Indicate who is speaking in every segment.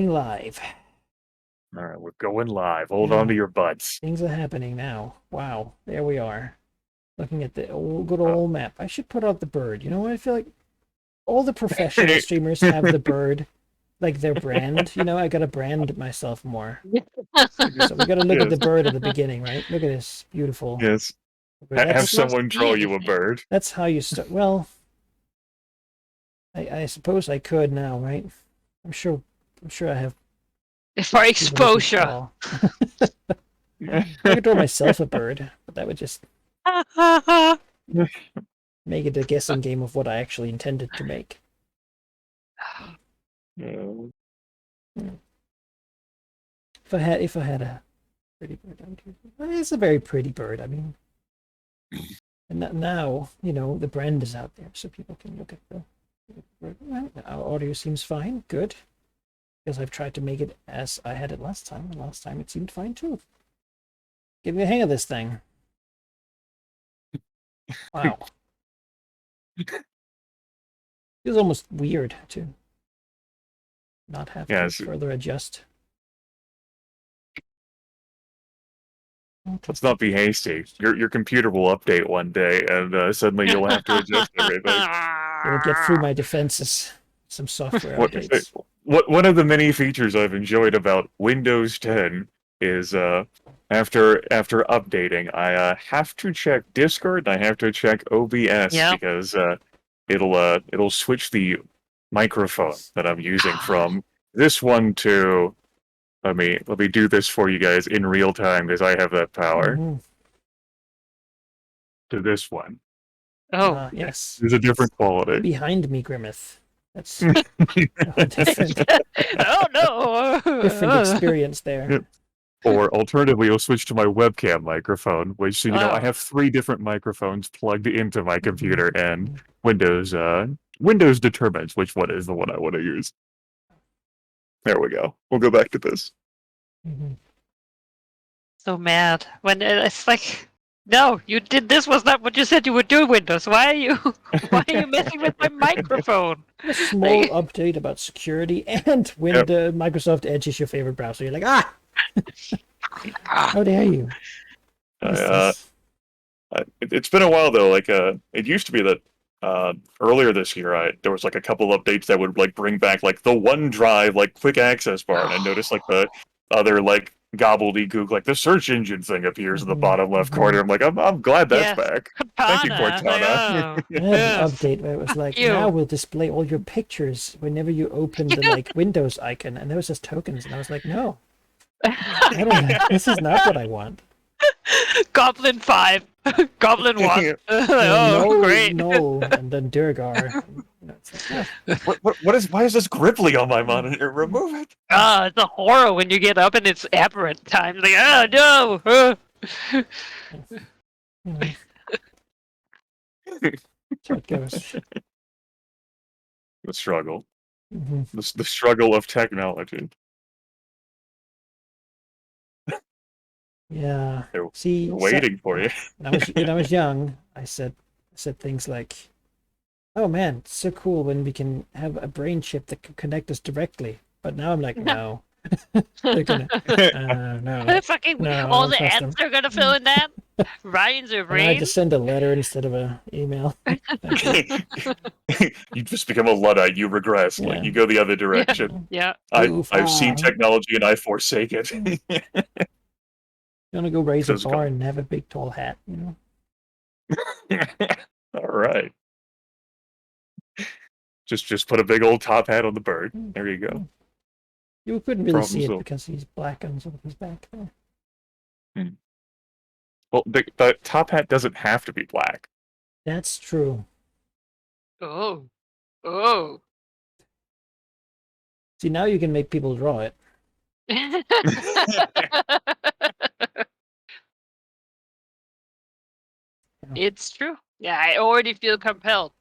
Speaker 1: Live.
Speaker 2: All right, we're going live. Hold on to your butts.
Speaker 1: Things are happening now. Wow, there we are. Looking at the good
Speaker 2: Uh,
Speaker 1: old map. I should put out the bird. You know what? I feel like all the professional streamers have the bird, like their brand. You know, I gotta brand myself more. So we gotta look at the
Speaker 2: yes,
Speaker 1: bird at the beginning, right? Look at this beautiful
Speaker 2: yes.
Speaker 1: bird.
Speaker 2: Have
Speaker 3: It must
Speaker 2: someone
Speaker 3: be
Speaker 2: draw you a
Speaker 3: anything.
Speaker 2: bird.
Speaker 1: That's how you start. Well, I suppose I could now, right? I'm sure. I'm sure I have
Speaker 3: For
Speaker 1: people who can
Speaker 3: exposure.
Speaker 1: draw. I could draw myself a bird, but that would just make it a guessing game of what I actually intended to make.
Speaker 2: Uh,
Speaker 1: If I had a pretty bird, it's a very pretty bird. I mean, and now you know the brand is out there, so people can look at the bird. Well, our audio seems fine, good, because I've tried to make it as I had it last time, and last time it seemed fine too. Getting the hang of this thing. Wow, feels almost weird to not have to
Speaker 2: yes,
Speaker 1: further adjust.
Speaker 2: let's not be hasty. Your computer will update one day, and suddenly you'll have to adjust everything.
Speaker 1: It'll get through my defenses. Some software
Speaker 2: What,
Speaker 1: updates.
Speaker 2: one of the many features I've enjoyed about Windows 10 is after updating, I have to check Discord and I have to check OBS
Speaker 3: Yep.
Speaker 2: because it'll switch the microphone that I'm using from this one to let me do this for you guys in real time because I have that power
Speaker 1: Mhm.
Speaker 2: to this one.
Speaker 3: Oh.
Speaker 1: Yes.
Speaker 2: There's a different quality.
Speaker 1: Behind me, Grimmeth. That's a
Speaker 3: Oh no.
Speaker 1: different experience there.
Speaker 2: Yep. Or alternatively, you'll switch to my webcam microphone, which so I
Speaker 3: Oh.
Speaker 2: have 3 different microphones plugged into my computer, and Windows determines which one is the one I want to use. There we go. We'll go back to this.
Speaker 1: Mhm.
Speaker 3: So mad when it's like, no, you did. This was not what you said you would do, Windows. Why are you messing with my microphone?
Speaker 1: A small
Speaker 3: Like,
Speaker 1: update about security, and when
Speaker 2: Yep.
Speaker 1: the Microsoft Edge is your favorite browser, you're like, how dare you? What is this?
Speaker 2: It's been a while though. It used to be that earlier this year, there was like a couple updates that would like bring back like the OneDrive like quick access bar, and I noticed like the other like gobbledygook like the search engine thing appears in the
Speaker 1: Mhm,
Speaker 2: bottom left
Speaker 1: mhm.
Speaker 2: corner. I'm like, I'm glad that's
Speaker 3: yes,
Speaker 2: back. Thank you,
Speaker 3: Cortana. Like,
Speaker 2: Cortana.
Speaker 3: oh,
Speaker 1: I had an
Speaker 3: yes.
Speaker 1: update where it was like,
Speaker 3: you.
Speaker 1: now we'll display all your pictures whenever you open the like Windows icon, and there was just tokens, and I was like, no, I don't. This is not what I want.
Speaker 3: Goblin 5. Goblin 1. Oh,
Speaker 1: no,
Speaker 3: great.
Speaker 1: no, and then Durgar. It's like,
Speaker 2: Why is this Gripply on my monitor? Remove it.
Speaker 3: Ah, it's a horror when you get up and it's aberrant times. Like, oh no.
Speaker 1: you know, that's how it goes.
Speaker 2: The struggle.
Speaker 1: Mhm.
Speaker 2: The struggle of technology.
Speaker 1: Yeah.
Speaker 2: They're
Speaker 1: See,
Speaker 2: waiting for you.
Speaker 1: when I was young, I said things like, "Oh man, it's so cool when we can have a brain chip that can connect us directly." But now I'm like, no, they're gonna, no,
Speaker 3: Fucking
Speaker 1: no, I
Speaker 3: all
Speaker 1: don't
Speaker 3: the
Speaker 1: trust
Speaker 3: ants
Speaker 1: them.
Speaker 3: are gonna fill in that. Ryan's your
Speaker 1: And I
Speaker 3: brain.
Speaker 1: just send a letter instead of a email.
Speaker 2: You just become a Luddite. You regress.
Speaker 1: Yeah.
Speaker 2: Like you go the other direction.
Speaker 3: Yeah.
Speaker 2: I've seen
Speaker 1: Goofy.
Speaker 2: technology and I forsake it.
Speaker 1: You want to go raise a
Speaker 2: Just
Speaker 1: bar
Speaker 2: go.
Speaker 1: and have a big tall hat, you know?
Speaker 2: All right. Just put a big old top hat on the bird. There you go.
Speaker 1: You couldn't really
Speaker 2: Problem
Speaker 1: see it
Speaker 2: solved.
Speaker 1: because he's black on sort of his back there.
Speaker 2: Well, the top hat doesn't have to be black.
Speaker 1: That's true.
Speaker 3: Oh. Oh.
Speaker 1: See, now you can make people draw it.
Speaker 3: It's true. Yeah, I already feel compelled.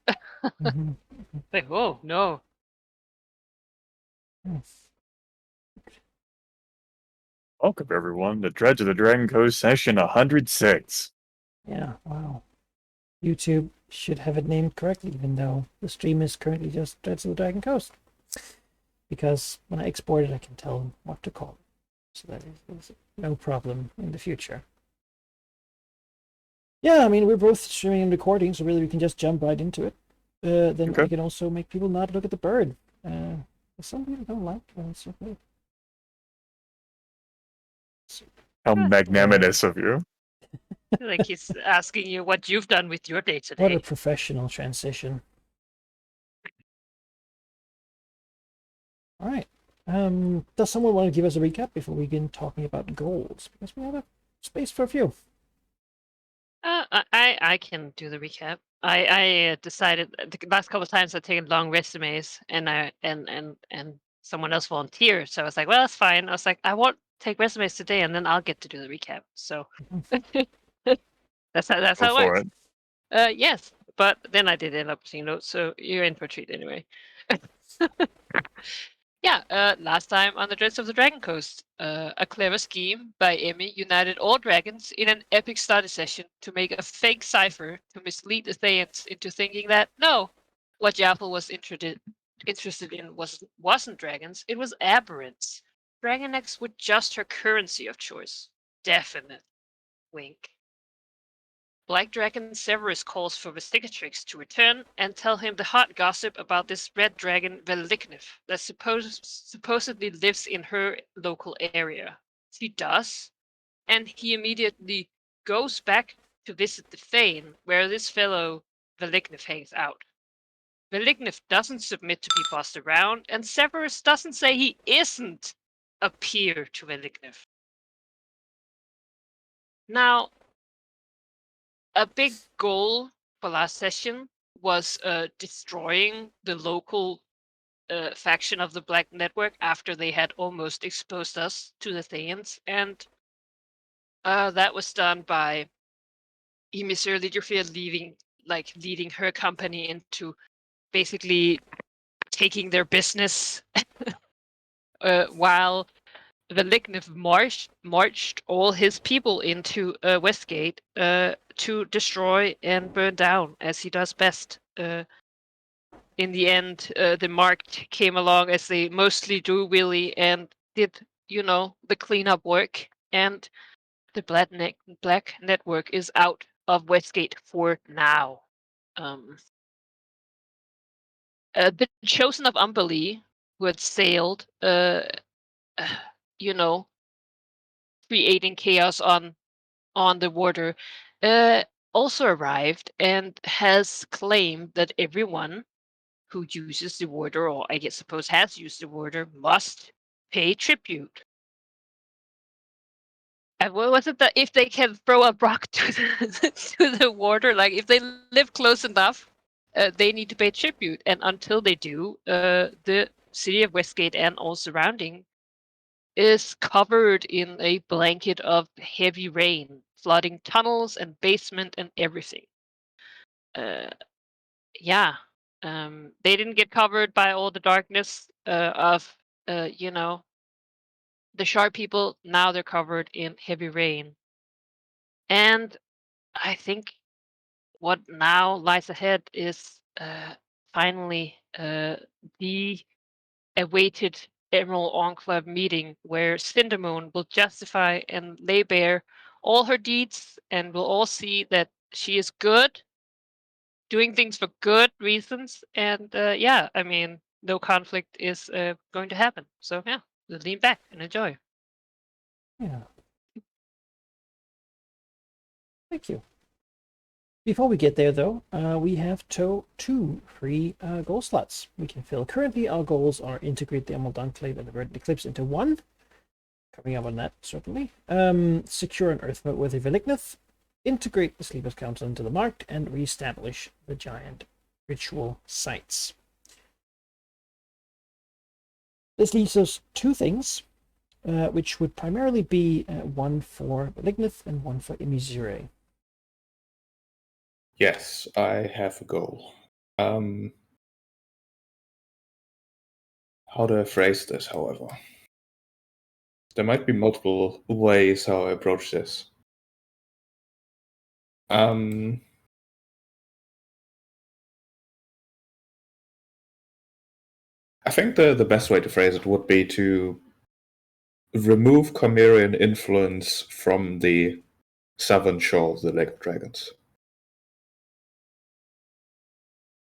Speaker 1: Mhm.
Speaker 3: Like, oh no.
Speaker 2: Welcome everyone to Dredge of the Dragon Coast session 106.
Speaker 1: Yeah, wow. YouTube should have it named correctly, even though the stream is currently just Dreads of the Dragon Coast. because when I export it, I can tell them what to call it. So that is no problem in the future. Yeah, I mean, we're both streaming and recording, so really we can just jump right into it. Then
Speaker 2: Okay.
Speaker 1: I can also make people not look at the bird. Some people don't like when it's so big.
Speaker 2: How magnanimous of you.
Speaker 3: Like he's asking you what you've done with your day
Speaker 1: What a
Speaker 3: today.
Speaker 1: professional transition. All right. Does someone want to give us a recap before we begin talking about goals? Because we have a space for a few.
Speaker 3: I can do the recap. I decided the last couple of times I've taken long resumes and someone else volunteered. So I was like, well, that's fine. I was like, I won't take resumes today, and then I'll get to do the recap. So that's
Speaker 2: Go
Speaker 3: how it
Speaker 2: for
Speaker 3: works.
Speaker 2: it.
Speaker 3: Yes, but then I did end up seeing notes, so you're in for a treat anyway. Yeah, last time on the Dreads of the Dragon Coast, a clever scheme by Emmy united all dragons in an epic study session to make a fake cipher to mislead the Thayans into thinking that no, what Jaffel was interested in wasn't dragons, it was aberrants. Dragon eggs were just her currency of choice. Definite. Wink. Black Dragon Severus calls for Vestigatrix to return and tell him the hot gossip about this red dragon Veliknev that supposedly lives in her local area. He does, and he immediately goes back to visit the Thane, where this fellow Veliknev hangs out. Veliknev doesn't submit to be bossed around, and Severus doesn't say he isn't a peer to Veliknev. Now, a big goal for last session was destroying the local faction of the Black Network after they had almost exposed us to the Thayans, and that was done by Emisir Ligerfield leading her company into basically taking their business, while Veliknev marched all his people into Westgate to destroy and burn down, as he does best. In the end, the Marked came along, as they mostly do, really, and did, the cleanup work. And the Black Network is out of Westgate for now. The Chosen of Umberlee, who had sailed, you know, creating chaos on the water, also arrived and has claimed that everyone who uses the water, or I guess suppose has used the water, must pay tribute. And what was it that if they can throw a rock to the water, like if they live close enough, they need to pay tribute, and until they do, the city of Westgate and all surrounding is covered in a blanket of heavy rain, flooding tunnels and basement and everything. Yeah, they didn't get covered by all the darkness of the sharp people. Now they're covered in heavy rain, and I think what now lies ahead is finally the awaited Emerald Enclave meeting, where Cindermoon will justify and lay bare all her deeds, and we'll all see that she is good, doing things for good reasons, and yeah, I mean, no conflict is going to happen. So yeah, lean back and enjoy.
Speaker 1: Yeah. Thank you. Before we get there, though, we have two free goal slots we can fill. Currently, our goals are integrate the Emerald Enclave and the Verdant Eclipse into one. Coming up on that, certainly. Secure an Earth moat with a Veliknev, integrate the Sleepers Council into the Marked, and reestablish the giant ritual sites. This leaves us two things, which would primarily be one for Veliknev and one for Emisir.
Speaker 4: Yes, I have a goal. How do I phrase this, however? There might be multiple ways how I approach this. I think the best way to phrase it would be to remove Chimerian influence from the southern shore of the Lake of Dragons.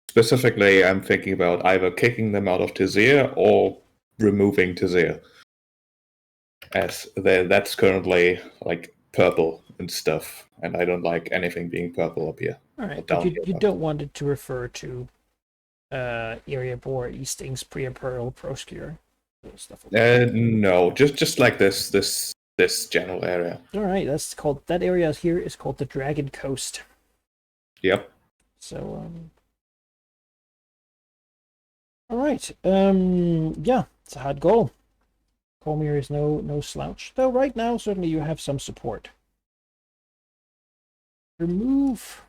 Speaker 4: Specifically, I'm thinking about either kicking them out of Tizir or removing Tizir, as that's currently like purple and stuff, and I don't like anything being purple up here.
Speaker 1: All right,
Speaker 4: down
Speaker 1: but
Speaker 4: here,
Speaker 1: you
Speaker 4: but-
Speaker 1: don't want it to refer to Area Bor, Eastings, Priya Pearl, Proscure, stuff like that.
Speaker 4: No, just like this general area.
Speaker 1: All right, that area here is called the Dragon Coast.
Speaker 4: Yep.
Speaker 1: So all right, yeah, it's a hard goal. Cormyr is no slouch, though. Right now, certainly you have some support. Remove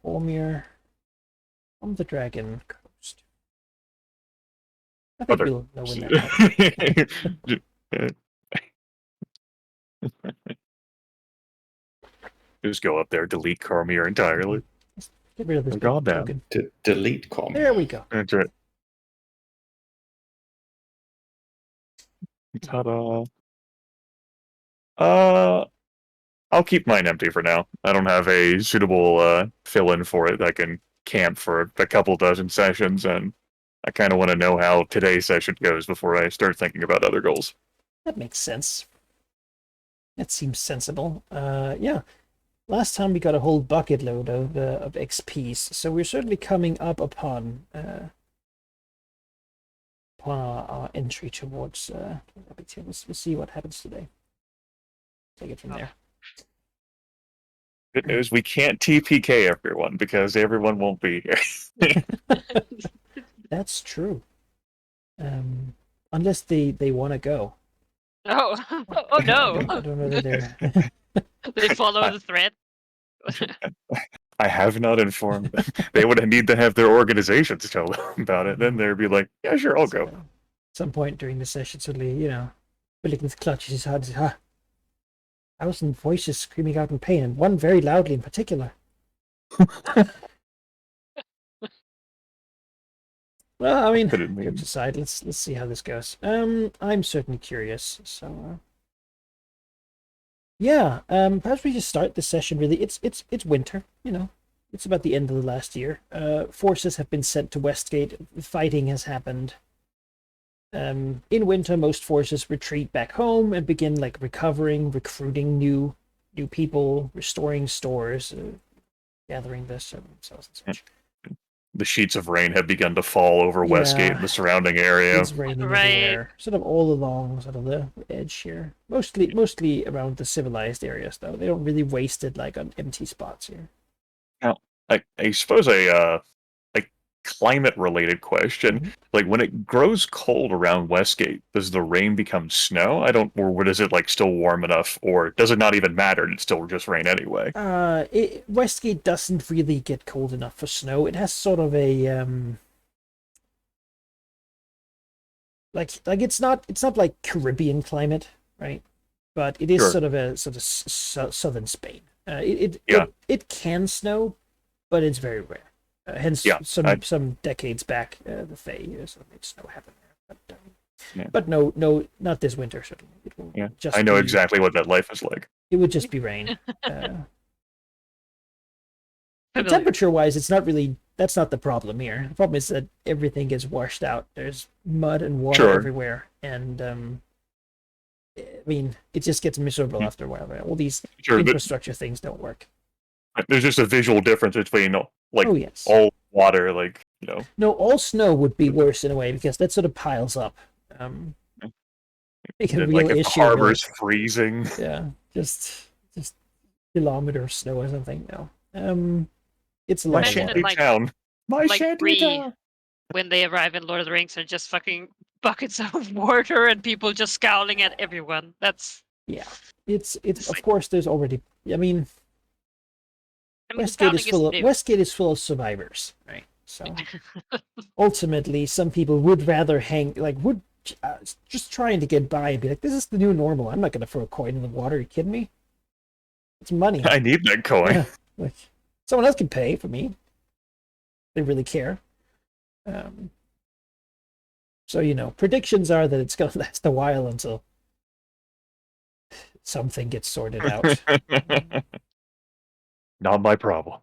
Speaker 1: Cormyr from the Dragon Coast. I think
Speaker 2: Other-
Speaker 1: we'll know when that happens.
Speaker 2: Just go up there, delete Cormyr entirely.
Speaker 1: Get rid of this
Speaker 2: Oh,
Speaker 1: big
Speaker 2: goddamn.
Speaker 1: token.
Speaker 4: To delete Cormyr.
Speaker 1: There we go.
Speaker 2: That's right. Ta-da. I'll keep mine empty for now. I don't have a suitable fill-in for it that can camp for a couple dozen sessions, and I kind of want to know how today's session goes before I start thinking about other goals.
Speaker 1: That makes sense. That seems sensible. Yeah. Last time we got a whole bucket load of XPs, so we're certainly coming up upon our entry towards Epic Tier. We'll see what happens today. Take it from there.
Speaker 2: Good news, we can't TPK everyone because everyone won't be here.
Speaker 1: That's true. Unless they want to go.
Speaker 3: Oh, oh no!
Speaker 1: I don't know that they're.
Speaker 3: They follow the thread.
Speaker 2: I have not informed them. They would need to have their organizations tell them about it. Then they'd be like, yeah, sure, I'll go.
Speaker 1: So, at some point during the session, suddenly, Willikins clutches his heart and says, 1,000 voices screaming out in pain, and one very loudly in particular. Well, I mean,
Speaker 2: Put it in
Speaker 1: jokes
Speaker 2: the-
Speaker 1: aside, let's see how this goes. I'm certainly curious, so yeah, perhaps we just start the session. Really, it's winter, it's about the end of the last year. Forces have been sent to Westgate. Fighting has happened. In winter, most forces retreat back home and begin recovering, recruiting new people, restoring stores, gathering the servants and such.
Speaker 2: The sheets of rain have begun to fall over Westgate
Speaker 1: Yeah.
Speaker 2: and the surrounding area.
Speaker 1: It's raining
Speaker 3: Right.
Speaker 1: everywhere, sort of all along sort of the edge here. Mostly around the civilized areas, though. They don't really waste it on empty spots here.
Speaker 2: I suppose a climate-related question.
Speaker 1: Mhm.
Speaker 2: Like, when it grows cold around Westgate, does the rain become snow? Or is it still warm enough, or does it not even matter? It's still just rain anyway.
Speaker 1: Westgate doesn't really get cold enough for snow. It has sort of a it's not like Caribbean climate, right? But it is
Speaker 2: Sure.
Speaker 1: sort of southern Spain.
Speaker 2: Yeah.
Speaker 1: It can snow, but it's very rare. Hence,
Speaker 2: Yeah,
Speaker 1: some decades back, the Fae sort of made snow happen there.
Speaker 2: Yeah.
Speaker 1: But no, not this winter. Certainly, it will
Speaker 2: Yeah,
Speaker 1: just
Speaker 2: I know
Speaker 1: be-
Speaker 2: exactly what that life is like.
Speaker 1: It would just be rain.
Speaker 3: Familiar.
Speaker 1: Temperature-wise, that's not the problem here. The problem is that everything gets washed out. There's mud and water
Speaker 2: Sure.
Speaker 1: everywhere, and I mean, it just gets miserable
Speaker 2: Hmm.
Speaker 1: after a while. Right? All these
Speaker 2: Sure,
Speaker 1: infrastructure things don't work.
Speaker 2: there's just a visual difference between
Speaker 1: Oh yes.
Speaker 2: all water,
Speaker 1: No, all snow would be worse in a way because that sort of piles up. Make a
Speaker 2: and,
Speaker 1: real
Speaker 2: if the
Speaker 1: issue.
Speaker 2: harbor's freezing.
Speaker 1: Yeah, just kilometer of snow or something. No, it's a
Speaker 2: My
Speaker 1: lot of
Speaker 3: Imagine
Speaker 1: water.
Speaker 3: it
Speaker 2: shanty town. My
Speaker 3: like
Speaker 2: shanty
Speaker 3: Bree.
Speaker 2: town.
Speaker 3: When they arrive in Lord of the Rings and just fucking buckets of water and people just scowling at everyone. That's
Speaker 1: It's
Speaker 3: It's
Speaker 1: of
Speaker 3: like-
Speaker 1: course there's already. I mean, Westgate is
Speaker 3: scowling
Speaker 1: Westgate is full of survivors, right? So ultimately, some people would rather just trying to get by and be like, "This is the new normal. I'm not going to throw a coin in the water. Are you kidding me? It's money.
Speaker 2: I need that coin.
Speaker 1: Yeah, like someone else can pay for me. They really care." So, predictions are that it's going to last a while until something gets sorted out.
Speaker 2: Not my problem.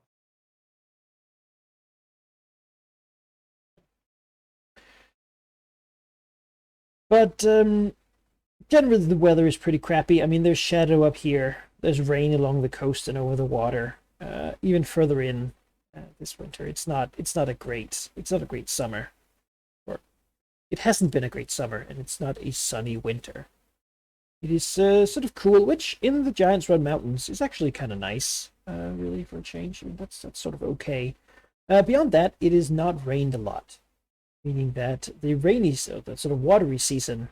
Speaker 1: But generally, the weather is pretty crappy. I mean, there's shadow up here. There's rain along the coast and over the water. Even further in this winter, it's not a great summer. Or it hasn't been a great summer, and it's not a sunny winter. It is sort of cool, which in the Giants Run Mountains is actually kind of nice, really, for a change. I mean, that's sort of okay. Beyond that, it is not rained a lot, meaning that the the sort of watery season,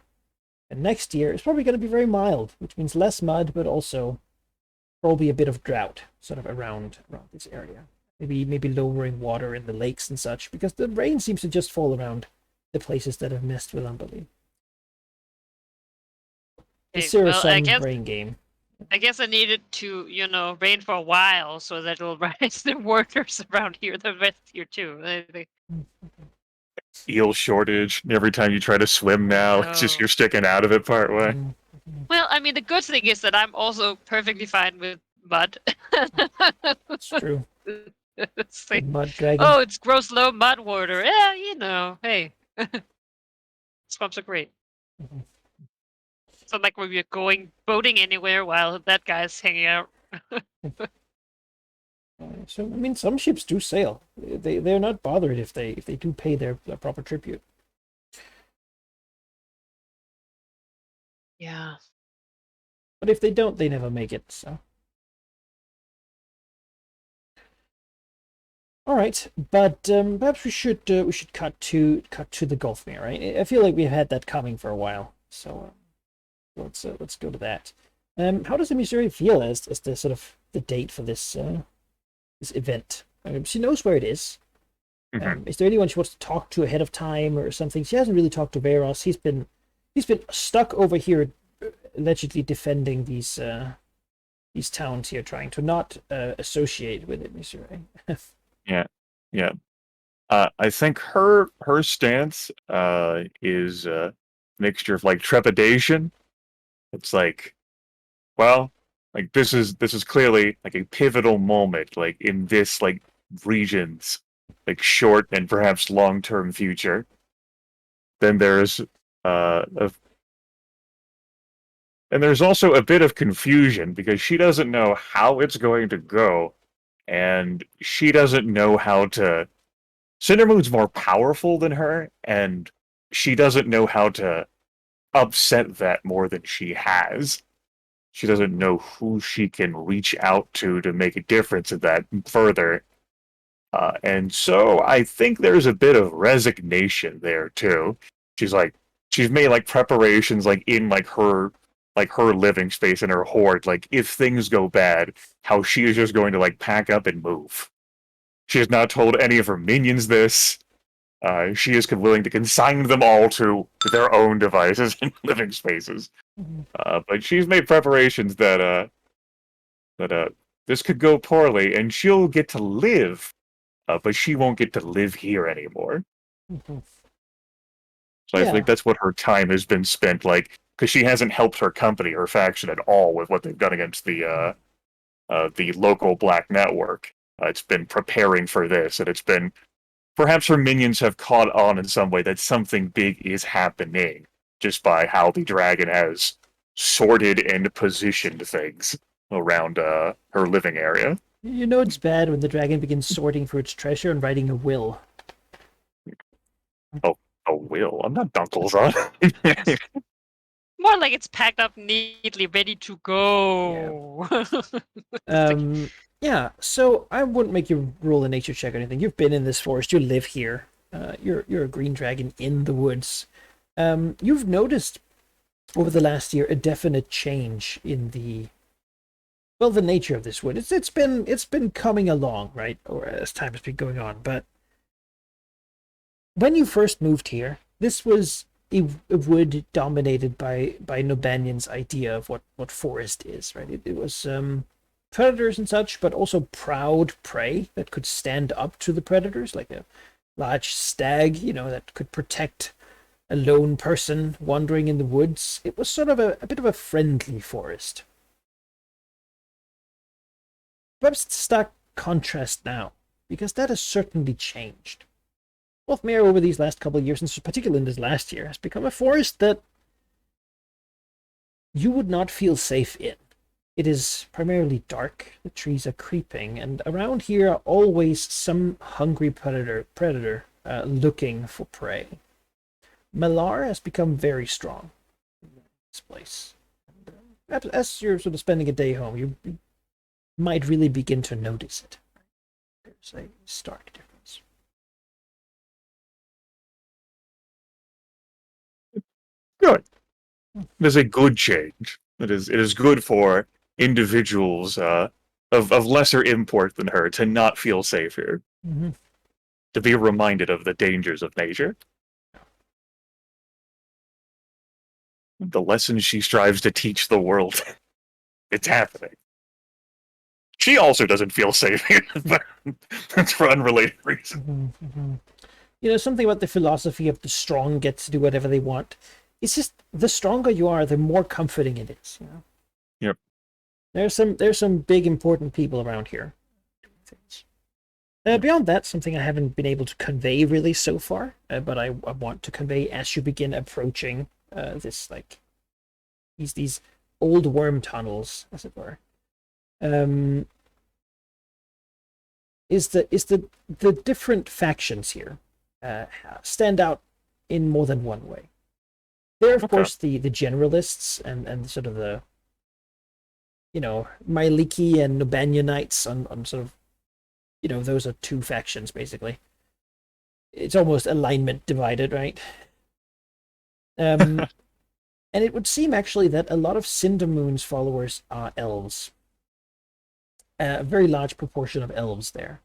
Speaker 1: and next year is probably going to be very mild, which means less mud, but also probably a bit of drought, sort of around this area. Maybe lowering water in the lakes and such, because the rain seems to just fall around the places that have messed with Umberlee. The Zero Sun rain game.
Speaker 3: I guess I needed to, rain for a while so that it'll rise the waters around here, the rest here too.
Speaker 2: Eel shortage. Every time you try to swim now, it's just you're sticking out of it part way.
Speaker 3: Well, I mean, the good thing is that I'm also perfectly fine with mud.
Speaker 1: It's true.
Speaker 3: It's like,
Speaker 1: Mud dragon.
Speaker 3: oh, it's gross low mud water. Yeah, hey. Swamps are great.
Speaker 1: Mhm.
Speaker 3: It's not like we're going boating anywhere while that guy's hanging out.
Speaker 1: So I mean, some ships do sail. They're not bothered if they do pay their proper tribute.
Speaker 3: Yeah.
Speaker 1: But if they don't, they never make it. So. All right, but perhaps we should cut to the Gulfmere, right? I feel like we've had that coming for a while, so let's go to that. How does the Missouri feel as the sort of the date for this this event? She knows where it is. Is there anyone she wants to talk to ahead of time or something? She hasn't really talked to Veros. He's been stuck over here, allegedly defending these towns here, trying to not associate with it, Missouri.
Speaker 2: Yeah. I think her stance is a mixture of like trepidation. It's like, well, like this is clearly like a pivotal moment, like in this like region's like short and perhaps long-term future. Then there's and there's also a bit of confusion because she doesn't know how it's going to go, and she doesn't know how to. Cindermoon's more powerful than her, and she doesn't know how to upset that more than she has. She doesn't know who she can reach out to make a difference in that further. And so I think there's a bit of resignation there too. She's made like preparations like in like her living space and her hoard, like if things go bad, how she is just going to like pack up and move. She has not told any of her minions this. She is willing to consign them all to their own devices and living spaces. But she's made preparations that this could go poorly, and she'll get to live, but she won't get to live here anymore.
Speaker 1: Mhm.
Speaker 2: So I
Speaker 1: Yeah.
Speaker 2: think that's what her time has been spent, like, because she hasn't helped her company, her faction at all with what they've done against the local Black Network. It's been preparing for this, and it's been perhaps her minions have caught on in some way that something big is happening just by how the dragon has sorted and positioned things around her living area.
Speaker 1: You know it's bad when the dragon begins sorting for its treasure and writing a will.
Speaker 2: Oh, will. I'm not Dunkel's-on.
Speaker 3: More like it's packed up neatly, ready to go.
Speaker 1: Yeah, so I wouldn't make you roll a nature check or anything. You've been in this forest, you live here. You're a green dragon in the woods. You've noticed over the last year a definite change in the nature of this wood. It's been coming along, right? Or as time has been going on, but when you first moved here, this was a wood dominated by Nobanian's idea of what forest is, right? It was predators and such, but also proud prey that could stand up to the predators, like a large stag, that could protect a lone person wandering in the woods. It was sort of a bit of a friendly forest. Perhaps it's a stark contrast now, because that has certainly changed. Wolfmere over these last couple of years, and particularly in this last year, has become a forest that you would not feel safe in. It is primarily dark, the trees are creeping, and around here are always some hungry predator looking for prey. Malar has become very strong in this place. And, as you're sort of spending a day home, you might really begin to notice it. There's a stark difference.
Speaker 2: Good. It is a good change. It is good for individuals of lesser import than her to not feel safe here.
Speaker 1: Mm-hmm.
Speaker 2: To be reminded of the dangers of nature. The lessons she strives to teach the world. It's happening. She also doesn't feel safe here, but that's for unrelated reasons.
Speaker 1: Mm-hmm, mm-hmm. You know, something about the philosophy of the strong get to do whatever they want. It's just the stronger you are, the more comforting it is. You know.
Speaker 2: Yep.
Speaker 1: There's some big important people around here doing things. Beyond that, something I haven't been able to convey really so far, but I want to convey as you begin approaching this like these old worm tunnels, as it were. Is the different factions here stand out in more than one way. There, of course, the generalists and sort of the, you know, Myliki and Nobanianites on sort of, you know, those are two factions, basically. It's almost alignment divided, right? And it would seem, actually, that a lot of Cindermoon's followers are elves. A very large proportion of elves there.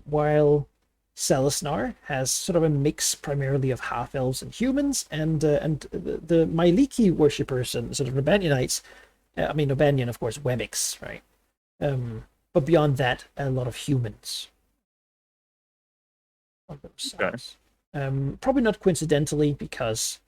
Speaker 1: While Selisnar has sort of a mix primarily of half-elves and humans, and the Myliki worshippers and sort of Nobanianites, I mean, Nobanian, of course, Wemix, right? But beyond that, a lot of humans. On those sides. Probably not coincidentally, because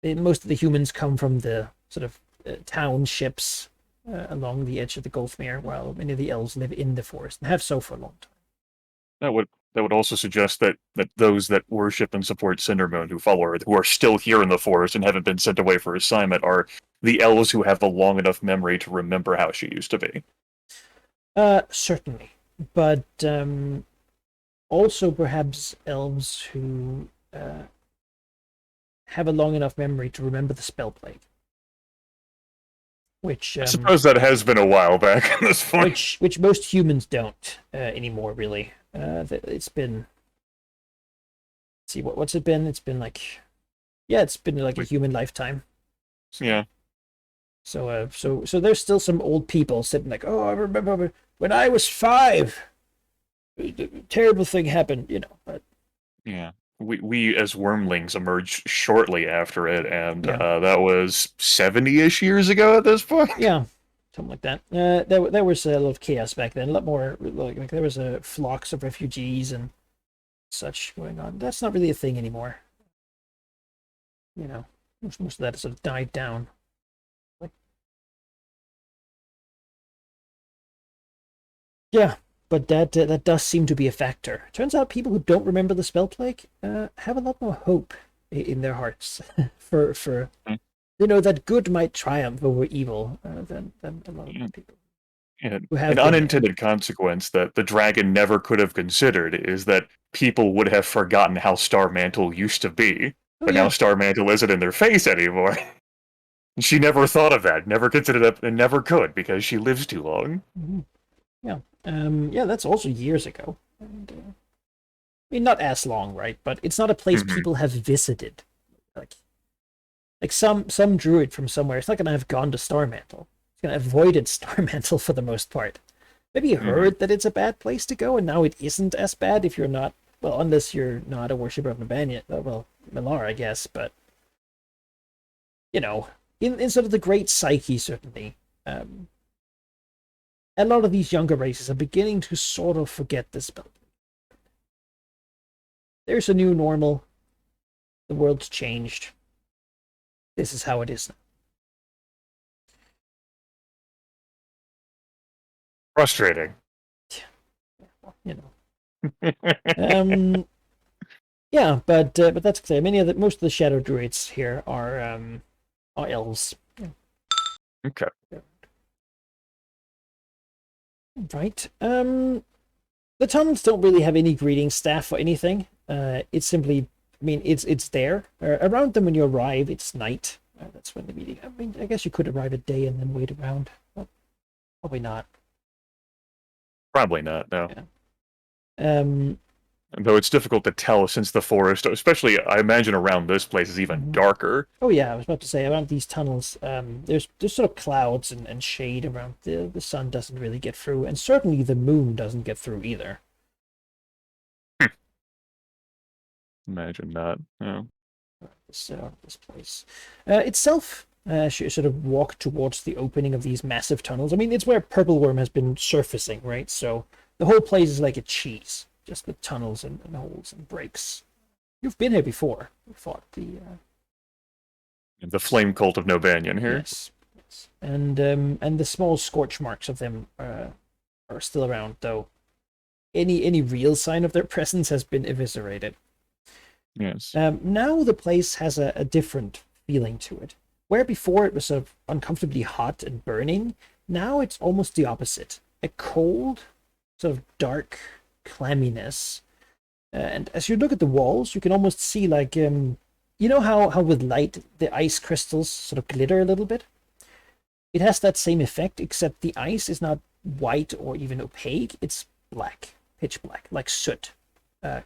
Speaker 1: most of the humans come from the sort of townships along the edge of the Gulfmere, while many of the elves live in the forest and have so for a long time.
Speaker 2: That would also suggest that those that worship and support Cindermoon, who follow her, who are still here in the forest and haven't been sent away for assignment, are the elves who have a long enough memory to remember how she used to be.
Speaker 1: Certainly, but also perhaps elves who have a long enough memory to remember the spell plague. Which
Speaker 2: I suppose that has been a while back at this point.
Speaker 1: Which most humans don't anymore, really. It's been. Let's see, what's it been? It's been like, yeah, it's been like a human lifetime.
Speaker 2: Yeah.
Speaker 1: So there's still some old people sitting like, oh, I remember when I was 5. A terrible thing happened, you know. But
Speaker 2: yeah. We as wormlings emerged shortly after it, and that was 70-ish years ago at this point.
Speaker 1: Yeah, something like that. There was a lot of chaos back then. A lot more like there was flocks of refugees and such going on. That's not really a thing anymore. You know, most of that has sort of died down. Yeah. But that does seem to be a factor. Turns out people who don't remember the spell plague have a lot more hope in their hearts for you know, that good might triumph over evil than a lot of people.
Speaker 2: An unintended consequence that the dragon never could have considered is that people would have forgotten how Star Mantle used to be, but now Star Mantle isn't in their face anymore. She never thought of that, never considered it, and never could because she lives too long.
Speaker 1: Mm-hmm. Yeah. Yeah, that's also years ago. And, I mean, not as long, right? But it's not a place people have visited. Like some druid from somewhere, it's not going to have gone to Starmantle. It's going to have avoided Starmantle for the most part. Maybe you heard that it's a bad place to go, and now it isn't as bad if you're not, well, unless you're not a worshipper of Nobania. Well, Malar, I guess, but, you know, in sort of the Great Psyche, certainly, a lot of these younger races are beginning to sort of forget this spell. There's a new normal. The world's changed. This is how it is now.
Speaker 2: Frustrating.
Speaker 1: You know. Yeah, but that's clear. Most of the shadow druids here are elves. Yeah.
Speaker 2: Okay.
Speaker 1: Right. The tunnels don't really have any greeting staff or anything. It's simply, I mean, it's there. Around them when you arrive, it's night. That's when the meeting. I mean, I guess you could arrive at day and then wait around. But probably not.
Speaker 2: Probably not, no.
Speaker 1: Yeah.
Speaker 2: Though it's difficult to tell since the forest, especially I imagine around this place, is even darker.
Speaker 1: Oh yeah, I was about to say around these tunnels, there's sort of clouds and shade around. The sun doesn't really get through, and certainly the moon doesn't get through either.
Speaker 2: Imagine not. No.
Speaker 1: This place itself should sort of walk towards the opening of these massive tunnels. I mean, it's where Purple Worm has been surfacing, right? So the whole place is like a cheese, just with tunnels and holes and breaks. You've been here before. You fought
Speaker 2: The flame cult of Nobanian here.
Speaker 1: yes. And the small scorch marks of them are still around, though. Any real sign of their presence has been eviscerated.
Speaker 2: Yes.
Speaker 1: Now the place has a different feeling to it. Where before it was sort of uncomfortably hot and burning, now it's almost the opposite. A cold, sort of dark clamminess. And as you look at the walls, you can almost see like, you know how with light the ice crystals sort of glitter a little bit? It has that same effect, except the ice is not white or even opaque. It's black, pitch black, like soot,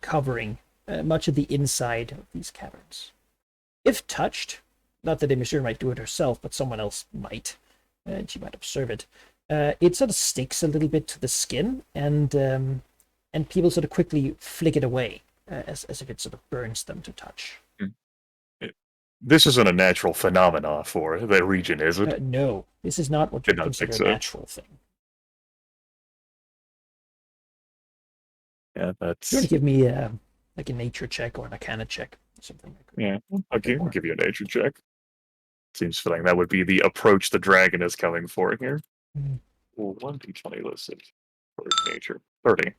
Speaker 1: covering much of the inside of these caverns. If touched, not that Emissure might do it herself, but someone else might, and she might observe it, it sort of sticks a little bit to the skin, and people sort of quickly flick it away, as if it sort of burns them to touch.
Speaker 2: This isn't a natural phenomena for the region, is it?
Speaker 1: No, this is not what
Speaker 2: Did
Speaker 1: you
Speaker 2: not
Speaker 1: consider
Speaker 2: think
Speaker 1: a
Speaker 2: so.
Speaker 1: natural thing.
Speaker 2: Yeah,
Speaker 1: You want to
Speaker 2: that's...
Speaker 1: give me like a nature check or an arcana check or something?
Speaker 2: Yeah, I'll give you a nature check. Seems fitting. That would be the approach the dragon is coming for here.
Speaker 1: Mhm.
Speaker 2: Well, 1d20 listed for nature. 30.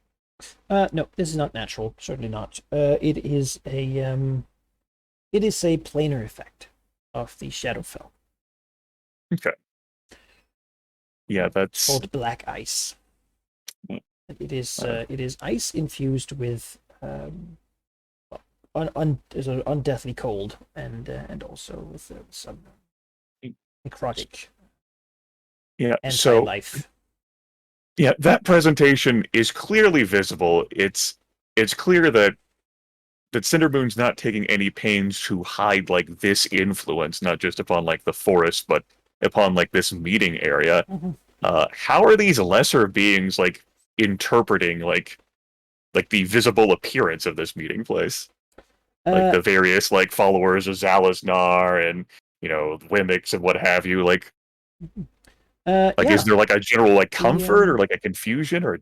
Speaker 1: No, this is not natural. Certainly not. It is a planar effect of the Shadowfell
Speaker 2: Okay. Yeah, that's...
Speaker 1: called black ice.
Speaker 2: Mm.
Speaker 1: It is ice infused with sort of undeathly cold and also with some necrotic
Speaker 2: Yeah, so...
Speaker 1: anti-life.
Speaker 2: Yeah, that presentation is clearly visible. It's clear that Cindermoon's not taking any pains to hide like this influence, not just upon like the forest, but upon like this meeting area.
Speaker 1: Mhm.
Speaker 2: How are these lesser beings like interpreting like the visible appearance of this meeting place? Like the various like followers of Zalaznar and Wimix and what have you. Like
Speaker 1: yeah.
Speaker 2: is there like a general like comfort
Speaker 1: The,
Speaker 2: or like a confusion or?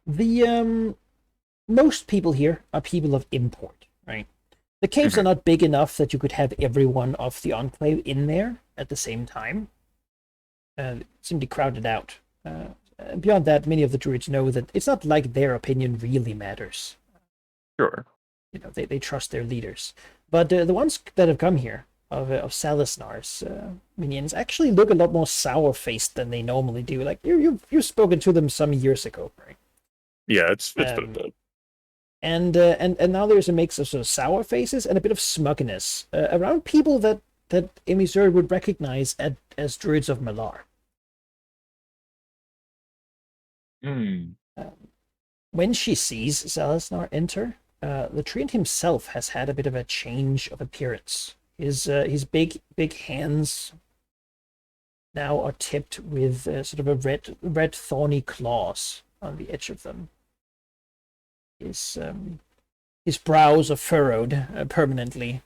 Speaker 1: The most people here are people of import, right? The caves are not big enough that you could have everyone of the Enclave in there at the same time. Simply crowded out. Beyond that, many of the druids know that it's not like their opinion really matters.
Speaker 2: Sure.
Speaker 1: They trust their leaders. But the ones that have come here, of Salisnar's minions, actually look a lot more sour-faced than they normally do. Like, you've spoken to them some years ago, right?
Speaker 2: Yeah, it's been a bit.
Speaker 1: And now there's a mix of sort of sour faces and a bit of smugness around people that Emissure would recognize as druids of Malar. When she sees Zalaznar enter, the treant himself has had a bit of a change of appearance. His big hands now are tipped with sort of a red thorny claws on the edge of them. His brows are furrowed permanently,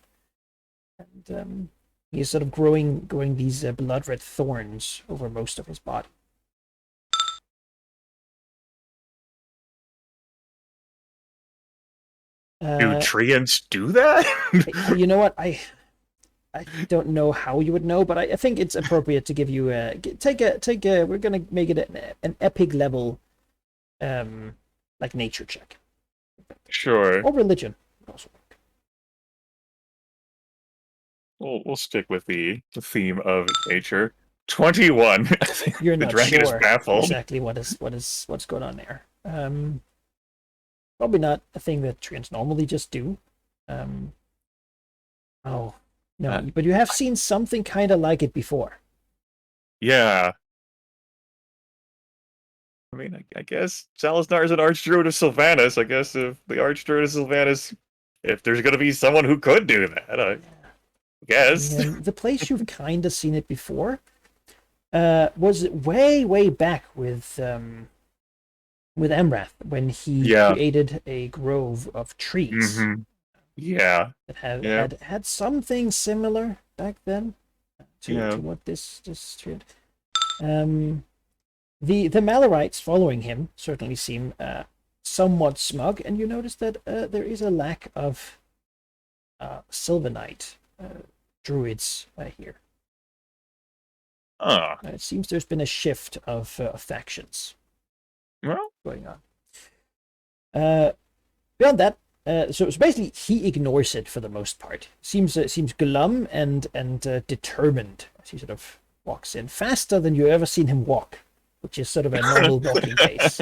Speaker 1: and he's sort of growing these blood red thorns over most of his body.
Speaker 2: Do treants do that?
Speaker 1: You know what? I don't know how you would know, but I think it's appropriate to give you take a. We're gonna make it an epic level, like nature check
Speaker 2: Sure.
Speaker 1: or religion. Would also work.
Speaker 2: We'll stick with the theme of nature. 21. I think
Speaker 1: You're
Speaker 2: the
Speaker 1: not
Speaker 2: dragon
Speaker 1: sure
Speaker 2: is baffled.
Speaker 1: exactly what's going on there. Probably not a thing that treants normally just do. Oh no, but you have seen something kind of like it before.
Speaker 2: Yeah. I mean, I guess Salazar is an Archdruid of Sylvanas. I guess if the Archdruid of Sylvanas, if there's going to be someone who could do that, I guess.
Speaker 1: And the place you've kind of seen it before was way back with Amrath when he created a grove of trees.
Speaker 2: Mm-hmm. Yeah.
Speaker 1: That had something similar back then to what this tree had. The Malorites following him certainly seem somewhat smug, and you notice that there is a lack of Sylvanite druids here. It seems there's been a shift of factions going on. Beyond that, so basically he ignores it for the most part. Seems glum and determined as he sort of walks in, faster than you ever seen him walk, which is sort of a normal walking pace.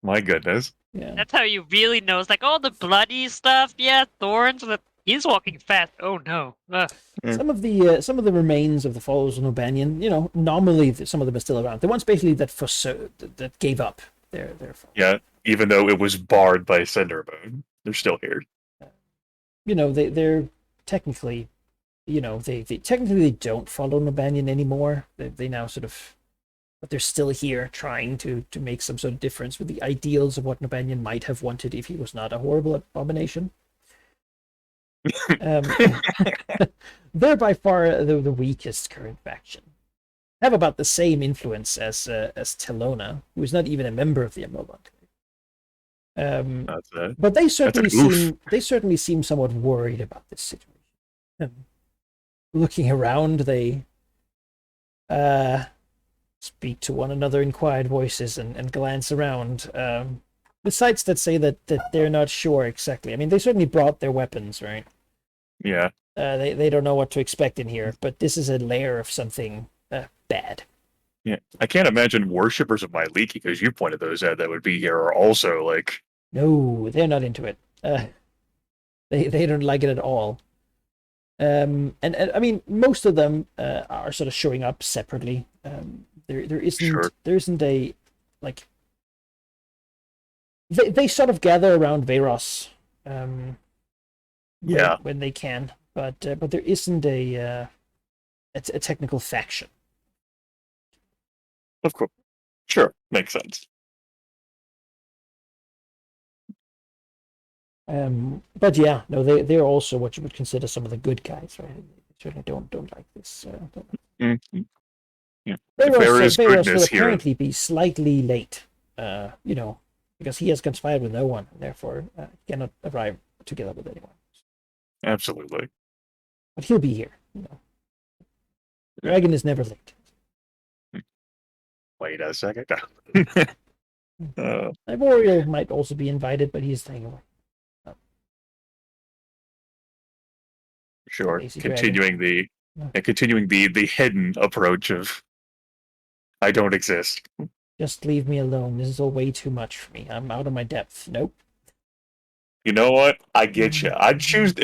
Speaker 2: My goodness.
Speaker 1: Yeah.
Speaker 3: That's how you really know. It's like all the bloody stuff, thorns. But he's walking fast. Oh no.
Speaker 1: Some of the remains of the followers of Nobanian, nominally some of them are still around. The ones basically that gave up their
Speaker 2: Yeah, even though it was barred by Cinderbone, they're still here.
Speaker 1: They're technically, they technically don't follow Nobanian anymore. They now sort of, but they're still here trying to make some sort of difference with the ideals of what Nobanian might have wanted if he was not a horrible abomination. They're by far the weakest current faction. Have about the same influence as Telona, who is not even a member of the Emerald Enclave. But they certainly seem somewhat worried about this situation. Looking around, they speak to one another in quiet voices and glance around. Besides that say that they're not sure exactly. I mean, they certainly brought their weapons, right?
Speaker 2: Yeah.
Speaker 1: They don't know what to expect in here, but this is a lair of something bad.
Speaker 2: Yeah. I can't imagine worshippers of Myliki, because you pointed those out, that would be here, are also like...
Speaker 1: No, they're not into it. They don't like it at all. And I mean, most of them are sort of showing up separately. There isn't a like. They sort of gather around Veyros, when they can, but there isn't a technical faction.
Speaker 2: Of course, sure, makes sense.
Speaker 1: But yeah, no, they're also what you would consider some of the good guys, right? They certainly don't like this.
Speaker 2: Mm-hmm. Yeah.
Speaker 1: Veyros will apparently be slightly late, because he has conspired with no one, and therefore cannot arrive together with anyone.
Speaker 2: Absolutely.
Speaker 1: But he'll be here. The dragon is never late.
Speaker 2: Wait a second.
Speaker 1: Ivoriel might also be invited, but he's staying away.
Speaker 2: Sure. Continuing the hidden approach of I don't exist.
Speaker 1: Just leave me alone. This is all way too much for me. I'm out of my depth. Nope.
Speaker 2: You know what? I get you. I'd choose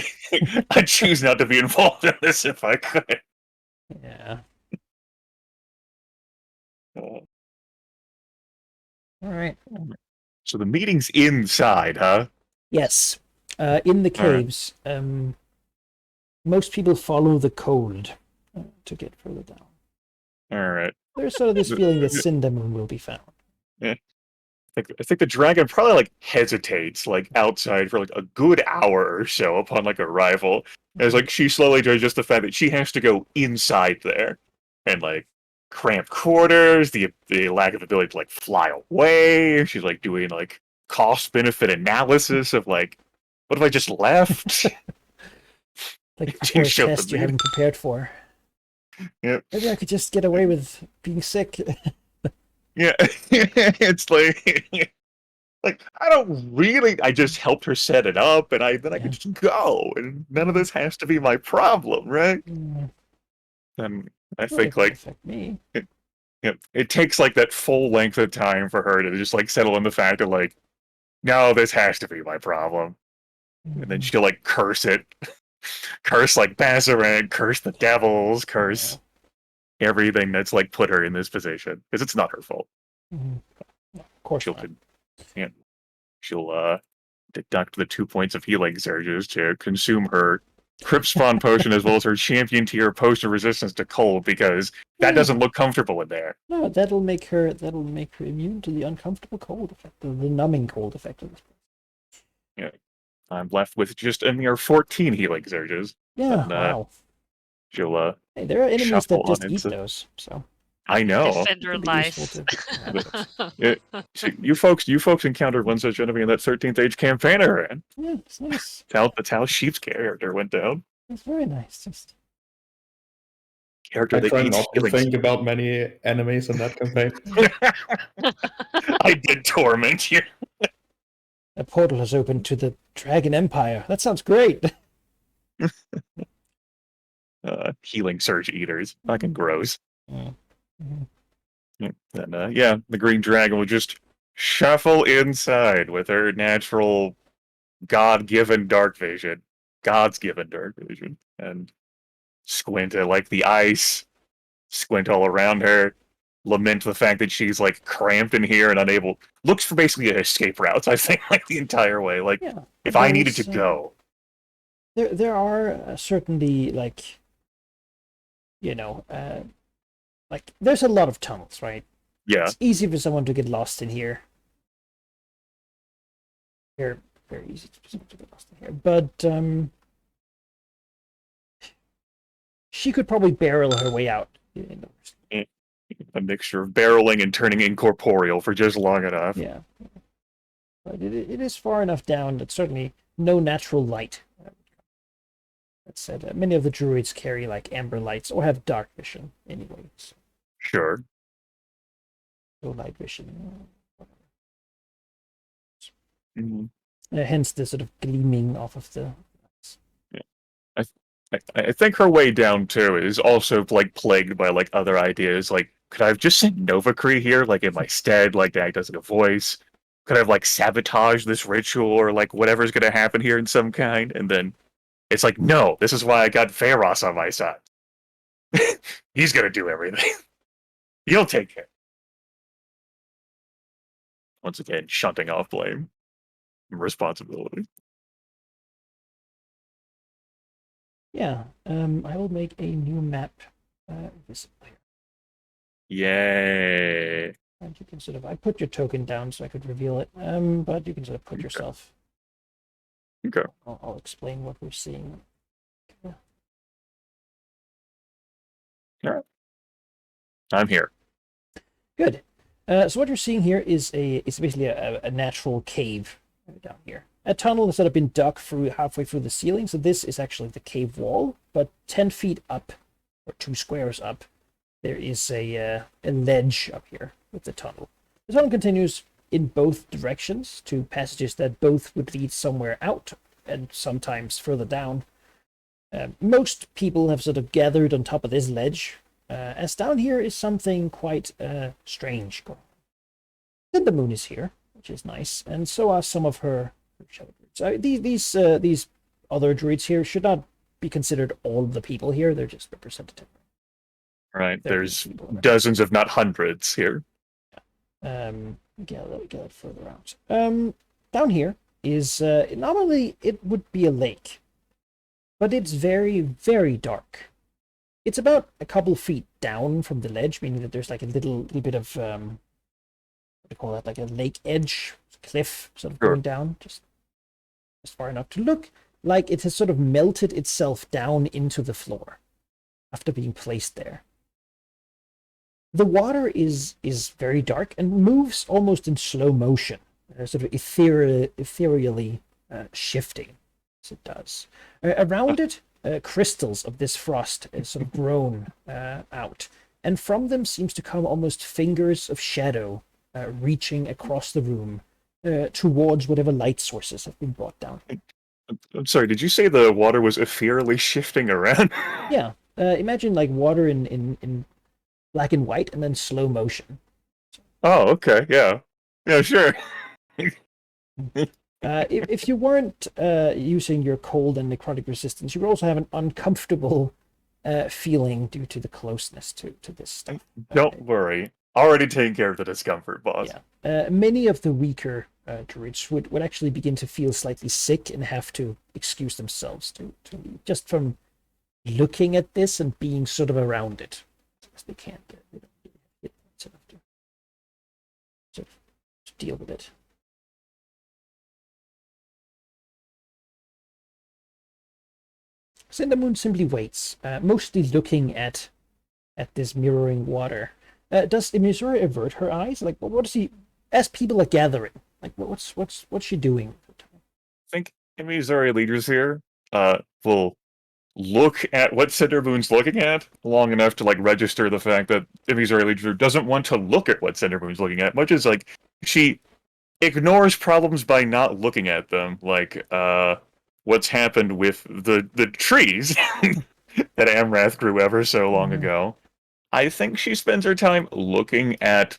Speaker 2: not to be involved in this if I could.
Speaker 1: Yeah. All right.
Speaker 2: So the meeting's inside, huh?
Speaker 1: Yes. In the caves. Right. Most people follow the cold to get further down.
Speaker 2: All right.
Speaker 1: There's sort of this feeling that Cinnamon will be found.
Speaker 2: Yeah. I think the dragon probably hesitates outside for a good hour or so upon arrival. As she slowly digests the fact that she has to go inside there. And cramped quarters, the lack of ability to fly away. She's doing cost benefit analysis of like, what if I just left?
Speaker 1: Like
Speaker 2: It
Speaker 1: before a
Speaker 2: didn't show
Speaker 1: test
Speaker 2: the
Speaker 1: you haven't prepared for.
Speaker 2: Yep.
Speaker 1: Maybe I could just get away with being sick.
Speaker 2: Yeah, it's like I don't really. I just helped her set it up, and I
Speaker 1: Yeah.
Speaker 2: could just go, and none of this has to be my problem, right?
Speaker 1: Mm,
Speaker 2: And I
Speaker 1: well, it
Speaker 2: think
Speaker 1: could
Speaker 2: like
Speaker 1: affect me.
Speaker 2: it takes like that full length of time for her to just like settle in the fact that like, no, this has to be my problem, and then
Speaker 1: Mhm.
Speaker 2: she'll like curse it, curse like Bassaran, curse the devils, curse everything that's like put her in this position because it's not her fault.
Speaker 1: Mhm. Of course
Speaker 2: She'll
Speaker 1: not.
Speaker 2: yeah, she'll deduct the 2 points of healing surges to consume her crypt spawn potion as well as her champion tier potion resistance to cold because that
Speaker 1: Yeah.
Speaker 2: doesn't look comfortable in there.
Speaker 1: No, that'll make her immune to the uncomfortable cold effect, the numbing cold effect of this.
Speaker 2: I'm left with just a mere 14 healing surges.
Speaker 1: Yeah,
Speaker 2: And
Speaker 1: wow.
Speaker 2: she'll
Speaker 1: Hey, there are enemies
Speaker 2: shuffle
Speaker 1: that just
Speaker 2: on
Speaker 1: eat
Speaker 2: into.
Speaker 1: those, so
Speaker 2: I know.
Speaker 3: Defender
Speaker 1: it can be useful
Speaker 3: life.
Speaker 2: See, you folks encountered one such enemy in that 13th age campaign I ran.
Speaker 1: yeah, it's nice.
Speaker 2: That's how Sheep's character went down.
Speaker 1: It's very nice. Just
Speaker 2: Character
Speaker 4: I
Speaker 2: that
Speaker 4: try
Speaker 2: eats
Speaker 4: not to
Speaker 2: healing.
Speaker 4: think about many enemies in that campaign.
Speaker 2: I did torment you.
Speaker 1: a portal has opened to the Dragon Empire. That sounds great.
Speaker 2: Healing surge eaters. Fucking gross.
Speaker 1: Mm. Mhm.
Speaker 2: And yeah, the green dragon will just shuffle inside with her natural God-given dark vision. God's given dark vision. And squint at like the ice, squint all around her, lament the fact that she's like cramped in here and unable looks for basically escape routes, I think, like the entire way. Like
Speaker 1: Yeah.
Speaker 2: if I needed to go.
Speaker 1: There are certainly like, like there's a lot of tunnels, right?
Speaker 2: Yeah.
Speaker 1: It's easy for someone to get lost in here. Very, very easy for someone to get lost in here. But she could probably barrel her way out.
Speaker 2: A mixture of barreling and turning incorporeal for just long enough.
Speaker 1: Yeah. But it is far enough down that certainly no natural light. That said, many of the druids carry like amber lights or have dark vision anyway. So
Speaker 2: Sure.
Speaker 1: no light vision.
Speaker 2: Mhm.
Speaker 1: Hence the sort of gleaming off of the.
Speaker 2: I think her way down too is also like plagued by like other ideas. Like, could I have just sent Novacree here, like in my stead, like to act as a voice? Could I have like sabotaged this ritual or like whatever's gonna happen here in some kind? And then it's like, no, this is why I got Pharos on my side. He's gonna do everything. He'll take care. Once again, shunting off blame, and responsibility.
Speaker 1: Yeah. I will make a new map visible here.
Speaker 2: Yay!
Speaker 1: And you can sort of, I put your token down so I could reveal it. But you can sort of put
Speaker 2: Okay.
Speaker 1: yourself.
Speaker 2: Okay.
Speaker 1: I'll explain what we're seeing.
Speaker 2: I'm here.
Speaker 1: Good. So what you're seeing here is it's basically a natural cave down here. A tunnel has sort of been dug through halfway through the ceiling. So this is actually the cave wall, but 10 feet up, or 2 squares up, there is a ledge up here with the tunnel. The tunnel continues in both directions to passages that both would lead somewhere out and sometimes further down. Most people have sort of gathered on top of this ledge, as down here is something quite strange going on. Then the moon is here, which is nice, and so are some of her shadow druids. These other druids here should not be considered all the people here. They're just representative.
Speaker 2: Right.
Speaker 1: There are
Speaker 2: There's
Speaker 1: people around.
Speaker 2: dozens, if not hundreds, here.
Speaker 1: Let me get it further out. Down here is normally it would be a lake, but it's very, very dark. It's about a couple feet down from the ledge, meaning that there's like a little bit of what do you call that, like a lake edge cliff sort of
Speaker 2: Sure.
Speaker 1: going down, just far enough to look like it has sort of melted itself down into the floor after being placed there. The water is very dark and moves almost in slow motion sort of ethereally shifting as it does. Around it, crystals of this frost is sort of grown out, and from them seems to come almost fingers of shadow reaching across the room towards whatever light sources have been brought down.
Speaker 2: I'm sorry, did you say the water was ethereally shifting around?
Speaker 1: Yeah, imagine like water in black and white and then slow motion.
Speaker 2: Oh, okay, yeah. Yeah, sure.
Speaker 1: If you weren't using your cold and necrotic resistance, you would also have an uncomfortable feeling due to the closeness to this stuff.
Speaker 2: Don't worry. Already taking care of the discomfort, boss.
Speaker 1: Yeah. Many of the weaker druids would actually begin to feel slightly sick and have to excuse themselves to just from looking at this and being sort of around it. Because they can't get enough to deal with it. Cindermoon simply waits, mostly looking at this mirroring water. Does Emisura avert her eyes? Like, what is he? As people are gathering, like, what's she doing?
Speaker 2: I think Missouri leaders here will look at what Cindermoon's looking at long enough to like register the fact that Missouri leader doesn't want to look at what Cindermoon's looking at, much as like she ignores problems by not looking at them, like what's happened with the trees that Amrath grew ever so long ago. I think she spends her time looking at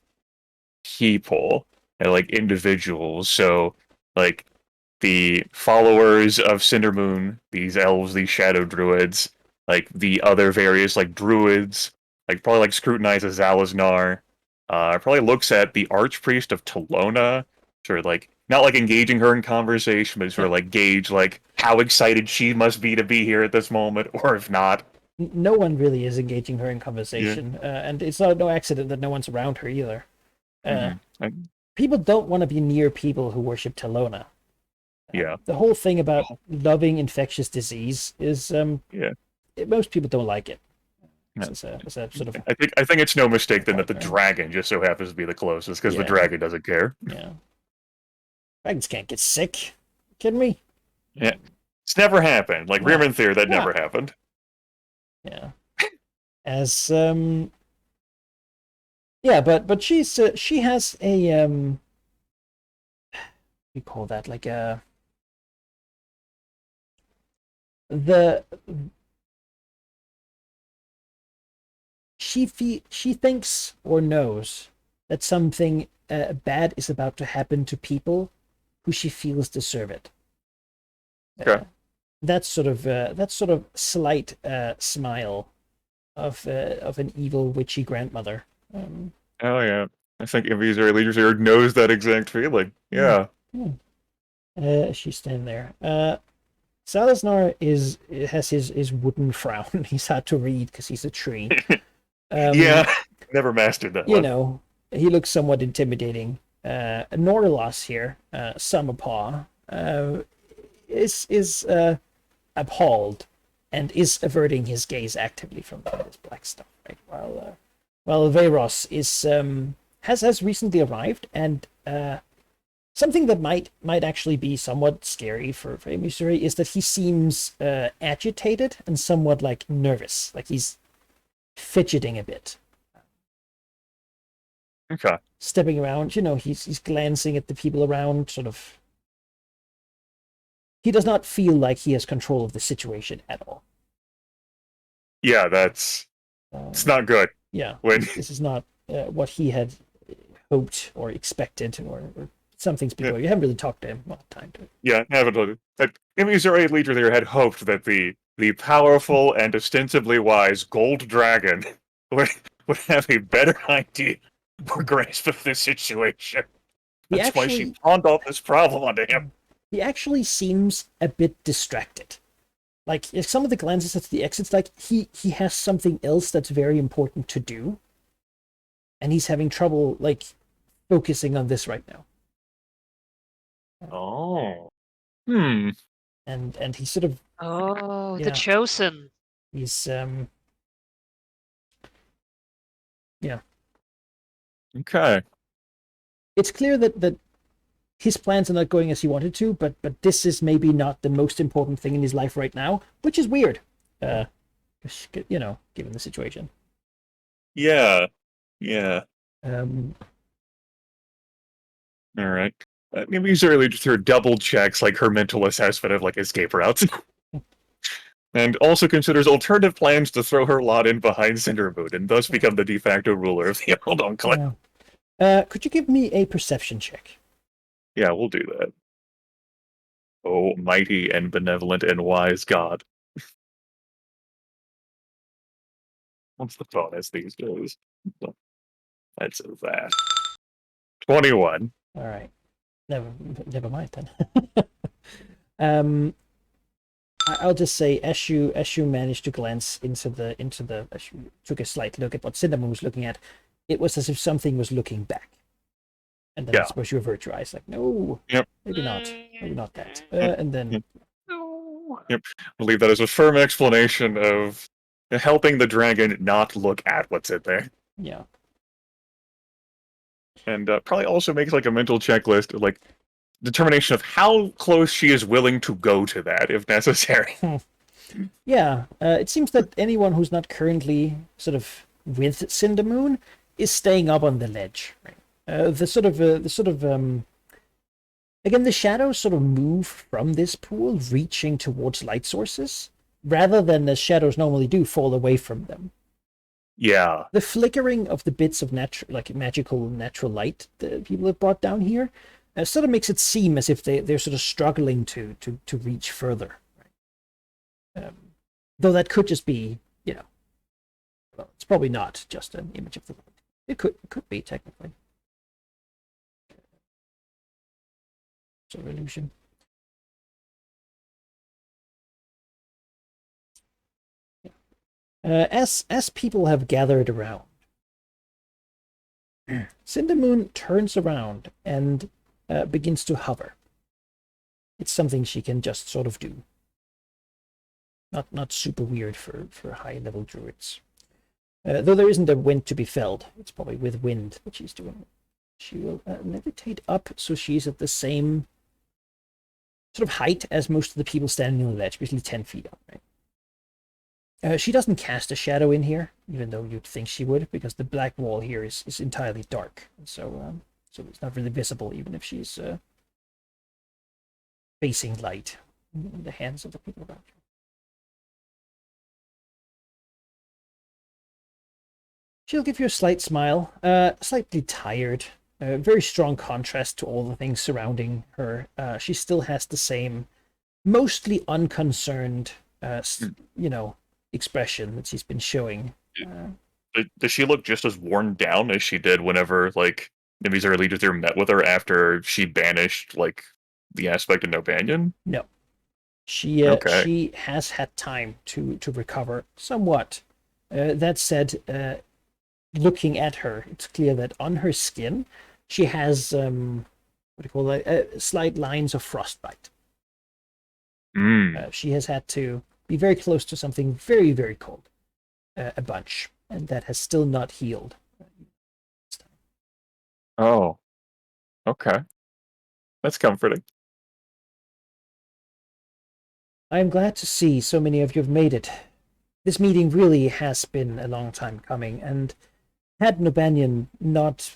Speaker 2: people and like individuals. So like the followers of Cindermoon, these elves, these shadow druids, like the other various like druids, like probably like scrutinizes Zalaznar. Probably looks at the archpriest of Talona, sort of like not like engaging her in conversation, but sort of like gauge like how excited she must be to be here at this moment, or if not.
Speaker 1: No one really is engaging her in conversation, and it's no accident that no one's around her either. People don't want to be near people who worship Talona.
Speaker 2: Yeah.
Speaker 1: The whole thing about loving infectious disease is most people don't like it. It's a sort of.
Speaker 2: I think it's no mistake then that the dragon just so happens to be the closest because the dragon doesn't care.
Speaker 1: Yeah. Dragons can't get sick. You kidding me?
Speaker 2: Yeah. It's never happened. Like Riemanthyr, that never happened.
Speaker 1: Yeah. As yeah, but she has a what do you call that, like she thinks or knows that something bad is about to happen to people who she feels deserve it.
Speaker 2: Okay.
Speaker 1: That sort of slight smile of an evil witchy grandmother.
Speaker 2: Oh yeah, I think Missouri leaders here knows that exact feeling. Yeah.
Speaker 1: She's standing there. Zalaznar has his wooden frown. He's hard to read because he's a tree.
Speaker 2: Yeah, never mastered that.
Speaker 1: You know, he looks somewhat intimidating. Norlas here, Summerpaw, is appalled and is averting his gaze actively from this black stuff. Right, while Veyros is has recently arrived, and something that might actually be somewhat scary for Emisuri is that he seems agitated and somewhat like nervous, like he's fidgeting a bit.
Speaker 2: Okay.
Speaker 1: Stepping around, you know, he's glancing at the people around, sort of. He does not feel like he has control of the situation at all.
Speaker 2: Yeah, it's not good.
Speaker 1: Yeah,
Speaker 2: When
Speaker 1: this is not what he had hoped or expected, or something's been going. You haven't really talked to him a lot of time to it.
Speaker 2: Yeah, haven't. Missouri leader there had hoped that the powerful and ostensibly wise Gold Dragon would have a better idea or grasp of this situation. That's why she pawned off this problem onto him.
Speaker 1: He actually seems a bit distracted. Like, if some of the glances at the exits, like he has something else that's very important to do, and he's having trouble like focusing on this right now.
Speaker 2: Oh.
Speaker 1: And he's sort of
Speaker 3: the chosen.
Speaker 1: He's yeah.
Speaker 2: Okay.
Speaker 1: It's clear that his plans are not going as he wanted to, but this is maybe not the most important thing in his life right now, which is weird. You know, given the situation.
Speaker 2: Yeah. Yeah.
Speaker 1: Um,
Speaker 2: All right. Maybe he's really just her double checks like her mental assessment of like escape routes. And also considers alternative plans to throw her lot in behind Cindermoon and thus become the de facto ruler of the Emerald Enclave.
Speaker 1: could you give me a perception check?
Speaker 2: Yeah, we'll do that. Oh, mighty and benevolent and wise God. What's the bonus these days? That's a vast. 21.
Speaker 1: All right. Never mind then. I'll just say as you managed to glance into the as you took a slight look at what Cinnamon was looking at, it was as if something was looking back. And then I suppose you avert your eyes like, no, maybe not that. And then
Speaker 2: Yep. I'll leave that as a firm explanation of helping the dragon not look at what's in there.
Speaker 1: yeah.
Speaker 2: And probably also makes like a mental checklist of like determination of how close she is willing to go to that if necessary.
Speaker 1: Yeah, it seems that anyone who's not currently sort of with Cindermoon is staying up on the ledge. Right? Again, the shadows sort of move from this pool, reaching towards light sources, rather than the shadows normally do fall away from them.
Speaker 2: Yeah.
Speaker 1: The flickering of the bits of magical natural light that people have brought down here sort of makes it seem as if they're sort of struggling to reach further. Right? Though that could just be, well, it's probably not just an image of the light. It could be technically. Sort of illusion. As people have gathered around, Cindermoon turns around and begins to hover. It's something she can just sort of do. Not super weird for high-level druids. Though there isn't a wind to be felled, it's probably with wind that she's doing it. She will levitate up so she's at the same sort of height as most of the people standing on the ledge, basically 10 feet up, right? She doesn't cast a shadow in here, even though you'd think she would, because the black wall here is entirely dark. So it's not really visible, even if she's facing light in the hands of the people around her. She'll give you a slight smile, slightly tired, very strong contrast to all the things surrounding her. She still has the same, mostly unconcerned, expression that she's been showing.
Speaker 2: Does she look just as worn down as she did whenever, like, Nimi's early Leader met with her after she banished, like, the aspect of Nobanion?
Speaker 1: No. She has had time to recover somewhat. That said, looking at her, it's clear that on her skin, she has, slight lines of frostbite. She has had to be very close to something very, very cold, a bunch, and that has still not healed.
Speaker 2: Oh, okay. That's comforting.
Speaker 1: I am glad to see so many of you have made it. This meeting really has been a long time coming, and had Nobanion not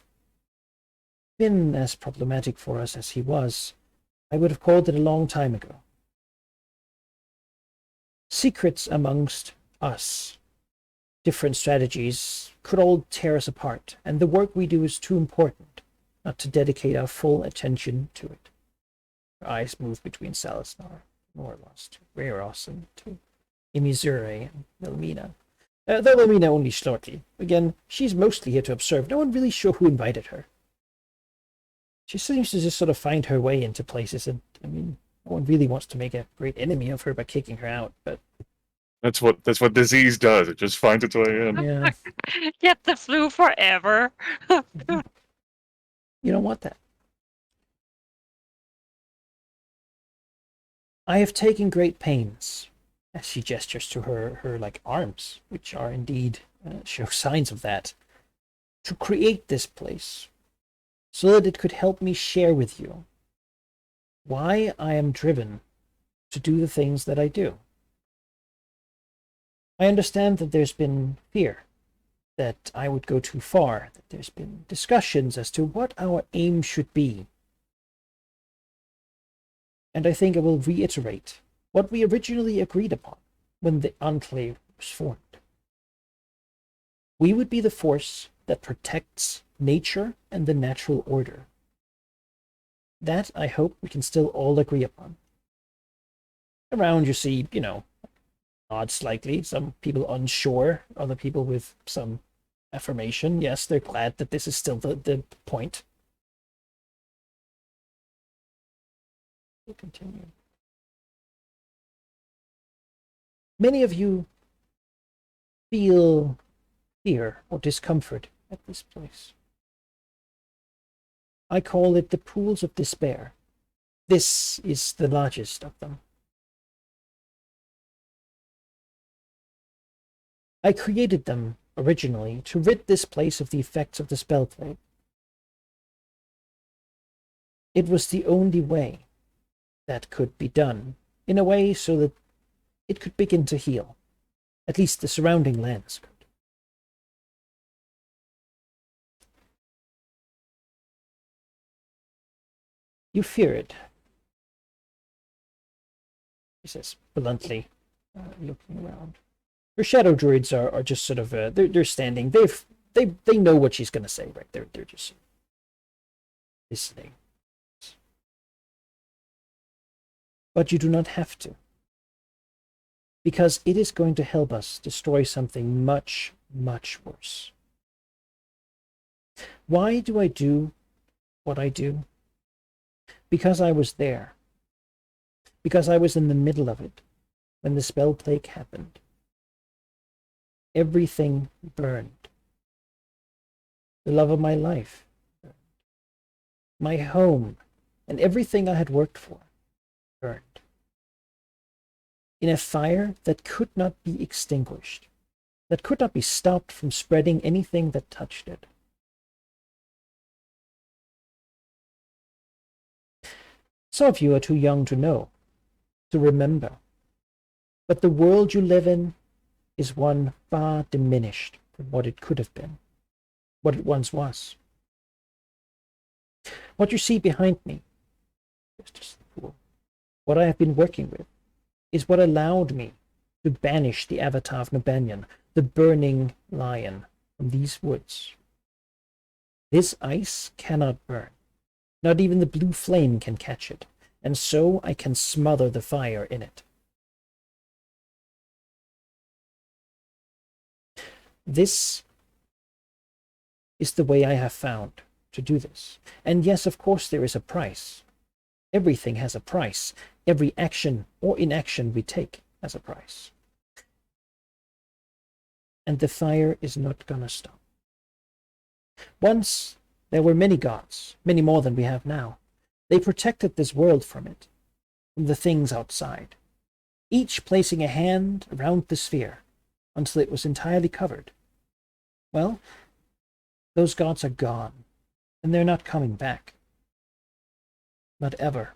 Speaker 1: been as problematic for us as he was, I would have called it a long time ago. Secrets amongst us, different strategies, could all tear us apart, and the work we do is too important not to dedicate our full attention to it. Her eyes move between Salisnar, Norlos, to Rhaeros, and to Imizure and Melmina. Though Melmina only shortly. Again, she's mostly here to observe. No one really sure who invited her. She seems to just sort of find her way into places, and, no one really wants to make a great enemy of her by kicking her out, but
Speaker 2: that's what disease does. It just finds its way in.
Speaker 1: yeah.
Speaker 3: Get the flu forever.
Speaker 1: You don't want that. I have taken great pains, as she gestures to her like arms, which are indeed show signs of that, to create this place, so that it could help me share with you why I am driven to do the things that I do. I understand that there's been fear that I would go too far, that there's been discussions as to what our aim should be. And I think I will reiterate what we originally agreed upon when the Enclave was formed. We would be the force that protects nature and the natural order. That, I hope, we can still all agree upon. Around you see, nods slightly, some people unsure, other people with some affirmation. Yes, they're glad that this is still the point. We'll continue. Many of you feel fear or discomfort at this place. I call it the pools of despair. This is the largest of them. I created them originally to rid this place of the effects of the spell plague. It was the only way that could be done, in a way so that it could begin to heal. At least the surrounding lands could. You fear it, he says bluntly, looking around. Her shadow druids are just sort of they're standing. They know what she's gonna say, right? They're just listening. But you do not have to, because it is going to help us destroy something much, much worse. Why do I do what I do? Because I was there. Because I was in the middle of it when the spell plague happened. Everything burned. The love of my life burned. My home and everything I had worked for burned. In a fire that could not be extinguished, that could not be stopped from spreading anything that touched it. Some of you are too young to know, to remember. But the world you live in is one far diminished from what it could have been, what it once was. What you see behind me is just the pool. What I have been working with is what allowed me to banish the avatar of Nubanian, the burning lion, from these woods. This ice cannot burn. Not even the blue flame can catch it, and so I can smother the fire in it. This is the way I have found to do this. And yes, of course, there is a price. Everything has a price. Every action or inaction we take has a price. And the fire is not gonna stop. Once there were many gods, many more than we have now. They protected this world from it, from the things outside, each placing a hand around the sphere until it was entirely covered. Well, those gods are gone, and they're not coming back. Not ever.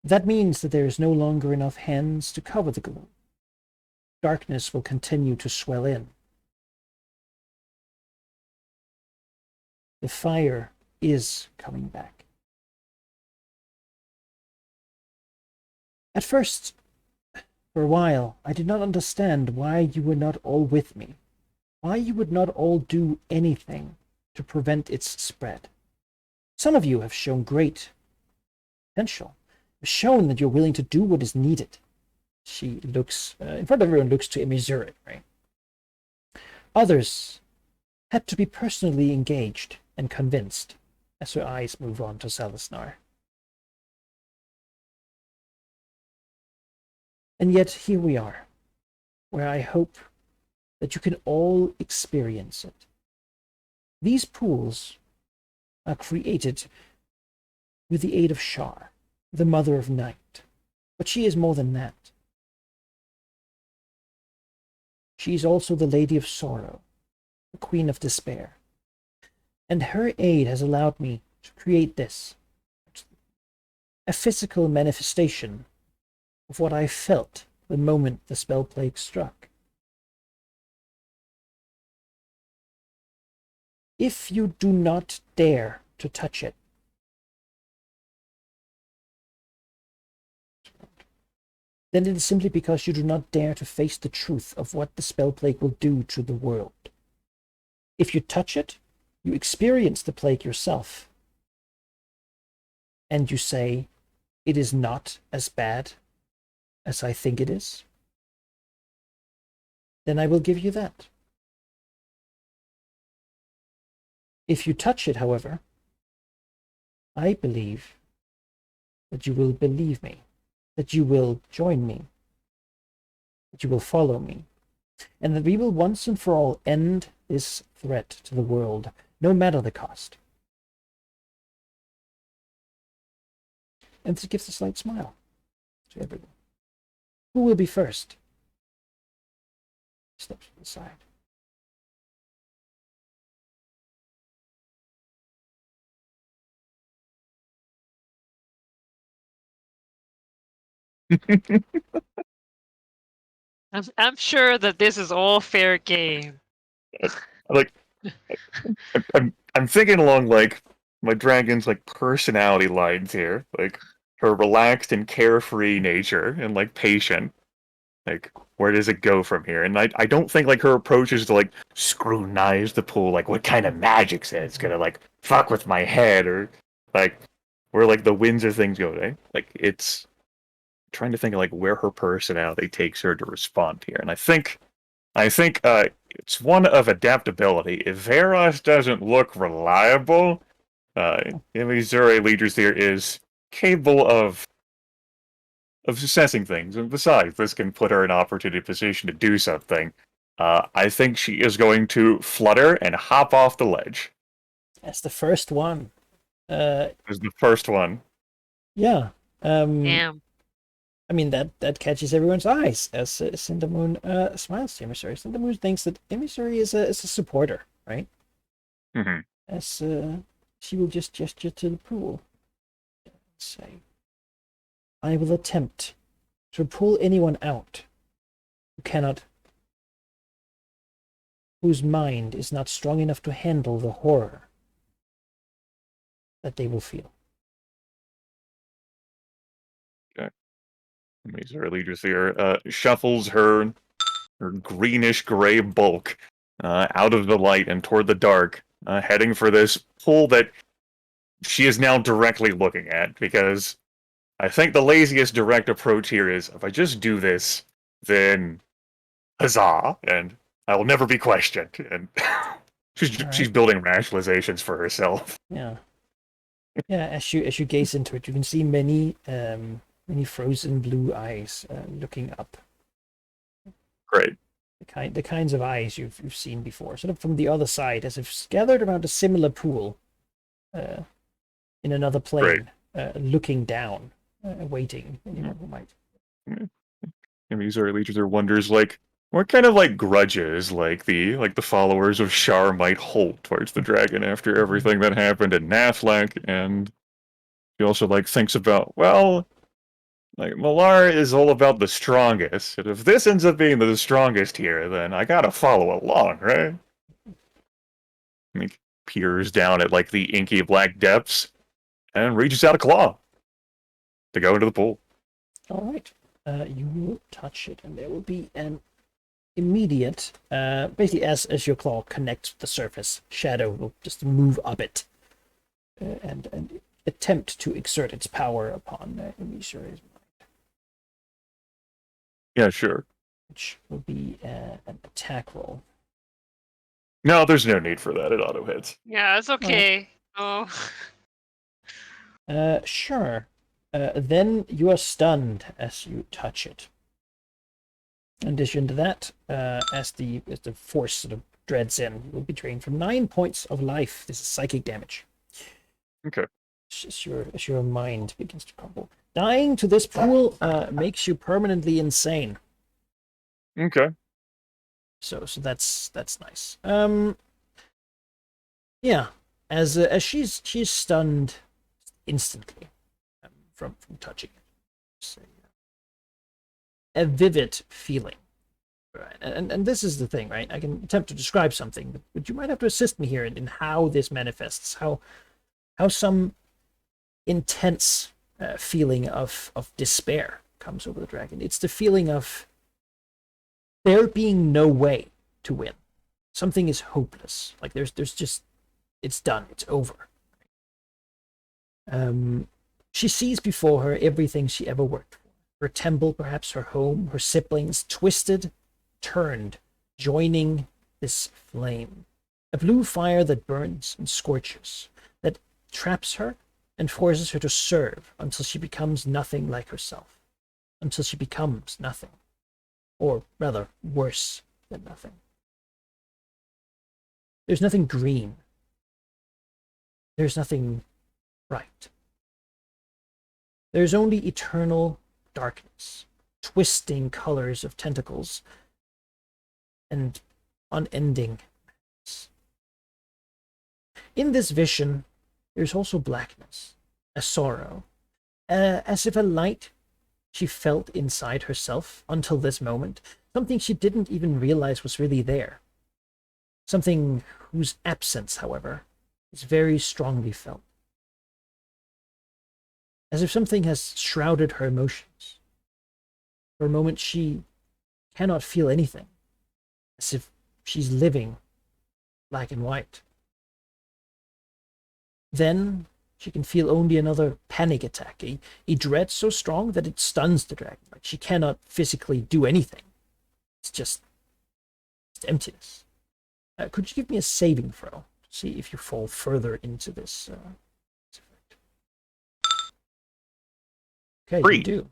Speaker 1: That means that there is no longer enough hands to cover the gloom. Darkness will continue to swell in. The fire is coming back. At first, for a while, I did not understand why you were not all with me, why you would not all do anything to prevent its spread. Some of you have shown great potential, have shown that you're willing to do what is needed. She looks, in front of everyone, looks to Emizurit, right? Others had to be personally engaged and convinced, as her eyes move on to Salasnar. And yet here we are, where I hope that you can all experience it. These pools are created with the aid of Shar, the Mother of Night, but she is more than that. She is also the Lady of Sorrow, the Queen of Despair. And her aid has allowed me to create this, a physical manifestation of what I felt the moment the spell plague struck. If you do not dare to touch it, then it is simply because you do not dare to face the truth of what the spell plague will do to the world. If you touch it, you experience the plague yourself, and you say, it is not as bad as I think it is, then I will give you that. If you touch it, however, I believe that you will believe me, that you will join me, that you will follow me, and that we will once and for all end this threat to the world, no matter the cost. And this gives a slight smile to everyone. Who will be first? Steps to the side.
Speaker 3: I'm sure that this is all fair game.
Speaker 2: Like, I'm thinking along like my dragon's like personality lines here, like her relaxed and carefree nature and like patient. Like, where does it go from here? And I don't think like her approach is to like scrutinize the pool, like what kind of magic's it? It's gonna like fuck with my head, or like where like the winds or things go, eh? Like it's trying to think of like where her personality takes her to respond here. And I think it's one of adaptability. If Veros doesn't look reliable, Emizure Leaders here is capable of assessing things, and besides, this can put her in an opportunity position to do something. I think she is going to flutter and hop off the ledge.
Speaker 1: That's the first one.
Speaker 2: Is the first one.
Speaker 1: Yeah.
Speaker 3: Damn.
Speaker 1: I mean, that catches everyone's eyes as Cindermoon smiles to Emissary. Cindermoon thinks that Emissary is a supporter, right?
Speaker 2: Mm-hmm.
Speaker 1: As she will just gesture to the pool and say, I will attempt to pull anyone out whose mind is not strong enough to handle the horror that they will feel.
Speaker 2: Emissary Leaders here shuffles her greenish gray bulk out of the light and toward the dark, heading for this pool that she is now directly looking at, because I think the laziest direct approach here is, if I just do this, then huzzah, and I will never be questioned. And she's building rationalizations for herself.
Speaker 1: Yeah. Yeah, as you gaze into it, you can see many frozen blue eyes looking up.
Speaker 2: Great.
Speaker 1: The kinds of eyes you've seen before, sort of from the other side, as if gathered around a similar pool in another plane, looking down, waiting anyone who might.
Speaker 2: Emissary Leaders are wonders like what kind of like grudges like the followers of Shar might hold towards the dragon after everything that happened in Nathlak, and she also like thinks about, well, like Malar is all about the strongest, and if this ends up being the strongest here, then I gotta follow along, right? Like peers down at like the inky black depths and reaches out a claw to go into the pool.
Speaker 1: All right. You will touch it, and there will be an immediate, basically as your claw connects with the surface, Shadow will just move up it and attempt to exert its power upon Emissury's mind.
Speaker 2: Yeah, sure.
Speaker 1: Which will be an attack roll.
Speaker 2: No, there's no need for that. It auto hits.
Speaker 3: Yeah, it's okay. Oh.
Speaker 1: Sure. Then you are stunned as you touch it. In addition to that, as the force sort of dreads in, you will be drained from 9 points of life. This is psychic damage.
Speaker 2: Okay.
Speaker 1: As your mind begins to crumble. Dying to this pool makes you permanently insane.
Speaker 2: Okay.
Speaker 1: So that's nice. Yeah. As she's stunned instantly. from touching it. It's a vivid feeling. Right. And this is the thing, right? I can attempt to describe something, but you might have to assist me here in how this manifests, how some intense feeling of despair comes over the dragon. It's the feeling of there being no way to win. Something is hopeless. Like there's just, it's done. It's over. She sees before her everything she ever worked for. Her temple, perhaps her home, her siblings, twisted, turned, joining this flame. A blue fire that burns and scorches, that traps her and forces her to serve until she becomes nothing like herself. Until she becomes nothing. Or rather, worse than nothing. There's nothing green. There's nothing bright. There's only eternal darkness, twisting colors of tentacles, and unending madness. In this vision, there's also blackness, a sorrow, as if a light she felt inside herself until this moment, something she didn't even realize was really there. Something whose absence, however, is very strongly felt. As if something has shrouded her emotions. For a moment, she cannot feel anything, as if she's living black and white. Then she can feel only another panic attack, a dread so strong that it stuns the dragon. Like she cannot physically do anything. It's just emptiness. Could you give me a saving throw to see if you fall further into this effect? Okay,
Speaker 2: 3.
Speaker 1: you do.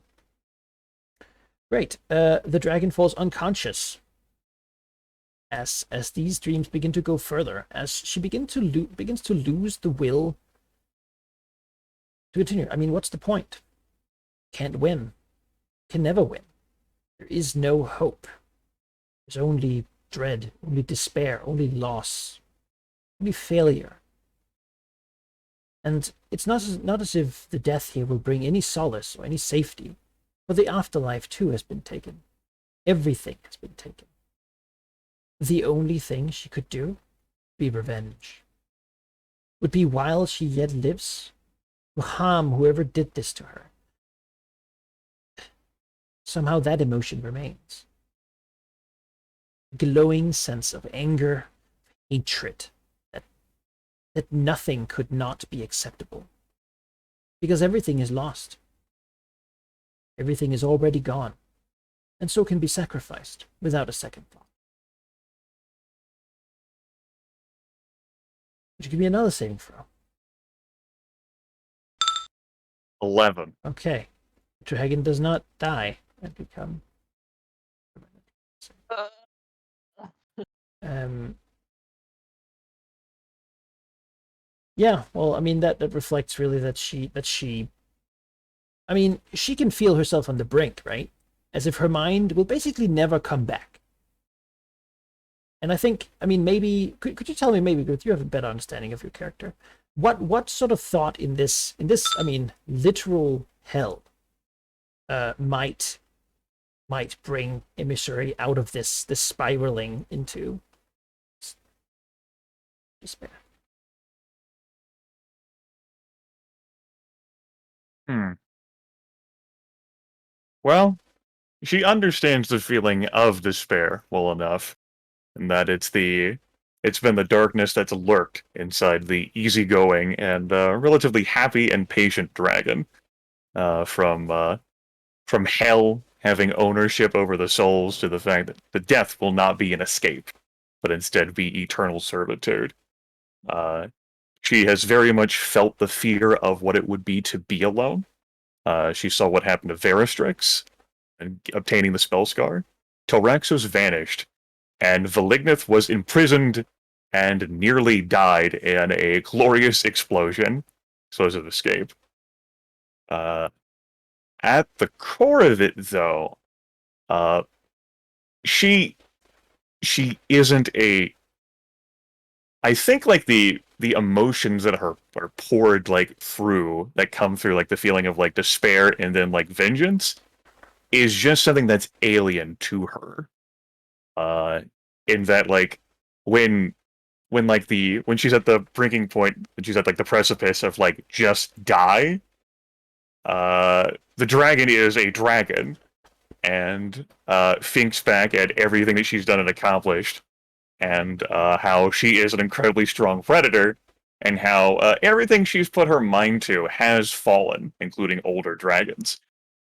Speaker 1: Great. The dragon falls unconscious as these dreams begin to go further, as she begins to lose the will to continue. I mean, what's the point? Can't win. Can never win. There is no hope. There's only dread, only despair, only loss, only failure. And it's not as if the death here will bring any solace or any safety, for the afterlife too has been taken. Everything has been taken. The only thing she could do would be revenge. Would be while she yet lives, to harm whoever did this to her. Somehow that emotion remains. A glowing sense of anger, hatred, that nothing could not be acceptable. Because everything is lost. Everything is already gone, and so can be sacrificed without a second thought. Would you give me another saving throw?
Speaker 2: 11.
Speaker 1: Okay. Dragon does not die and become... Yeah, well, I mean, that reflects really that she I mean, she can feel herself on the brink, right? As if her mind will basically never come back. And I think, I mean, maybe, could you tell me, maybe, because you have a better understanding of your character, what sort of thought in this, I mean, literal hell might bring Emissary out of this spiraling into despair?
Speaker 2: Well, she understands the feeling of despair well enough, and that it's been the darkness that's lurked inside the easygoing and relatively happy and patient dragon, from hell having ownership over the souls to the fact that the death will not be an escape, but instead be eternal servitude. She has very much felt the fear of what it would be to be alone. She saw what happened to Veristrix and obtaining the spell scar. Telraxos vanished, and Velignith was imprisoned and nearly died in a glorious explosion. Explosive escape. At the core of it, though, she isn't a... I think, like, the the emotions that are poured like through that come through like the feeling of like despair and then like vengeance is just something that's alien to her. In that like when when she's at the breaking point, when she's at like the precipice of like just die, the dragon is a dragon and thinks back at everything that she's done and accomplished, and how she is an incredibly strong predator, and how everything she's put her mind to has fallen, including older dragons.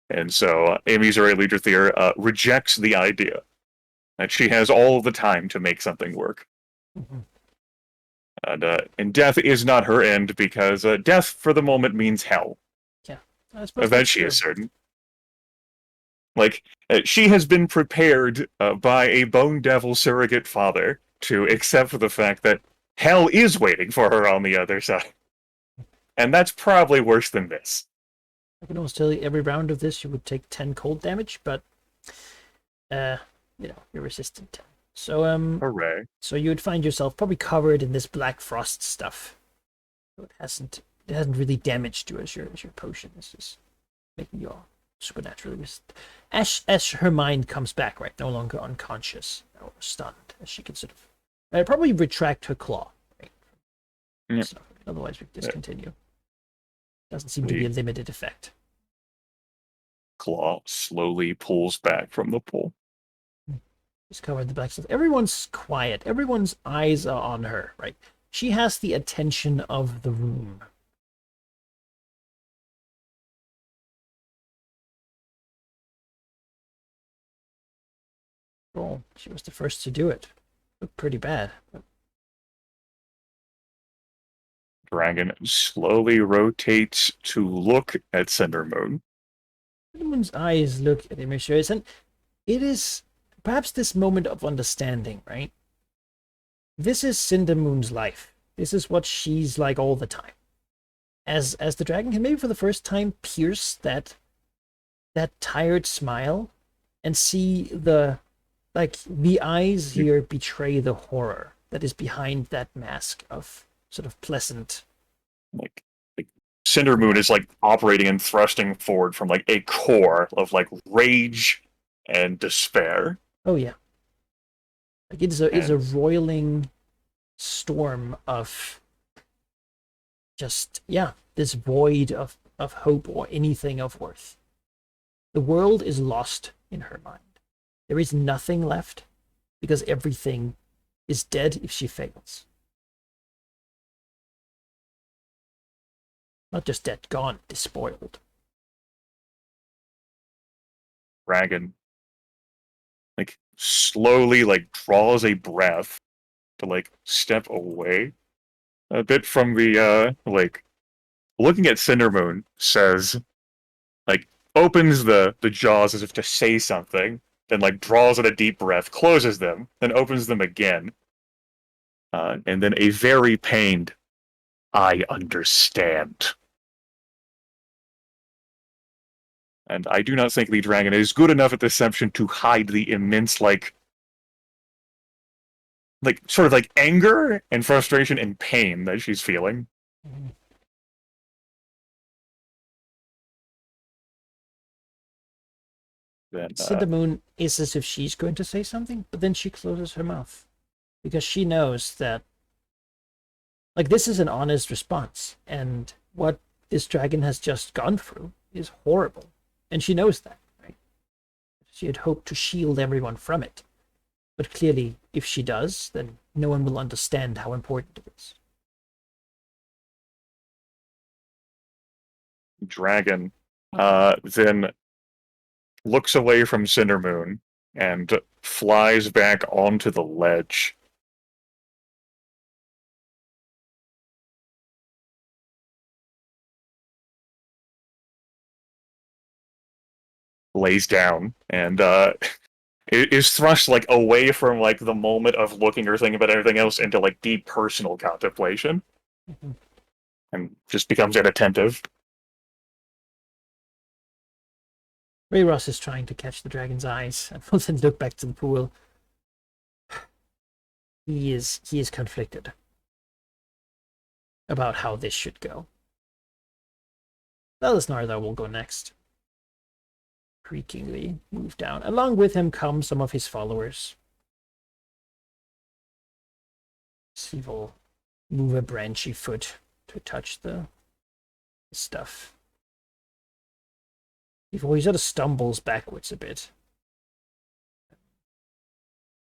Speaker 2: And so Amy Zuri Liederthier rejects the idea that she has all the time to make something work.
Speaker 1: Mhm.
Speaker 2: And death is not her end, because death for the moment means hell.
Speaker 1: I suppose
Speaker 2: Of that
Speaker 1: that's
Speaker 2: she
Speaker 1: true.
Speaker 2: is certain. Like, she has been prepared by a bone devil surrogate father to accept the fact that hell is waiting for her on the other side. And that's probably worse than this.
Speaker 1: I can almost tell you every round of this you would take 10 cold damage, but you know, you're resistant 10. So
Speaker 2: Hooray.
Speaker 1: so you would find yourself probably covered in this black frost stuff. So it hasn't really damaged you as your potion. It's just making you all supernaturally resistant. As her mind comes back, right, no longer unconscious or stunned, as she can sort of probably retract her claw, right?
Speaker 2: Yeah.
Speaker 1: So, otherwise we discontinue. Doesn't seem to be a limited effect.
Speaker 2: Claw slowly pulls back from the pool.
Speaker 1: She's covered in the black stuff. Everyone's quiet. Everyone's eyes are on her, right? She has the attention of the room. Well, she was the first to do it. Looked pretty bad.
Speaker 2: Dragon slowly rotates to look at Cindermoon.
Speaker 1: Cindermoon's eyes look at Emissaries, and it is perhaps this moment of understanding, right? This is Cindermoon's life. This is what she's like all the time. As the dragon can maybe for the first time pierce that tired smile and see the eyes here betray the horror that is behind that mask of sort of pleasant.
Speaker 2: Like Cindermoon is like operating and thrusting forward from like a core of like rage and despair.
Speaker 1: Oh yeah. Like it's a roiling storm of just this void of hope or anything of worth. The world is lost in her mind. There is nothing left because everything is dead if she fails. Not just dead, gone, despoiled.
Speaker 2: Dragon like slowly like draws a breath to like step away a bit from the like looking at Cindermoon, says like opens the jaws as if to say something, then like draws in a deep breath, closes them, then opens them again. And then a very pained, "I understand." And I do not think the dragon is good enough at deception to hide the immense, like sort of like anger and frustration and pain that she's feeling. Then,
Speaker 1: Cindermoon is as if she's going to say something, but then she closes her mouth because she knows that, like, this is an honest response, and what this dragon has just gone through is horrible, and she knows that, right? She had hoped to shield everyone from it, but clearly, if she does, then no one will understand how important it is.
Speaker 2: Dragon then looks away from Cindermoon and flies back onto the ledge. Lays down and is thrust like away from like the moment of looking or thinking about everything else into like deep personal contemplation, and just becomes inattentive.
Speaker 1: Rayros is trying to catch the dragon's eyes and will then look back to the pool. He is conflicted. about how this should go. Thelisnar, though, will go next. Creakingly move down. Along with him come some of his followers. He will move a branchy foot to touch the stuff. He sort of stumbles backwards a bit.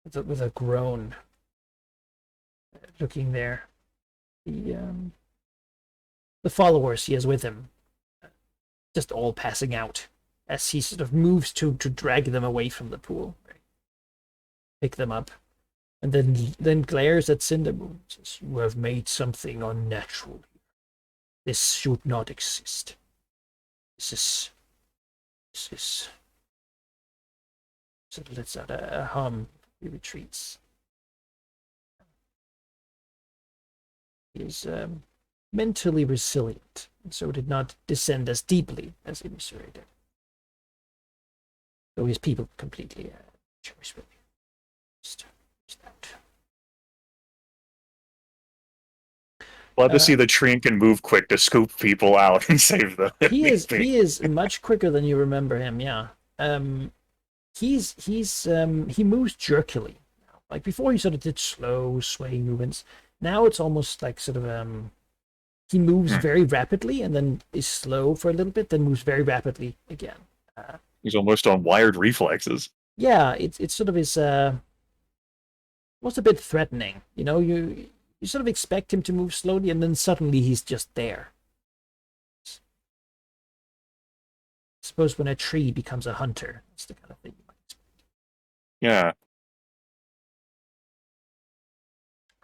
Speaker 1: With a groan. Looking there. The followers he has with him just all passing out as he sort of moves to drag them away from the pool. Pick them up. And then glares at Cindermoon and says, "You have made something unnatural here. This should not exist. This is... So it lets out a hum. He retreats. He is mentally resilient, and so did not descend as deeply as Emissary did. Though his people completely choice with you.
Speaker 2: Glad to see the Treen can move quick to scoop people out and save them.
Speaker 1: He is much quicker than you remember him. Yeah. He moves jerkily. Like before, he sort of did slow swaying movements. Now it's almost like sort of he moves very rapidly and then is slow for a little bit, then moves very rapidly again.
Speaker 2: He's almost on wired reflexes.
Speaker 1: Yeah, it's sort of his almost a bit threatening. You know, you sort of expect him to move slowly, and then suddenly he's just there. I suppose when a tree becomes a hunter, that's the kind of thing you might expect.
Speaker 2: Yeah.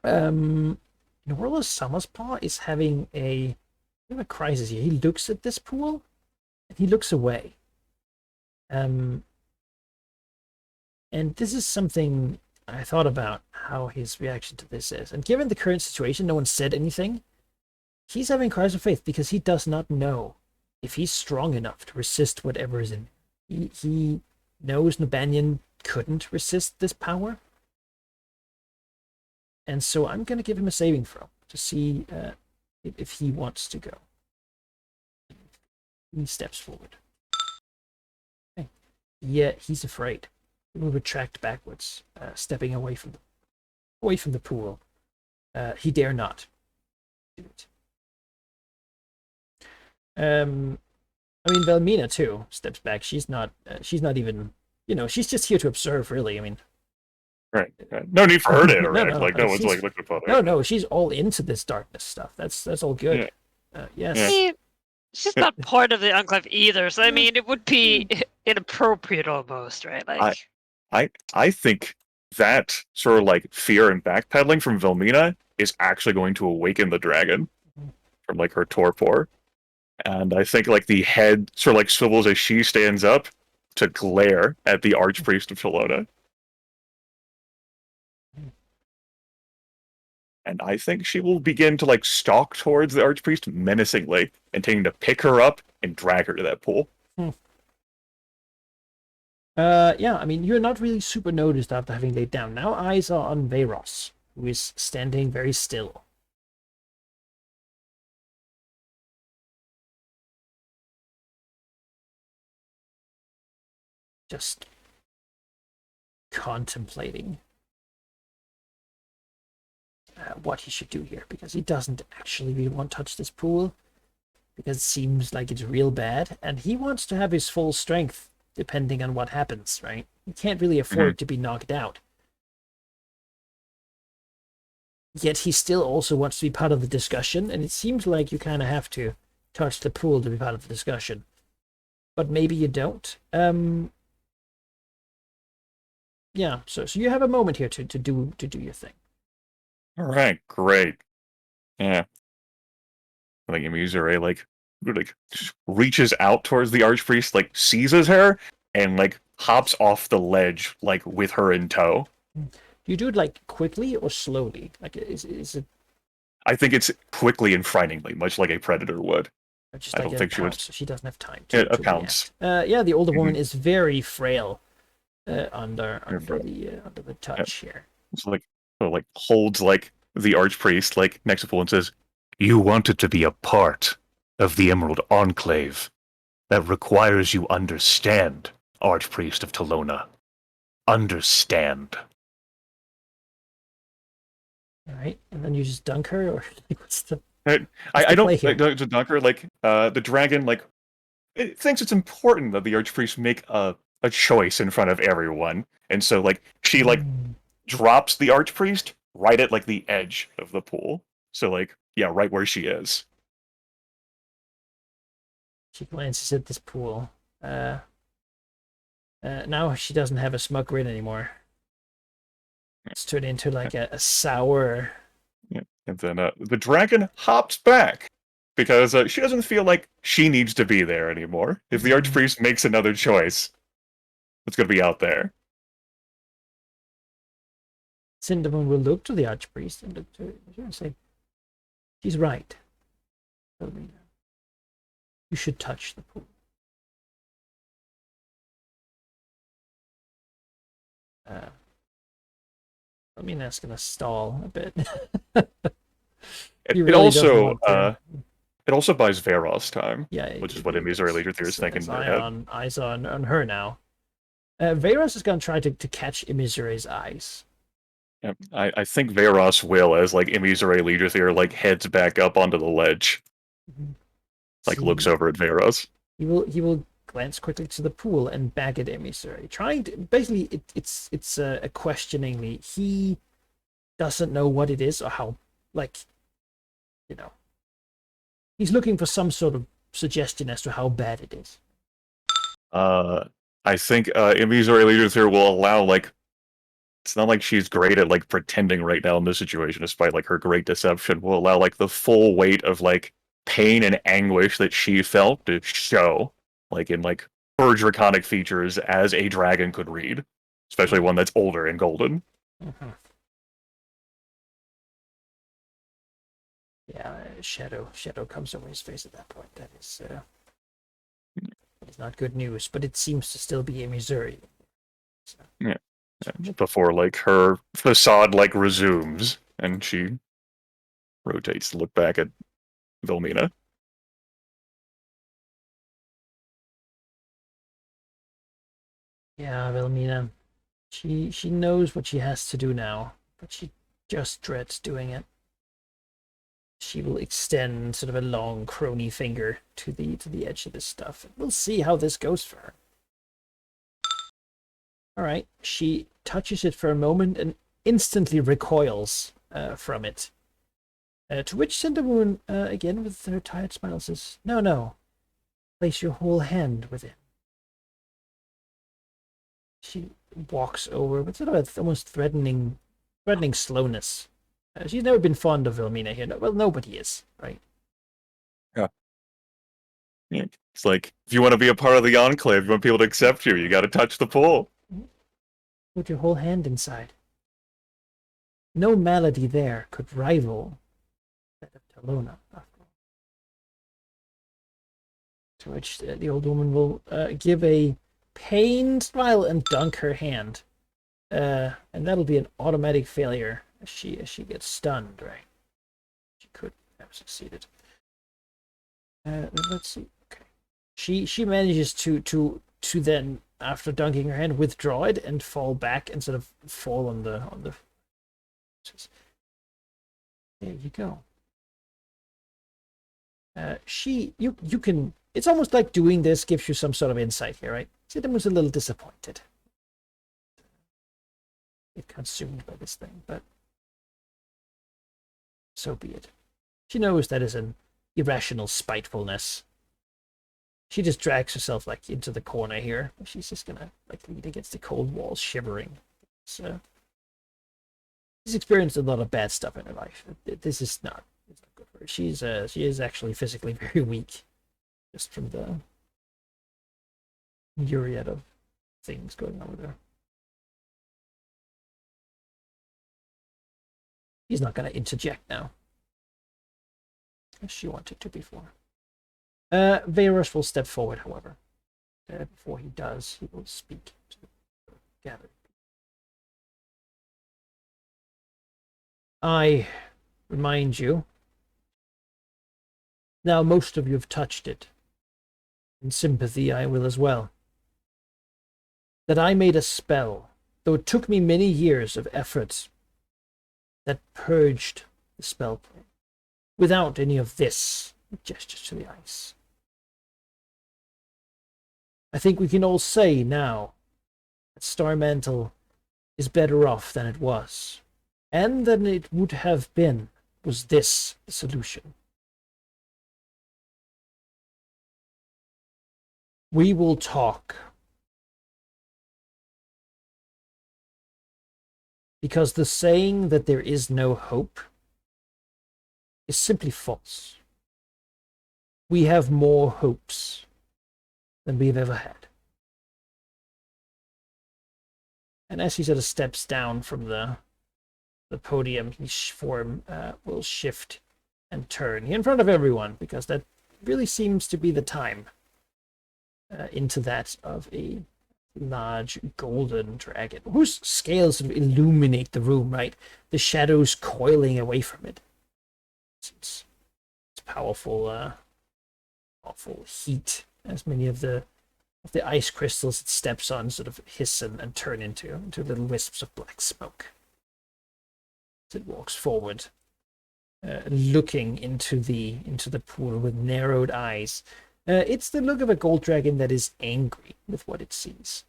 Speaker 1: Norla Summerspaw is having a crisis here. He looks at this pool, and he looks away. And this is something I thought about how his reaction to this is. And given the current situation, no one said anything. He's having crisis of faith because he does not know if he's strong enough to resist whatever is in him. He knows Nabanian couldn't resist this power. And so I'm going to give him a saving throw to see if he wants to go. He steps forward. Okay. Yeah, he's afraid. He will retract backwards, stepping away from the pool. He dare not do it. I mean, Velmina too steps back. She's not even. She's just here to observe. Really, I mean.
Speaker 2: Right. No need for her to
Speaker 1: No,
Speaker 2: interact.
Speaker 1: no,
Speaker 2: no one's like looking for her.
Speaker 1: No, she's all into this darkness stuff. That's all good. Yes.
Speaker 3: Yeah. She's not part of the Enclave either, so I mean, it would be inappropriate almost, right? Like,
Speaker 2: I think that sort of like fear and backpedaling from Velmina is actually going to awaken the dragon from like her torpor. And I think like the head sort of like swivels as she stands up to glare at the Archpriest of Shalona. And I think she will begin to like stalk towards the Archpriest menacingly, intending to pick her up and drag her to that pool.
Speaker 1: Yeah, I mean, you're not really super noticed after having laid down. Now eyes are on Veyros, who is standing very still. Just contemplating what he should do here, because he doesn't actually really want to touch this pool, because it seems like it's real bad, and he wants to have his full strength depending on what happens, right? He can't really afford to be knocked out. Yet he still also wants to be part of the discussion, and it seems like you kind of have to touch the pool to be part of the discussion. But maybe you don't. Yeah, so you have a moment here to do your thing.
Speaker 2: All right, great. Yeah. I think Emissary like just reaches out towards the Archpriest, like seizes her, and like hops off the ledge like with her in tow.
Speaker 1: You do it like quickly or slowly? Like is it?
Speaker 2: I think it's quickly and frighteningly, much like a predator would.
Speaker 1: Just
Speaker 2: I
Speaker 1: like
Speaker 2: don't think she would.
Speaker 1: She doesn't have time.
Speaker 2: A pounce.
Speaker 1: Yeah, the older woman is very frail under the touch here.
Speaker 2: It's like holds like the Archpriest like next to pool and says, You wanted to be a part of the Emerald Enclave. That requires you understand, Archpriest of Talona. Understand.
Speaker 1: All right, and then you just dunk her, or like, what's the?
Speaker 2: I
Speaker 1: the
Speaker 2: don't
Speaker 1: play here?
Speaker 2: to Dunker, like the dragon like it thinks it's important that the Archpriest make a choice in front of everyone. And so like she like
Speaker 1: Hmm.
Speaker 2: drops the Archpriest right at like the edge of the pool. So like yeah, right where she is.
Speaker 1: She glances at this pool. Now she doesn't have a smug grin anymore. It's turned into like a sour.
Speaker 2: Yeah. And then the dragon hops back because she doesn't feel like she needs to be there anymore. If the Archpriest makes another choice, it's going to be out there.
Speaker 1: Cinnamon will look to the Archpriest and look to her and say, "She's right. Philomena. You should touch the pool." Philomena's gonna stall a bit.
Speaker 2: It,
Speaker 1: He
Speaker 2: it
Speaker 1: really doesn't
Speaker 2: also
Speaker 1: want to.
Speaker 2: it also buys Veros time,
Speaker 1: Yeah,
Speaker 2: which is what Emissary Leader is thinking
Speaker 1: his
Speaker 2: in their head.
Speaker 1: eyes on her now. Veros is gonna try to catch Emissary's eyes.
Speaker 2: Yeah, I think Veros will, as like Emissary Leader Theor like heads back up onto the ledge, like looks over at Veros.
Speaker 1: He will glance quickly to the pool and back at Emissary, trying to basically it's a questioningly. He doesn't know what it is or how, like, you know. He's looking for some sort of suggestion as to how bad it is.
Speaker 2: I think Emissary Leader Theor will allow like it's not like she's great at like pretending right now in this situation, despite like her great deception. Will allow like the full weight of like pain and anguish that she felt to show, like in like her draconic features as a dragon could read, especially one that's older and golden.
Speaker 1: Mm-hmm. Yeah, shadow comes over his face at that point. That is it's not good news, but it seems to still be Emissary. So.
Speaker 2: Yeah. Before like her facade like resumes and she rotates to look back at Vilmina.
Speaker 1: Yeah, Vilmina. She knows what she has to do now, but she just dreads doing it. She will extend sort of a long crony finger to the edge of this stuff. We'll see how this goes for her. All right, she touches it for a moment and instantly recoils from it. To which Cindermoon, again with her tired smile, says, "No. Place your whole hand within." She walks over with sort of a almost threatening slowness. She's never been fond of Vilmina here. Well, nobody is, right?
Speaker 2: Yeah. It's like, if you want to be a part of the Enclave, you want people to accept you, you got to touch the pool.
Speaker 1: Put your whole hand inside. No malady there could rival that of Talona, after all. To which the old woman will give a pained smile and dunk her hand. And that'll be an automatic failure as she gets stunned, right? She could have succeeded. Let's see. Okay. She manages to then, after dunking her hand, withdraw it and fall back and sort of fall on the there you go. You can, it's almost like doing this gives you some sort of insight here, right? Sidon was a little disappointed. Get consumed by this thing, but so be it. She knows that is an irrational spitefulness. She just drags herself like into the corner here. She's just gonna like lean against the cold walls, shivering. So she's experienced a lot of bad stuff in her life. This is not, it's not good for her. She is actually physically very weak, just from the myriad of things going on with her. He's not going to interject now, as she wanted to before. Veros will step forward, however. Before he does, he will speak to the gathered. I remind you Now most of you have touched it. In sympathy I will as well. That I made a spell, though it took me many years of effort, that purged the spell play, without any of this, gestures to the ice. I think we can all say now that Starmantle is better off than it was, and than it would have been was this the solution. We will talk. Because the saying that there is no hope is simply false. We have more hopes than we've ever had. And as he sort of steps down from the podium, his form will shift and turn in front of everyone, because that really seems to be the time into that of a large golden dragon whose scales sort of illuminate the room, right? The shadows coiling away from it. It's powerful, powerful heat, as many of the ice crystals it steps on sort of hiss and turn into little wisps of black smoke. As it walks forward, looking into the pool with narrowed eyes. It's the look of a gold dragon that is angry with what it sees.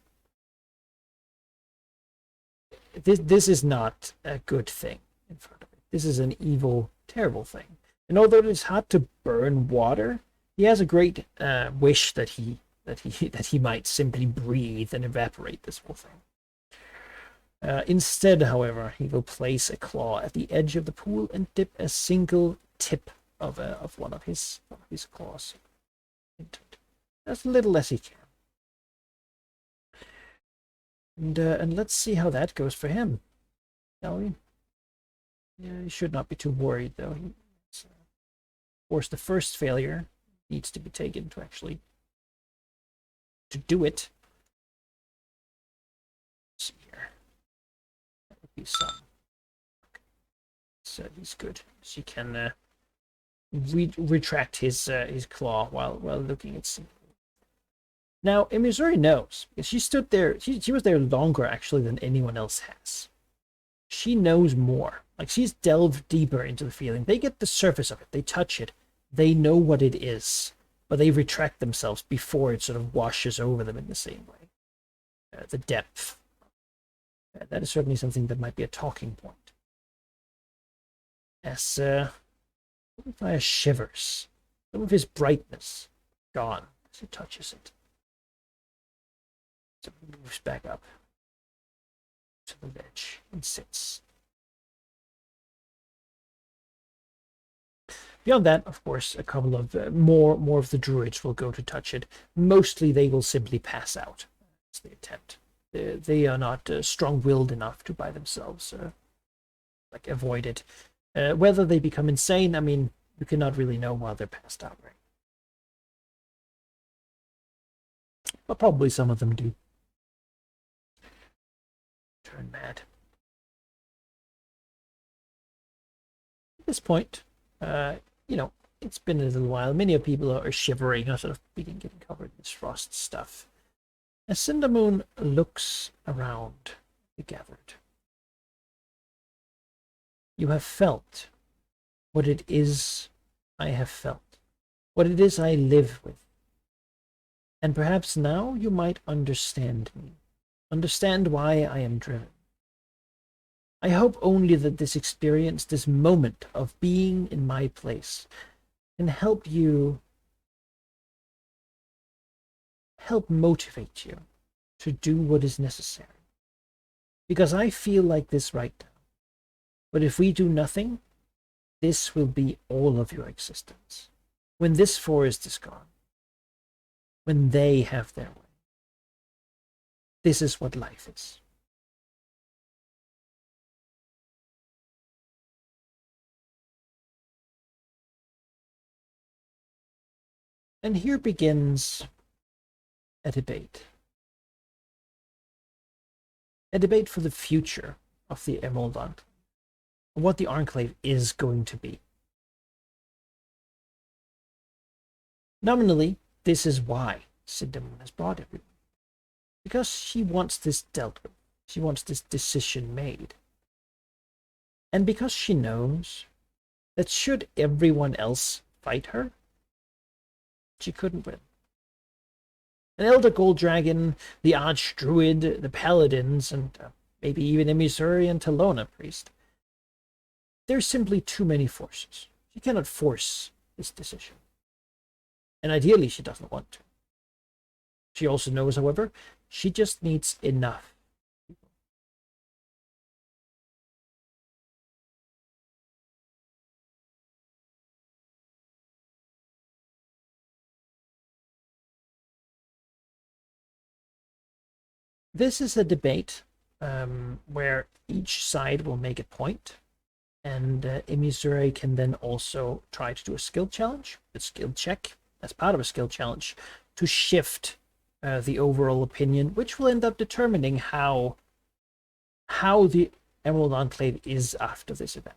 Speaker 1: This is not a good thing in front of it. This is an evil, terrible thing. And although it is hard to burn water, he has a great wish that he might simply breathe and evaporate this whole thing. Instead, however, he will place a claw at the edge of the pool and dip a single tip of one of his claws into it, as little as he can. And let's see how that goes for him, shall we? Yeah, he should not be too worried, though. Of course, the first failure needs to be taken to actually do it. Let's see here. That would be some. Okay. So he's good. She can retract his claw while looking at some. Now, Missouri knows, because she stood there, she was there longer, actually, than anyone else has. She knows more. Like, she's delved deeper into the feeling. They get the surface of it. They touch it. They know what it is. But they retract themselves before it sort of washes over them in the same way. The depth. That is certainly something that might be a talking point. As Fire shivers. Some of his brightness gone as he touches it. So he moves back up to the ledge and sits. Beyond that, of course, a couple of more of the druids will go to touch it. Mostly they will simply pass out as they attempt. They are not strong-willed enough to by themselves avoid it. Whether they become insane, I mean, you cannot really know while they're passed out, right? But probably some of them do turn mad. At this point, it's been a little while. Many of people are shivering, or sort of getting covered in this frost stuff. As Cindermoon looks around the gathered, you have felt what it is I have felt, what it is I live with. And perhaps now you might understand me, understand why I am driven. I hope only that this experience, this moment of being in my place, can help motivate you to do what is necessary. Because I feel like this right now. But if we do nothing, this will be all of your existence. When this forest is gone, when they have their way, this is what life is. And here begins a debate. A debate for the future of the Emerald Enclave, what the Enclave is going to be. Nominally, this is why Cinnamon has brought everyone. Because she wants this dealt with. She wants this decision made. And because she knows that should everyone else fight her, she couldn't win. An Elder Gold Dragon, the Archdruid, the Paladins, and maybe even a Missouri and Talona Priest. There's simply too many forces. She cannot force this decision. And ideally, she doesn't want to. She also knows, however, she just needs enough. This is a debate where each side will make a point, and Emisure can then also try to do a skill challenge, a skill check, as part of a skill challenge, to shift the overall opinion, which will end up determining how the Emerald Enclave is after this event.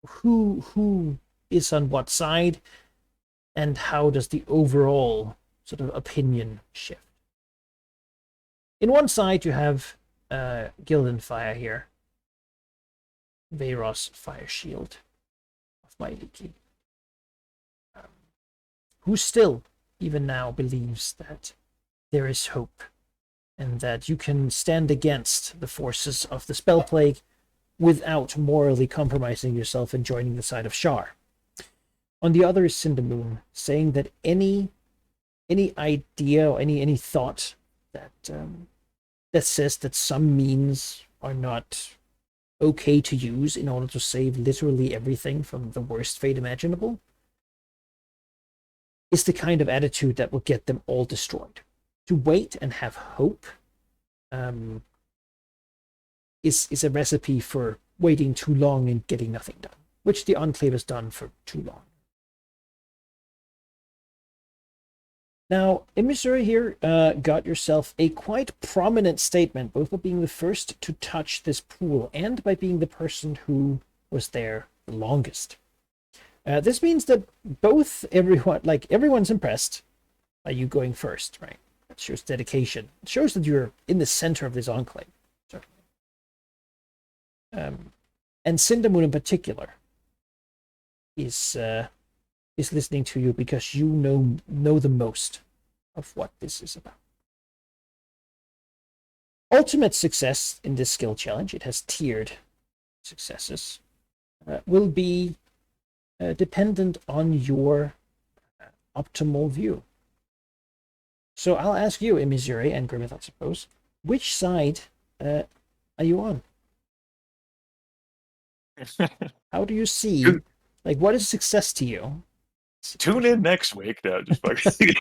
Speaker 1: Who is on what side, and how does the overall sort of opinion shift. In one side, you have Gildenfire here. Veyros Fire Shield of Myeliki. Who still, even now, believes that there is hope and that you can stand against the forces of the Spell Plague without morally compromising yourself and joining the side of Shar. On the other is Cindermoon, saying that any idea or any thought that says that some means are not okay to use in order to save literally everything from the worst fate imaginable is the kind of attitude that will get them all destroyed. To wait and have hope is a recipe for waiting too long and getting nothing done, which the Enclave has done for too long. Now, Emissary here got yourself a quite prominent statement, both by being the first to touch this pool and by being the person who was there the longest. This means that everyone's impressed by you going first, right? That shows dedication. It shows that you're in the center of this enclave, certainly. And Cindermoon in particular is listening to you because you know the most of what this is about. Ultimate success in this skill challenge, it has tiered successes, will be dependent on your optimal view. So I'll ask you, Emissary and Grimmith, I suppose, which side are you on? How do you see, what is success to you?
Speaker 2: Tune in next week. No, just fucking.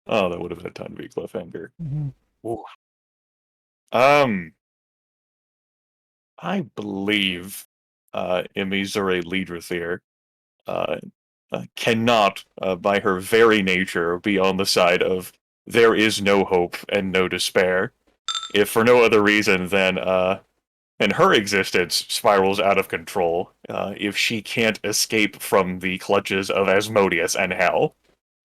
Speaker 2: Oh, that would have had time to be cliffhanger.
Speaker 1: Mm-hmm.
Speaker 2: I believe Emissary Leadrathir cannot, by her very nature, be on the side of there is no hope and no despair, if for no other reason than her existence spirals out of control if she can't escape from the clutches of Asmodeus and Hell.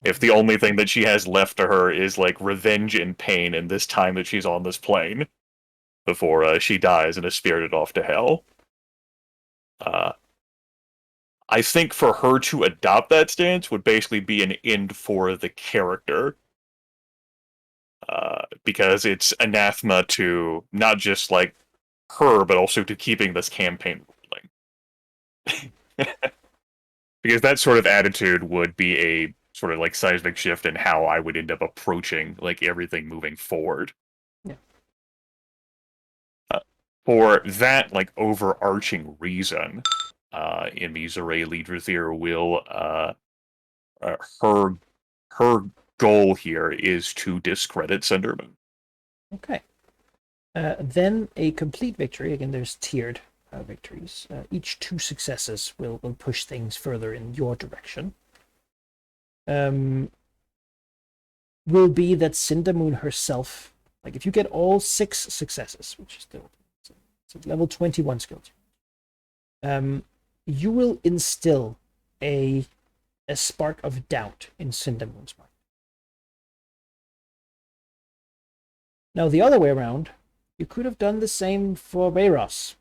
Speaker 2: If the only thing that she has left to her is like revenge and pain in this time that she's on this plane before she dies and is spirited off to Hell. I think for her to adopt that stance would basically be an end for the character. Because it's anathema to not just like her, but also to keeping this campaign rolling. Because that sort of attitude would be a sort of like seismic shift in how I would end up approaching like everything moving forward.
Speaker 1: Yeah.
Speaker 2: For that like overarching reason, Emissary Leadrathir will her goal here is to discredit Cindermoon.
Speaker 1: Okay. Then a complete victory. Again, there's tiered victories. Each 2 successes will push things further in your direction. Will be that Cindermoon herself, like if you get all 6 successes, which is still it's a level 21 skill, you will instill a a spark of doubt in Cindermoon's mind. Now, the other way around, you could have done the same for Beiros.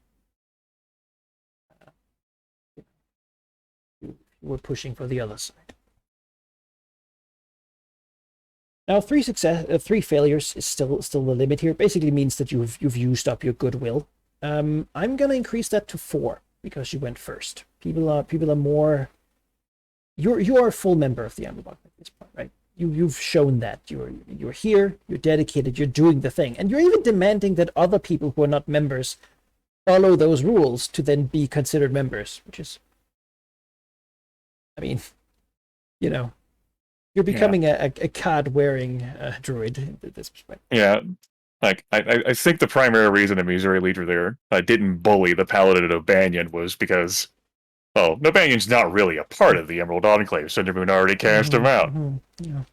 Speaker 1: You were pushing for the other side. Now, three failures is still the limit here. Basically means that you've used up your goodwill. I'm gonna increase that to 4 because you went first. People are more. You're a full member of the Amrabot at this point, right? You've shown that you're here, you're dedicated, you're doing the thing, and you're even demanding that other people who are not members follow those rules to then be considered members, which is, I mean, you know, you're becoming a card-wearing druid at this point.
Speaker 2: Yeah. Like, I think the primary reason the Missouri Leader there didn't bully the Paladin of Banyan was because, well, Nobanyan's not really a part of the Emerald Enclave. Cindermoon already cast him out.
Speaker 1: Yeah.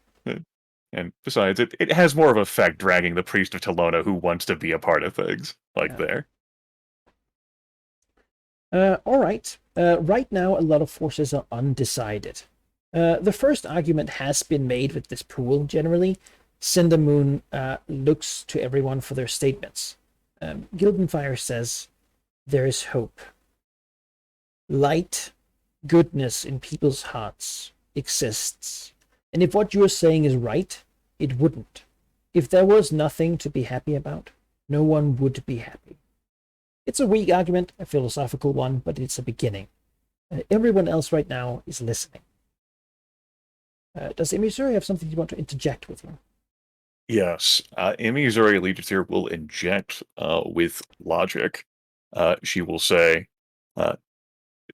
Speaker 2: And besides, it has more of an effect dragging the Priest of Talona who wants to be a part of things, like there.
Speaker 1: All right. Right now, a lot of forces are undecided. The first argument has been made with this pool, generally. Cindermoon looks to everyone for their statements. Gildenfire says, there is hope. Light, goodness in people's hearts exists. And if what you're saying is right, it wouldn't. If there was nothing to be happy about, no one would be happy. It's a weak argument, a philosophical one, but it's a beginning. Everyone else right now is listening. Does Emissary have something you want to interject with him?
Speaker 2: Yes. Emissary Leader here will inject with logic. She will say,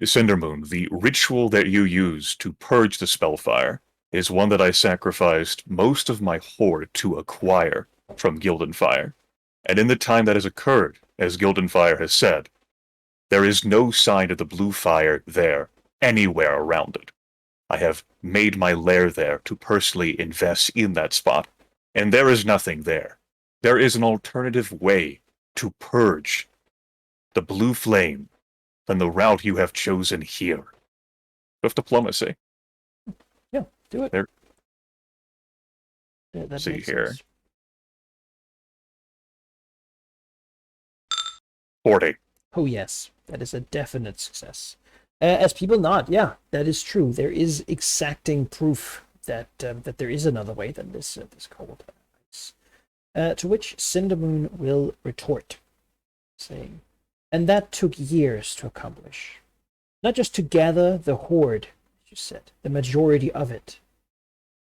Speaker 2: Cindermoon, the ritual that you use to purge the Spellfire is one that I sacrificed most of my hoard to acquire from Gildenfire. And in the time that has occurred, as Gildenfire has said, there is no sign of the blue fire there, anywhere around it. I have made my lair there to personally invest in that spot, and there is nothing there. There is an alternative way to purge the blue flame than the route you have chosen here. With diplomacy.
Speaker 1: Yeah, do it.
Speaker 2: There.
Speaker 1: That
Speaker 2: See
Speaker 1: makes
Speaker 2: here.
Speaker 1: sense.
Speaker 2: 40.
Speaker 1: Oh yes, that is a definite success. As people nod, yeah, that is true. There is exacting proof that that there is another way than this cold ice. To which Cindermoon will retort, saying, "And that took years to accomplish. Not just to gather the hoard, as you said, the majority of it,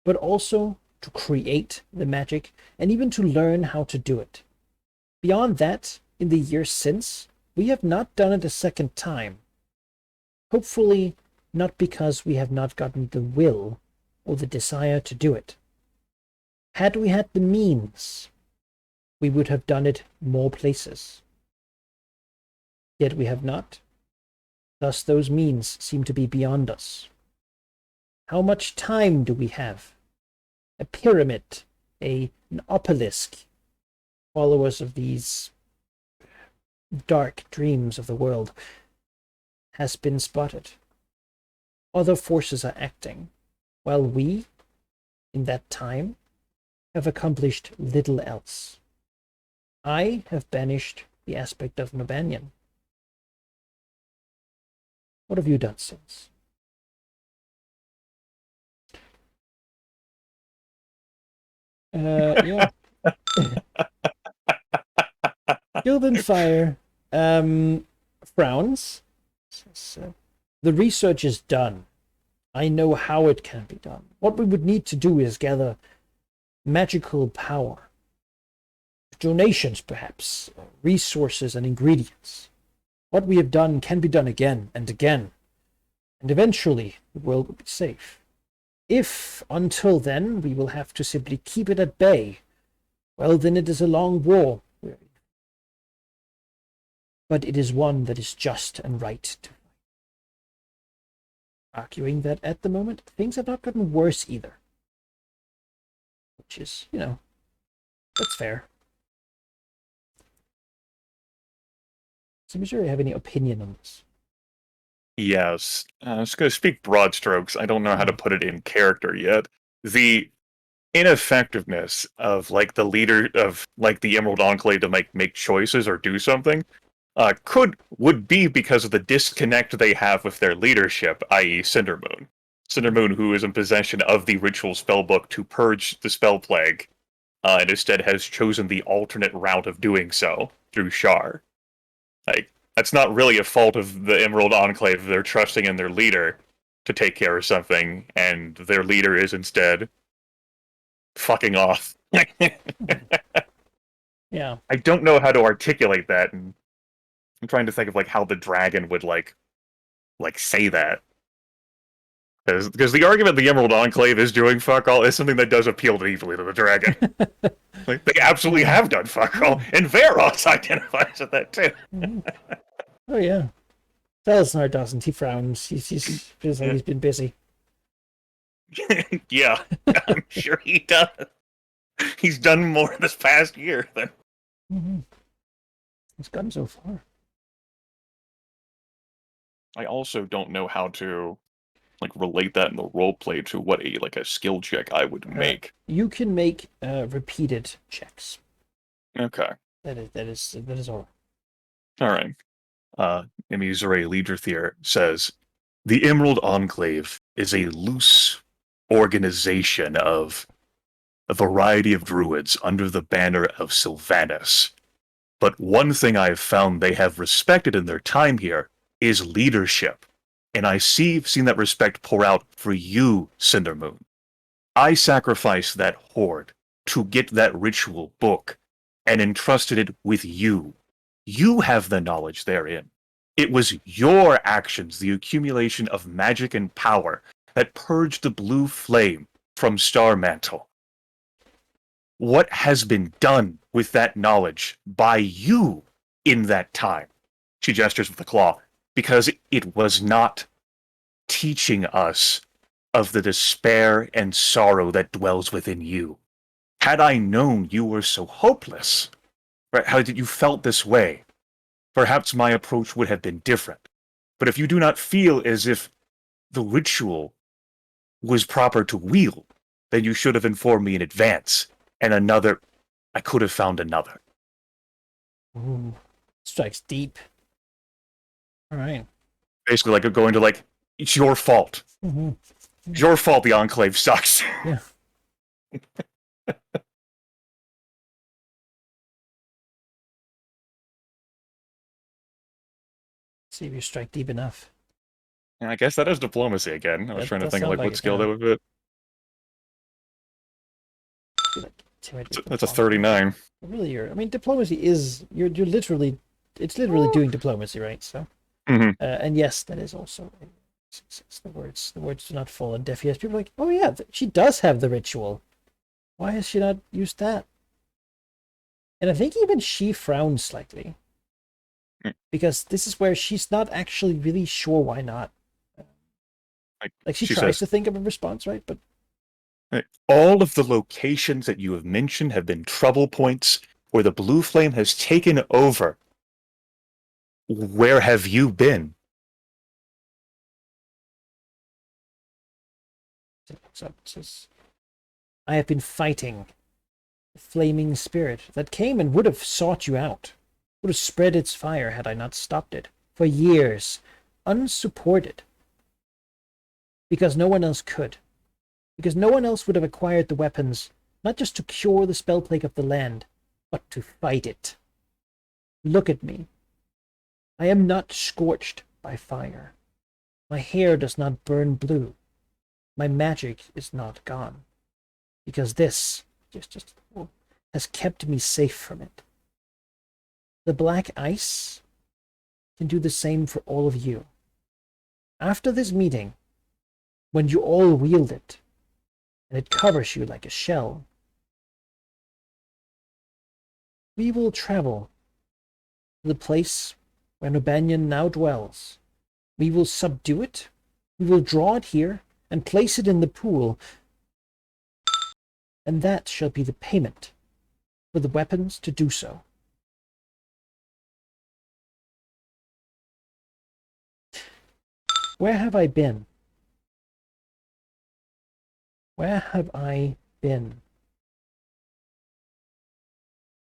Speaker 1: but also to create the magic and even to learn how to do it. Beyond that, in the years since, we have not done it a second time. Hopefully, not because we have not gotten the will or the desire to do it. Had we had the means, we would have done it more places. Yet we have not. Thus those means seem to be beyond us. How much time do we have? A pyramid, an obelisk, followers of these dark dreams of the world, has been spotted. Other forces are acting, while we, in that time, have accomplished little else. I have banished the aspect of Nobanyan. What have you done since?" Yeah. Gildenfire frowns. Says, "The research is done. I know how it can be done. What we would need to do is gather magical power. Donations, perhaps, resources and ingredients. What we have done can be done again and again, and eventually the world will be safe. If, until then, we will have to simply keep it at bay, well, then it is a long war. But it is one that is just and right to fight." Arguing that at the moment, things have not gotten worse either. Which is, that's fair. Does Missouri have any opinion on this?
Speaker 2: Yes. I was going to speak broad strokes. I don't know how to put it in character yet. The ineffectiveness of like the leader of like the Emerald Enclave to make choices or do something would be because of the disconnect they have with their leadership, i.e. Cindermoon. Cindermoon, who is in possession of the ritual spellbook to purge the spell plague, and instead has chosen the alternate route of doing so through Shar. Like, that's not really a fault of the Emerald Enclave. They're trusting in their leader to take care of something, and their leader is instead fucking off.
Speaker 1: Yeah.
Speaker 2: I don't know how to articulate that, and I'm trying to think of like how the dragon would like say that. Because the argument the Emerald Enclave is doing fuck all is something that does appeal deeply to the dragon. Like, they absolutely have done fuck all, and Varos identifies with that too.
Speaker 1: Oh yeah. Feliznar doesn't. He frowns. He's feels like he's been busy.
Speaker 2: Yeah, I'm sure he does. He's done more this past year than.
Speaker 1: Mm-hmm. He's gotten so far.
Speaker 2: I also don't know how to like relate that in the role play to what a skill check I would make.
Speaker 1: You can make repeated checks.
Speaker 2: Okay.
Speaker 1: That is all.
Speaker 2: All right. Emizure Leaderthier says, the Emerald Enclave is a loose organization of a variety of druids under the banner of Sylvanas. But one thing I have found they have respected in their time here is leadership. And I've seen that respect pour out for you, Cindermoon. I sacrificed that hoard to get that ritual book and entrusted it with you. You have the knowledge therein. It was your actions, the accumulation of magic and power, that purged the blue flame from Starmantle. What has been done with that knowledge by you in that time? She gestures with the claw, because it was not teaching us of the despair and sorrow that dwells within you. Had I known you were so hopeless, right, how did you felt this way, perhaps my approach would have been different. But if you do not feel as if the ritual was proper to wield, then you should have informed me in advance, and I could have found another.
Speaker 1: Ooh, strikes deep. All right.
Speaker 2: Basically, like going to like, it's your fault.
Speaker 1: Mm-hmm.
Speaker 2: It's your fault the Enclave sucks.
Speaker 1: Yeah. See if you strike deep enough.
Speaker 2: And I guess that is diplomacy again. I was
Speaker 1: That
Speaker 2: trying to
Speaker 1: does
Speaker 2: think of
Speaker 1: sound
Speaker 2: like
Speaker 1: like
Speaker 2: what
Speaker 1: it,
Speaker 2: skill
Speaker 1: yeah.
Speaker 2: that would fit.
Speaker 1: I feel like intimidate
Speaker 2: That's a
Speaker 1: diplomacy.
Speaker 2: 39.
Speaker 1: Really, I mean, diplomacy is you're literally, it's literally doing diplomacy, right? So,
Speaker 2: Mhm.
Speaker 1: And yes, that is also a success. The words do not fall on deaf ears. People are like, oh yeah, she does have the ritual. Why has she not used that? And I think even she frowns slightly, because this is where she's not actually really sure why not. Like she tries
Speaker 2: says,
Speaker 1: to think of a response, right? But
Speaker 2: all of the locations that you have mentioned have been trouble points where the blue flame has taken over. Where have you been?
Speaker 1: so it says, I have been fighting the flaming spirit that came and would have sought you out, would have spread its fire had I not stopped it, for years, unsupported, because no one else could, because no one else would have acquired the weapons, not just to cure the spell plague of the land, but to fight it. Look at me. I am not scorched by fire. My hair does not burn blue. My magic is not gone, because this has kept me safe from it. The black ice can do the same for all of you. After this meeting, when you all wield it, and it covers you like a shell, we will travel to the place where Nubanian now dwells. We will subdue it, we will draw it here, and place it in the pool, and that shall be the payment for the weapons to do so. Where have I been? Where have I been?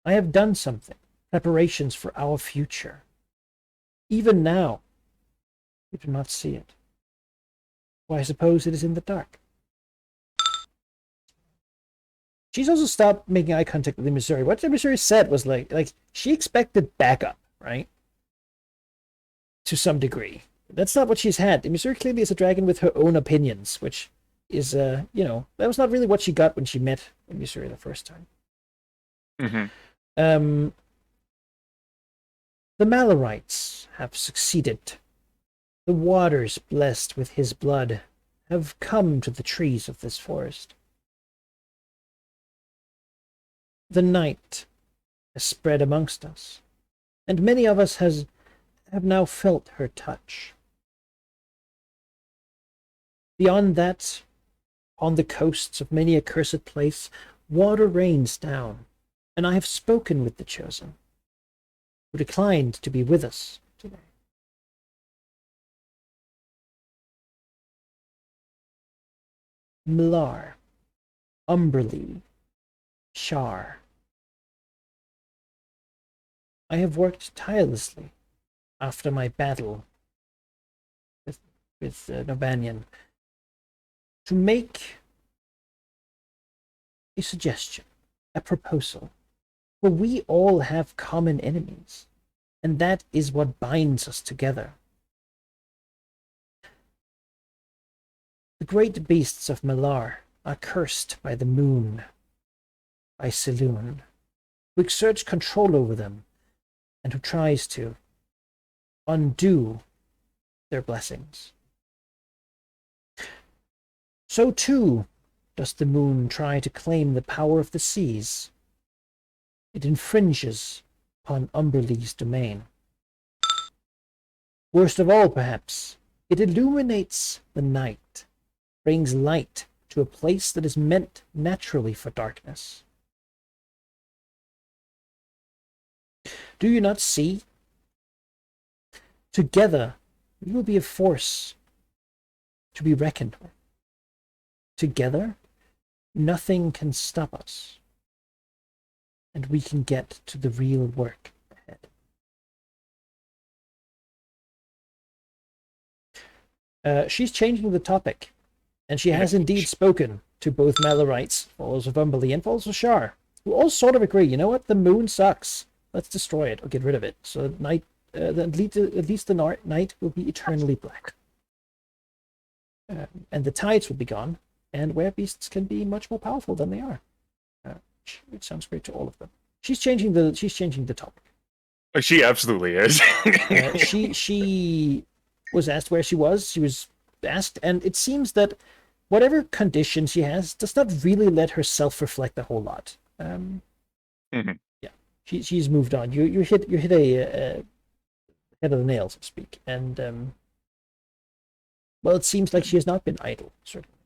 Speaker 1: I have done something. Preparations for our future. Even now, we do not see it. Well, I suppose it is in the dark. She's also stopped making eye contact with the emissary. What the emissary said was like she expected backup, right? To some degree. That's not what she's had. The emissary clearly is a dragon with her own opinions, which is, that was not really what she got when she met the emissary the first time.
Speaker 2: Mm-hmm.
Speaker 1: The Malorites have succeeded. The waters blessed with his blood have come to the trees of this forest. The night has spread amongst us, and many of us have now felt her touch. Beyond that, on the coasts of many a cursed place, water rains down, and I have spoken with the Chosen, who declined to be with us today. Millar, Umberlee, Shar. I have worked tirelessly after my battle with Nobanian to make a suggestion, a proposal. For we all have common enemies, and that is what binds us together. The great beasts of Millar are cursed by the moon, by Selûne, who exerts control over them, and who tries to undo their blessings. So too does the moon try to claim the power of the seas. It infringes upon Umberlee's domain. Worst of all, perhaps, it illuminates the night, brings light to a place that is meant naturally for darkness. Do you not see? Together, we will be a force to be reckoned with. Together, nothing can stop us, and we can get to the real work ahead. She's changing the topic, and she has indeed spoken to both Malorites, followers of Umberlee, and followers of Shar, who all sort of agree, you know what, the moon sucks. Let's destroy it or get rid of it. So at night, at least the night will be eternally black. And the tides will be gone, and werebeasts can be much more powerful than they are. It sounds great to all of them. She's changing the topic.
Speaker 2: She absolutely is.
Speaker 1: She was asked where she was. She was asked, and it seems that whatever condition she has does not really let her self-reflect a whole lot.
Speaker 2: Mm-hmm.
Speaker 1: Yeah, she's moved on. You hit a head of the nail, so to speak, and well, it seems like she has not been idle, certainly.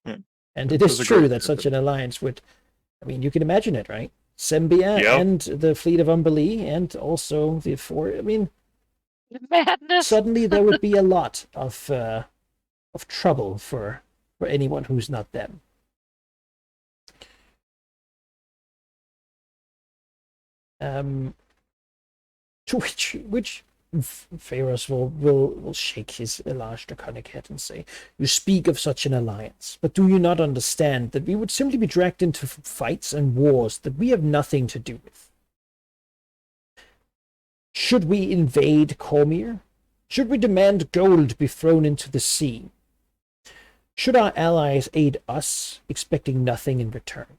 Speaker 2: Yeah.
Speaker 1: And it is true that such an alliance would, I mean, you can imagine it, right? Sembia and the fleet of Umberlee, and also the four. I mean,
Speaker 3: madness.
Speaker 1: Suddenly there would be a lot of trouble for anyone who's not them. To which Pharos will shake his large draconic head and say, "You speak of such an alliance, but do you not understand that we would simply be dragged into fights and wars that we have nothing to do with? Should we invade Cormyr? Should we demand gold be thrown into the sea? Should our allies aid us, expecting nothing in return?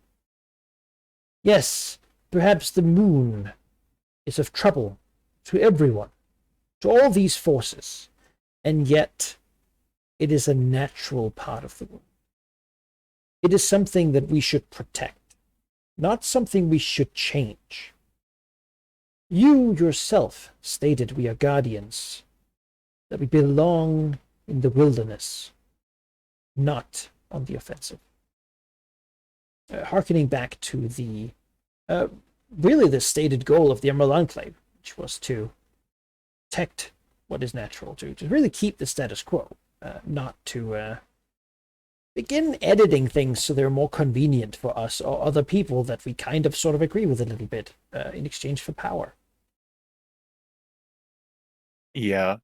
Speaker 1: Yes, perhaps the moon is of trouble to everyone, to all these forces, and yet it is a natural part of the world. It is something that we should protect, not something we should change. You yourself stated we are guardians, that we belong in the wilderness, not on the offensive." Harkening back to the really the stated goal of the Emerald Enclave, which was to protect what is natural, to really keep the status quo. not to begin editing things so they're more convenient for us or other people that we kind of sort of agree with a little bit in exchange for power.
Speaker 2: Yeah.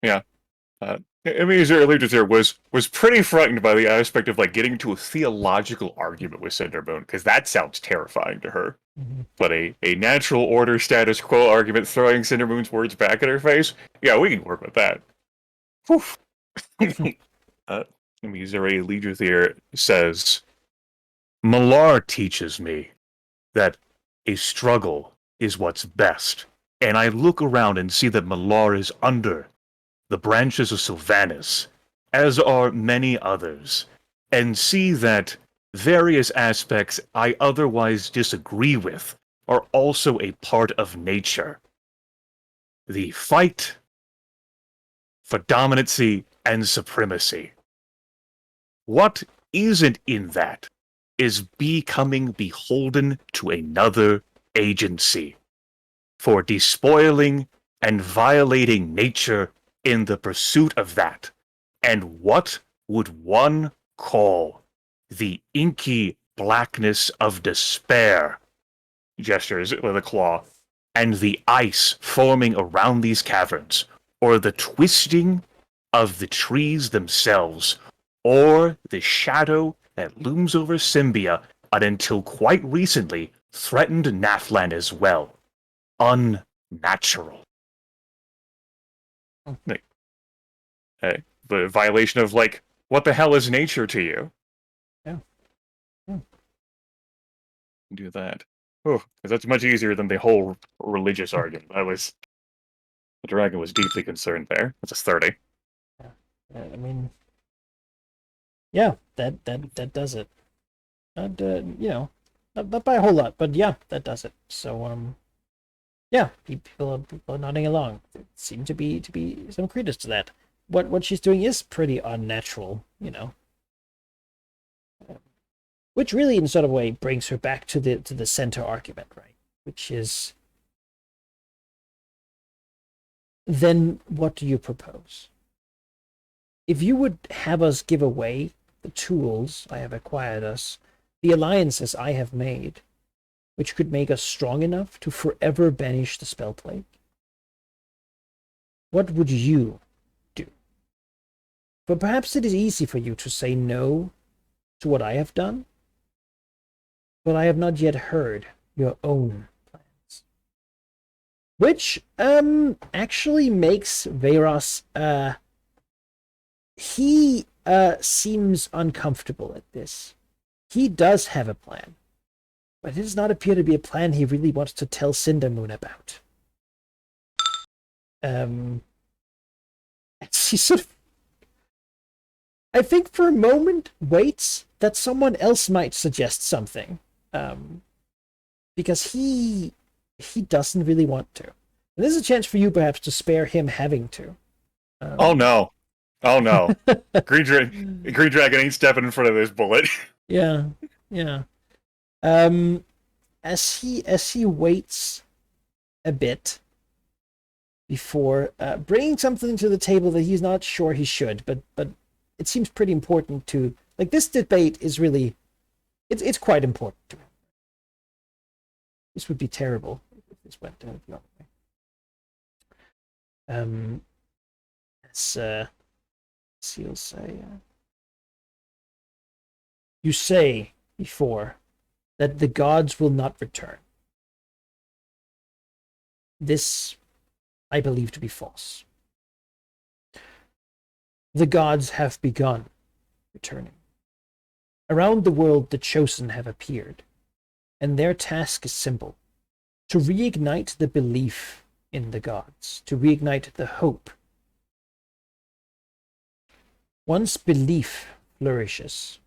Speaker 2: Yeah. Emezer Legislature was pretty frightened by the aspect of like getting into a theological argument with Cindermoon, because that sounds terrifying to her.
Speaker 1: Mm-hmm.
Speaker 2: But a natural order status quo argument throwing Cindermoon's words back at her face, yeah, we can work with that. Whew. Emezer Legislature says, Malar teaches me that a struggle is what's best, and I look around and see that Malar is under the branches of Sylvanas, as are many others, and see that various aspects I otherwise disagree with are also a part of nature. The fight for dominancy and supremacy. What isn't in that is becoming beholden to another agency for despoiling and violating nature in the pursuit of that, and what would one call the inky blackness of despair, gestures with a claw, and the ice forming around these caverns, or the twisting of the trees themselves, or the shadow that looms over Symbia and until quite recently threatened Nafland as well. Unnatural. The violation of, like, what the hell is nature to you?
Speaker 1: Yeah. Yeah.
Speaker 2: Do that. Oh, because that's much easier than the whole religious argument. The dragon was deeply concerned there. That's a 30.
Speaker 1: I mean, yeah, that does it. Not not by a whole lot, but yeah, that does it. So yeah, people are nodding along. There seems to be some credence to that. What she's doing is pretty unnatural, which really, in sort of a way, brings her back to the center argument, right? Which is, then what do you propose? If you would have us give away the tools I have acquired us, the alliances I have made, which could make us strong enough to forever banish the spell plague, what would you do? For perhaps it is easy for you to say no to what I have done, but I have not yet heard your own plans. Which actually makes Veyros he seems uncomfortable at this. He does have a plan, but it does not appear to be a plan he really wants to tell Cindermoon about. He sort of, I think for a moment, waits that someone else might suggest something, because he doesn't really want to. And this is a chance for you, perhaps, to spare him having to.
Speaker 2: Oh no! Oh no! Green Dragon ain't stepping in front of this bullet.
Speaker 1: Yeah. As he waits a bit before bringing something to the table that he's not sure he should, but it seems pretty important to, like, this debate is really, it's quite important to him. This would be terrible if this went the other way. He'll say, you say before that the gods will not return. This I believe to be false. The gods have begun returning. Around the world the chosen have appeared, and their task is simple: to reignite the belief in the gods, to reignite the hope. Once belief flourishes,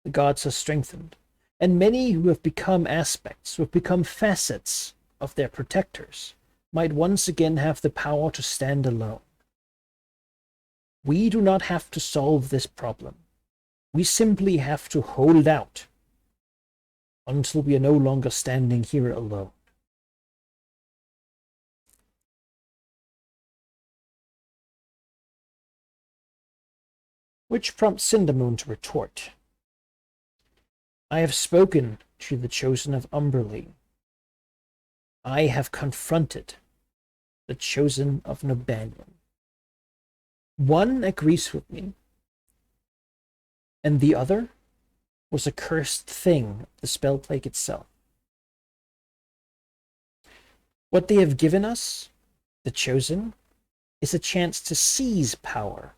Speaker 1: the gods are strengthened, and many who have become aspects, who have become facets of their protectors, might once again have the power to stand alone. We do not have to solve this problem. We simply have to hold out until we are no longer standing here alone. which prompts Cindermoon to retort. I have spoken to the Chosen of Umberlee. I have confronted the Chosen of Nobanion. One agrees with me, and the other was a cursed thing, the spell plague itself. What they have given us, the Chosen, is a chance to seize power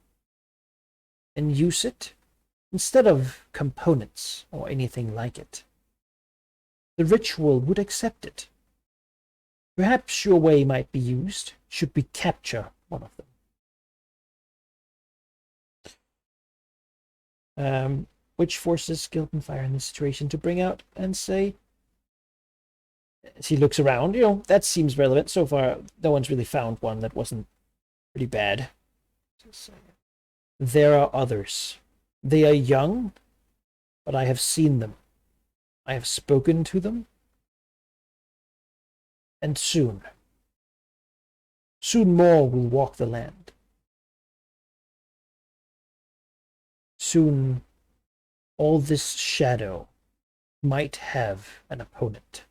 Speaker 1: and use it instead of components or anything like it. The ritual would accept it. Perhaps your way might be used should we capture one of them. Which forces Gildenfire in this situation to bring out and say, as he looks around, that seems relevant. So far, no one's really found one that wasn't pretty bad. There are others. They are young, but I have seen them. I have spoken to them. And soon more will walk the land. Soon, all this shadow might have an opponent.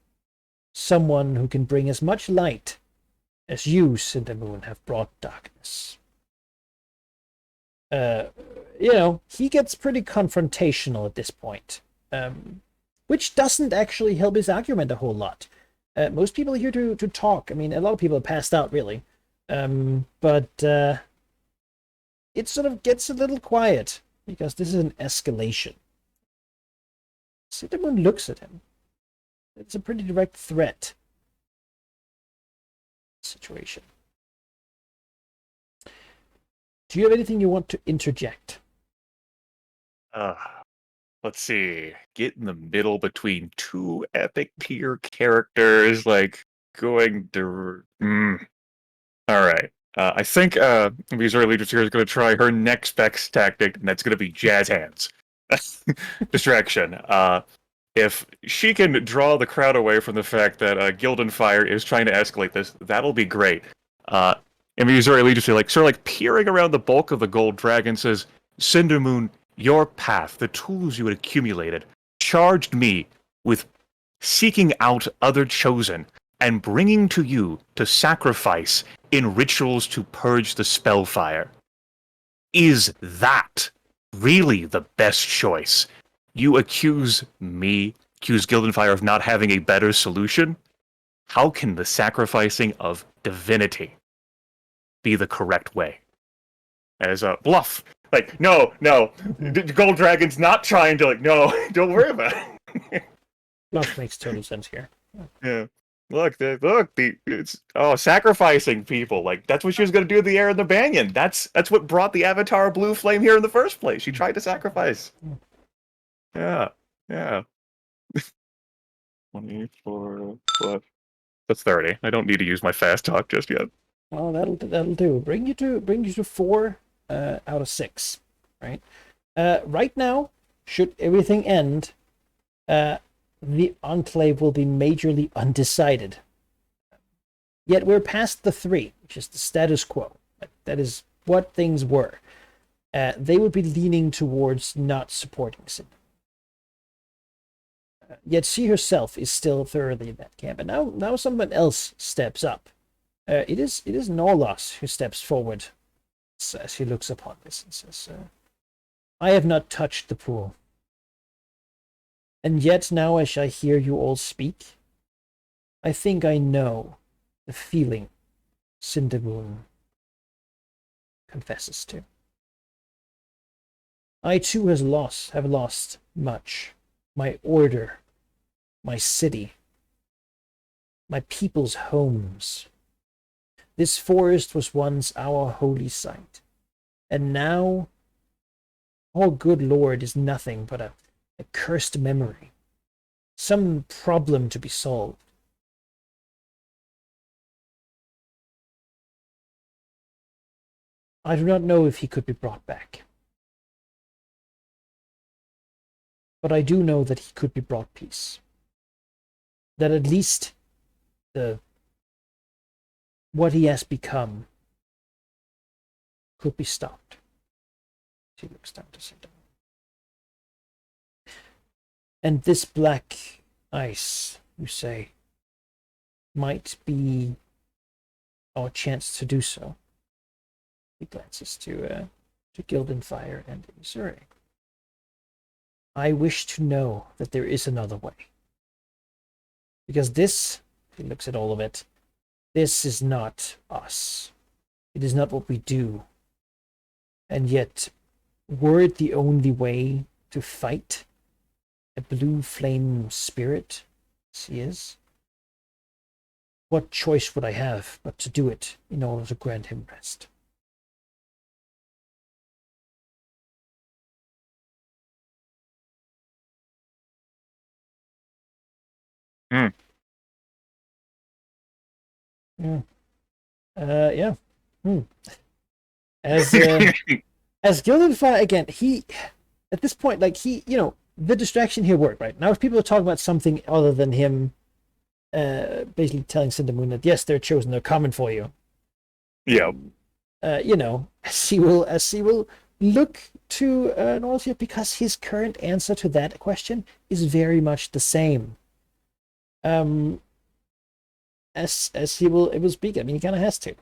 Speaker 1: Someone who can bring as much light as you, Cindermoon, have brought darkness. He gets pretty confrontational at this point, which doesn't actually help his argument a whole lot. Most people are here to talk. I mean, a lot of people are passed out, really. But it sort of gets a little quiet, because this is an escalation. Cindermoon looks at him. It's a pretty direct threat situation. Do you have anything you want to interject?
Speaker 2: Let's see. Get in the middle between two epic tier characters, like going to. All right. I think Visory Leaders here is going to try her next best tactic, and that's going to be Jazz Hands. Distraction. If she can draw the crowd away from the fact that Gildenfire is trying to escalate this, that'll be great. And Visory Leaders are sort of peering around the bulk of the gold dragon, says, Cindermoon, your path, the tools you had accumulated, charged me with seeking out other chosen and bringing to you to sacrifice in rituals to purge the spellfire. Is that really the best choice? You accuse Gildenfire of not having a better solution? How can the sacrificing of divinity be the correct way? As a bluff. No, Gold Dragon's not trying to, no, don't worry about it.
Speaker 1: Bluff makes total sense here.
Speaker 2: Yeah. Sacrificing people. That's what she was going to do to the Heir of the Banyan. That's what brought the Avatar Blue Flame here in the first place. She tried to sacrifice. Yeah. 24 plus. That's 30. I don't need to use my fast talk just yet.
Speaker 1: Well, that'll do. Bring you to 4 out of 6, right? Right now, should everything end, the Enclave will be majorly undecided. Yet we're past the 3, which is the status quo. That is what things were. They would be leaning towards not supporting Cinder. Yet she herself is still thoroughly in that camp. And now someone else steps up. It is Norlos who steps forward as he looks upon this and says, I have not touched the pool. And yet now as I hear you all speak, I think I know the feeling Cindermoon confesses to. I too have lost much. My order, my city, my people's homes. This forest was once our holy site, and now our good Lord is nothing but a cursed memory, some problem to be solved. I do not know if he could be brought back, but I do know that he could be brought peace. That at least what he has become could be stopped. She looks down to Cinder. And this black ice, you say, might be our chance to do so. He glances to Gildenfire and Missouri. I wish to know that there is another way. Because this, he looks at all of it, this is not us. It is not what we do. And yet, were it the only way to fight a blue flame spirit, as he is, what choice would I have but to do it in order to grant him rest?
Speaker 2: Hmm.
Speaker 1: Yeah. Yeah. As Gildenfire, again, he, at this point, like, he, the distraction here worked, right? Now if people are talking about something other than him basically telling Cindermoon that, yes, they're chosen, they're coming for you.
Speaker 2: Yeah.
Speaker 1: As he will look to Northia, because his current answer to that question is very much the same. As he will speak. I mean, he kind of has to.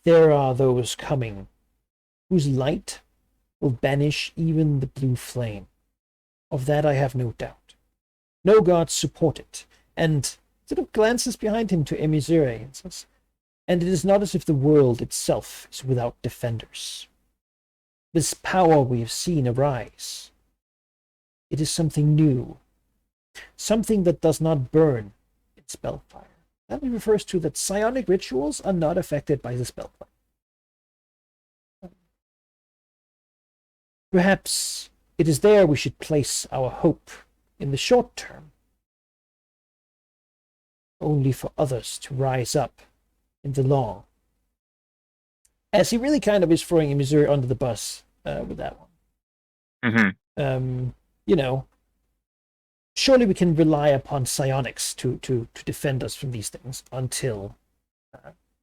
Speaker 1: There are those coming whose light will banish even the blue flame. Of that I have no doubt. No gods support it. And sort of glances behind him to Emissary and says, and it is not as if the world itself is without defenders. This power we have seen arise, it is something new. Something that does not burn in spellfire. That refers to that psionic rituals are not affected by the spellfire. Perhaps it is there we should place our hope in the short term, only for others to rise up in the long. As he really kind of is throwing Missouri under the bus with that one.
Speaker 2: Mm-hmm.
Speaker 1: Surely we can rely upon psionics to defend us from these things until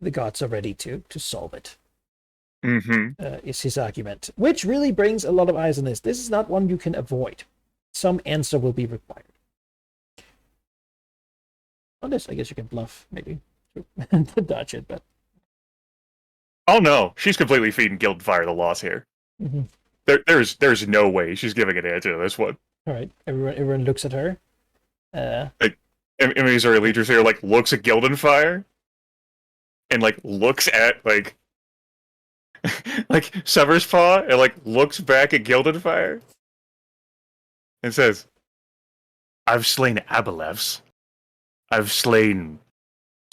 Speaker 1: the gods are ready to solve it.
Speaker 2: Mm-hmm.
Speaker 1: Is his argument, which really brings a lot of eyes on this. This is not one you can avoid. Some answer will be required. On this, I guess you can bluff, maybe, to dodge it, but...
Speaker 2: Oh no, she's completely feeding Gildenfire the loss here.
Speaker 1: Mm-hmm.
Speaker 2: There's no way she's giving an answer to this one.
Speaker 1: All right, everyone looks at her.
Speaker 2: Missouri Leaders here, like, looks at Gildenfire, and, like, looks at, like Summer's Paw, and, like, looks back at Gildenfire, and says, I've slain Aboleths. I've slain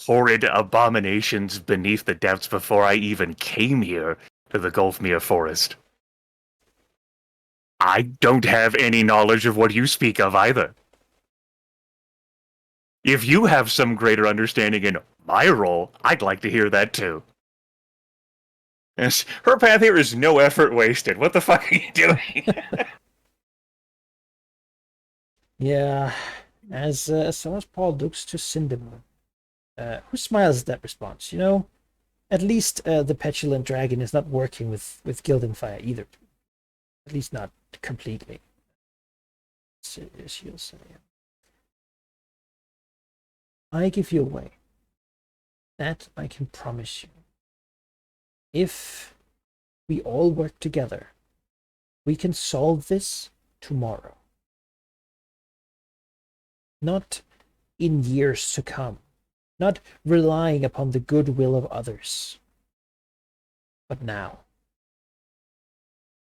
Speaker 2: horrid abominations beneath the depths before I even came here to the Gulfmere Forest. I don't have any knowledge of what you speak of either. If you have some greater understanding in my role, I'd like to hear that too. Yes, her path here is no effort wasted. What the fuck are you doing?
Speaker 1: Yeah, as Summer's Paw looks to Cindermoon, who smiles at that response. At least the petulant dragon is not working with Gildenfire either. At least not completely. She'll say, I give you away. That I can promise you. If we all work together, we can solve this tomorrow. Not in years to come. Not relying upon the goodwill of others. But now.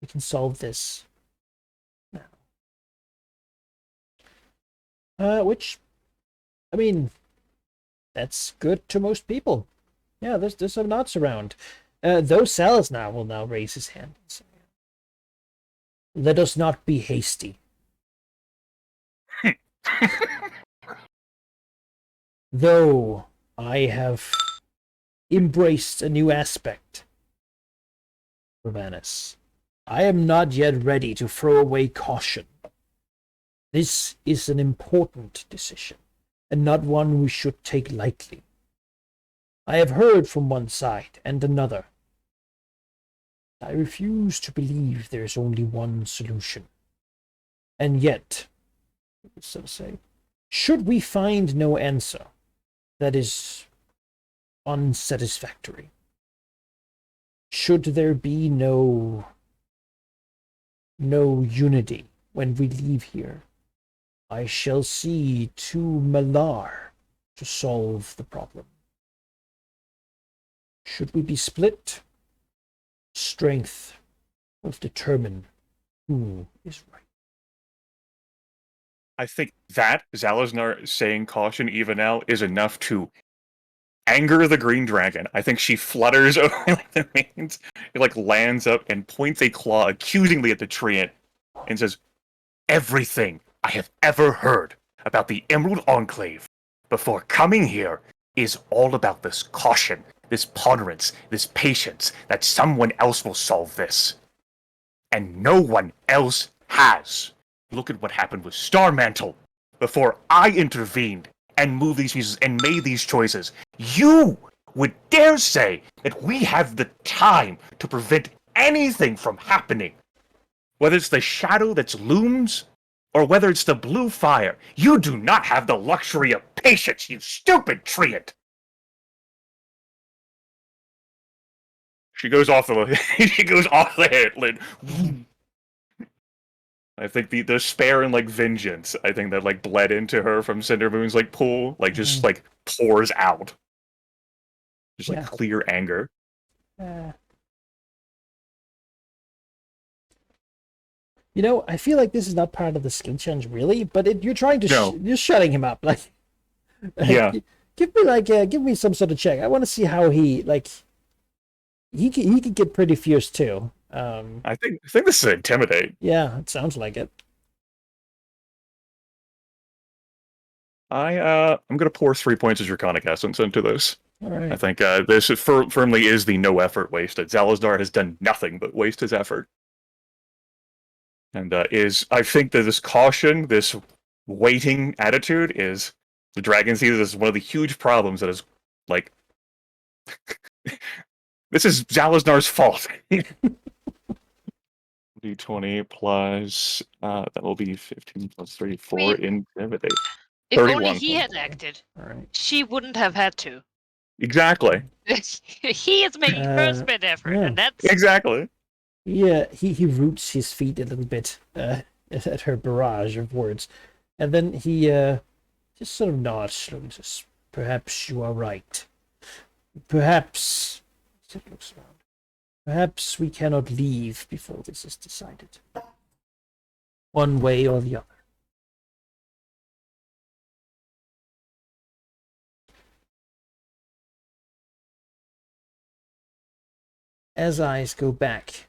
Speaker 1: We can solve this now. Which, I mean, that's good to most people. Yeah, there's some nods around. Those cells will now raise his hand and say, let us not be hasty. Though I have embraced a new aspect of Vanis, I am not yet ready to throw away caution. This is an important decision, and not one we should take lightly. I have heard from one side and another I refuse to believe there is only one solution. And yet, so to say, should we find no answer that is unsatisfactory, should there be no unity when we leave here, I shall see to Malar to solve the problem. Should we be split, strength will determine who is right.
Speaker 2: I think that Zalaznar saying caution even now is enough to anger the green dragon. I think she flutters over like the reins. It like lands up and points a claw accusingly at the treant and says, "Everything I have ever heard about the Emerald Enclave before coming here is all about this caution, this ponderance, this patience that someone else will solve this. And no one else has. Look at what happened with Starmantle. Before I intervened and moved these pieces and made these choices, you would dare say that we have the time to prevent anything from happening. Whether it's the shadow that looms, or whether it's the blue fire, you do not have the luxury of patience, you stupid treant." She goes off the she goes off the headland. I think the despair and like vengeance, I think that like bled into her from Cindermoon's like pool, like just like pours out. Just like
Speaker 1: Yeah.
Speaker 2: clear anger.
Speaker 1: You know, I feel like this is not part of the skill challenge, really, but you're trying to
Speaker 2: No.
Speaker 1: you're shutting him up. Like,
Speaker 2: Yeah.
Speaker 1: give me some sort of check. I want to see how he like. He could get pretty fierce too.
Speaker 2: I think this is intimidate.
Speaker 1: Yeah, it sounds like it.
Speaker 2: I'm gonna pour 3 points of Draconic Essence into this.
Speaker 1: All right.
Speaker 2: I think this firmly is the no effort wasted. Zalaznar has done nothing but waste his effort. And I think that this caution, this waiting attitude is the dragon sees it as one of the huge problems that is like this is Zalaznar's fault. D20 plus that will be 15 plus 34
Speaker 3: Wait.
Speaker 2: intimidate.
Speaker 3: If only
Speaker 2: 31.
Speaker 3: he had acted,
Speaker 1: All right.
Speaker 3: she wouldn't have had to.
Speaker 2: Exactly.
Speaker 3: He is making her spend effort,
Speaker 1: yeah.
Speaker 3: and that's
Speaker 2: Exactly.
Speaker 1: Yeah, he roots his feet a little bit at her barrage of words, and then he just sort of nods slowly and says, "Perhaps you are right. Perhaps," he looks around. "Perhaps we cannot leave before this is decided. One way or the other." As eyes go back,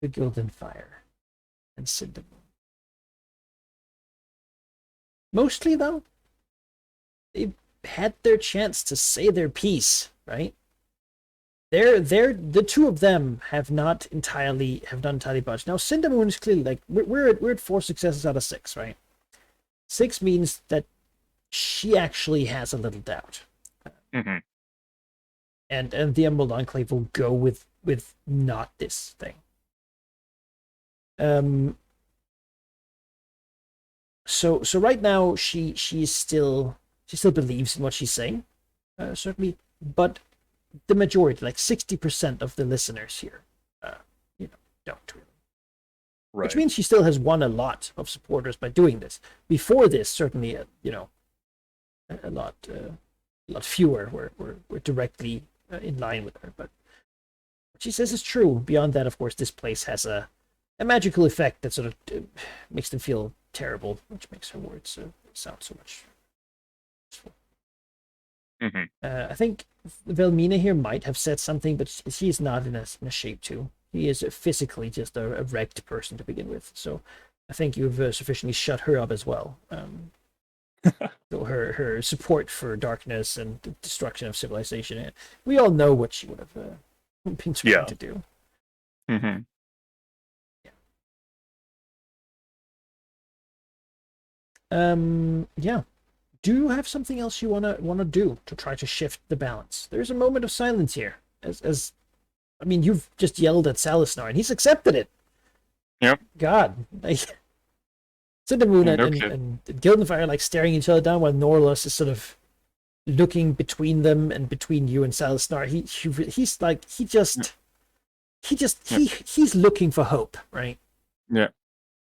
Speaker 1: the Golden Fire and Cindermoon. Mostly, though, they've had their chance to say their piece, right? The two of them have not entirely budged. Now, Cindermoon is clearly like we're at 4 successes out of 6, right? 6 means that she actually has a little doubt,
Speaker 2: Mm-hmm.
Speaker 1: and the Emerald Enclave will go with not this thing. So right now she still believes in what she's saying, certainly, but the majority, like 60% of the listeners here, don't really.
Speaker 2: Right.
Speaker 1: Which means she still has won a lot of supporters by doing this. Before this, certainly, a lot fewer were directly in line with her. But what she says is true. Beyond that, of course, this place has a magical effect that sort of makes them feel terrible, which makes her words sound so much useful.
Speaker 2: Mm-hmm.
Speaker 1: I think Velmina here might have said something, but she's not in a shape to. He is physically just a wrecked person to begin with. So I think you've sufficiently shut her up as well. So her support for darkness and the destruction of civilization, we all know what she would have been trying to do.
Speaker 2: Mm-hmm.
Speaker 1: Yeah. Do you have something else you wanna do to try to shift the balance? There's a moment of silence here, as I mean, you've just yelled at Salisnar, and he's accepted it.
Speaker 2: Yep.
Speaker 1: God. Like, Cindermoon
Speaker 2: Yeah, no
Speaker 1: and,
Speaker 2: kid.
Speaker 1: and Gildenfire are like staring each other down while Norlos is sort of looking between them and between you and Salisnar. He's like, he's looking for hope, right?
Speaker 2: Yeah.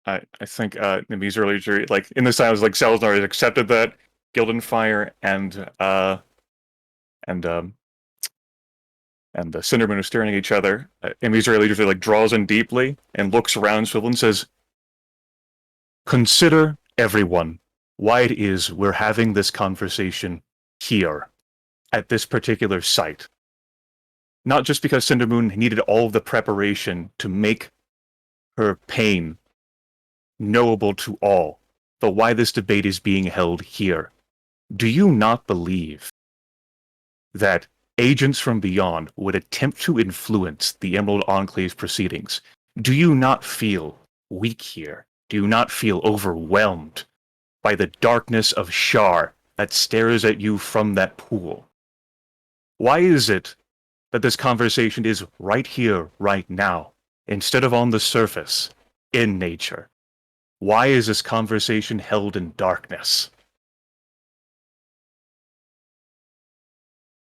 Speaker 2: I think in these early like in the sounds like Salazar has accepted that Gildenfire and the Cindermoon are staring at each other. And these early like draws in deeply and looks around Swivel and says, "Consider everyone why it is we're having this conversation here at this particular site. Not just because Cindermoon needed all of the preparation to make her pain knowable to all, but why this debate is being held here. Do you not believe that agents from beyond would attempt to influence the Emerald Enclave's proceedings? Do you not feel weak here? Do you not feel overwhelmed by the darkness of Shar that stares at you from that pool? Why is it that this conversation is right here, right now, instead of on the surface, in nature? Why is this conversation held in darkness?"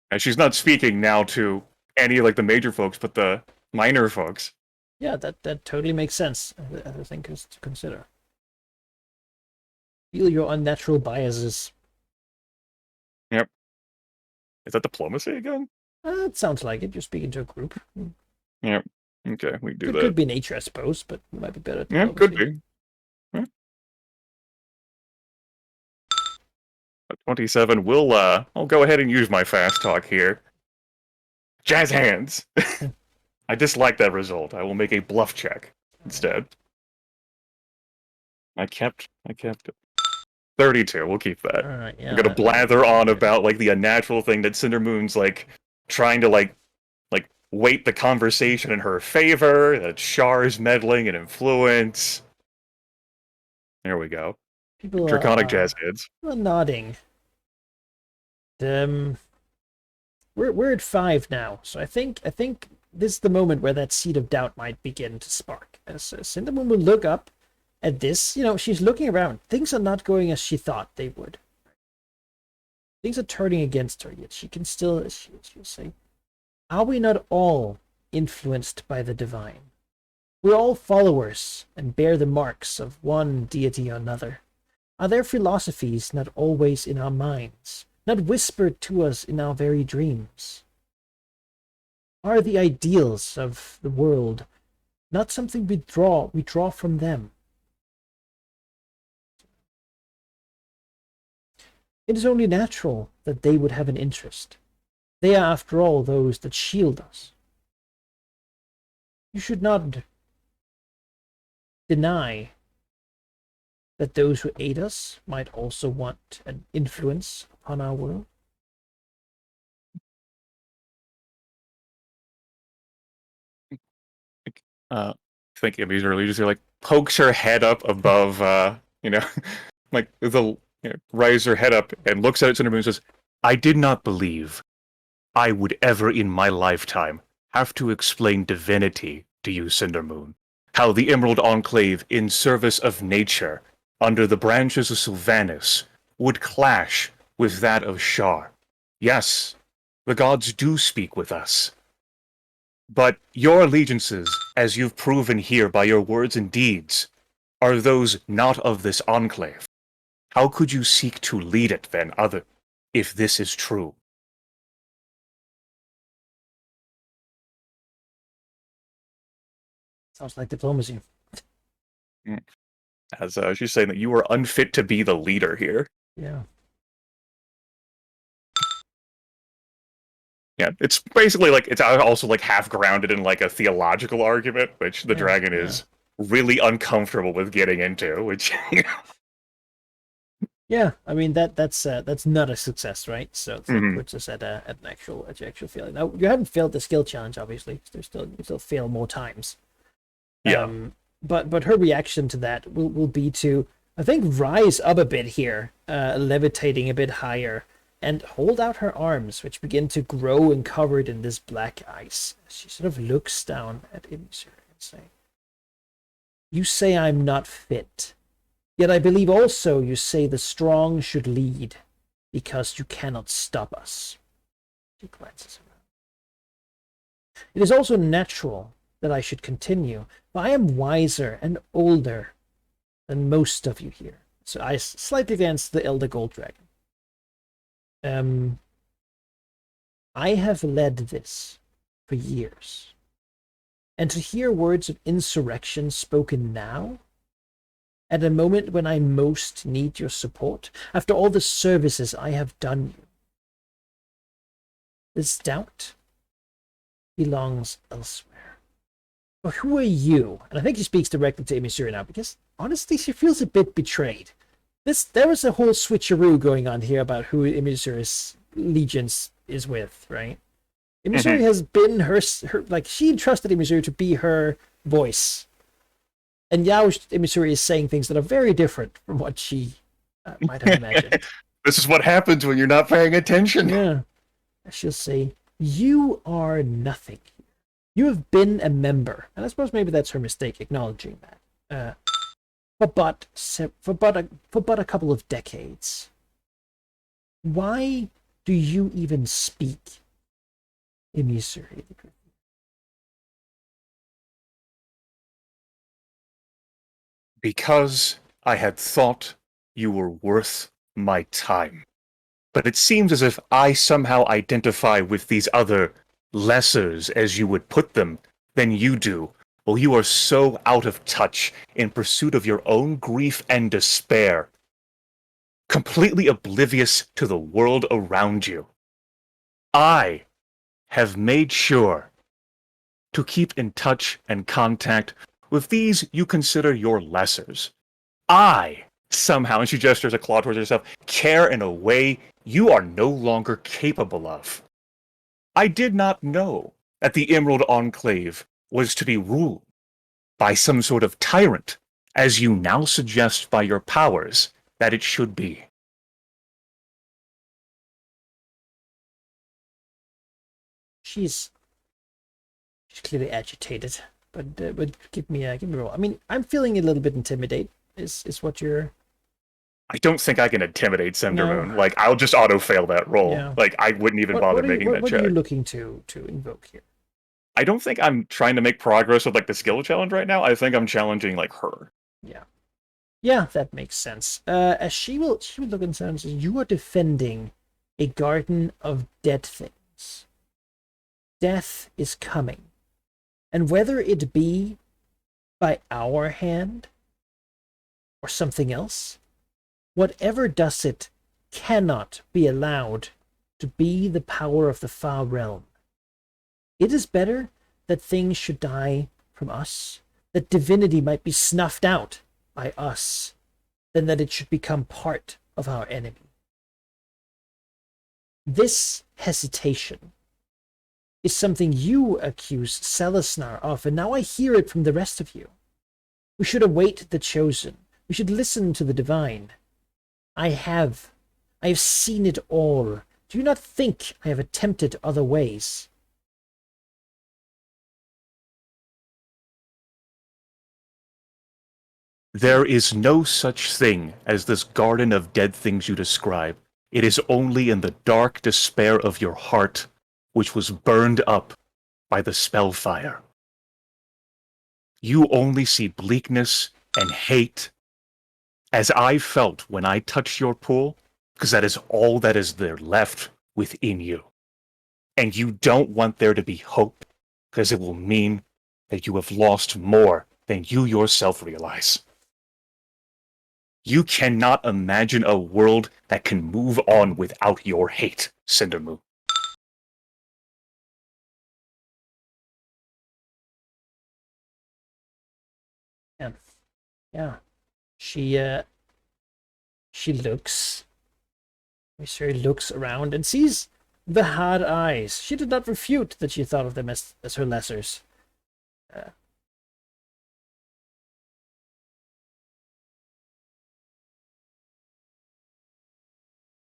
Speaker 2: And she's not speaking now to any like the major folks, but the minor folks.
Speaker 1: Yeah, that totally makes sense. I think is to consider. Feel your unnatural biases.
Speaker 2: Yep. Is that diplomacy again?
Speaker 1: It sounds like it. You're speaking to a group.
Speaker 2: Yep. Okay, we can do that.
Speaker 1: Could be nature, I suppose, but it might be better.
Speaker 2: Yeah, could be. Yeah. 27. I'll go ahead and use my fast talk here. Jazz hands. I dislike that result. I will make a bluff check instead. I kept it. 32. We'll keep that.
Speaker 1: All right, yeah.
Speaker 2: I'm gonna blather on about like the unnatural thing that Cindermoon's like trying to like weight the conversation in her favor. That Shar's meddling and influence. There we go.
Speaker 1: People
Speaker 2: Draconic
Speaker 1: are,
Speaker 2: jazz heads.
Speaker 1: nodding. We're at 5 now, so I think this is the moment where that seed of doubt might begin to spark. As Cindermoon will look up at this, she's looking around. Things are not going as she thought they would. Things are turning against her, yet she can still, she'll say, "Are we not all influenced by the divine? We're all followers and bear the marks of one deity or another. Are their philosophies not always in our minds, not whispered to us in our very dreams? Are the ideals of the world not something we draw from them? It is only natural that they would have an interest. They are, after all, those that shield us. You should not deny that those who aid us might also want an influence upon our world."
Speaker 2: I think Ibby's early just like pokes her head up above, like raises her head up and looks at it Cindermoon and says, "I did not believe I would ever in my lifetime have to explain divinity to you, Cindermoon. How the Emerald Enclave, in service of nature, under the branches of Sylvanas, would clash with that of Shar. Yes, the gods do speak with us. But your allegiances, as you've proven here by your words and deeds, are those not of this enclave. How could you seek to lead it then, if this is true?"
Speaker 1: Sounds like diplomacy.
Speaker 2: As she's saying that you are unfit to be the leader here.
Speaker 1: Yeah.
Speaker 2: Yeah, it's basically like it's also like half grounded in like a theological argument, which the
Speaker 1: Yeah,
Speaker 2: dragon
Speaker 1: yeah.
Speaker 2: is really uncomfortable with getting into. Which
Speaker 1: Yeah, I mean that's not a success, right? So that
Speaker 2: Mhm.
Speaker 1: puts us at an actual failure. Now you haven't failed the skill challenge, obviously. You still fail more times.
Speaker 2: Yeah.
Speaker 1: But her reaction to that will be to, I think, rise up a bit here, levitating a bit higher, and hold out her arms, which begin to grow and covered in this black ice. She sort of looks down at Imisuri and say, "You say I'm not fit, yet I believe also you say the strong should lead, because you cannot stop us." She glances around. "It is also natural that I should continue, for I am wiser and older than most of you here." So I slightly advance the Elder Gold Dragon. I have led this for years. And to hear words of insurrection spoken now, at a moment when I most need your support, after all the services I have done you, this doubt belongs elsewhere. But who are you? And I think he speaks directly to Imisuri now, because honestly, she feels a bit betrayed. There was a whole switcheroo going on here about who Imisuri's allegiance is with, right? Imisuri has been her, like, she entrusted Imisuri to be her voice. And now Imisuri is saying things that are very different from what she might have imagined.
Speaker 2: This is what happens when you're not paying attention.
Speaker 1: Yeah. She'll say, "You are nothing. You have been a member." And I suppose maybe that's her mistake, acknowledging that. For but a couple of decades. Why do you even speak, Imisuri?
Speaker 2: Because I had thought you were worth my time. But it seems as if I somehow identify with these other lessers, as you would put them, than you do. Well, you are so out of touch in pursuit of your own grief and despair, completely oblivious to the world around you. I have made sure to keep in touch and contact with these you consider your lessers. I somehow, and she gestures a claw towards herself, care in a way you are no longer capable of. I did not know that the Emerald Enclave was to be ruled by some sort of tyrant, as you now suggest by your powers that it should be.
Speaker 1: She's clearly agitated, but give me a roll. I mean, I'm feeling a little bit intimidated. Is what you're?
Speaker 2: I don't think I can intimidate Cindermoon.
Speaker 1: No.
Speaker 2: Like, I'll just auto-fail that roll.
Speaker 1: Yeah.
Speaker 2: Like, I wouldn't even bother making that
Speaker 1: what
Speaker 2: check.
Speaker 1: are you looking to invoke here?
Speaker 2: I don't think I'm trying to make progress with, like, the skill challenge right now. I think I'm challenging, like, her.
Speaker 1: Yeah, that makes sense. As she will look and say, "You are defending a garden of dead things. Death is coming, and whether it be by our hand or something else, whatever does it cannot be allowed to be the power of the far realm. It is better that things should die from us, that divinity might be snuffed out by us, than that it should become part of our enemy." This hesitation is something you accuse Celisnar of, and now I hear it from the rest of you. We should await the chosen. We should listen to the divine. I have seen it all. Do you not think I have attempted other ways?
Speaker 2: There is no such thing as this garden of dead things you describe. It is only in the dark despair of your heart, which was burned up by the spellfire. You only see bleakness and hate, as I felt when I touched your pool, because that is all that is there left within you. And you don't want there to be hope, because it will mean that you have lost more than you yourself realize. You cannot imagine a world that can move on without your hate, Cindermoon.
Speaker 1: Yeah. She looks. She looks around and sees the hard eyes. She did not refute that she thought of them as her lessers.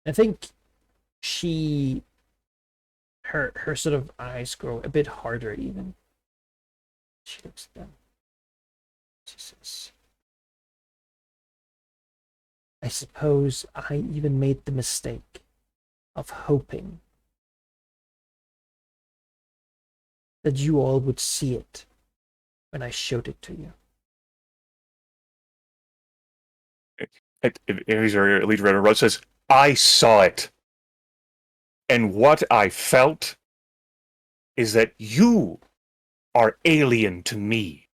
Speaker 1: I think she, her sort of eyes grow a bit harder even. She looks at them. She says, I suppose I even made the mistake of hoping that you all would see it when I showed it to you.
Speaker 2: Elite Red Rose says, I saw it. And what I felt is that you are alien to me,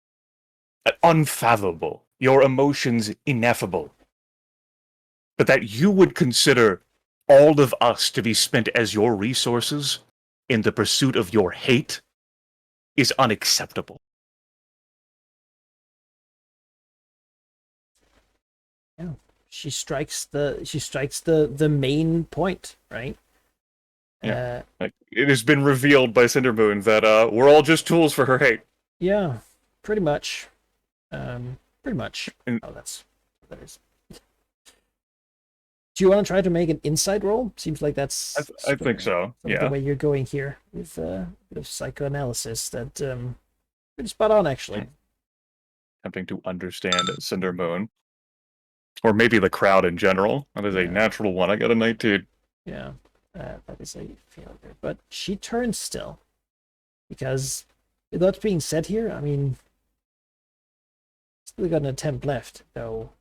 Speaker 2: unfathomable, your emotions ineffable. But that you would consider all of us to be spent as your resources in the pursuit of your hate is unacceptable.
Speaker 1: Yeah. She strikes the main point, right?
Speaker 2: Yeah. Like, it has been revealed by Cindermoon that we're all just tools for her hate.
Speaker 1: Yeah, pretty much. Pretty much.
Speaker 2: And-
Speaker 1: Oh, that's what that is. Do you want to try to make an insight roll? Seems like that's
Speaker 2: I think so.
Speaker 1: the
Speaker 2: Yeah.
Speaker 1: way you're going here with a bit of psychoanalysis. That pretty spot on, actually.
Speaker 2: Attempting to understand Cindermoon. Or maybe the crowd in general. That is a
Speaker 1: Yeah.
Speaker 2: natural one. I got a 19.
Speaker 1: Yeah, that is a failure. But she turns still. Because with what's being said here, I mean, still got an attempt left, though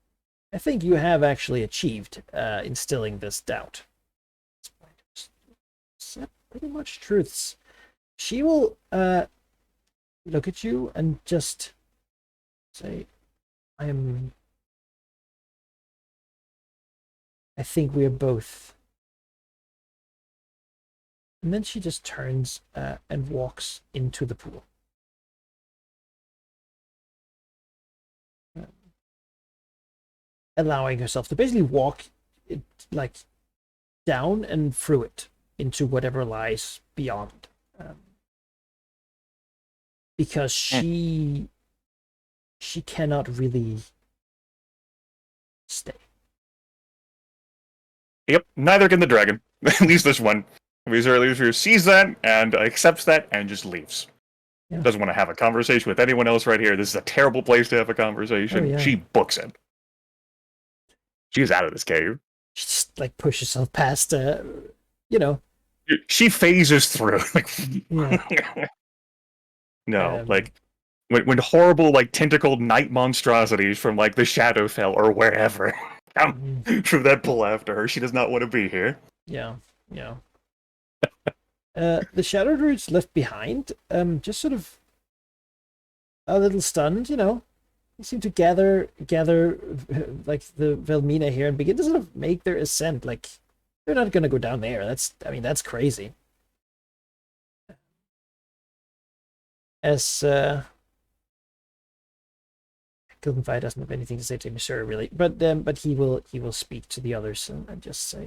Speaker 1: I think you have actually achieved instilling this doubt. Said pretty much truths. She will look at you and just say, I think we are both. And then she just turns and walks into the pool. Allowing herself to basically walk it, like down and through it into whatever lies beyond. Because she cannot really stay.
Speaker 2: Yep, neither can the dragon. At least this one. Wizard sees that and accepts that and just leaves.
Speaker 1: Yeah.
Speaker 2: Doesn't want to have a conversation with anyone else right here. This is a terrible place to have a conversation.
Speaker 1: Oh, yeah.
Speaker 2: She books it. She's out of this cave.
Speaker 1: She just like pushes herself past,
Speaker 2: She phases through. Like,
Speaker 1: Yeah.
Speaker 2: no, like when horrible like tentacled night monstrosities from like the Shadowfell or wherever come through that pull after her, she does not want to be here.
Speaker 1: Yeah. The Shadow Druids left behind, just sort of a little stunned, They seem to gather like the Velmina here and begin to sort of make their ascent. Like, they're not going to go down there. That's crazy. As Gildenfire doesn't have anything to say to Missouri really, but he will speak to the others and just say,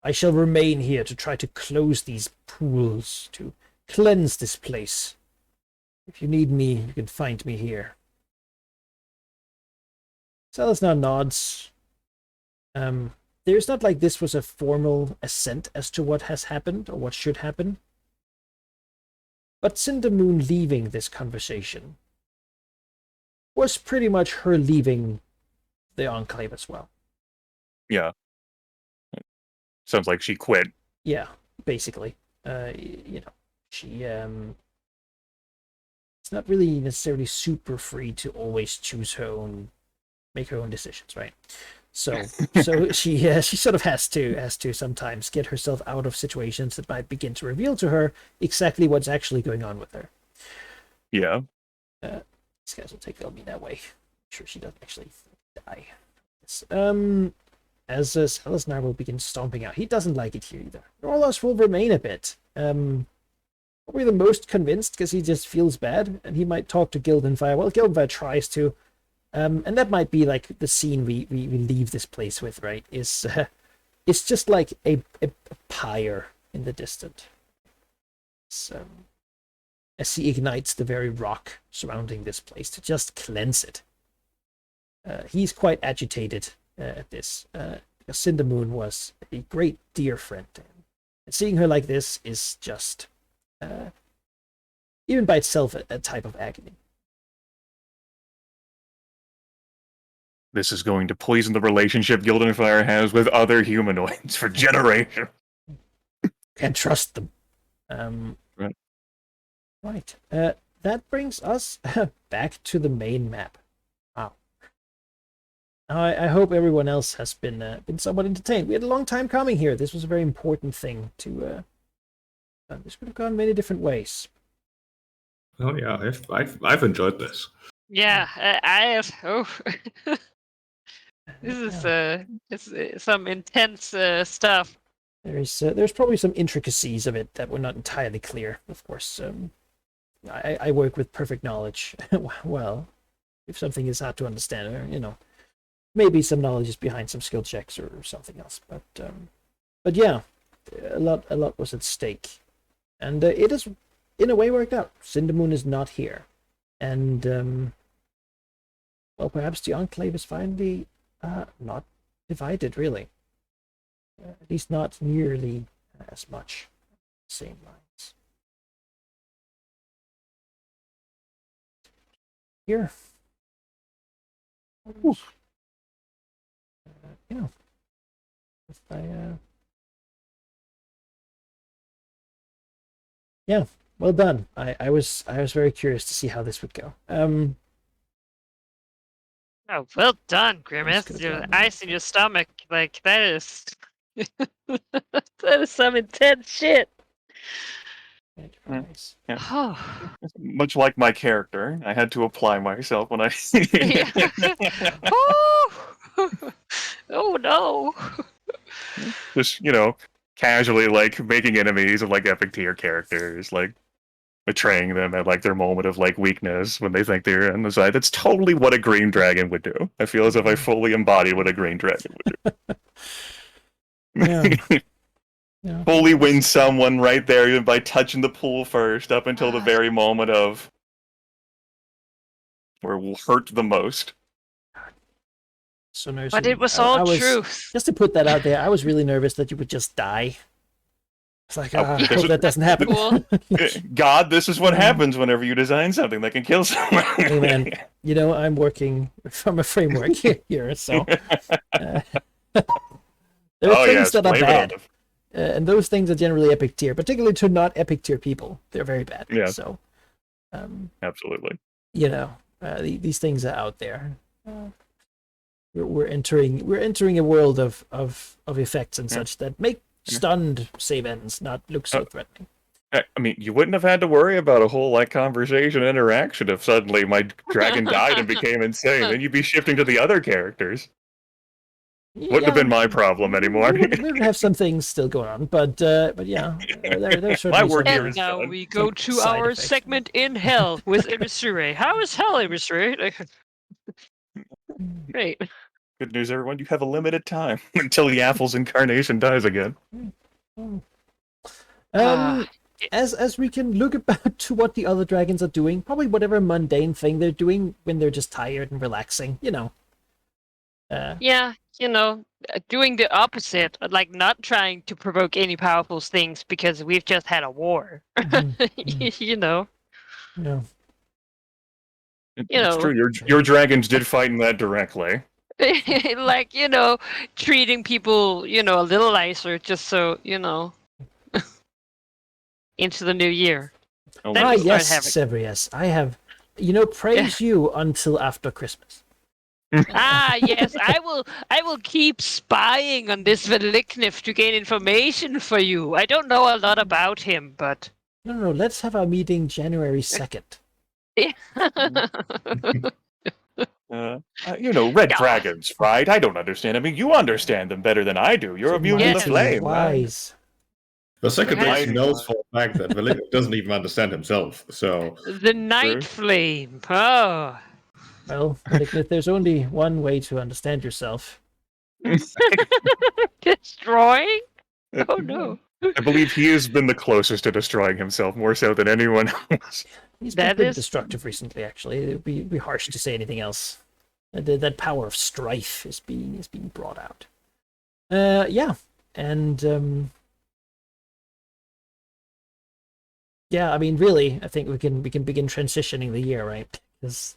Speaker 1: I shall remain here to try to close these pools, to cleanse this place. If you need me, you can find me here. Celis now nods. There's not like this was a formal assent as to what has happened or what should happen. But Cindermoon leaving this conversation was pretty much her leaving the Enclave as well.
Speaker 2: Yeah. Sounds like she quit.
Speaker 1: Yeah, basically. She it's not really necessarily super free to always choose her own, make her own decisions, right? So she sort of has to sometimes get herself out of situations that might begin to reveal to her exactly what's actually going on with her.
Speaker 2: Yeah.
Speaker 1: These guys will take Velmi that way. I'm sure she doesn't actually die. As Celisnar will begin stomping out. He doesn't like it here either. Norlos will remain a bit. Probably the most convinced because he just feels bad, and he might talk to Gildenfire. Well, Gildenfire tries to. And that might be like the scene we leave this place with, right? It's just like a pyre in the distance. So, as he ignites the very rock surrounding this place to just cleanse it. He's quite agitated at this. Because Cindermoon was a great dear friend to him. seeing her like this is just, even by itself, a type of agony.
Speaker 2: This is going to poison the relationship Gildenfire has with other humanoids for generations.
Speaker 1: Can't trust them.
Speaker 2: Right.
Speaker 1: Right. That brings us back to the main map. Wow. I hope everyone else has been somewhat entertained. We had a long time coming here. This was a very important thing to. This could have gone many different ways.
Speaker 4: Oh yeah, I've enjoyed this.
Speaker 3: Yeah, I have. Oh, this is some intense stuff.
Speaker 1: There's probably some intricacies of it that were not entirely clear. Of course, I work with perfect knowledge. Well, if something is hard to understand, or maybe some knowledge is behind some skill checks or something else. But yeah, a lot was at stake, and it is in a way worked out. Cindermoon is not here, and well, perhaps the Enclave is finally not divided, really. At least not nearly as much. Same lines. Here. Yeah. If yeah, well done. I was very curious to see how this would go.
Speaker 3: Oh, well done,
Speaker 1: That's
Speaker 3: Grimace.
Speaker 1: good
Speaker 3: Your
Speaker 1: done.
Speaker 3: ice in your stomach, like that is that is some intense shit.
Speaker 1: Nice.
Speaker 3: Oh,
Speaker 2: Much like my character, I had to apply myself when I.
Speaker 3: oh no.
Speaker 2: Just, casually, like, making enemies of, like, epic tier characters, like, betraying them at, like, their moment of, like, weakness when they think they're on the side. That's totally what a green dragon would do. I feel as if I fully embody what a green dragon would do.
Speaker 1: Yeah. Yeah.
Speaker 2: Fully win someone right there even by touching the pool first up until the very moment of where it will hurt the most.
Speaker 1: So nervous.
Speaker 3: But it was
Speaker 1: I
Speaker 3: all
Speaker 1: was,
Speaker 3: truth.
Speaker 1: Just to put that out there, I was really nervous that you would just die. It's like, I
Speaker 2: this
Speaker 1: hope
Speaker 2: is-
Speaker 1: that doesn't happen.
Speaker 3: Cool.
Speaker 2: God, this is what happens whenever you design something that can kill someone.
Speaker 1: Hey man, I'm working from a framework here, so there are things that are
Speaker 2: blame it on
Speaker 1: bad,
Speaker 2: the-
Speaker 1: and those things are generally epic tier, particularly to not epic tier people. They're very bad.
Speaker 2: Yeah.
Speaker 1: So,
Speaker 2: Absolutely.
Speaker 1: these things are out there. We're entering a world of effects and such that make stunned save ends not look so threatening.
Speaker 2: I mean, you wouldn't have had to worry about a whole conversation interaction if suddenly my dragon died and became insane. Then you'd be shifting to the other characters. Wouldn't have been my problem anymore.
Speaker 1: We would have some things still going on, but yeah, there's certainly
Speaker 2: work
Speaker 1: some-
Speaker 2: here
Speaker 3: And
Speaker 2: is
Speaker 3: now
Speaker 2: done.
Speaker 3: we go
Speaker 1: Some
Speaker 3: to
Speaker 1: side
Speaker 3: our
Speaker 1: effects.
Speaker 3: segment in hell with Emissary. How is hell, Emissary? Great.
Speaker 2: Good news, everyone. You have a limited time until Yaffle's incarnation dies again.
Speaker 3: Ah,
Speaker 1: As we can look about to what the other dragons are doing, probably whatever mundane thing they're doing when they're just tired and relaxing,
Speaker 3: yeah, doing the opposite, like not trying to provoke any powerful things because we've just had a war.
Speaker 1: Mhm, yeah.
Speaker 2: It's true. Your dragons did fight in that directly.
Speaker 3: like, treating people, a little nicer just so, into the new year.
Speaker 2: Oh,
Speaker 3: That
Speaker 1: Ah,
Speaker 3: we start
Speaker 1: yes,
Speaker 3: having.
Speaker 1: Severius. I have, praise you until after Christmas.
Speaker 3: Ah, yes, I will keep spying on this Veliknif to gain information for you. I don't know a lot about him, but
Speaker 1: No, let's have our meeting January 2nd.
Speaker 2: Red
Speaker 3: God.
Speaker 2: dragons, right? I don't understand. I mean, you understand them better than I do. You're immune to the
Speaker 3: Yes.
Speaker 2: flame, right?
Speaker 1: Wise.
Speaker 4: The second
Speaker 3: Perhaps-
Speaker 4: base knows for a fact that Valyria doesn't even understand himself. So
Speaker 3: the Night Flame. Oh.
Speaker 1: Well, Malignant, there's only one way to understand yourself.
Speaker 3: Destroying? Oh no.
Speaker 2: I believe he has been the closest to destroying himself, more so than anyone else.
Speaker 1: He's been
Speaker 3: That
Speaker 1: pretty
Speaker 3: is-
Speaker 1: destructive recently, actually. It would be harsh to say anything else. That power of strife is being brought out. Yeah, and Yeah, I mean, really, I think we can begin transitioning the year, right? Because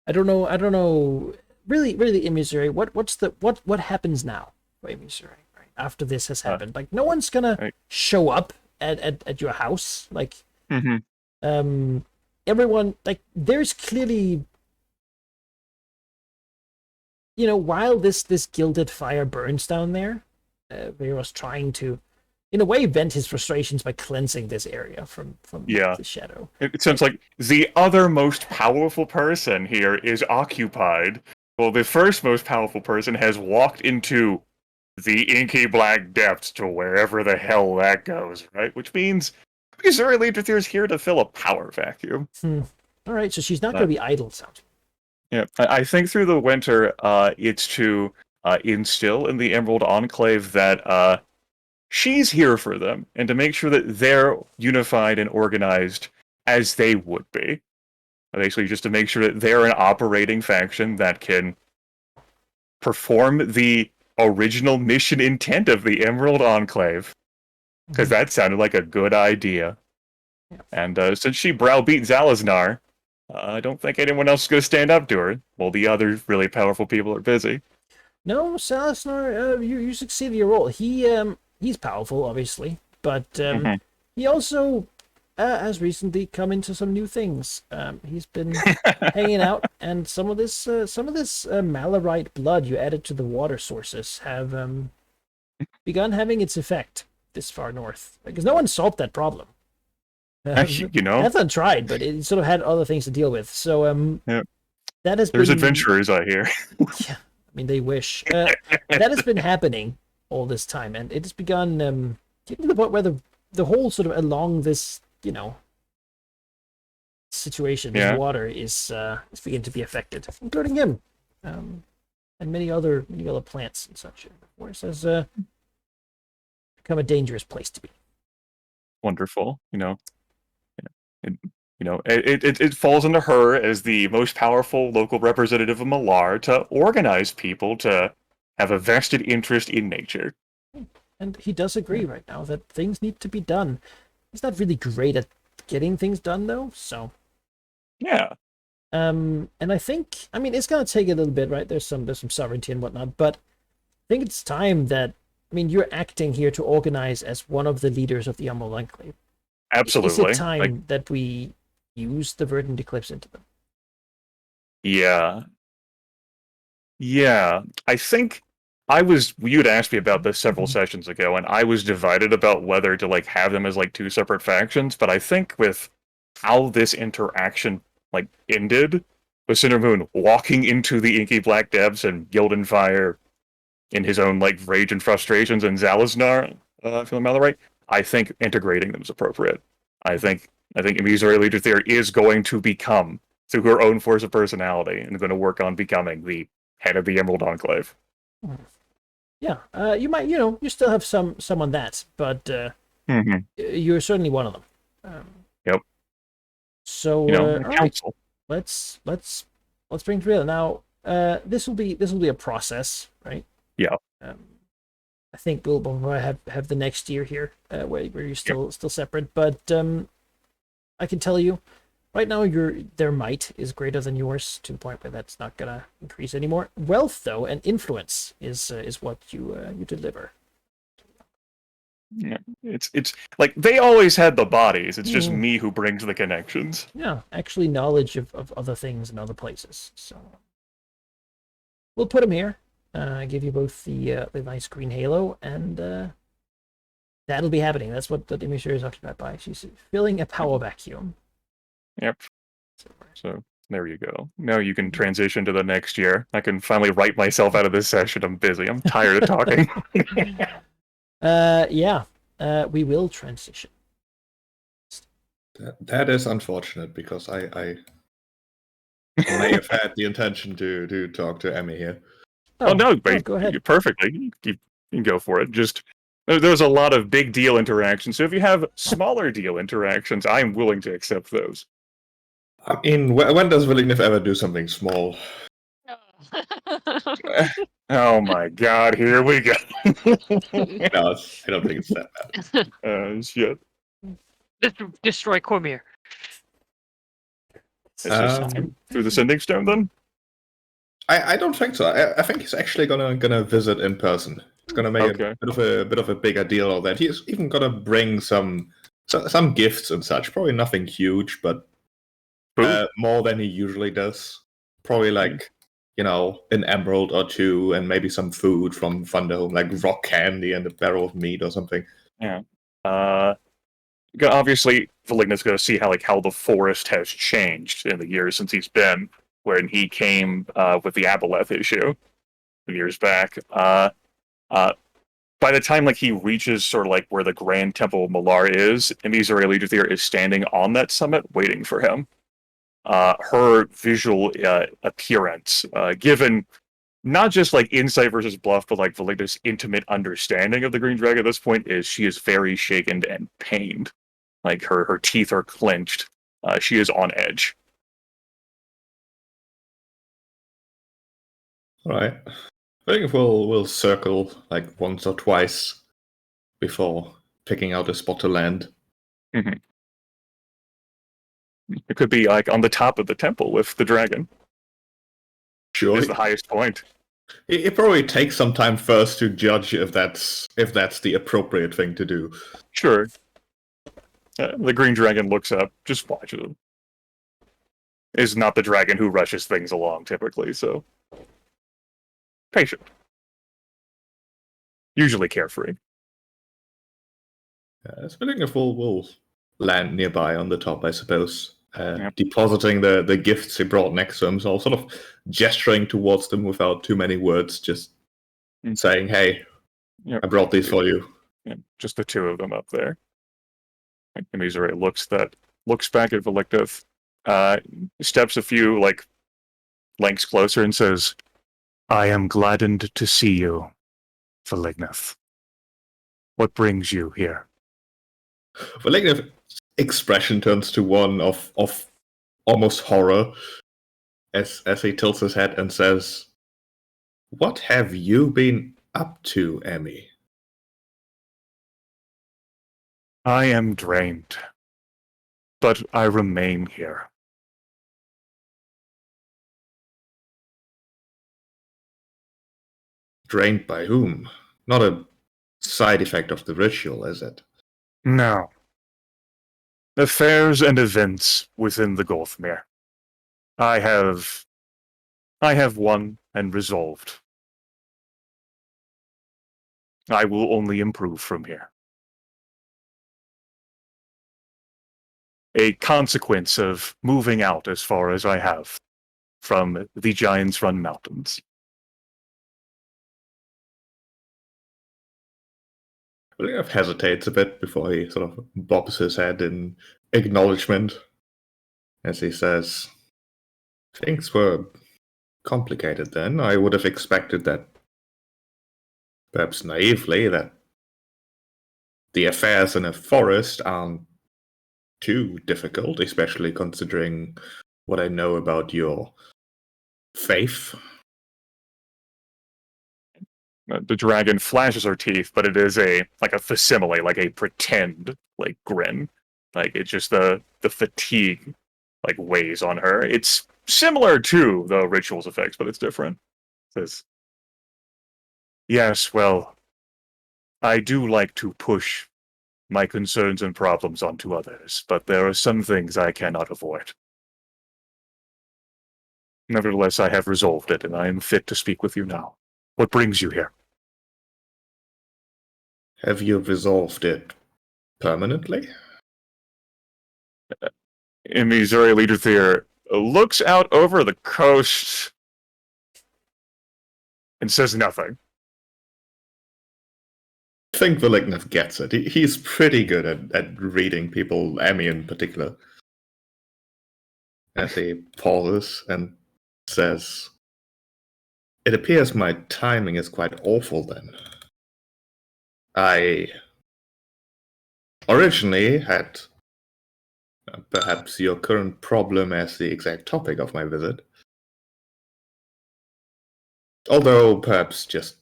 Speaker 1: I don't know. Really, Emisuri, what happens now for Emisuri, right? After this has happened, like no one's gonna
Speaker 2: Right.
Speaker 1: show up at your house, like
Speaker 2: Mm-hmm.
Speaker 1: everyone, like there's clearly, while this gilded fire burns down there, Veros trying to, in a way, vent his frustrations by cleansing this area from
Speaker 2: Yeah.
Speaker 1: the shadow.
Speaker 2: It sounds like the other most powerful person here is occupied. Well, the first most powerful person has walked into the inky black depths to wherever the hell that goes, right? Which means Missouri Leader is here to fill a power vacuum.
Speaker 1: All right, so she's not going to be idle, sounds.
Speaker 2: Yeah, I think through the winter, it's to instill in the Emerald Enclave that she's here for them, and to make sure that they're unified and organized as they would be. Basically, just to make sure that they're an operating faction that can perform the original mission intent of the Emerald Enclave. Because that sounded like a good idea.
Speaker 1: Yeah.
Speaker 2: And since she browbeat Zalaznar, I don't think anyone else is going to stand up to her. Well, the other really powerful people are busy.
Speaker 1: No, Salasnar, you succeeded your role. He's powerful, obviously, but he also has recently come into some new things. He's been hanging out, and some of this Malorite blood you added to the water sources have begun having its effect this far north. Because no one solved that problem. Nathan tried, but it sort of had other things to deal with. So that has
Speaker 2: There's
Speaker 1: been...
Speaker 2: adventurers out here.
Speaker 1: Yeah, I mean, they wish. That has been happening all this time, and it has begun getting to the point where the whole sort of along this, situation, this water is beginning to be affected, including him, and many other plants and such. The forest has become a dangerous place to be.
Speaker 2: Wonderful, It falls under her as the most powerful local representative of Malar to organize people to have a vested interest in nature.
Speaker 1: And he does agree right now that things need to be done. He's not really great at getting things done, though, so...
Speaker 2: Yeah.
Speaker 1: And I think, I mean, it's going to take a little bit, right? There's some sovereignty and whatnot, but I think it's time that, I mean, you're acting here to organize as one of the leaders of the Emerald Enclave.
Speaker 2: Absolutely.
Speaker 1: Is it time that we use the Verdant Eclipse into them?
Speaker 2: Yeah. Yeah. I think you had asked me about this several sessions ago, and I was divided about whether to have them as two separate factions, but I think with how this interaction ended, with Cindermoon walking into the inky black depths and Gildenfire in his own rage and frustrations, and Zalaznar feeling Malorite, I think integrating them is appropriate. I think Emisuri Leader is going to become, through her own force of personality, and going to work on becoming the head of the Emerald Enclave.
Speaker 1: Yeah, you might, you still have some on that, but you're certainly one of them.
Speaker 2: Yep.
Speaker 1: So, all right, let's bring it together now. This will be a process, right?
Speaker 2: Yeah.
Speaker 1: I think we'll have the next year here, where you're still separate. But I can tell you, right now their might is greater than yours to the point where that's not gonna increase anymore. Wealth, though, and influence is what you deliver.
Speaker 2: Yeah, it's they always had the bodies. It's just me who brings the connections.
Speaker 1: Yeah, actually, knowledge of other things and other places. So we'll put them here. Give you both the nice green halo, and that'll be happening. That's what the Emisuri is occupied by. She's filling a power vacuum.
Speaker 2: Yep. So there you go. Now you can transition to the next year. I can finally write myself out of this session. I'm busy. I'm tired of talking.
Speaker 1: We will transition.
Speaker 4: That is unfortunate because I may have had the intention to talk to Emmy here.
Speaker 2: Oh no,
Speaker 1: go ahead.
Speaker 2: Perfectly. You can go for it. Just there's a lot of big deal interactions. So if you have smaller deal interactions, I'm willing to accept those.
Speaker 4: I mean, when does Willingness ever do something small?
Speaker 2: Oh my god, here we go.
Speaker 4: No, I don't think it's that bad.
Speaker 2: Shit.
Speaker 3: Destroy Cormyr.
Speaker 1: It's
Speaker 2: Is his
Speaker 4: Um,
Speaker 2: time through the Sending Stone then?
Speaker 4: I don't think so. I think he's actually gonna visit in person. He's gonna make
Speaker 2: Okay.
Speaker 4: a bit of a bigger deal of that. He's even gonna bring some gifts and such. Probably nothing huge, but
Speaker 2: Food?
Speaker 4: more than he usually does. Probably like an emerald or two, and maybe some food from Thunderhome, like rock candy and a barrel of meat or something.
Speaker 2: Yeah. Obviously, Valignant's going to see how the forest has changed in the years since he's been, when he came with the Aboleth issue years back. By the time he reaches sort of where the Grand Temple of Malar is, Emissary Legiothere is standing on that summit waiting for him. Her visual appearance, given not just insight versus bluff, but Valignant's intimate understanding of the Green Dragon at this point, is she is very shaken and pained. Her teeth are clenched. She is on edge.
Speaker 4: All right. I think we'll circle once or twice before picking out a spot to land.
Speaker 2: Mm-hmm. It could be on the top of the temple with the dragon.
Speaker 4: Sure.
Speaker 2: Is the highest point.
Speaker 4: It probably takes some time first to judge if that's the appropriate thing to do.
Speaker 2: Sure. The green dragon looks up, just watches him. Is not the dragon who rushes things along typically, so patient. Usually carefree.
Speaker 4: So I think if we'll land nearby on the top, I suppose.
Speaker 2: Yep.
Speaker 4: Depositing the gifts he brought next to him, so sort of gesturing towards them without too many words, just saying, "Hey,
Speaker 2: Yep.
Speaker 4: I brought these for you."
Speaker 2: Yeah, just the two of them up there. Emissary looks back at Valignant, steps a few lengths closer and says, "I am gladdened to see you, Valignant. What brings you here?"
Speaker 4: Valignant's expression turns to one of almost horror as he tilts his head and says, "What have you been up to, Emmy?"
Speaker 2: I am drained, but I remain here.
Speaker 4: Drained by whom? Not a side effect of the ritual, is it?
Speaker 2: No. Affairs and events within the Gulfmere. I have won and resolved. I will only improve from here. A consequence of moving out as far as I have from the Giants Run Mountains.
Speaker 4: Valignant hesitates a bit before he sort of bobs his head in acknowledgement as he says, "Things were complicated then. I would have expected that, perhaps naively, that the affairs in a forest aren't too difficult, especially considering what I know about your faith."
Speaker 2: The dragon flashes her teeth, but it is a facsimile, a pretend grin. It's just the fatigue weighs on her. It's similar to the ritual's effects, but it's different. It says, "Yes, well, I do like to push my concerns and problems onto others, but there are some things I cannot avoid. Nevertheless, I have resolved it, and I am fit to speak with you now. What brings you here?"
Speaker 4: Have you resolved it permanently?
Speaker 2: Emissary Legiothere looks out over the coast and says nothing.
Speaker 4: I think Valignant gets it. He's pretty good at reading people, Emmy in particular. As he pauses and says, "It appears my timing is quite awful then. I originally had perhaps your current problem as the exact topic of my visit. Although perhaps just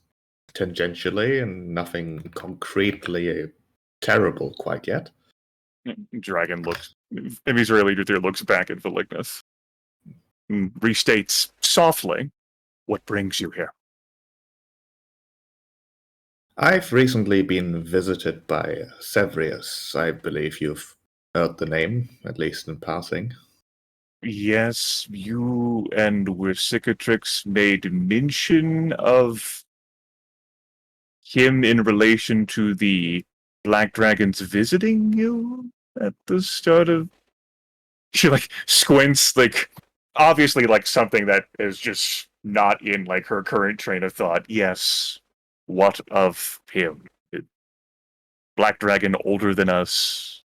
Speaker 4: tangentially and nothing concretely terrible quite yet.
Speaker 2: Dragon looks. Emisraeli looks back at Velignus and restates softly, "What brings you here?"
Speaker 4: I've recently been visited by Severius. I believe you've heard the name, at least in passing.
Speaker 2: Yes, you and Versicatrix made mention of him in relation to the Black Dragons visiting you at the start of. She like squints, like obviously like something that is just not in like her current train of thought. Yes, what of him? Black Dragon older than us.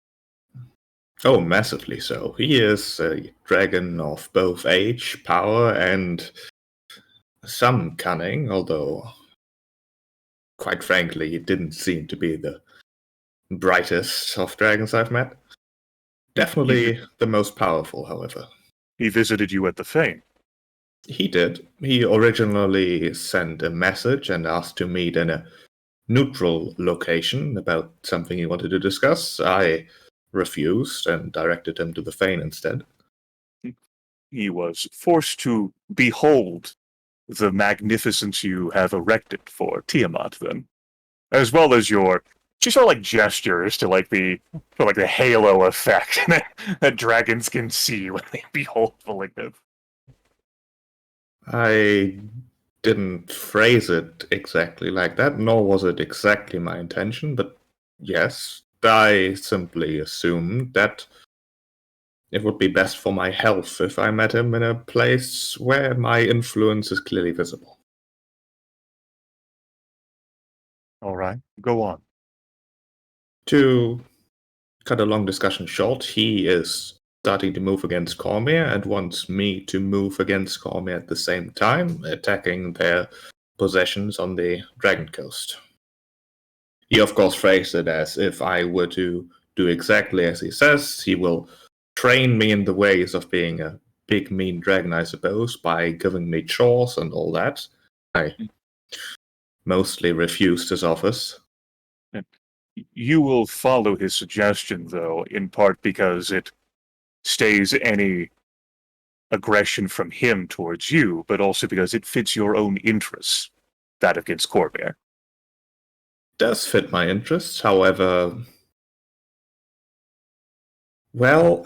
Speaker 4: Oh, massively so. He is a dragon of both age, power, and some cunning, although, quite frankly, he didn't seem to be the brightest of dragons I've met. Definitely the most powerful, however.
Speaker 2: He visited you at the Fane.
Speaker 4: He did. He originally sent a message and asked to meet in a neutral location about something he wanted to discuss. I refused and directed him to the Fane instead.
Speaker 2: He was forced to behold the magnificence you have erected for Tiamat, then, as well as your. She sort of like gestures to like the halo effect that dragons can see when they behold Velignus.
Speaker 4: I didn't phrase it exactly like that, nor was it exactly my intention, but yes, I simply assumed that it would be best for my health if I met him in a place where my influence is clearly visible.
Speaker 2: All right, go on.
Speaker 4: To cut a long discussion short, he is starting to move against Cormyr and wants me to move against Cormyr at the same time, attacking their possessions on the Dragon Coast. He, of course, phrased it as if I were to do exactly as he says, he will train me in the ways of being a big, mean dragon, I suppose, by giving me chores and all that. I mostly refused his offers.
Speaker 2: You will follow his suggestion, though, in part because it stays any aggression from him towards you, but also because it fits your own interests, that against Cormyr.
Speaker 4: Does fit my interests, however. Well,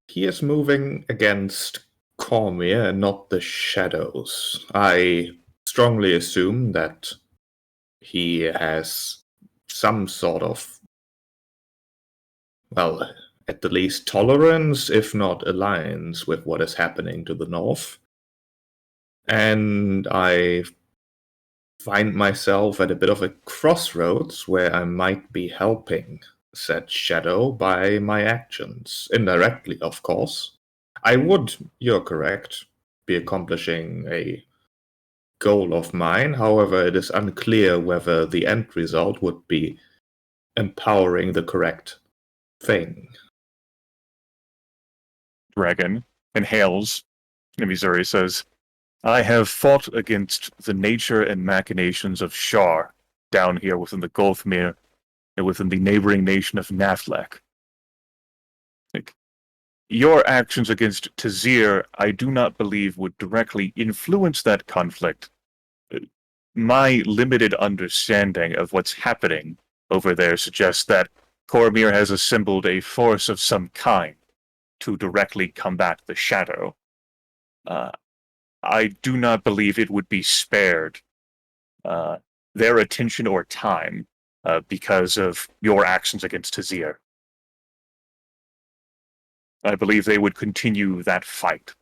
Speaker 4: he is moving against Cormyr and not the Shadows. I strongly assume that he has some sort of, well, at the least tolerance, if not alliance, with what is happening to the north. And I find myself at a bit of a crossroads where I might be helping said shadow by my actions. Indirectly, of course. I would, you're correct, be accomplishing a goal of mine. However, it is unclear whether the end result would be empowering the correct thing.
Speaker 2: Dragon inhales. Missouri says, "I have fought against the nature and machinations of Shar down here within the Gulfmere and within the neighboring nation of Naflek. Like, your actions against Tazir, I do not believe would directly influence that conflict. My limited understanding of what's happening over there suggests that Cormyr has assembled a force of some kind to directly combat the Shadow. I do not believe it would be spared their attention or time because of your actions against Tazir. I believe they would continue that fight.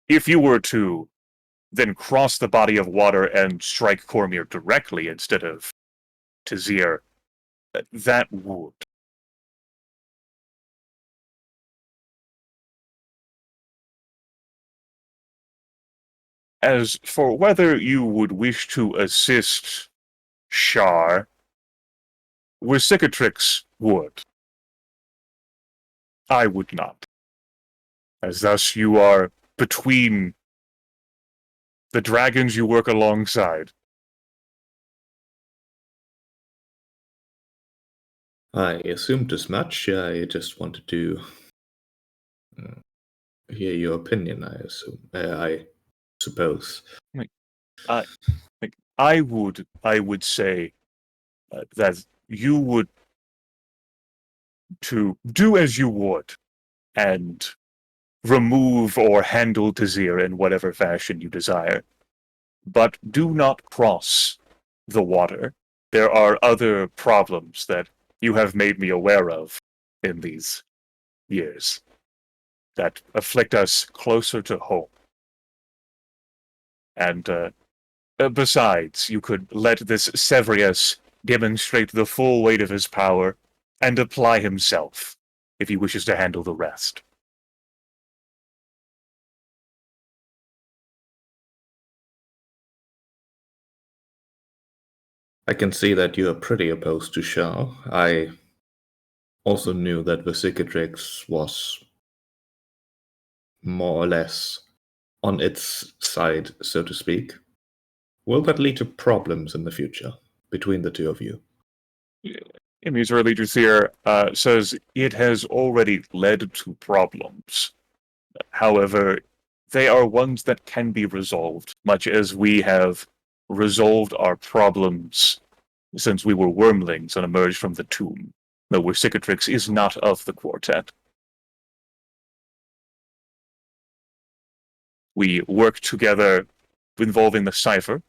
Speaker 2: If you were to then cross the body of water and strike Cormyr directly instead of Tazir, that would. As for whether you would wish to assist Shar, Versicatrix would. I would not. As thus you are between the dragons you work alongside.
Speaker 4: I assumed as much. I just wanted to hear your opinion. I suppose.
Speaker 2: I would say that you would to do as you would and remove or handle Tazir in whatever fashion you desire. But do not cross the water. There are other problems that you have made me aware of in these years that afflict us closer to home. And besides, you could let this Severius demonstrate the full weight of his power and apply himself if he wishes to handle the rest.
Speaker 4: I can see that you are pretty opposed to Shah. I also knew that the Cicatrix was more or less on its side, so to speak. Will that lead to problems in the future between the two of you?
Speaker 2: Emir's early Drusir says it has already led to problems. However, they are ones that can be resolved, much as we have resolved our problems since we were wormlings and emerged from the tomb, though where Cicatrix is not of the quartet. We work together involving the Cypher.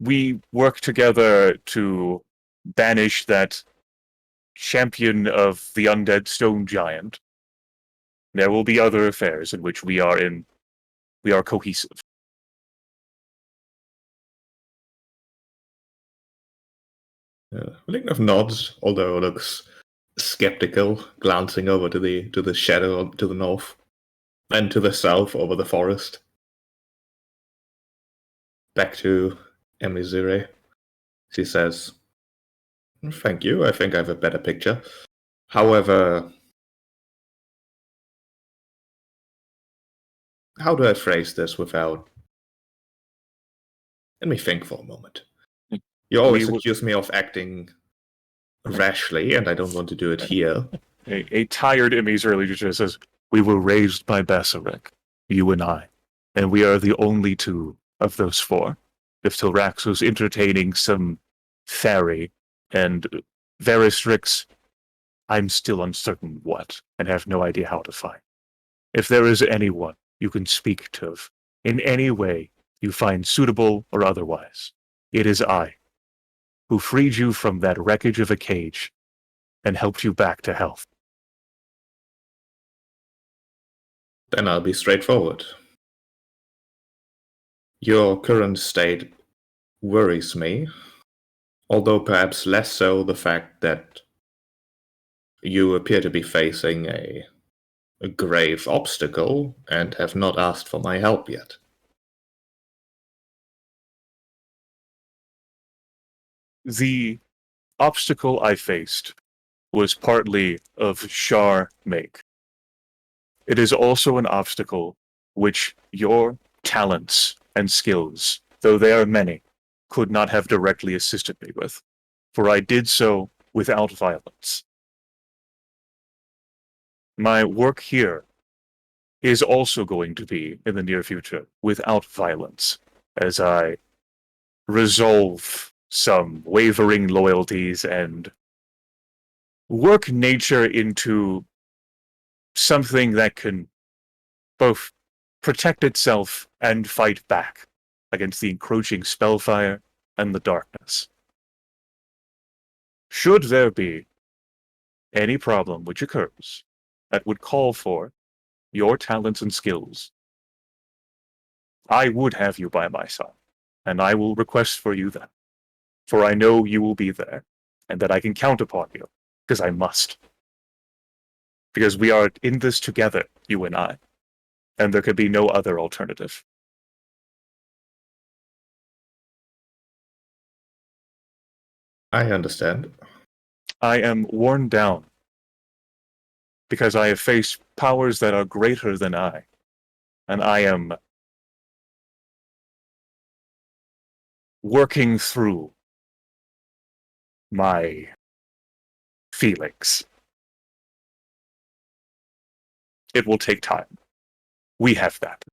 Speaker 2: We work together to banish that champion of the undead stone giant. There will be other affairs in which we are cohesive.
Speaker 4: Lignov nods, although looks skeptical, glancing over to the shadow to the north, then to the south over the forest. Back to Emizure. She says, "Thank you, I think I have a better picture. However, how do I phrase this without... Let me think for a moment. You always accuse me of acting rashly, and I don't want to do it here."
Speaker 2: A tired Emmy's early just says, "We were raised by Basarek, you and I, and we are the only two of those four. If Tilrax was entertaining some fairy and Veristrix, I'm still uncertain what, and have no idea how to find. If there is anyone you can speak to, in any way you find suitable or otherwise, it is I, who freed you from that wreckage of a cage and helped you back to health."
Speaker 4: Then I'll be straightforward. Your current state worries me, although perhaps less so the fact that you appear to be facing a grave obstacle and have not asked for my help yet.
Speaker 2: The obstacle I faced was partly of Shar make. It is also an obstacle which your talents and skills, though they are many, could not have directly assisted me with, for I did so without violence. My work here is also going to be, in the near future, without violence, as I resolve some wavering loyalties and work nature into something that can both protect itself and fight back against the encroaching spellfire and the darkness. Should there be any problem which occurs that would call for your talents and skills, I would have you by my side, and I will request for you then, for I know you will be there, and that I can count upon you, because I must. Because we are in this together, you and I, and there could be no other alternative.
Speaker 4: I understand.
Speaker 2: I am worn down because I have faced powers that are greater than I, and I am working through my feelings. It will take time. We have that.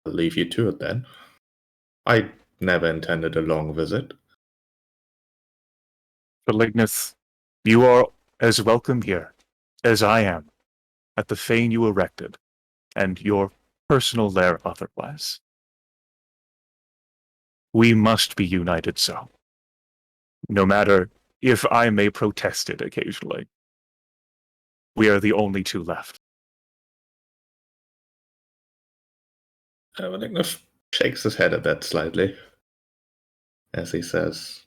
Speaker 4: I'll leave you to it then. I never intended a long visit.
Speaker 2: Malignus, you are as welcome here as I am at the fane you erected, and your personal lair otherwise. We must be united so, no matter if I may protest it occasionally. We are the only two left.
Speaker 4: Malignus shakes his head at that slightly, as he says,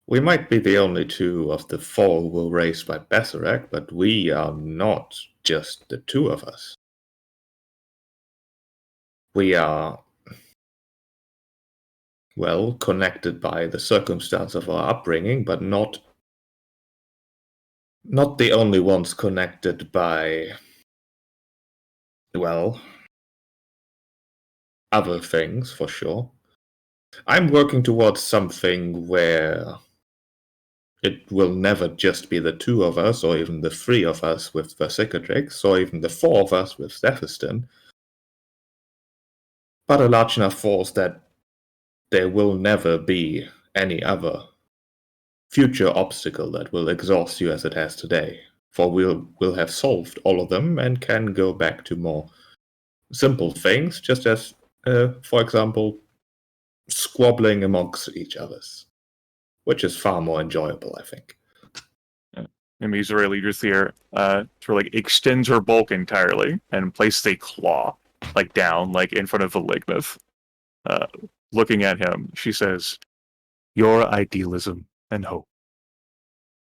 Speaker 4: "We might be the only two of the four who were raised by Bassarak, but we are not just the two of us. We are, well, connected by the circumstance of our upbringing, but not the only ones connected by, well, other things, for sure. I'm working towards something where it will never just be the two of us, or even the three of us with Versicatrix, or even the four of us with Zephiston, but a large enough force that there will never be any other future obstacle that will exhaust you as it has today. For we'll have solved all of them and can go back to more simple things, just as, for example, squabbling amongst each others, which is far more enjoyable, I think.
Speaker 2: And Miserere just here, sort of like extends her bulk entirely and places a claw, like down, like in front of Malignus. Looking at him, she says, "Your idealism and hope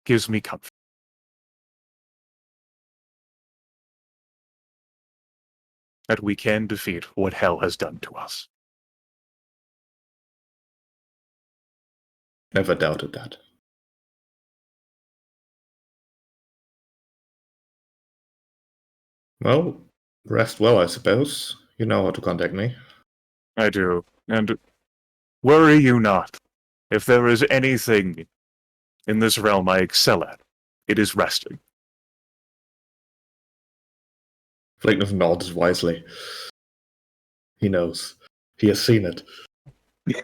Speaker 2: gives me comfort. That we can defeat what hell has done to us."
Speaker 4: Never doubted that. Well, rest well, I suppose. You know how to contact me.
Speaker 2: I do, and worry you not. If there is anything in this realm I excel at, it is resting.
Speaker 4: Flickness nods wisely. He knows. He has seen it.
Speaker 1: He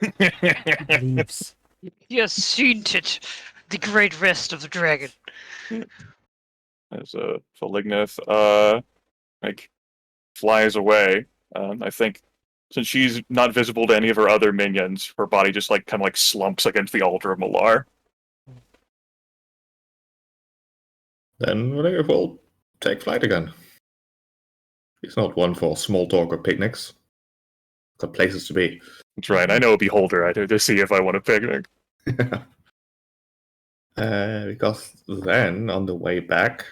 Speaker 1: believes.
Speaker 3: Yes, seen it. The great rest of the dragon.
Speaker 2: As Malignus, like flies away. I think since she's not visible to any of her other minions, her body just like kind of like slumps against the altar of Malar.
Speaker 4: Then we'll take flight again. He's not one for small talk or picnics. Got places to be.
Speaker 2: That's right. I know a beholder. I do to see if I want a picnic.
Speaker 4: Because then on the way back,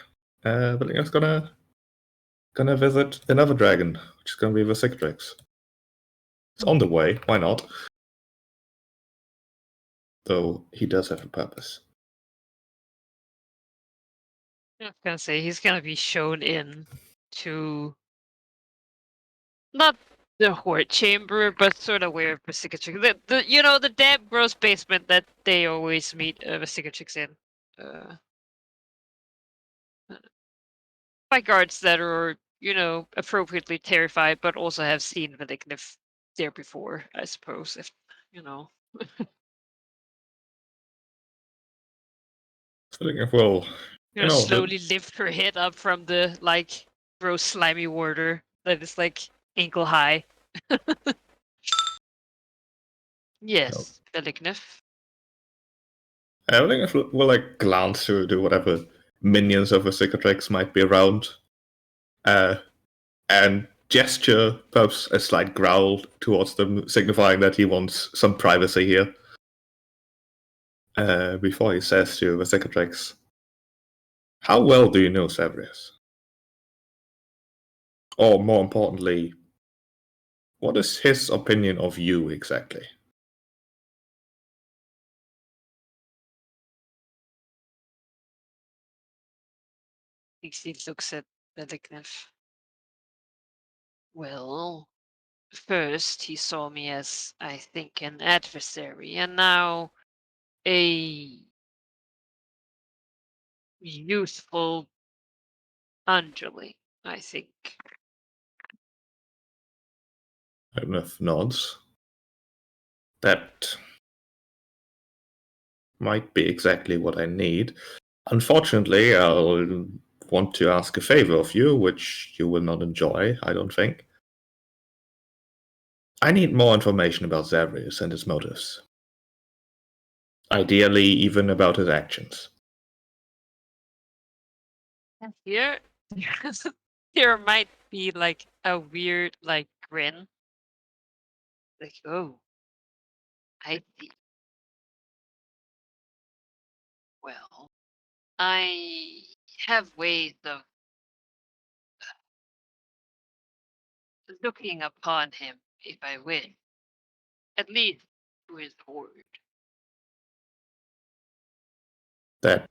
Speaker 4: Valinga's gonna visit another dragon, which is gonna be Versicatrix. It's on the way. Why not? Though he does have a purpose.
Speaker 3: I was gonna say he's gonna be shown in to not the Horde Chamber, but sort of where Versicatrix, the damp gross basement that they always meet Versicatrix in. By guards that are, appropriately terrified, but also have seen Malignif there before, I suppose, if,
Speaker 4: Valinga will,
Speaker 3: slowly lift her head up from the, gross slimy water that is, ankle high. Yes, Malignif.
Speaker 4: Valinga will glance to whatever minions of Versicatrix might be around, and gesture perhaps a slight growl towards them, signifying that he wants some privacy here. Before he says to Versicatrix, "How well do you know Severius? Or more importantly, what is his opinion of you exactly?"
Speaker 3: He looks at Malignif. Well, first he saw me as, I think, an adversary, and now a useful underling, I think.
Speaker 4: Enough nods. That might be exactly what I need. Unfortunately, I'll want to ask a favor of you, which you will not enjoy, I don't think. I need more information about Zavrius and his motives. Ideally, even about his actions.
Speaker 3: And here, there might be like a weird like grin. Like, oh, I see. Well, I have ways of looking upon him if I wish, at least to his horde.
Speaker 4: That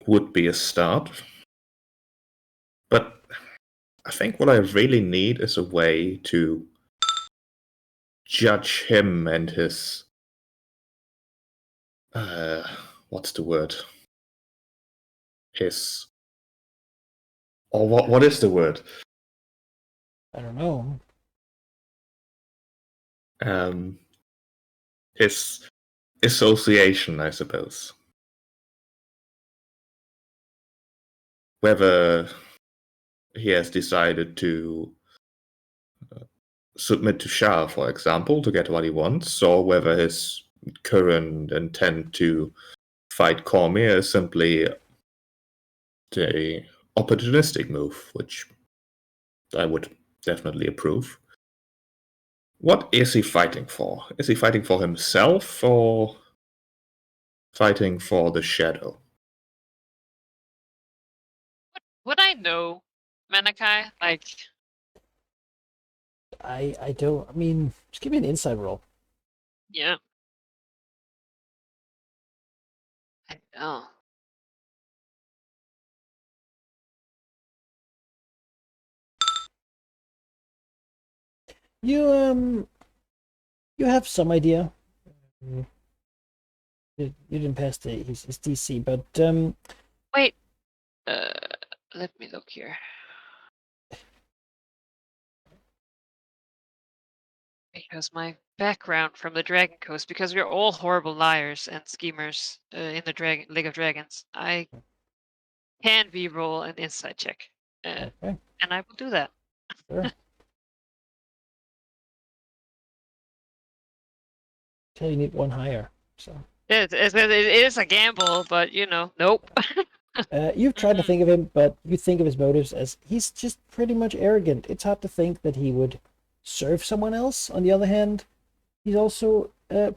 Speaker 4: would be a start. But I think what I really need is a way to judge him and his. What's the word? His. Or what is the word?
Speaker 1: I don't know.
Speaker 4: His association, I suppose. Whether he has decided to submit to Shah, for example, to get what he wants, or whether his current intent to fight Cormier is simply a opportunistic move, which I would definitely approve. What is he fighting for? Is he fighting for himself or fighting for the Shadow?
Speaker 3: Would I know, Manakai? Like,
Speaker 1: I don't. I mean, just give me an inside roll.
Speaker 3: yeah. I know.
Speaker 1: You you have some idea. Mm, You didn't pass his DC, but
Speaker 3: Wait. Let me look here. Because my background from the Dragon Coast, because we're all horrible liars and schemers in the League of Dragons, I can re-roll an insight check,
Speaker 1: okay,
Speaker 3: and I will do that.
Speaker 1: sure. Okay, you need one higher. So
Speaker 3: It is a gamble, but you know, nope.
Speaker 1: you've tried to think of him, but you think of his motives as he's just pretty much arrogant. It's hard to think that he would serve someone else. On the other hand, he's also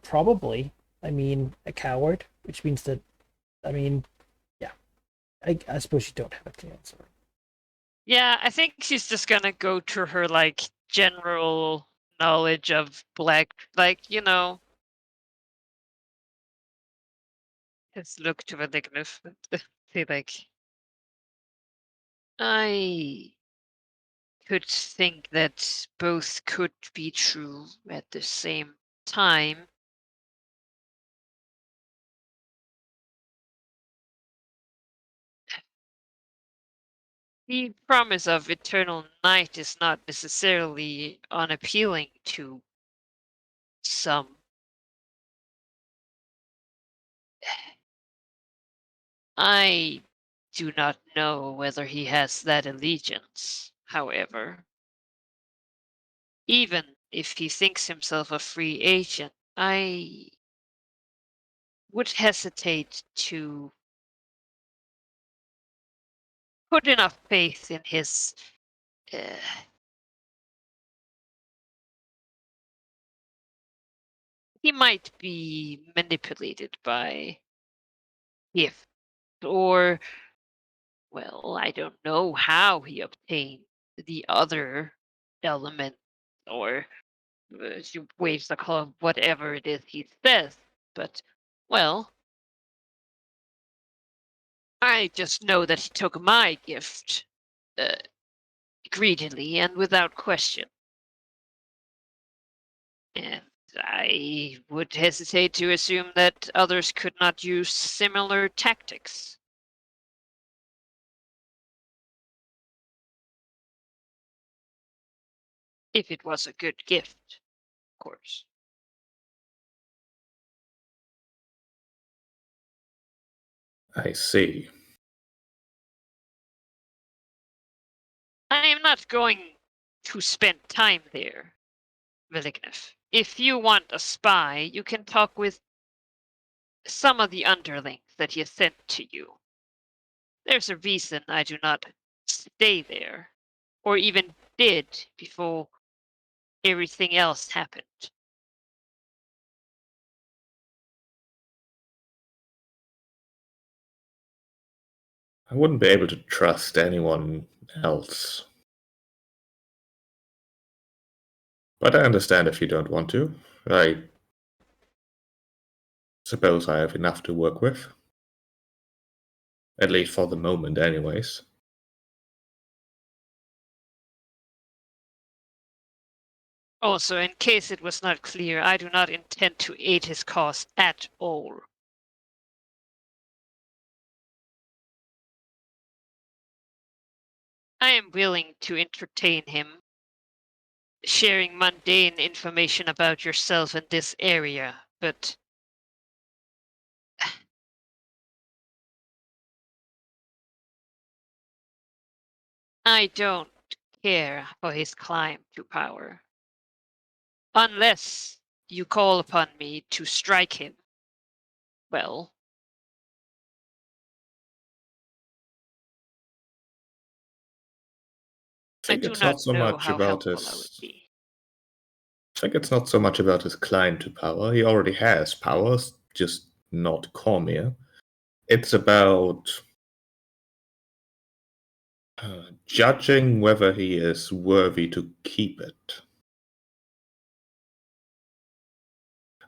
Speaker 1: probably, I mean, a coward, which means that, I mean, yeah, I suppose you don't have a clear answer.
Speaker 3: Yeah, I think she's just gonna go to her like general knowledge of black, like you know. Let's look to Valignus. Say like, I could think that both could be true at the same time. The promise of eternal night is not necessarily unappealing to some. I do not know whether he has that allegiance, however. Even if he thinks himself a free agent, I would hesitate to put enough faith in his he might be manipulated by gift, or well, I don't know how he obtained the other element, or she waves the club, whatever it is he says. But well, I just know that he took my gift greedily and without question. And I would hesitate to assume that others could not use similar tactics. If it was a good gift, of course.
Speaker 4: I see.
Speaker 3: I am not going to spend time there, Veliknev. If you want a spy, you can talk with some of the underlings that he sent to you. There's a reason I do not stay there, or even did before everything else happened.
Speaker 4: I wouldn't be able to trust anyone else. But I understand if you don't want to. I suppose I have enough to work with. At least for the moment, anyways.
Speaker 3: Also, in case it was not clear, I do not intend to aid his cause at all. I am willing to entertain him, sharing mundane information about yourself in this area, but I don't care for his climb to power. Unless you call upon me to strike him. Well,
Speaker 4: I
Speaker 3: I
Speaker 4: think
Speaker 3: do
Speaker 4: it's
Speaker 3: not
Speaker 4: not so
Speaker 3: know
Speaker 4: much
Speaker 3: how
Speaker 4: about
Speaker 3: helpful I would
Speaker 4: his.
Speaker 3: be.
Speaker 4: I think it's not so much about his climb to power. He already has powers, just not Cormir. It's about judging whether he is worthy to keep it.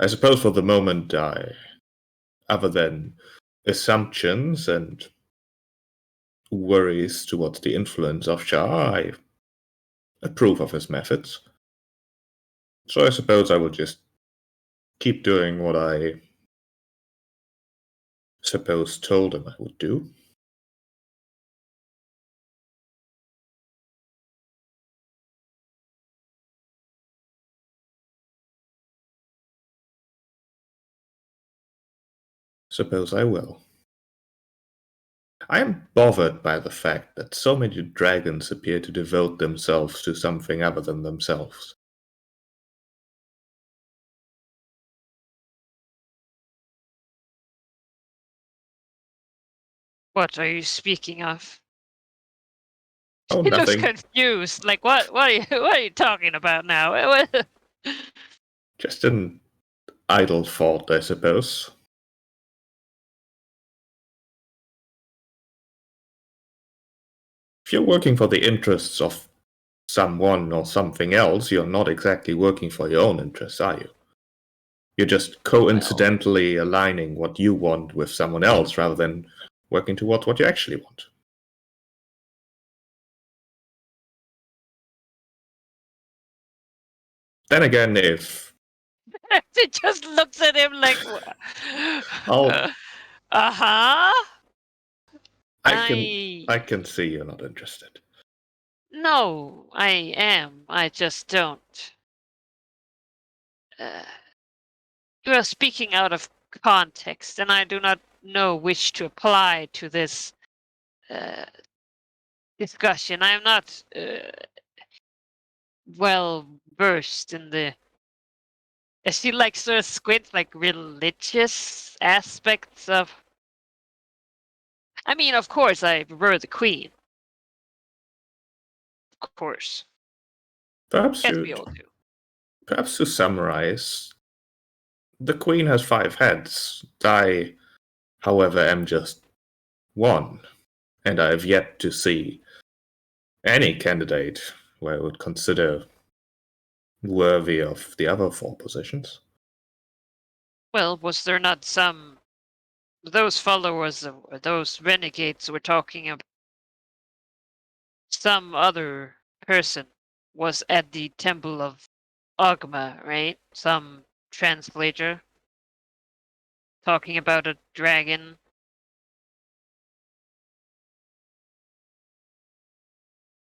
Speaker 4: I suppose for the moment, other than assumptions and worries towards the influence of Shah, I approve of his methods. So I suppose I will just keep doing what I suppose told him I would do. Suppose I will. I am bothered by the fact that so many dragons appear to devote themselves to something other than themselves.
Speaker 3: What are you speaking of?
Speaker 4: Oh,
Speaker 3: He looks
Speaker 4: nothing.
Speaker 3: confused. Like what? What are you talking about now?
Speaker 4: Just an idle thought, I suppose. If you're working for the interests of someone or something else, you're not exactly working for your own interests, are you? You're just coincidentally aligning what you want with someone else rather than working towards what you actually want. Then again, if
Speaker 3: She just looks at him like,
Speaker 4: I'll-
Speaker 3: uh-huh.
Speaker 4: I can see you're not interested.
Speaker 3: No, I am. I just don't. You are speaking out of context, and I do not know which to apply to this discussion. I am not well versed in the. She like sort of squints like religious aspects of. I mean, of course, I prefer the queen. Of course,
Speaker 4: Perhaps
Speaker 3: as we all do.
Speaker 4: to summarize, the Queen has 5 heads. I, however, am just one, and I have yet to see any candidate who I would consider worthy of the other 4 positions.
Speaker 3: Well, was there not some those followers of those renegades were talking about? Some other person was at the temple of Ogma, right? Some translator talking about a dragon.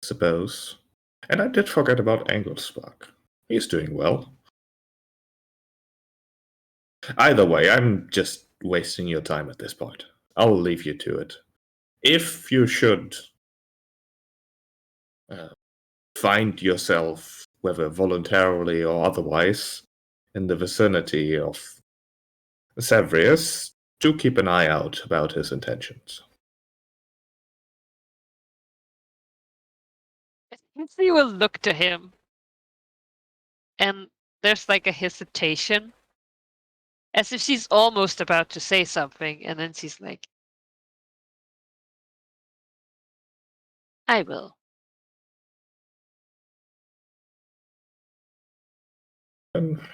Speaker 4: Suppose. And I did forget about Anglespark. He's doing well. Either way, I'm just wasting your time at this point. I'll leave you to it. If you should find yourself, whether voluntarily or otherwise, in the vicinity of Sevrius, do keep an eye out about his intentions.
Speaker 3: You will look to him, and there's like a hesitation, as if she's almost about to say something, and then she's like, I will.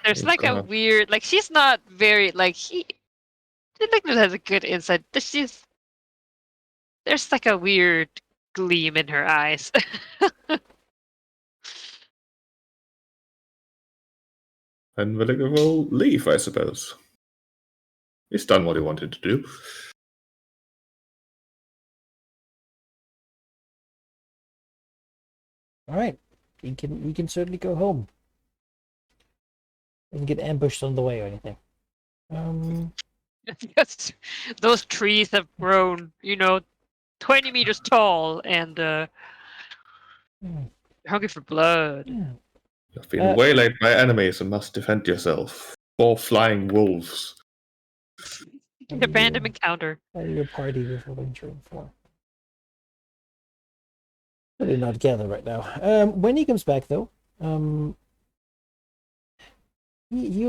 Speaker 3: There's like a weird, like she's not very, like she like has a good insight. There's like a weird gleam in her eyes.
Speaker 4: And Villiger will leave, I suppose. He's done what he wanted to do.
Speaker 1: All right, we can certainly go home. We can get ambushed on the way or anything.
Speaker 3: Yes, those trees have grown, 20 meters tall, and hungry for blood.
Speaker 1: Yeah.
Speaker 4: You've been waylaid by enemies and must defend yourself. 4 flying wolves.
Speaker 3: A random encounter.
Speaker 1: Your party before venturing for. They're not together right now. When he comes back, though, he'll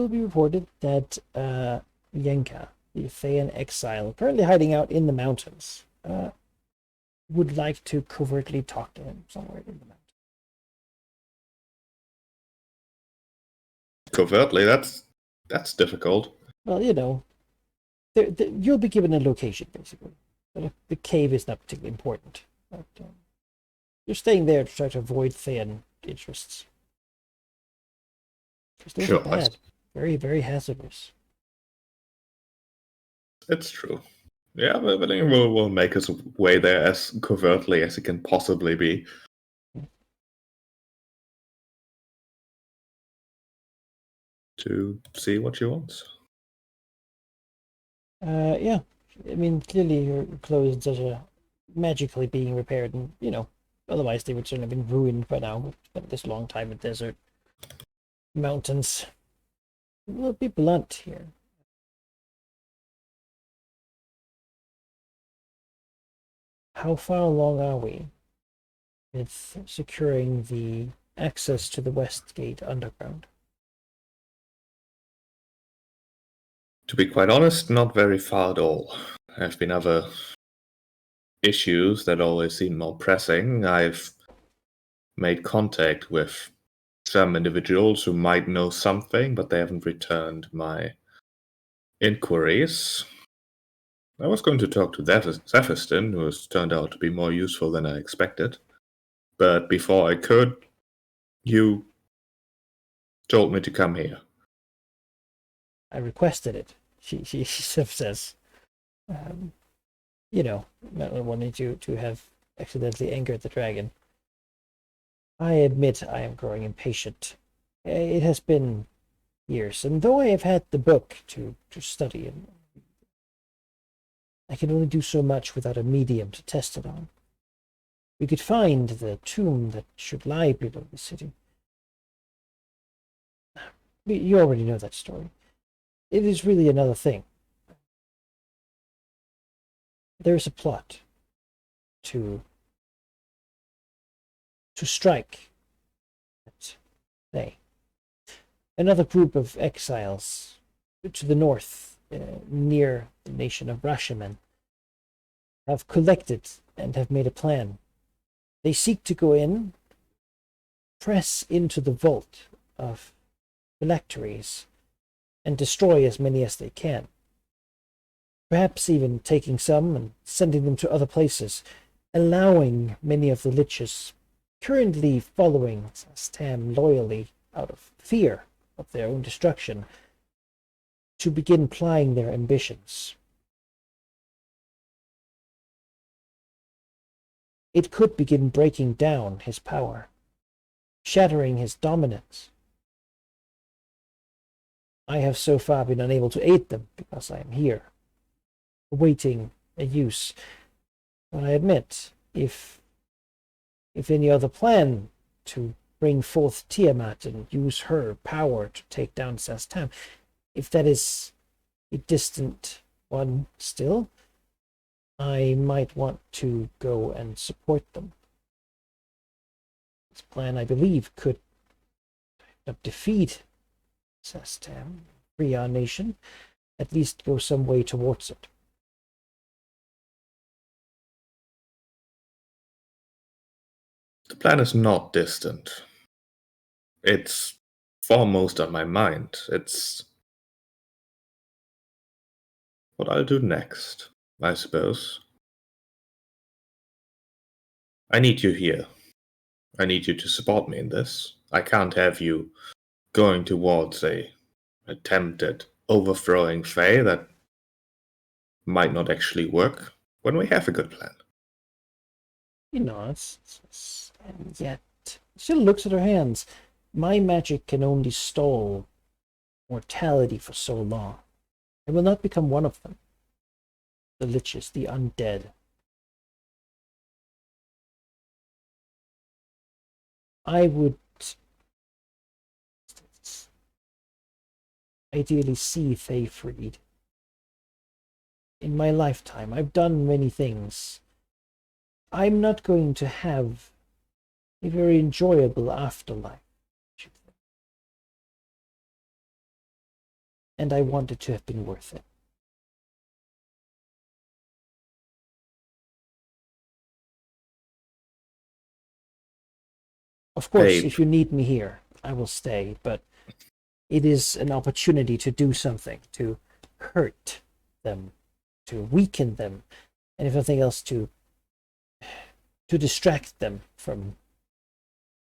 Speaker 1: be reported that Yenka, the Feyan exile, currently hiding out in the mountains, would like to covertly talk to him somewhere in the mountains.
Speaker 4: Covertly, that's difficult.
Speaker 1: Well, you'll be given a location, basically. But the cave is not particularly important. But, you're staying there to try to avoid Feyan interests. Because those are bad. Very, very hazardous.
Speaker 4: It's true. Yeah, but we'll make his way there as covertly as he can possibly be. To see what she wants.
Speaker 1: Yeah. I mean, clearly your clothes are magically being repaired, and, otherwise they would certainly have been ruined by now. We've spent this long time in desert. Mountains. We'll be blunt here. How far along are we with securing the access to the West Gate underground?
Speaker 4: To be quite honest, not very far at all. There have been other issues that always seem more pressing. I've made contact with some individuals who might know something, but they haven't returned my inquiries. I was going to talk to Zephyrston, who has turned out to be more useful than I expected. But before I could, you told me to come here.
Speaker 1: I requested it. She sort of says, not wanting to have accidentally angered the dragon. I admit I am growing impatient. It has been years, and though I have had the book to study, and I can only do so much without a medium to test it on. We could find the tomb that should lie below the city. You already know that story. It is really another thing. There is a plot to strike at Thay. Another group of exiles to the north, near the nation of Rashimen, have collected and have made a plan. They seek to go in, press into the vault of phylacteries, and destroy as many as they can. Perhaps even taking some and sending them to other places, allowing many of the liches currently following Zastam loyally out of fear of their own destruction, to begin plying their ambitions. It could begin breaking down his power, shattering his dominance. I have so far been unable to aid them because I am here, awaiting a use. But I admit, if any other plan to bring forth Tiamat and use her power to take down Sastam, if that is a distant one still, I might want to go and support them. This plan, I believe, could defeat Sastam, free our nation, at least go some way towards it.
Speaker 4: The plan is not distant. It's foremost on my mind. It's what I'll do next, I suppose. I need you here. I need you to support me in this. I can't have you going towards a attempt at overthrowing Faye that might not actually work when we have a good plan.
Speaker 1: You know, and yet she looks at her hands. My magic can only stall mortality for so long. I will not become one of them. The liches, the undead. I would ideally see Faye freed. In my lifetime, I've done many things. I'm not going to have a very enjoyable afterlife. And I want it to have been worth it. Of course,
Speaker 4: Babe.
Speaker 1: if you need me here, I will stay, but it is an opportunity to do something, to hurt them, to weaken them, and if nothing else, to distract them from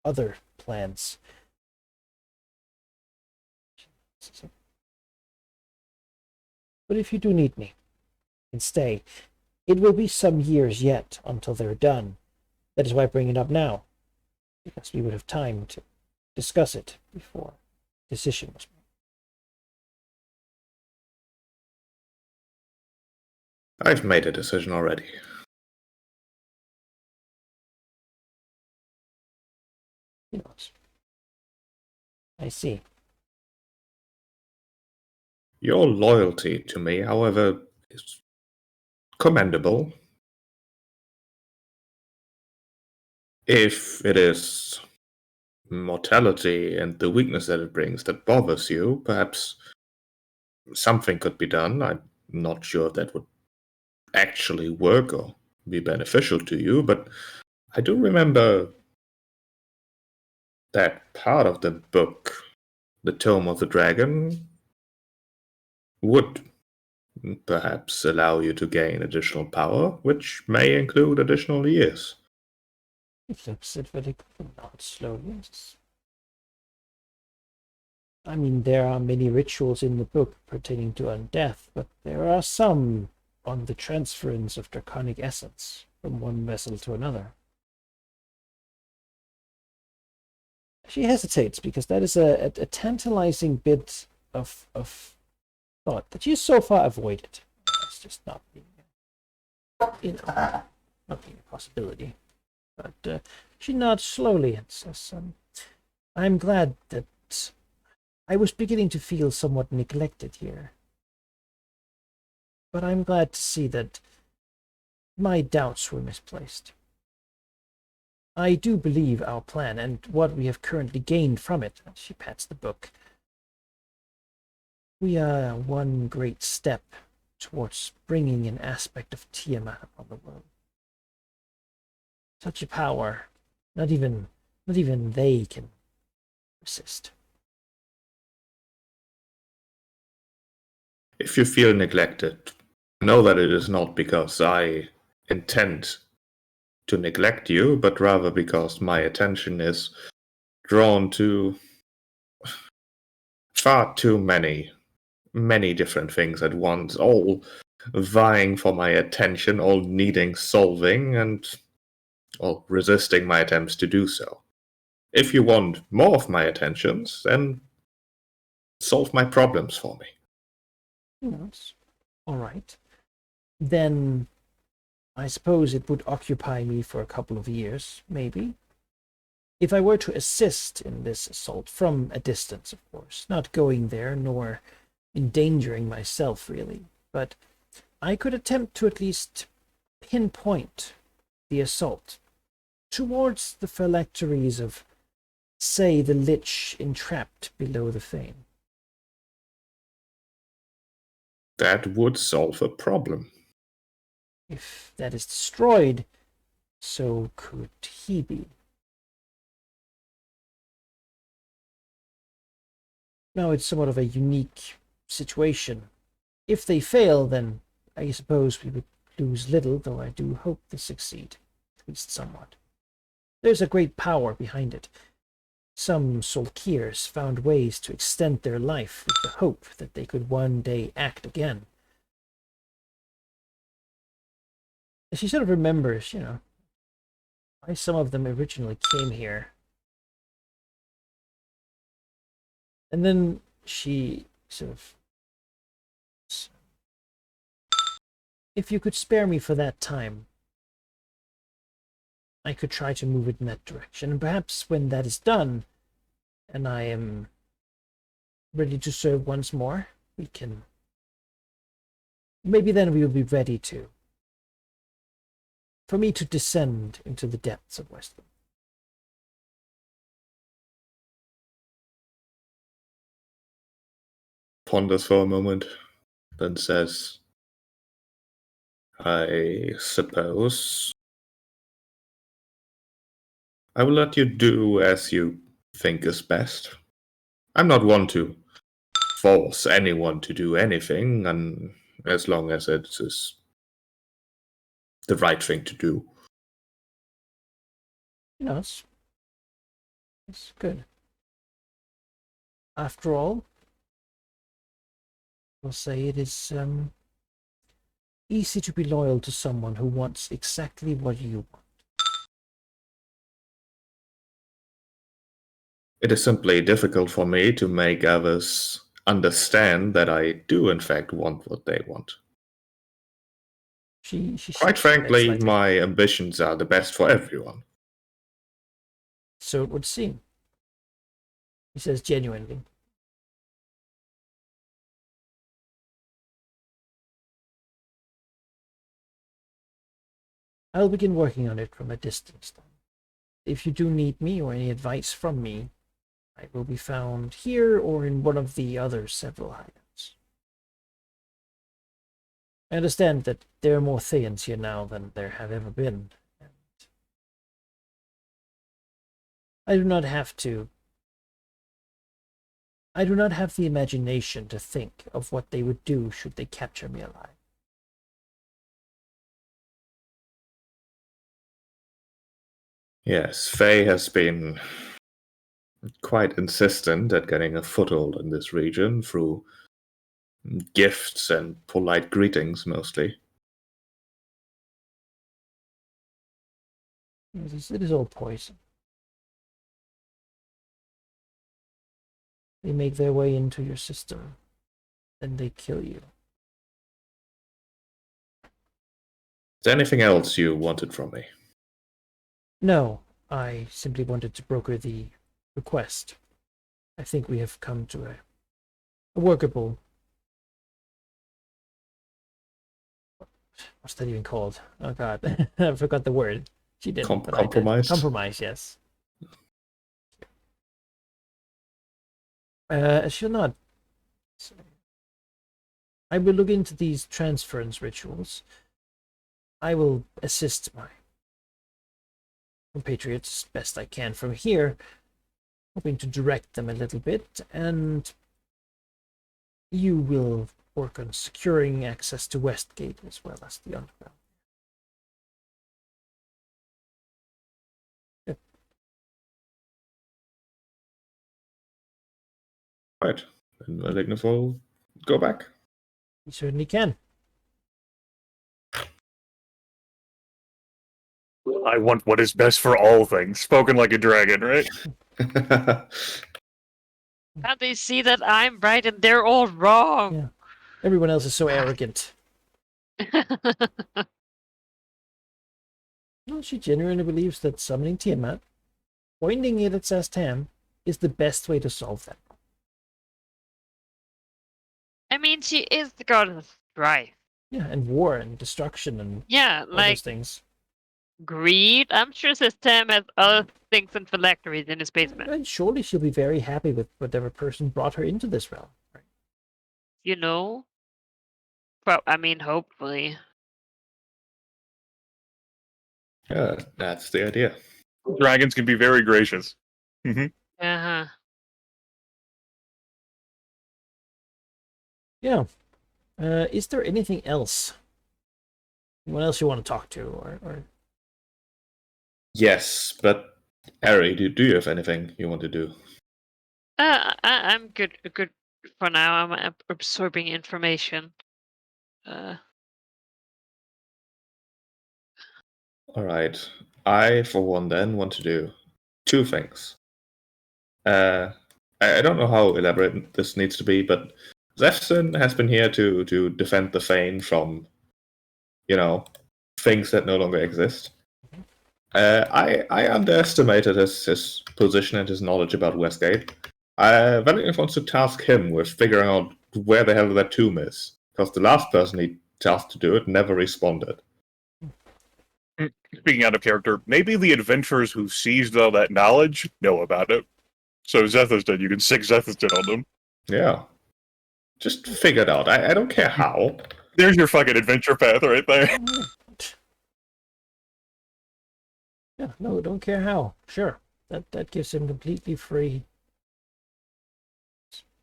Speaker 1: other plans. But if you do need me, and stay, it will be some years yet until they're done. That is why I bring it up now, because we would have time to discuss it before decision was made.
Speaker 4: I've made a decision already.
Speaker 1: You know, I see.
Speaker 4: Your loyalty to me, however, is commendable. If it is mortality and the weakness that it brings that bothers you, perhaps something could be done. I'm not sure if that would actually work or be beneficial to you, but I do remember that part of the book, The Tome of the Dragon, would perhaps allow you to gain additional power, which may include additional years.
Speaker 1: He flips it very not slowly. I mean, there are many rituals in the book pertaining to undeath, but there are some on the transference of draconic essence from one vessel to another. She hesitates because that is a tantalizing bit of thought that she's so far avoided. It's just not being, not being a possibility. But she nods slowly and says, I'm glad that I was beginning to feel somewhat neglected here. But I'm glad to see that my doubts were misplaced. I do believe our plan and what we have currently gained from it. She pats the book. We are one great step towards bringing an aspect of Tiamat upon the world. Such a power, not even they can resist.
Speaker 4: If you feel neglected, know that it is not because I intend to neglect you, but rather because my attention is drawn to far too many different things at once, all vying for my attention, all needing solving, and all resisting my attempts to do so. If you want more of my attentions, then solve my problems for me.
Speaker 1: It's all right. Then I suppose it would occupy me for a couple of years, maybe. If I were to assist in this assault from a distance, of course, not going there nor endangering myself really, but I could attempt to at least pinpoint the assault towards the phylacteries of, say, the Lich entrapped below the fane.
Speaker 4: That would solve a problem.
Speaker 1: If that is destroyed, so could he be. Now it's somewhat of a unique situation. If they fail, then I suppose we would lose little, though I do hope they succeed, at least somewhat. There's a great power behind it. Some Solkirs found ways to extend their life with the hope that they could one day act again. She sort of remembers, why some of them originally came here. And then she sort of... If you could spare me for that time, I could try to move it in that direction. And perhaps when that is done, and I am ready to serve once more, we can... Maybe then we will be ready to... for me to descend into the depths of Westland.
Speaker 4: Ponders for a moment, then says, I suppose I will let you do as you think is best. I'm not one to force anyone to do anything, and as long as it is the right thing to do.
Speaker 1: It's good. After all, I'll say it is easy to be loyal to someone who wants exactly what you want.
Speaker 4: It is simply difficult for me to make others understand that I do in fact want what they want.
Speaker 1: She
Speaker 4: Quite frankly, my ambitions are the best for everyone.
Speaker 1: So it would seem. He says genuinely. I'll begin working on it from a distance then. If you do need me or any advice from me, I will be found here or in one of the other several hideouts. I understand that there are more Thayans here now than there have ever been. And I do not have the imagination to think of what they would do should they capture me alive.
Speaker 4: Yes, Faye has been quite insistent at getting a foothold in this region through gifts and polite greetings mostly.
Speaker 1: It is all poison. They make their way into your system, then they kill you.
Speaker 4: Is there anything else you wanted from me?
Speaker 1: No, I simply wanted to broker the request. I think we have come to a workable... What's that even called? Oh god, I forgot the word. She didn't, but
Speaker 4: compromise?
Speaker 1: I did. Compromise, yes. She'll not... I will look into these transference rituals. I will assist my compatriots best I can from here, hoping to direct them a little bit, and you will work on securing access to Westgate as well as the underground.
Speaker 4: Right. And Malignant will go back.
Speaker 1: You certainly can.
Speaker 2: I want what is best for all things. Spoken like a dragon, right?
Speaker 3: Can't they see that I'm right and they're all wrong?
Speaker 1: Yeah. Everyone else is so arrogant. No, she genuinely believes that summoning Tiamat, pointing it at Zastam, is the best way to solve that.
Speaker 3: I mean, she is the goddess of strife.
Speaker 1: Yeah, and war and destruction and
Speaker 3: Yeah,
Speaker 1: all
Speaker 3: like
Speaker 1: those things.
Speaker 3: greed. I'm sure System has other things and phylacteries in his basement.
Speaker 1: And surely she'll be very happy with whatever person brought her into this realm. Right?
Speaker 3: You know? Well, I mean, hopefully.
Speaker 4: Yeah, that's the idea.
Speaker 2: Dragons can be very gracious.
Speaker 3: Uh-huh.
Speaker 1: Yeah. Is there anything else? Anyone else you want to talk to, or
Speaker 4: Yes, but Ari, do you have anything you want to do?
Speaker 3: I'm good for now. I'm absorbing information.
Speaker 4: All right. I, for one, then want to do two things. I don't know how elaborate this needs to be, but Zefson has been here to defend the Fane from, things that no longer exist. I underestimated his position and his knowledge about Westgate. Valiant wants to task him with figuring out where the hell that tomb is, because the last person he tasked to do it never responded.
Speaker 2: Speaking out of character, maybe the adventurers who seized all that knowledge know about it. So Zethuston, you can sick Zethuston on them.
Speaker 4: Yeah. Just figure it out. I don't care how.
Speaker 2: There's your fucking adventure path right there.
Speaker 1: yeah, no, don't care how. Sure, that gives him completely free.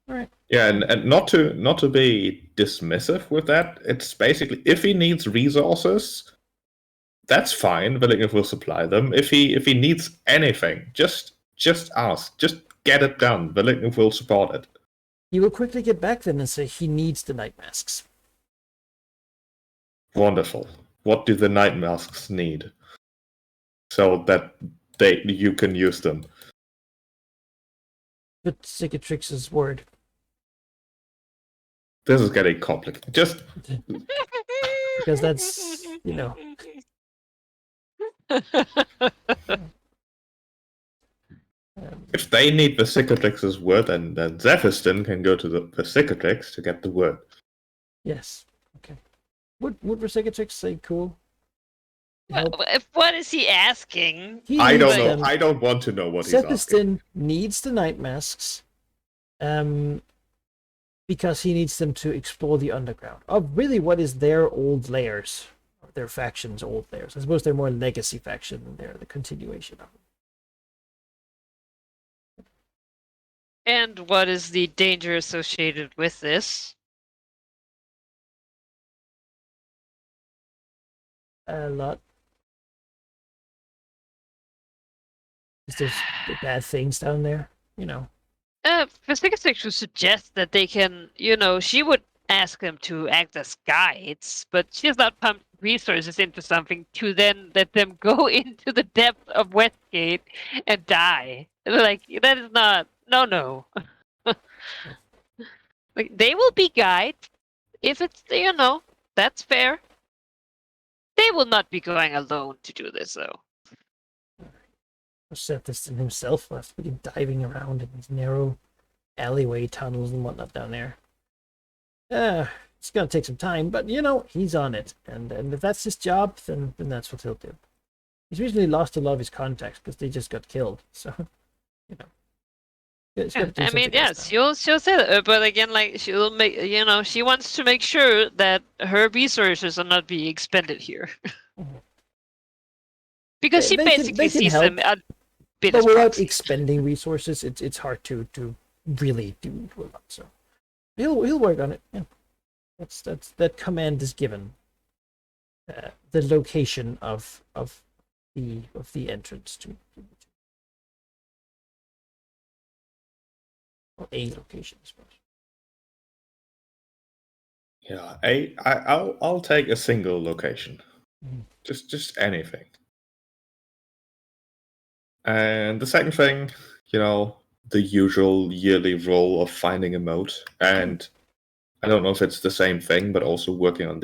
Speaker 1: All right.
Speaker 4: Yeah, and not to be dismissive with that. It's basically if he needs resources, that's fine. Valignant will supply them. If he needs anything, just ask. Just get it done. Valignant will support it.
Speaker 1: He will quickly get back then and say he needs the night masks.
Speaker 4: Wonderful. What do the night masks need? So that you can use them.
Speaker 1: But Cicatrix's word.
Speaker 4: This is getting complicated. Just
Speaker 1: Because that's,
Speaker 4: if they need the Cicatrix's word, then Zephyrston can go to the Cicatrix to get the word.
Speaker 1: Yes. Okay. Would Cicatrix say cool?
Speaker 3: What is he asking?
Speaker 1: He
Speaker 4: I don't
Speaker 1: needs
Speaker 4: know.
Speaker 1: them.
Speaker 4: I don't want to know what he's asking.
Speaker 1: Sephiston needs the night masks, because he needs them to explore the underground of really what is their old layers, their factions' old layers. I suppose they're more legacy faction than they're the continuation of them.
Speaker 3: And what is the danger associated with this?
Speaker 1: A lot. Is there bad things down there?
Speaker 3: Cicatrix would suggest that they can, she would ask them to act as guides, but she has not pumped resources into something to then let them go into the depth of Westgate and die. Like, that is not, no. Like, they will be guides. If it's, that's fair. They will not be going alone to do this, though.
Speaker 1: Sephiston himself left with him diving around in these narrow alleyway tunnels and whatnot down there. It's gonna take some time, but he's on it, and if that's his job, then that's what he'll do. He's recently lost a lot of his contacts because they just got killed, so
Speaker 3: I mean, yes, she'll say that, but again, like she'll make, she wants to make sure that her resources are not being expended here, because she basically sees them a bit
Speaker 1: but
Speaker 3: as
Speaker 1: without
Speaker 3: proxy.
Speaker 1: expending resources, it's hard to really do a lot. So he'll work on it. Yeah, that command is given. The location of the entrance to. Or a location, I suppose.
Speaker 4: Yeah, I'll take a single location.
Speaker 1: Mhm.
Speaker 4: Just anything. And the second thing, the usual yearly role of finding a moat. And I don't know if it's the same thing, but also working on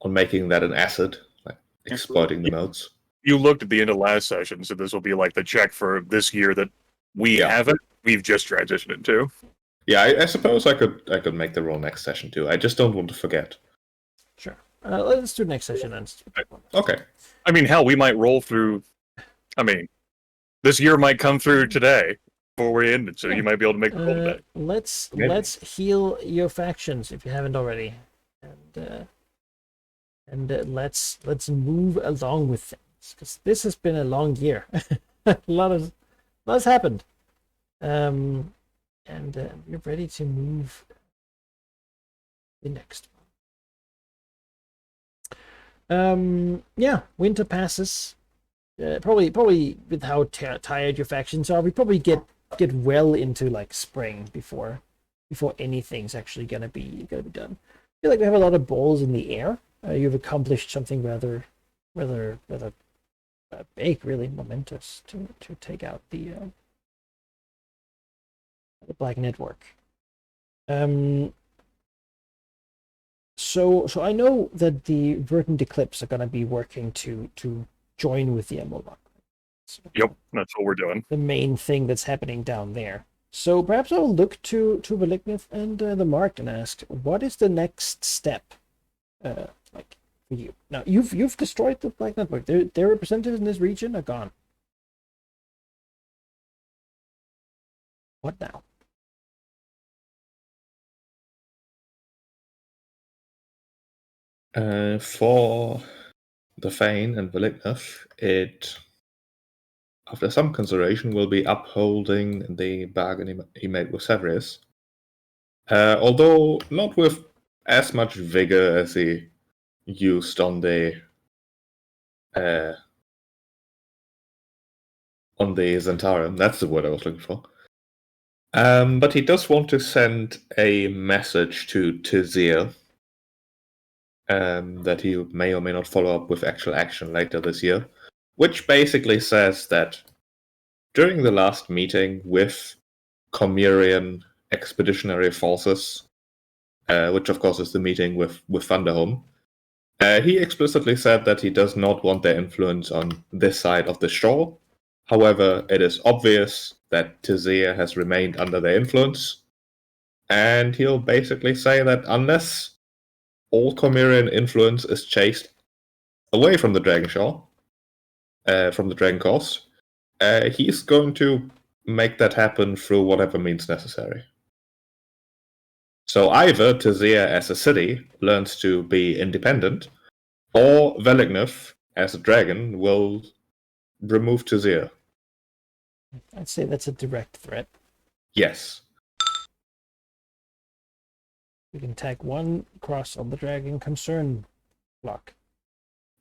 Speaker 4: on making that an asset, like exploiting the moats.
Speaker 2: You looked at the end of last session, so this will be like the check for this year that we
Speaker 4: Yeah.
Speaker 2: haven't. We've just transitioned into.
Speaker 4: Yeah, I suppose I could make the role next session too. I just don't want to forget.
Speaker 1: Sure. Let's do next session then.
Speaker 4: Okay.
Speaker 2: I mean, hell, we might roll through. I mean, this year might come through today before we end it, so you might be able to make the roll today.
Speaker 1: Let's
Speaker 4: Maybe.
Speaker 1: let's heal your factions if you haven't already, and let's move along with things because this has been a long year. a lot's happened, and we're ready to move the next one. Yeah, winter passes. Probably with how tired your factions are, we probably get well into like spring before anything's actually gonna be done. I feel like we have a lot of balls in the air. You've accomplished something rather big, really momentous to take out the Black Network. So I know that the Verdant Eclipse are gonna be working to join with the Emerald Rock.
Speaker 2: Yep, that's what we're doing.
Speaker 1: The main thing that's happening down there. So perhaps I'll look to Velignith and the Mark and ask, what is the next step, like for you? Now you've destroyed the Black Network. Their representatives in this region are gone. What now?
Speaker 4: For the Fane and Velignith, it, after some consideration, will be upholding the bargain he made with Severus. Although not with as much vigor as he used on the Zentarum. That's the word I was looking for. But he does want to send a message to Tizir that he may or may not follow up with actual action later this year, which basically says that during the last meeting with Comerian expeditionary forces, which of course is the meeting with Thunderhome, he explicitly said that he does not want their influence on this side of the shore. However, it is obvious that Tizir has remained under their influence, and he'll basically say that unless all Comerian influence is chased away from the Dragon Shore, from the Dragon Coast, he's going to make that happen through whatever means necessary. So either Tizir as a city learns to be independent, or Velignith as a dragon will remove Tizir.
Speaker 1: I'd say that's a direct threat.
Speaker 4: Yes.
Speaker 1: We can tag one cross on the Dragon Concern block.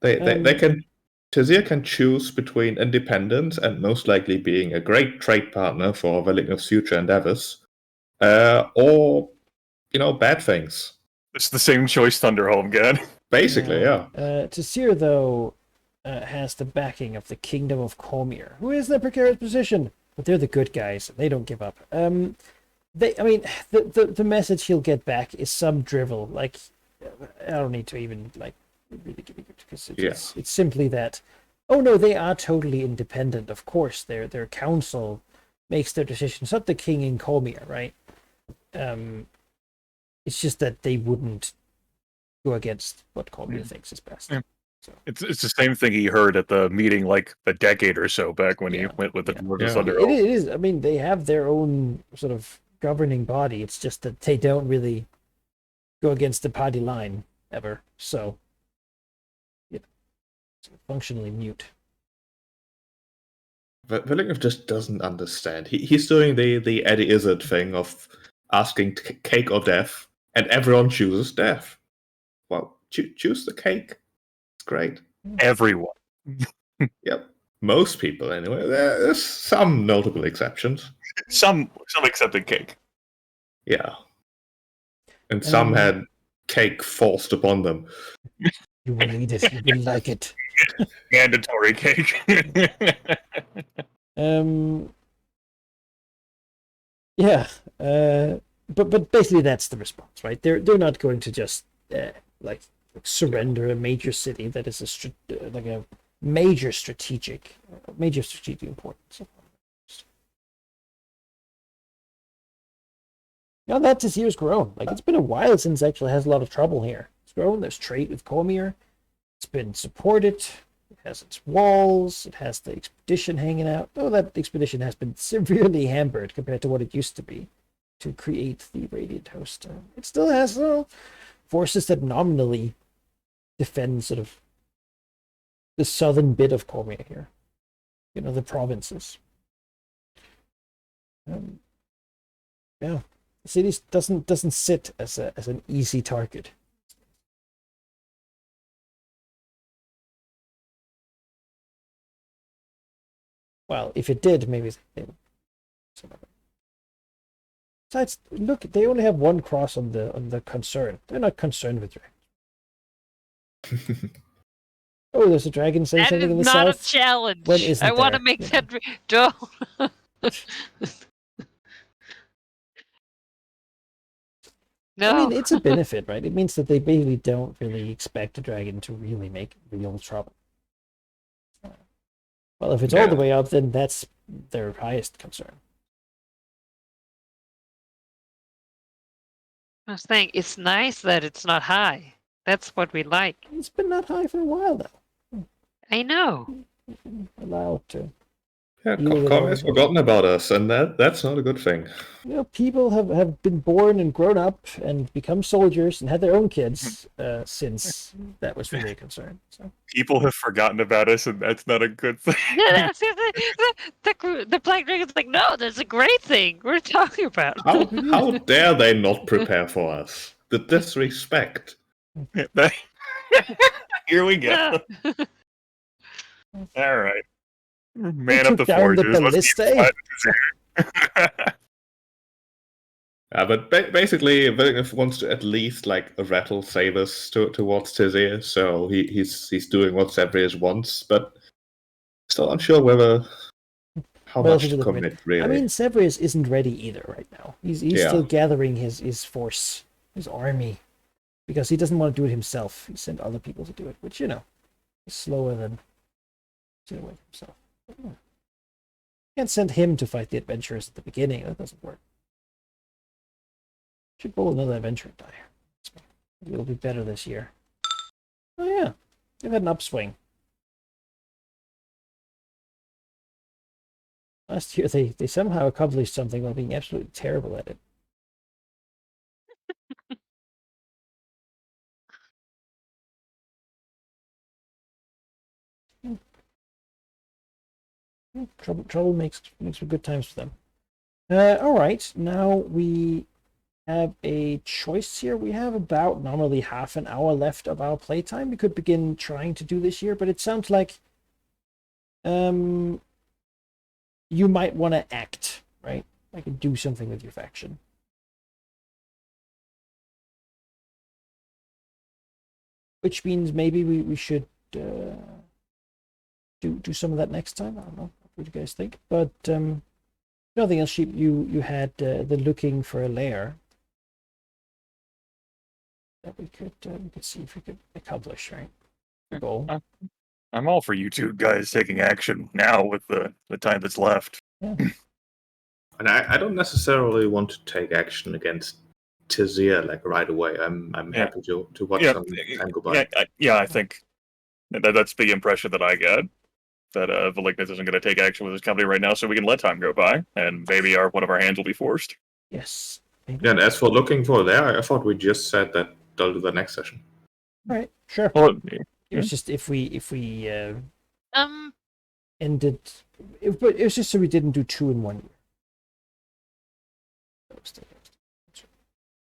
Speaker 4: They can. Tizir can choose between independence and most likely being a great trade partner for Velignith's future endeavors, or bad things.
Speaker 2: It's the same choice Thunderhome get.
Speaker 4: Basically, yeah.
Speaker 1: Tizir, though, has the backing of the Kingdom of Cormyr, who is in a precarious position, but they're the good guys. They don't give up. The message he'll get back is some drivel. Like, I don't need to even really give it because it's simply that. Oh no, they are totally independent. Of course, their council makes their decisions, not the king in Cormyr, right? It's just that they wouldn't go against what Cormyr thinks is best.
Speaker 2: Yeah.
Speaker 1: So.
Speaker 2: It's the same thing he heard at the meeting like a decade or so back when he went with the Thunderhome.
Speaker 1: It is. I mean, they have their own sort of governing body. It's just that they don't really go against the party line ever. So, it's functionally mute.
Speaker 4: Velignith just doesn't understand. He's doing the Eddie Izzard thing of asking cake or death, and everyone chooses death. Well, choose the cake. It's great.
Speaker 2: Everyone.
Speaker 4: Yep. Most people, anyway. There's some notable exceptions.
Speaker 2: Some accepted cake.
Speaker 4: Yeah. And some
Speaker 1: Um,
Speaker 4: had cake forced upon them.
Speaker 1: You will eat it. You will like it.
Speaker 2: Mandatory cake.
Speaker 1: Um, yeah. But basically that's the response, right? They're not going to just like surrender a major city that is like a major strategic importance. Now that Tizir's grown. Like it's been a while since it actually has a lot of trouble here. It's grown. There's trade with Cormier. It's been supported. It has its walls. It has the expedition hanging out. Though that expedition has been severely hampered compared to what it used to be to create the Radiant Host. It still has forces that nominally defend sort of the southern bit of Cormier here. You know, the provinces. Yeah. The city doesn't sit as an easy target. Well, if it did, maybe they would. Besides, look, they only have one cross on the concern. They're not concerned with dragons. Oh, there's a dragon saying
Speaker 3: That
Speaker 1: something in the
Speaker 3: is not
Speaker 1: south.
Speaker 3: a challenge.
Speaker 1: When isn't
Speaker 3: I want to
Speaker 1: there?
Speaker 3: make
Speaker 1: Yeah.
Speaker 3: that. Don't. No.
Speaker 1: I mean, it's a benefit, right? It means that they basically don't really expect a dragon to really make real trouble. Well, if it's all the way up, then that's their highest concern.
Speaker 3: I was saying it's nice that it's not high. That's what we like.
Speaker 1: It's been not high for a while now.
Speaker 3: I know.
Speaker 1: Allow it to.
Speaker 4: Yeah,
Speaker 1: You will
Speaker 4: Cormier has forgotten about us, and that's not a good thing.
Speaker 1: You know, people have been born and grown up and become soldiers and had their own kids since that was really a concern. So.
Speaker 2: People have forgotten about us, and that's not a good thing.
Speaker 3: Yeah, the Black Dragon's like, no, that's a great thing. We're talking about.
Speaker 4: How dare they not prepare for us? The disrespect.
Speaker 2: Here we go.
Speaker 3: Yeah.
Speaker 2: All right. Man up the
Speaker 1: Took down the
Speaker 2: forges. Let's keep
Speaker 1: ballista.
Speaker 4: But basically, Villeneuve wants to at least like rattle Sabers towards Tizir, so he's doing what Sabrius wants, but still unsure whether how
Speaker 1: Well,
Speaker 4: much to commit. Really,
Speaker 1: I mean, Severus isn't ready either right now. He's still gathering his force, his army, because he doesn't want to do it himself. He sent other people to do it, which is slower than doing it himself. Can't send him to fight the adventurers at the beginning. That doesn't work. Should roll another adventure die. It'll be better this year. Oh yeah, they've had an upswing. Last year they somehow accomplished something while being absolutely terrible at it. Trouble makes for good times for them. All right, now we have a choice here. We have about normally half an hour left of our playtime. We could begin trying to do this here, but it sounds like you might want to act, right? Like do something with your faction. Which means maybe we should do some of that next time. I don't know. What do you guys think? But nothing else. You had the looking for a lair that we could see if we could accomplish, right? The goal.
Speaker 2: I'm all for you two guys taking action now with the time that's left.
Speaker 1: Yeah.
Speaker 4: And I don't necessarily want to take action against Tizir like right away. I'm happy to watch some time go by.
Speaker 2: I think that's the impression that I get. That Valignus isn't going to take action with his company right now, so we can let time go by, and maybe one of our hands will be forced.
Speaker 1: Yes.
Speaker 4: Yeah, and as for looking for there, I thought we just said that they'll do the next session.
Speaker 1: All right, sure.
Speaker 2: Well,
Speaker 1: It was just if we ended, but it was just so we didn't do 2 in 1 year.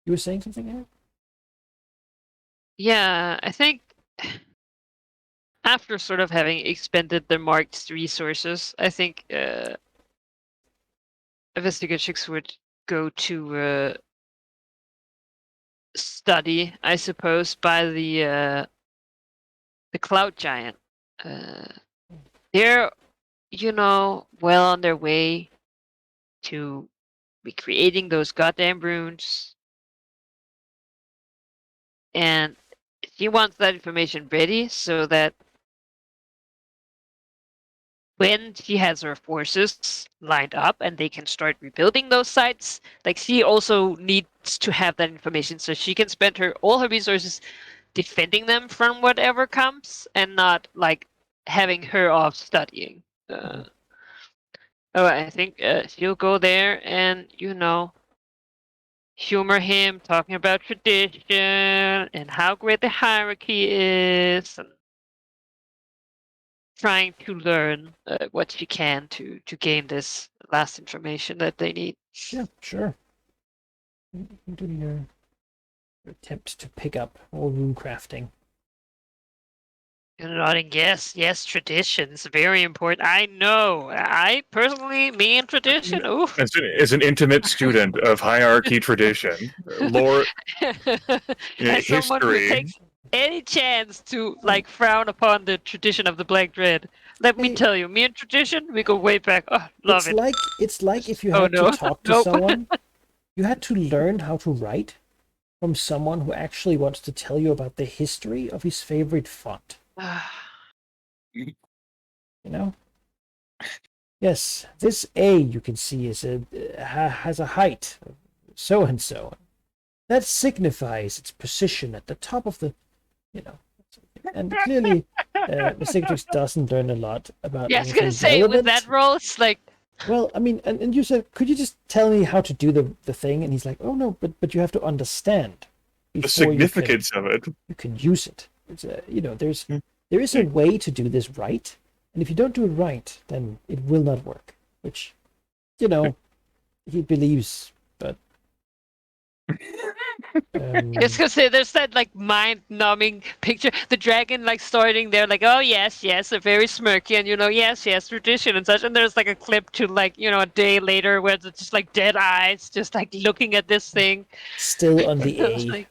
Speaker 1: You were saying something, Eric?
Speaker 3: Yeah, I think after sort of having expended the marked resources, I think Investigatrix would go to study, I suppose, by the Cloud Giant. They're, well on their way to be creating those goddamn runes, and she wants that information ready so that when she has her forces lined up and they can start rebuilding those sites, like she also needs to have that information so she can spend all her resources defending them from whatever comes and not like having her off studying. I think she'll go there and humor him, talking about tradition and how great the hierarchy is, and trying to learn what she can to gain this last information that they need.
Speaker 1: Yeah, sure. You can do your attempt to pick up more rune crafting.
Speaker 3: You're nodding yes, tradition is very important. I know. I personally, me and tradition, oof.
Speaker 2: As an intimate student of hierarchy, tradition, lore,
Speaker 3: As someone who
Speaker 2: history.
Speaker 3: takes any chance to like frown upon the tradition of the Black Dread, let me
Speaker 1: Hey.
Speaker 3: tell you, me and tradition, we go way back. Oh, love it.
Speaker 1: It's like if you
Speaker 3: Oh,
Speaker 1: had
Speaker 3: no.
Speaker 1: to talk to
Speaker 3: Nope.
Speaker 1: someone, you had to learn how to write from someone who actually wants to tell you about the history of his favorite font. You know? Yes, this A you can see has a height of so and so. That signifies its position at the top of the, And clearly, Mr. doesn't learn a lot about.
Speaker 3: Yeah, I was gonna
Speaker 1: anything
Speaker 3: say with
Speaker 1: relevant.
Speaker 3: that role, it's like
Speaker 1: Well, I mean, and you said, could you just tell me how to do the thing? And he's like, oh no, but you have to understand
Speaker 2: The
Speaker 1: before
Speaker 2: significance of it.
Speaker 1: you can use it. It's there is a way to do this right, and if you don't do it right, then it will not work. Which, he believes, but.
Speaker 3: I was gonna say there's that like mind-numbing picture, the dragon like starting there like, oh yes, they're very smirky, and yes, tradition and such, and there's like a clip to like a day later where it's just like dead eyes just like looking at this thing
Speaker 1: Still on the
Speaker 3: It's
Speaker 1: A,
Speaker 3: like,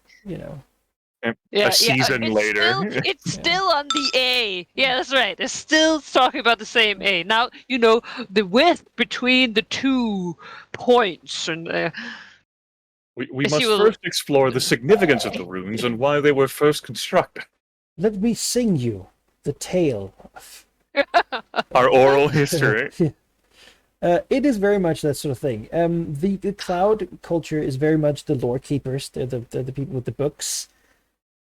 Speaker 2: A season
Speaker 3: it's
Speaker 2: later.
Speaker 3: it's still on the A. Yeah, that's right. They're still talking about the same A. Now, the width between the 2 points. And
Speaker 2: We
Speaker 3: She
Speaker 2: must
Speaker 3: will-
Speaker 2: first explore the significance of the runes and why they were first constructed.
Speaker 1: Let me sing you the tale of.
Speaker 2: Our oral history.
Speaker 1: It is very much that sort of thing. The cloud culture is very much the lore keepers. They're the people with the books,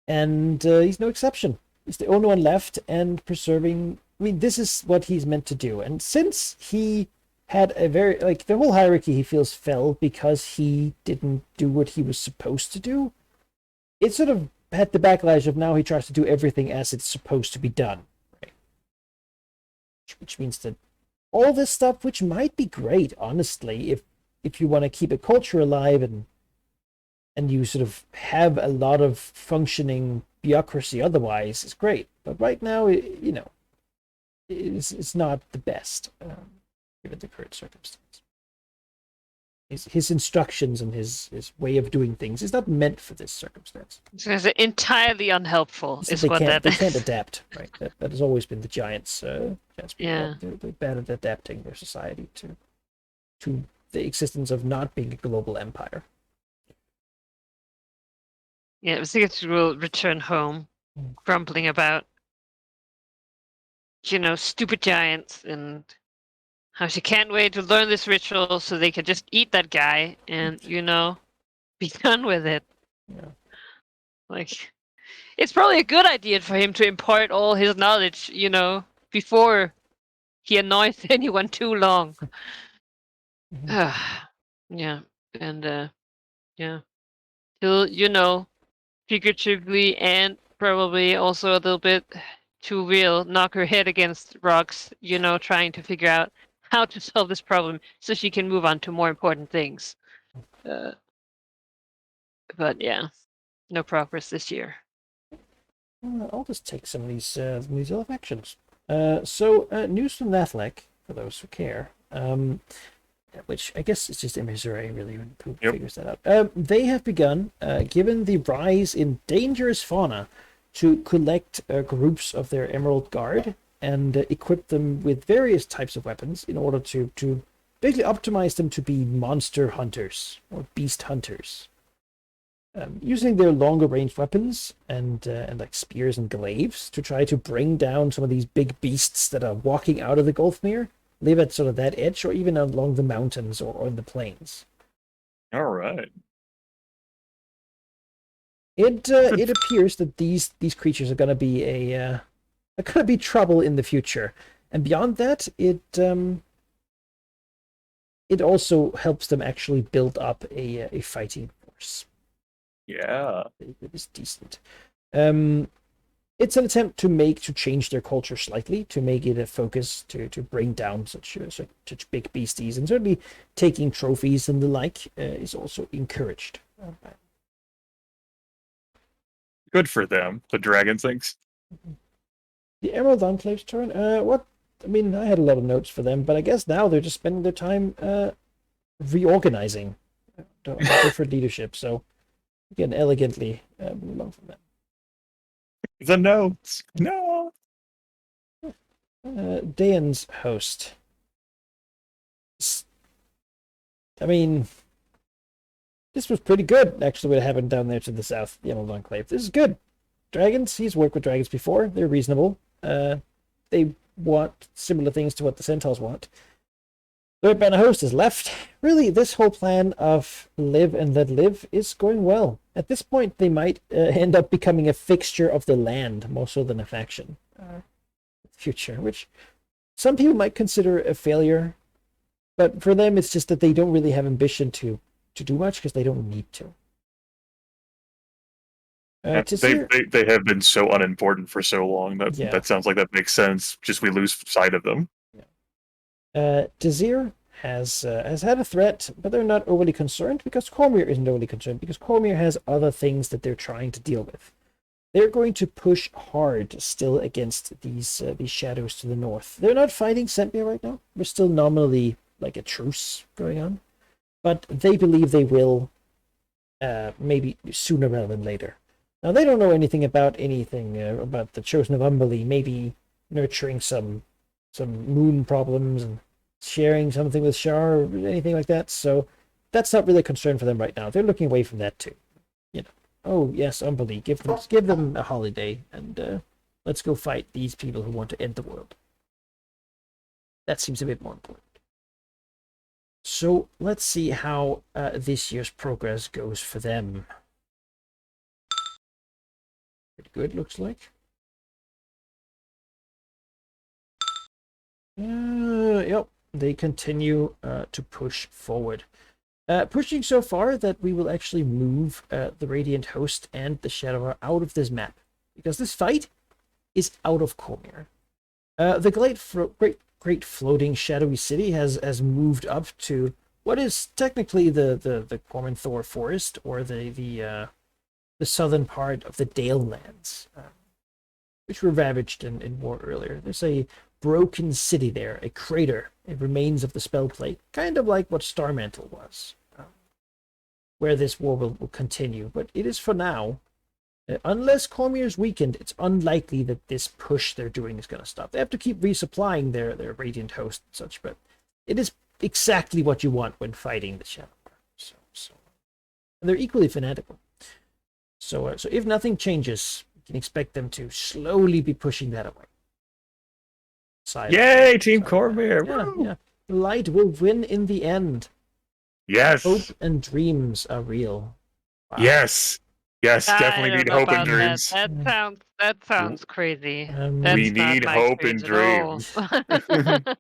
Speaker 1: and he's no exception. He's the only one left and preserving. I mean, this is what he's meant to do. And since he had a very the whole hierarchy, he feels fell because he didn't do what he was supposed to do. It sort of had the backlash of now he tries to do everything as it's supposed to be done, right? Which means that all this stuff, which might be great, honestly, if you want to keep a culture alive and you sort of have a lot of functioning bureaucracy otherwise, is great. But right now, it's not the best, given the current circumstance. His instructions and his way of doing things is not meant for this circumstance.
Speaker 3: It's entirely unhelpful.
Speaker 1: So
Speaker 3: Is
Speaker 1: they
Speaker 3: what
Speaker 1: can't
Speaker 3: that
Speaker 1: they can't adapt, right? That has always been the Giants'
Speaker 3: Yeah.
Speaker 1: They're bad at adapting their society to the existence of not being a global empire.
Speaker 3: Yeah, Sigurd will return home, grumbling about, stupid giants and how she can't wait to learn this ritual so they can just eat that guy and, be done with it.
Speaker 1: Yeah.
Speaker 3: Like, it's probably a good idea for him to impart all his knowledge, before he annoys anyone too long. Yeah, and yeah, he'll figuratively and probably also a little bit too real knock her head against rocks, trying to figure out how to solve this problem so she can move on to more important things. But yeah, no progress this year.
Speaker 1: I'll just take some of these other factions. So news from Nathlek, for those who care. which I guess is just Missouri really who
Speaker 2: Yep.
Speaker 1: figures that out. They have begun, given the rise in dangerous fauna, to collect groups of their Emerald Guard and equip them with various types of weapons in order to basically optimize them to be monster hunters or beast hunters. Using their longer range weapons and like spears and glaives to try to bring down some of these big beasts that are walking out of the Gulfmere, live at sort of that edge or even along the mountains or on the plains.
Speaker 2: All right.
Speaker 1: It appears that these creatures are going to be are going to be trouble in the future, and beyond that, it also helps them actually build up a fighting force.
Speaker 2: Yeah.
Speaker 1: It is decent. It's an attempt to change their culture slightly, to make it a focus to bring down such big beasties, and certainly taking trophies and the like is also encouraged.
Speaker 2: Good for them. The dragon things.
Speaker 1: The Emerald Enclave's turn. I mean, I had a lot of notes for them, but I guess now they're just spending their time reorganizing different leadership. So again, elegantly move along from that.
Speaker 2: The notes. No.
Speaker 1: Dayan's host. I mean, this was pretty good, actually, what happened down there to the south, the Emerald Enclave. This is good. Dragons, he's worked with dragons before. They're reasonable. They want similar things to what the Centaurs want. The Red Banner host is left. Really, this whole plan of live and let live is going well. At this point, they might end up becoming a fixture of the land, more so than a faction. Future, which some people might consider a failure, but for them, it's just that they don't really have ambition to do much because they don't need to.
Speaker 2: They have been so unimportant for so long that
Speaker 1: Yeah.
Speaker 2: that sounds like that makes sense. Just we lose sight of them.
Speaker 1: Dazir has had a threat, but they're not overly concerned because Cormyr isn't overly concerned because Cormyr has other things that they're trying to deal with. They're going to push hard still against these shadows to the north. They're not fighting Sentmere right now. We're still nominally like a truce going on, but they believe they will maybe sooner rather than later. Now they don't know anything about about the Chosen of Umberlee, maybe nurturing some moon problems and sharing something with Shar or anything like that. So that's not really a concern for them right now. They're looking away from that too. Oh yes, Umberlee, give them a holiday and let's go fight these people who want to end the world. That seems a bit more important. So let's see how this year's progress goes for them. Pretty good, looks like. Yep, they continue to push forward. Pushing so far that we will actually move the Radiant Host and the Shadower out of this map. Because this fight is out of Cormyr. The great floating shadowy city has moved up to what is technically the Cormanthor Forest, or the southern part of the Dale Lands, which were ravaged in war earlier. There's a broken city there, a crater, it remains of the spell plate, kind of like what Starmantle was, where this war will continue. But it is for now. Unless Cormyr is weakened, it's unlikely that this push they're doing is going to stop. They have to keep resupplying their Radiant Host and such, but it is exactly what you want when fighting the Shadow. So and they're equally fanatical. So if nothing changes, you can expect them to slowly be pushing that away.
Speaker 2: Yay, Team Cormyr!
Speaker 1: Yeah. Light will win in the end.
Speaker 2: Yes.
Speaker 1: Hope and dreams are real. Wow.
Speaker 2: Yes. Yes,
Speaker 3: I
Speaker 2: definitely
Speaker 3: don't
Speaker 2: need
Speaker 3: know
Speaker 2: hope and
Speaker 3: about
Speaker 2: dreams.
Speaker 3: That sounds crazy.
Speaker 2: We
Speaker 3: That's not
Speaker 2: need
Speaker 3: my
Speaker 2: hope and
Speaker 3: experience at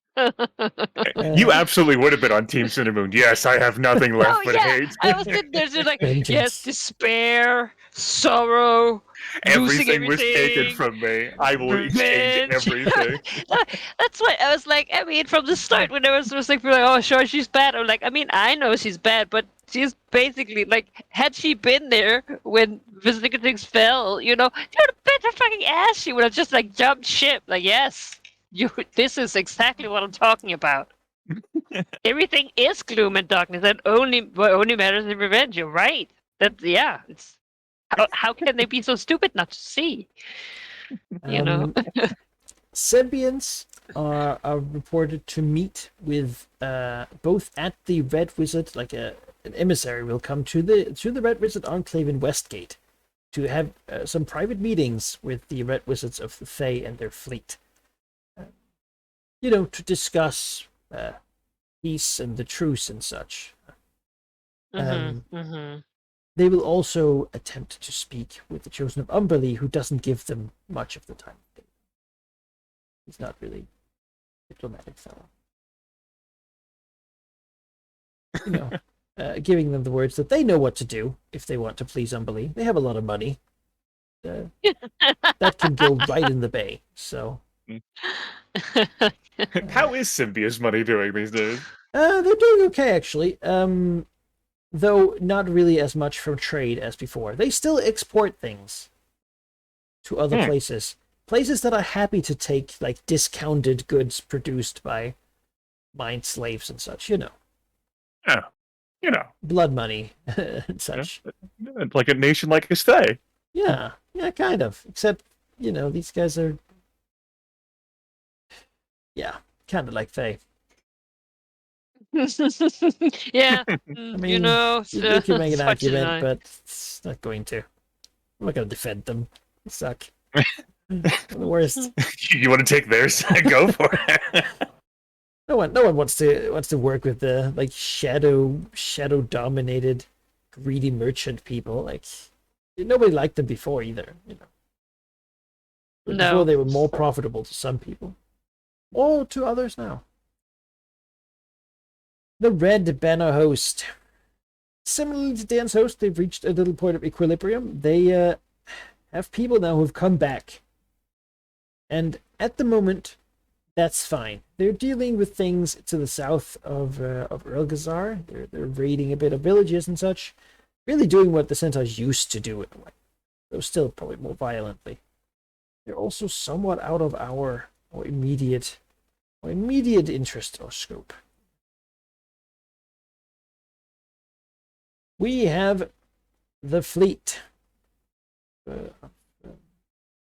Speaker 3: all.
Speaker 2: You absolutely would have been on Team Cinnamon. Yes, I have nothing left
Speaker 3: Oh
Speaker 2: but
Speaker 3: yeah,
Speaker 2: hate.
Speaker 3: I was sitting there just like,
Speaker 1: Vengeance.
Speaker 3: yes, despair, sorrow, losing
Speaker 2: Everything was taken
Speaker 3: everything.
Speaker 2: from me. I will exchange
Speaker 3: Revenge.
Speaker 2: everything.
Speaker 3: That's what I was like. I mean, from the start, when there was like, people were like, oh, sure, she's bad. I'm like, I mean, I know she's bad, but she's basically like, had she been there when Visiting fell, you know, she would have been her fucking ass. She would have just like jumped ship. Like, yes, this is exactly what I'm talking about. Everything is gloom and darkness, and what only matters is revenge. You're right. It's how can they be so stupid not to see? You know.
Speaker 1: Sembians are reported to meet with both at the Red Wizard, like an emissary will come to the Red Wizard Enclave in Westgate to have some private meetings with the Red Wizards of the Fae and their fleet. To discuss peace and the truce and such. They will also attempt to speak with the Chosen of Umberlee, who doesn't give them much of the time. He's not really a diplomatic fellow. Giving them the words that they know what to do if they want to please Umberlee. They have a lot of money. That can go right in the bay. So,
Speaker 2: How is Symbia's money doing these days?
Speaker 1: they're doing okay actually. Though not really as much from trade as before. They still export things to other places. Places that are happy to take like discounted goods produced by mind slaves and such,
Speaker 2: Yeah.
Speaker 1: Blood money and such.
Speaker 2: Like a nation like Estay.
Speaker 1: Yeah, kind of. Except, these guys are kind of like Faye.
Speaker 3: Yeah.
Speaker 1: I mean, you can make an argument, but it's not going to. I'm not going to defend them. They suck. They're the worst.
Speaker 2: You want to take their side? Go for it.
Speaker 1: No one wants to work with the like shadow dominated, greedy merchant people. Like nobody liked them before either.
Speaker 3: No.
Speaker 1: Before they were more profitable to some people, or to others now. The Red Banner Host. Similarly to Dan's host, they've reached a little point of equilibrium. They have people now who've come back. And at the moment, that's fine. They're dealing with things to the south of Erlgazar. They're raiding a bit of villages and such. Really doing what the Centaurs used to do in a way. Though still probably more violently. They're also somewhat out of our immediate interest or scope. We have the fleet of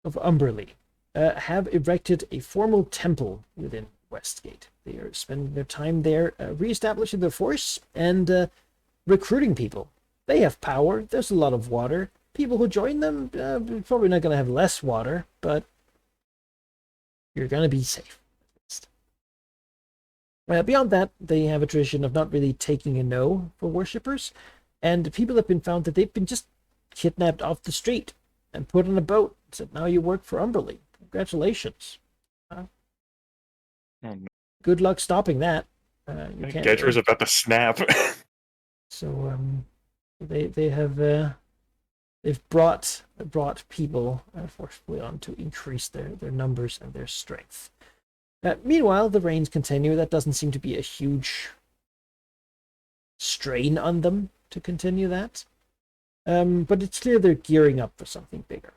Speaker 1: Umberlee have erected a formal temple within Westgate. They are spending their time there re-establishing their force and recruiting people. They have power. There's a lot of water. People who join them probably not going to have less water, but you're going to be safe. Beyond that, they have a tradition of not really taking a no for worshippers. And people have been found that they've been just kidnapped off the street and put on a boat. Said, now you work for Umberlee. Congratulations. Good luck stopping that.
Speaker 2: Gedger's about to snap.
Speaker 1: So they have they've brought people forcefully on to increase their numbers and their strength. Meanwhile, the rains continue. That doesn't seem to be a huge strain on them to continue that. But it's clear they're gearing up for something bigger.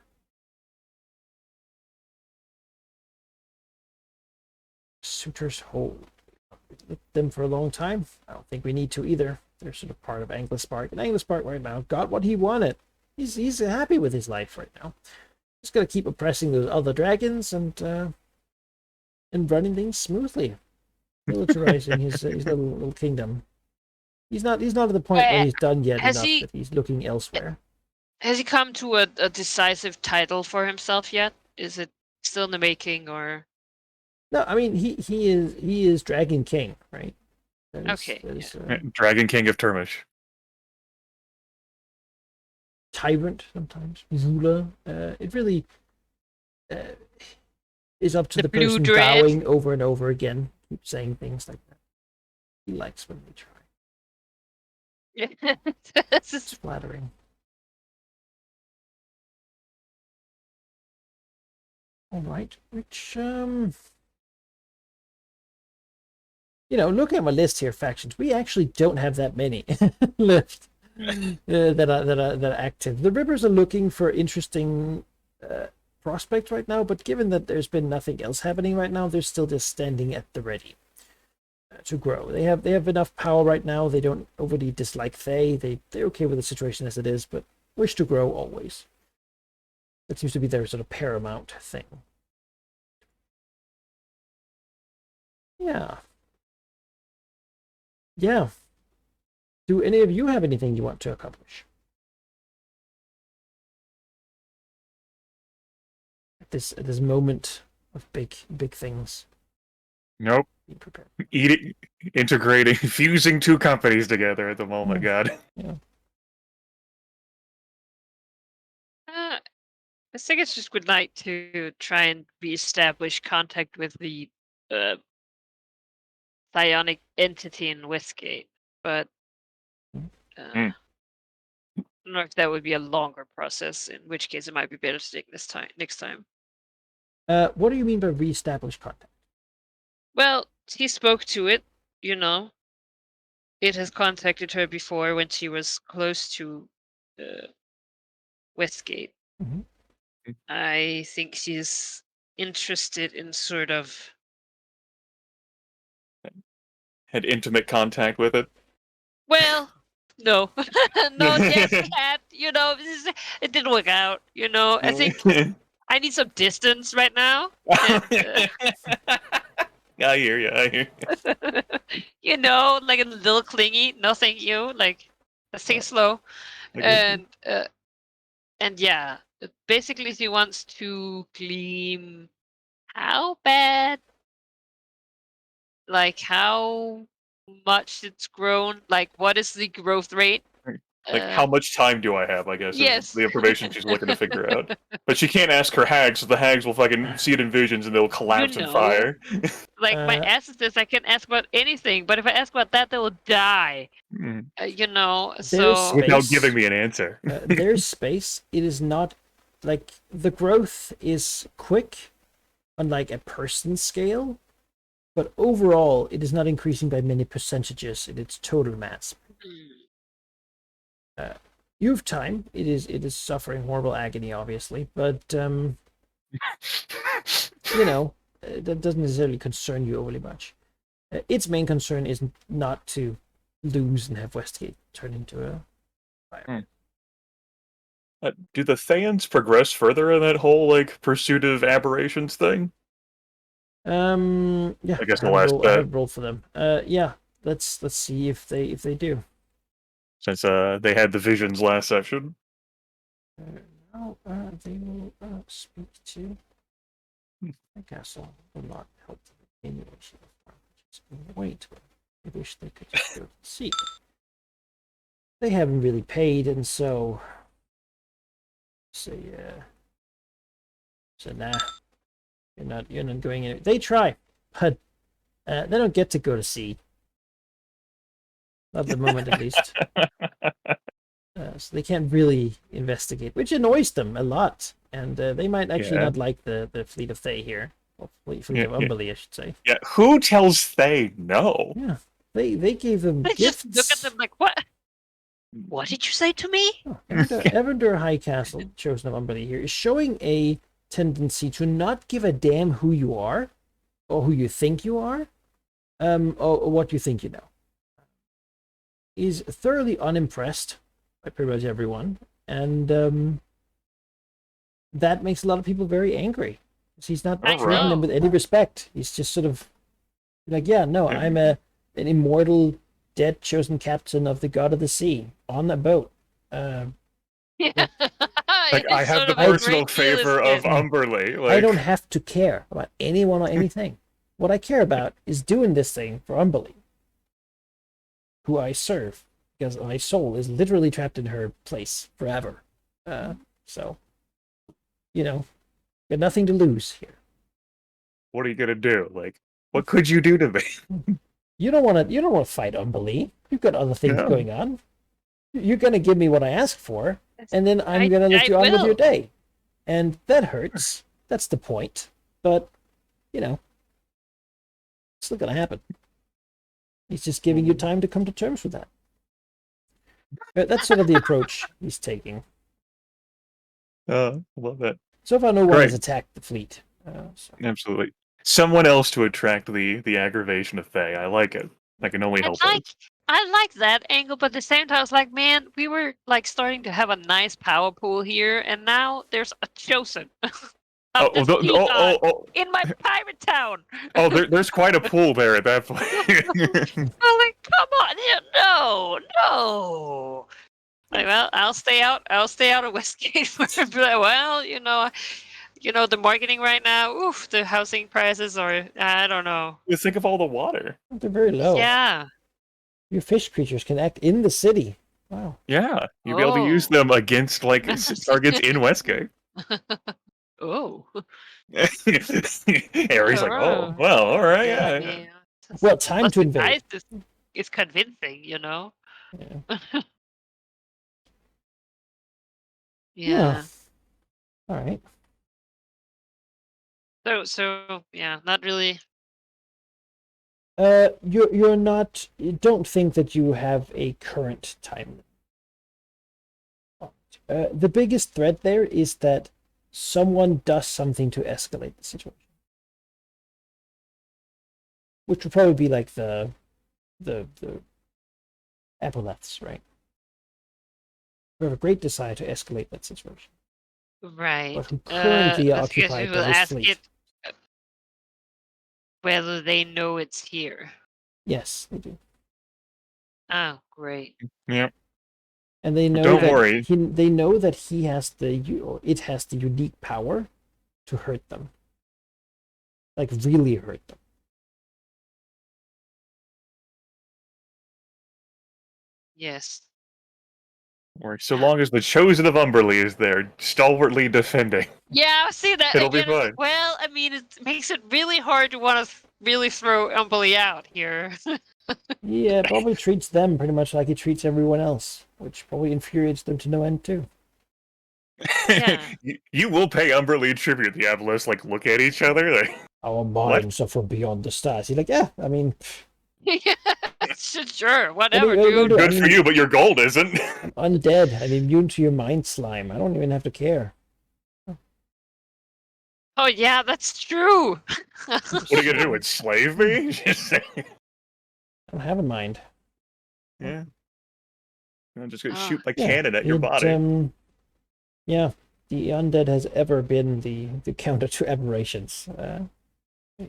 Speaker 1: Suitors Hold. We've looked at them for a long time. I don't think we need to either. They're sort of part of Anglispark. And Anglispark right now got what he wanted. He's happy with his life right now. Just gotta keep oppressing those other dragons and running things smoothly. Militarizing his little kingdom. He's not at the point where he's done yet enough that he's looking elsewhere.
Speaker 3: Has he come to a decisive title for himself yet? Is it still in the making, or?
Speaker 1: No, I mean he is Dragon King, right?
Speaker 2: Dragon King of Termish.
Speaker 1: Tyrant sometimes. Zula. It really is up to the person bowing over and over again. Keep saying things like that. He likes when we try. It's flattering. All right, which looking at my list here, factions, we actually don't have that many left that are active. The Rippers are looking for interesting prospects right now, but given that there's been nothing else happening right now, they're still just standing at the ready. to grow. They have enough power right now. They don't overly dislike Thay. They're okay with the situation as it is, but wish to grow always. That seems to be their sort of paramount thing. Yeah. Yeah. Do any of you have anything you want to accomplish? At this moment of big things.
Speaker 2: Nope.
Speaker 1: Be prepared.
Speaker 2: Eating, integrating, fusing two companies together at the moment, God.
Speaker 1: Yeah.
Speaker 3: I think it's just good night to try and reestablish contact with the psionic entity in Westgate, but
Speaker 2: Mm.
Speaker 3: I don't know if that would be a longer process. In which case, it might be better to take next time.
Speaker 1: What do you mean by reestablish contact?
Speaker 3: Well, he spoke to it. You know, it has contacted her before when she was close to Westgate.
Speaker 1: Mhm.
Speaker 3: I think she's interested in sort of.
Speaker 2: Had intimate contact with it.
Speaker 3: Well, no, no, yes, we had. You know, it didn't work out. You know, I think I need some distance right now. And,
Speaker 2: I hear you. I hear you.
Speaker 3: you know, like a little clingy. No, thank you. Like, let's take it slow.
Speaker 2: I get you.
Speaker 3: And yeah, basically, she wants to glean how bad, like how much it's grown. Like, what is the growth rate?
Speaker 2: Like, how much time do I have, I guess,
Speaker 3: Yes.
Speaker 2: is the information she's looking to figure out. But she can't ask her hags, so the hags will fucking see it in visions and they'll collapse in
Speaker 3: know.
Speaker 2: fire.
Speaker 3: Like my ancestors, I can't ask about anything, but if I ask about that, they will die.
Speaker 2: Mm.
Speaker 3: You know,
Speaker 1: There's
Speaker 3: so
Speaker 2: Without
Speaker 1: Space.
Speaker 2: giving me an answer.
Speaker 1: There's space. It is not like the growth is quick on like a person scale, but overall it is not increasing by many percentages in its total mass. You have time. It is suffering horrible agony, obviously, but you know, that doesn't necessarily concern you overly much. Its main concern is not to lose and have Westgate turn into a fire.
Speaker 2: Do the Thayans progress further in that whole, like, pursuit of aberrations thing?
Speaker 1: Yeah,
Speaker 2: I guess the
Speaker 1: have a
Speaker 2: last
Speaker 1: roll, I have a roll for them. Yeah, let's see if they do.
Speaker 2: Since they had the visions last session.
Speaker 1: Now they will speak to the castle. Will not help them in any way, shape, or form. Just wait. I wish they could just go to see. They haven't really paid, and so nah. You're not going in. They try, but they don't get to go to sea. Not at the moment, at least. So they can't really investigate, which annoys them a lot. And they might actually not like the fleet of Thay here. Or fleet of Umberlee, I should say.
Speaker 2: Yeah, who tells Thay no?
Speaker 1: Yeah, they gave them
Speaker 3: they
Speaker 1: gifts.
Speaker 3: just look at them like, what? What did you say to me?
Speaker 1: Oh, Evander High Castle, chosen of Umberlee here, is showing a tendency to not give a damn who you are, or who you think you are, or what you think you know. He's thoroughly unimpressed by pretty much everyone, and that makes a lot of people very angry. He's not
Speaker 3: I
Speaker 1: treating them
Speaker 3: know.
Speaker 1: with any respect. He's just sort of like, yeah, no, I'm an immortal, dead chosen captain of the god of the sea on a boat.
Speaker 3: Yeah.
Speaker 2: Like,
Speaker 3: It
Speaker 2: I
Speaker 3: is
Speaker 2: have
Speaker 3: sort
Speaker 2: the
Speaker 3: of a
Speaker 2: personal
Speaker 3: great deal,
Speaker 2: favor
Speaker 3: isn't
Speaker 2: of
Speaker 3: it?
Speaker 2: Umberlee. Like,
Speaker 1: I don't have to care about anyone or anything. What I care about is doing this thing for Umberlee, who I serve, because my soul is literally trapped in her place forever. So, you know, got nothing to lose here.
Speaker 2: what are you gonna do? Like, what could you do to me?
Speaker 1: You don't want to fight Umberlee. You've got other things
Speaker 2: No.
Speaker 1: going on. You're gonna give me what I ask for, and then I'm
Speaker 3: I-
Speaker 1: gonna let
Speaker 3: I
Speaker 1: you on with your
Speaker 3: will.
Speaker 1: day. And that hurts. That's the point. But, you know, it's not gonna happen. He's just giving you time to come to terms with that. But that's sort of the approach he's taking.
Speaker 2: Love that.
Speaker 1: So far, no one
Speaker 2: Great.
Speaker 1: has attacked the fleet. So.
Speaker 2: Absolutely. someone else to attract the aggravation of Faye. I like it. I can only help it.
Speaker 3: I like that angle, but at the same time, I was like, man, we were like starting to have a nice power pool here, and now there's a chosen
Speaker 2: Oh,
Speaker 3: of this
Speaker 2: oh, oh, oh, oh,
Speaker 3: in my pirate town.
Speaker 2: oh, there's quite a pool there at that point.
Speaker 3: I'm like, come on, no. Like, well, I'll stay out of Westgate for a bit. Well, the marketing right now. Oof, the housing prices are. I don't know.
Speaker 2: You think of all the water.
Speaker 1: They're very low.
Speaker 3: Yeah.
Speaker 1: Your fish creatures can act in the city. Wow.
Speaker 2: Yeah, you'll be able to use them against like targets in Westgate.
Speaker 3: Oh.
Speaker 2: Harry's like, oh, well, all right, yeah.
Speaker 3: man.
Speaker 1: Well, time to invade.
Speaker 3: Guys, this is convincing,
Speaker 1: Yeah.
Speaker 3: Yeah.
Speaker 1: All right.
Speaker 3: So yeah, not really.
Speaker 1: You're not. You don't think that you have a current time. The biggest threat there is that someone does something to escalate the situation, which would probably be like the Epaulets, right? We have a great desire to escalate that situation,
Speaker 3: Right.
Speaker 1: but who currently
Speaker 3: I guess
Speaker 1: occupy
Speaker 3: we will
Speaker 1: Bella's
Speaker 3: ask
Speaker 1: fleet.
Speaker 3: it whether they know it's here.
Speaker 1: Yes, they do,
Speaker 3: Oh, great.
Speaker 2: Yeah.
Speaker 1: and they know
Speaker 2: Don't
Speaker 1: that
Speaker 2: worry.
Speaker 1: they know that he has or it has the unique power to hurt them, like really hurt them.
Speaker 3: Yes.
Speaker 2: Or so long as the chosen of Umberly is there, stalwartly defending.
Speaker 3: Yeah, I see that.
Speaker 2: It'll be
Speaker 3: again.
Speaker 2: fine.
Speaker 3: Well, I mean, it makes it really hard to want to really throw Umberly out here.
Speaker 1: Yeah, it probably treats them pretty much like he treats everyone else, which probably infuriates them to no end too.
Speaker 3: Yeah.
Speaker 2: You will pay Umberly tribute. The Abelos like look at each other. Like,
Speaker 1: Our minds are from beyond the stars. He's like, yeah, I mean,
Speaker 3: Sure, whatever,
Speaker 1: What do you
Speaker 3: dude.
Speaker 1: do?
Speaker 2: good for you, but your gold isn't.
Speaker 1: I'm undead. I'm immune to your mind slime. I don't even have to care.
Speaker 3: Oh yeah, that's true.
Speaker 2: What are you gonna do? Enslave me? Just say-
Speaker 1: I don't have a mind.
Speaker 2: yeah. I'm just gonna
Speaker 3: Ah.
Speaker 2: shoot my
Speaker 1: Yeah,
Speaker 2: cannon at your
Speaker 1: it,
Speaker 2: body.
Speaker 1: Yeah, the undead has ever been the counter to aberrations. They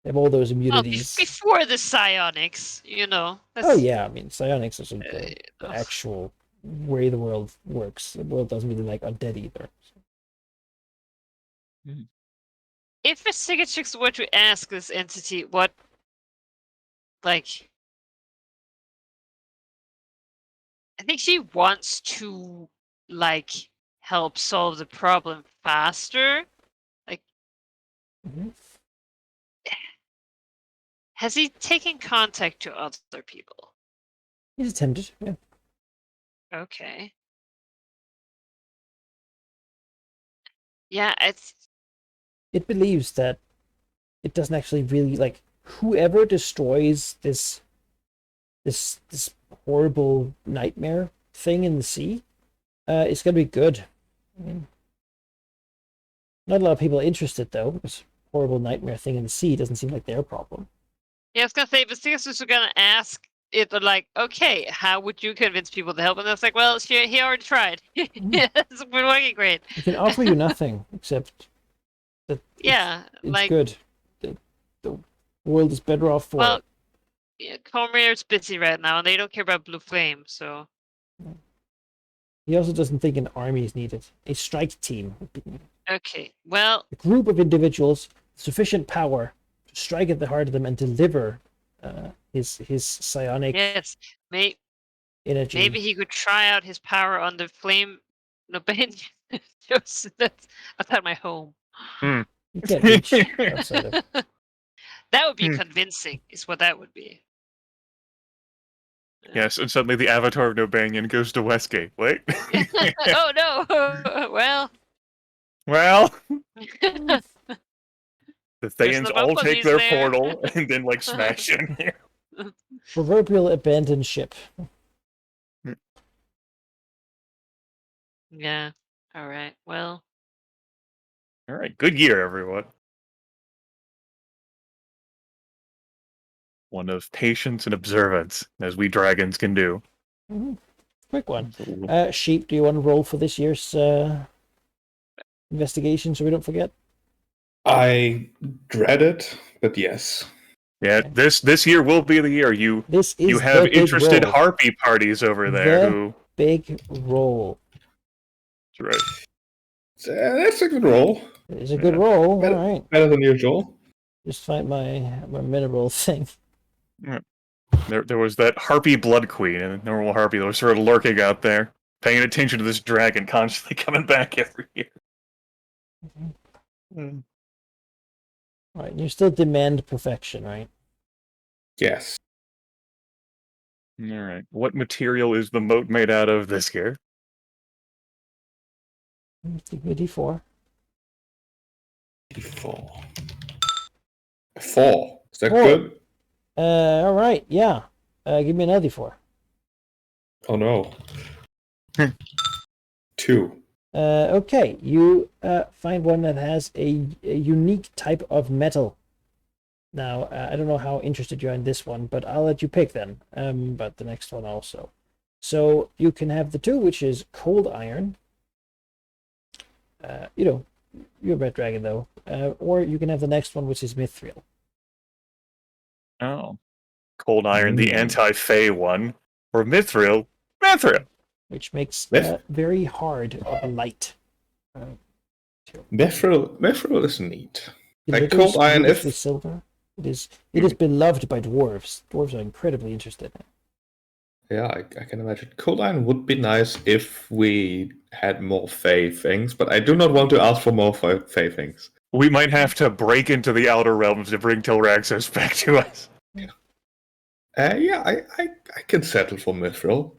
Speaker 1: have all those
Speaker 3: Well,
Speaker 1: immunities.
Speaker 3: before the psionics, That's,
Speaker 1: Oh yeah, I mean, psionics isn't the
Speaker 3: uh,
Speaker 1: actual way the world works. The world doesn't really like undead either.
Speaker 3: If a Cicatrix were to ask this entity what, like, I think she wants to, like, help solve the problem faster.
Speaker 1: Mhm.
Speaker 3: Has he taken contact to other people?
Speaker 1: He's attempted. Yeah.
Speaker 3: Okay. Yeah,
Speaker 1: It believes that it doesn't actually really like whoever destroys this horrible nightmare thing in the sea it's gonna be good. I mean, not a lot of people are interested though. This horrible nightmare thing in the sea doesn't seem like their problem.
Speaker 3: Yeah, I was gonna say, but Cicatrix was gonna ask it, like, okay, how would you convince people to help? And it's like, well, he already tried. It's been working great.
Speaker 1: It can offer you nothing except that
Speaker 3: Yeah,
Speaker 1: it's
Speaker 3: like,
Speaker 1: good. The world is better off for
Speaker 3: well,
Speaker 1: it.
Speaker 3: yeah, Cormier's busy right now, and they don't care about Blue Flame, so.
Speaker 1: He also doesn't think an army is needed. A strike team would be needed.
Speaker 3: Okay, well,
Speaker 1: A group of individuals with sufficient power to strike at the heart of them and deliver his psionic
Speaker 3: yes,
Speaker 1: energy.
Speaker 3: maybe he could try out his power on the Flame Nobanian. That's outside my home.
Speaker 1: You can't reach outside of.
Speaker 3: That would be
Speaker 2: Hmm.
Speaker 3: convincing, is what that would be.
Speaker 2: Yes, and suddenly the avatar of Nobanian goes to Westgate. Wait.
Speaker 3: Oh no! Well,
Speaker 2: Well, the
Speaker 3: There's
Speaker 2: Thayans
Speaker 3: the
Speaker 2: all take
Speaker 3: Bumblebees
Speaker 2: their
Speaker 3: there.
Speaker 2: portal and then like smash in.
Speaker 1: Proverbial abandoned ship.
Speaker 3: yeah. All right. Well,
Speaker 2: All right, good year, everyone. One of patience and observance, as we dragons can do.
Speaker 1: Mhm. Quick one.
Speaker 2: So,
Speaker 1: Sheep, do you want to roll for this year's investigation so we don't forget?
Speaker 4: I dread it, but yes.
Speaker 2: yeah,
Speaker 1: Okay.
Speaker 2: this year will be the year you
Speaker 1: This is
Speaker 2: have
Speaker 1: the big
Speaker 2: interested
Speaker 1: roll.
Speaker 2: harpy parties over there
Speaker 1: The-
Speaker 2: who.
Speaker 1: Big roll.
Speaker 2: That's right.
Speaker 4: So, that's a good roll.
Speaker 1: It is a good
Speaker 2: Yeah.
Speaker 1: roll.
Speaker 4: Better-
Speaker 1: All right.
Speaker 4: Better than usual.
Speaker 1: Just find my mineral thing.
Speaker 2: There was that harpy blood queen and the normal harpy that was sort of lurking out there, paying attention to this dragon constantly coming back every year. Mm.
Speaker 1: All right. You still demand perfection, right?
Speaker 4: Yes.
Speaker 2: All right. What material is the moat made out of this year?
Speaker 1: Give me a D4.
Speaker 4: 4. 4. Is that
Speaker 1: 4.
Speaker 4: good?
Speaker 1: All right. Yeah. Give me another D4.
Speaker 4: Oh no. 2.
Speaker 1: Okay. You find one that has a unique type of metal. Now, I don't know how interested you are in this one, but I'll let you pick then. But the next one also. So you can have the two, which is cold iron. You're a red dragon though. Or you can have the next one, which is mithril.
Speaker 2: Oh. Cold iron, the
Speaker 4: Mm.
Speaker 2: anti-fey one. Or mithril. Mithril!
Speaker 1: Which makes
Speaker 4: Mith-
Speaker 1: very hard of a light.
Speaker 4: Mithril is neat.
Speaker 1: It
Speaker 4: Like
Speaker 1: glitters
Speaker 4: cold iron,
Speaker 1: beautifully
Speaker 4: if-
Speaker 1: silver. It is beloved by dwarves. Dwarves are incredibly interested in it.
Speaker 4: Yeah, I can imagine. Cold iron would be nice if we had more Fey things, but I do not want to ask for more Fey things.
Speaker 2: We might have to break into the Outer Realms to bring Tilraxos back to us.
Speaker 4: Yeah, I can settle for Mithril.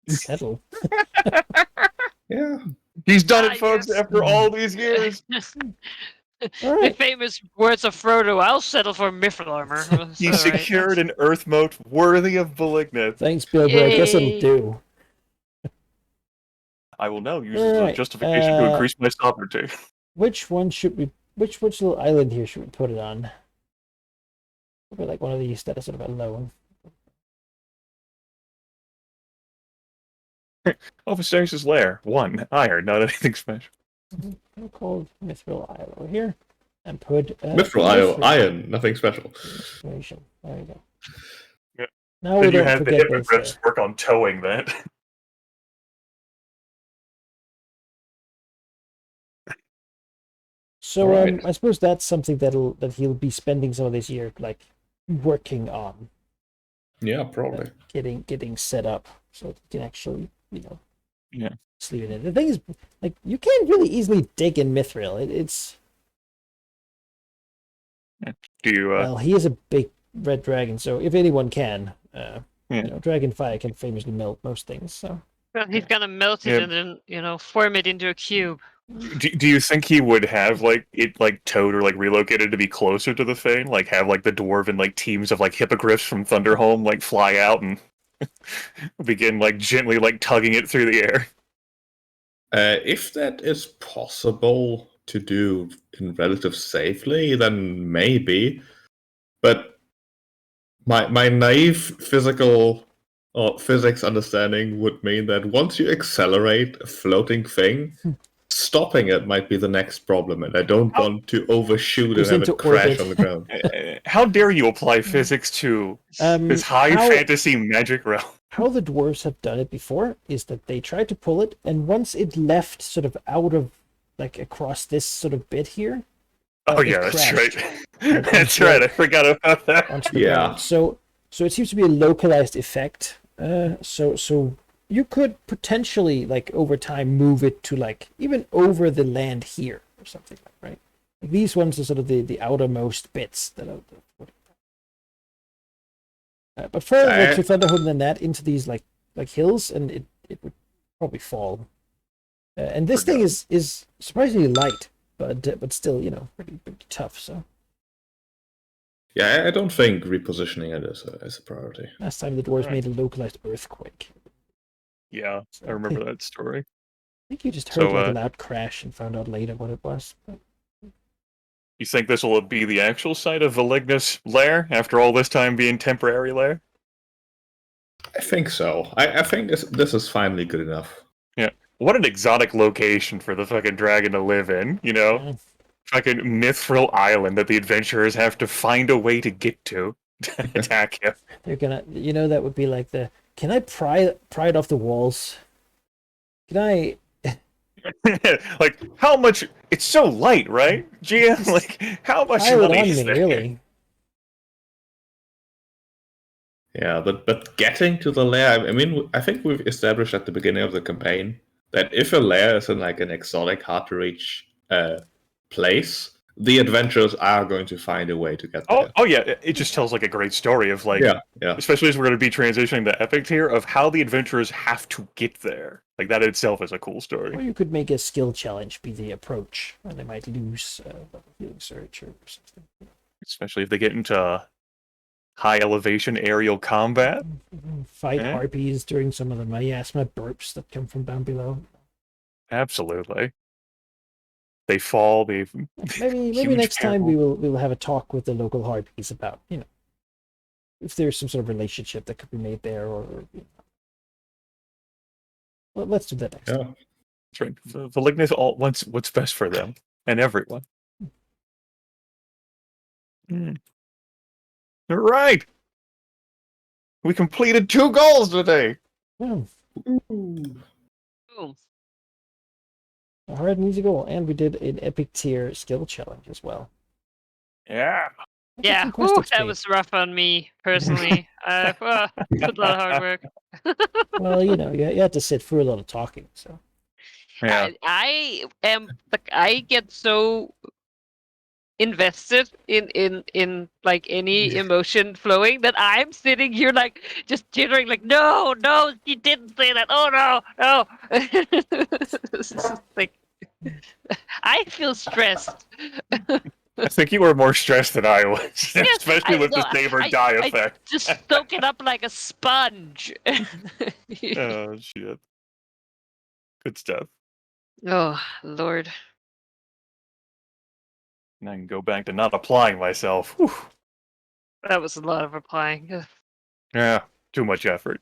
Speaker 1: Settle.
Speaker 4: Yeah.
Speaker 2: He's done it, folks,
Speaker 3: yes.
Speaker 2: after all these years.
Speaker 1: All
Speaker 3: The
Speaker 1: right.
Speaker 3: famous words of Frodo, I'll settle for mithril armor.
Speaker 2: He
Speaker 3: So, right,
Speaker 2: secured an Earth moat worthy of Malignant.
Speaker 1: Thanks, Bilbo. I guess it'll
Speaker 3: Yay.
Speaker 1: do.
Speaker 2: I will now use it as a
Speaker 1: Alright,
Speaker 2: justification to increase my sovereignty.
Speaker 1: Which one should we? Which little island here should we put it on? Probably like one of these that is sort of alone.
Speaker 2: Ophisaris' lair. 1. Iron, not anything special.
Speaker 1: I'll call Mithril Isle over here, and put
Speaker 4: Mithril iron, nothing special.
Speaker 1: Inspiration. There you go.
Speaker 2: Yeah.
Speaker 1: Now we
Speaker 2: Then you
Speaker 1: don't
Speaker 2: have the
Speaker 1: forget those
Speaker 2: hippogriffs
Speaker 1: there.
Speaker 2: work on towing that.
Speaker 1: So
Speaker 4: Right.
Speaker 1: I suppose that's something that he'll be spending some of this year like working on,
Speaker 4: Yeah, probably.
Speaker 1: getting set up so that he can actually
Speaker 2: Yeah.
Speaker 1: sleep in it. The thing is, like, you can't really easily dig in Mithril. It's
Speaker 2: Do you,
Speaker 1: well, he is a big red dragon, so if anyone can,
Speaker 2: Yeah.
Speaker 1: dragon fire can famously melt most things. So
Speaker 3: well, he's gonna melt it
Speaker 2: Yeah.
Speaker 3: and then form it into a cube.
Speaker 2: do you think he would have, like, it, like, towed or, like, relocated to be closer to the Fane? Like, have, like, the dwarven, like, teams of, like, hippogriffs from Thunderhome, like, fly out and begin, like, gently, like, tugging it through the air?
Speaker 4: If that is possible to do in relative safely, then maybe. But my naive physical or physics understanding would mean that once you accelerate a floating thing, stopping it might be the next problem, and I don't want to overshoot and
Speaker 1: Goes
Speaker 4: have
Speaker 1: into
Speaker 4: it crash
Speaker 1: orbit.
Speaker 4: on the ground.
Speaker 2: How dare you apply physics to this high
Speaker 1: how-
Speaker 2: fantasy magic realm?
Speaker 1: How the dwarves have done it before is that they tried to pull it, and once it left sort of out of, like, across this sort of bit here,
Speaker 2: Oh
Speaker 1: it
Speaker 2: yeah, that's
Speaker 1: crashed
Speaker 2: right. That's right. I forgot about that.
Speaker 1: onto the
Speaker 4: Yeah.
Speaker 1: ground. So it seems to be a localized effect. So you could potentially, like, over time move it to, like, even over the land here or something, right? Like, these ones are sort of the outermost bits that are. But further to Thunderhome than that, into these like hills, and it would probably fall. And this thing is surprisingly light, but still, pretty tough. So
Speaker 4: Yeah, I don't think repositioning it is a priority.
Speaker 1: last time the dwarves
Speaker 2: Right.
Speaker 1: made a localized earthquake.
Speaker 2: Yeah,
Speaker 1: So
Speaker 2: I remember that story.
Speaker 1: I think you just
Speaker 2: So,
Speaker 1: heard like a loud crash and found out later what it was. But
Speaker 2: You think this will be the actual site of Velignus' lair after all this time being temporary lair?
Speaker 4: I think so. I think this is finally good enough.
Speaker 2: Yeah. What an exotic location for the fucking dragon to live in, you know?
Speaker 1: Yeah.
Speaker 2: Fucking Mithril Island that the adventurers have to find a way to get to attack him.
Speaker 1: They're gonna, that would be like can I pry it off the walls? Can I?
Speaker 2: Like, how much? It's so light, right, GM? Like, how much
Speaker 1: Pile it
Speaker 2: money
Speaker 1: on
Speaker 2: is
Speaker 1: me,
Speaker 2: there?
Speaker 1: really?
Speaker 4: Yeah, but getting to the lair, I mean, I think we've established at the beginning of the campaign that if a lair is in like an exotic, hard to reach place, the adventurers are going to find a way to get there.
Speaker 2: Oh yeah, it just tells like a great story of like,
Speaker 4: Yeah.
Speaker 2: especially as we're going to be transitioning to epic tier, of how the adventurers have to get there. Like that itself is a cool
Speaker 1: Or
Speaker 2: story.
Speaker 1: you could make a skill challenge be the approach, and they might lose healing search or something.
Speaker 2: Especially if they get into high elevation aerial combat.
Speaker 1: Fight
Speaker 2: Yeah.
Speaker 1: harpies during some of them. Yeah, asthma burps that come from down below.
Speaker 2: Absolutely. They fall. They
Speaker 1: Maybe
Speaker 2: Huge
Speaker 1: next time we
Speaker 2: peril.
Speaker 1: will have a talk with the local harpies about if there's some sort of relationship that could be made there, or well, let's do that next
Speaker 4: Yeah.
Speaker 1: time.
Speaker 2: That's right. Velignus all wants what's best for them and everyone. All right. We completed 2 goals today.
Speaker 1: Yeah,
Speaker 3: Boom.
Speaker 1: a hard and easy goal, and we did an epic tier skill challenge as well.
Speaker 2: Yeah.
Speaker 1: That's
Speaker 3: Yeah,
Speaker 1: some quest
Speaker 3: whew,
Speaker 1: XP.
Speaker 3: that was rough on me personally. Well, it's a lot of hard work.
Speaker 1: Well, you had to sit through a lot of talking, so.
Speaker 2: Yeah.
Speaker 3: I am like I get so invested in like any emotion flowing that I'm sitting here like just jittering like no he didn't say that, oh no It's just like I feel stressed.
Speaker 2: I think you were more stressed than I was,
Speaker 3: Yes,
Speaker 2: especially with the save or die
Speaker 3: I
Speaker 2: effect.
Speaker 3: just soak it up like a sponge.
Speaker 2: Oh shit. Good stuff.
Speaker 3: Oh Lord.
Speaker 2: And I can go back to not applying myself. Whew.
Speaker 3: That was a lot of applying. Ugh.
Speaker 2: Yeah, too much effort.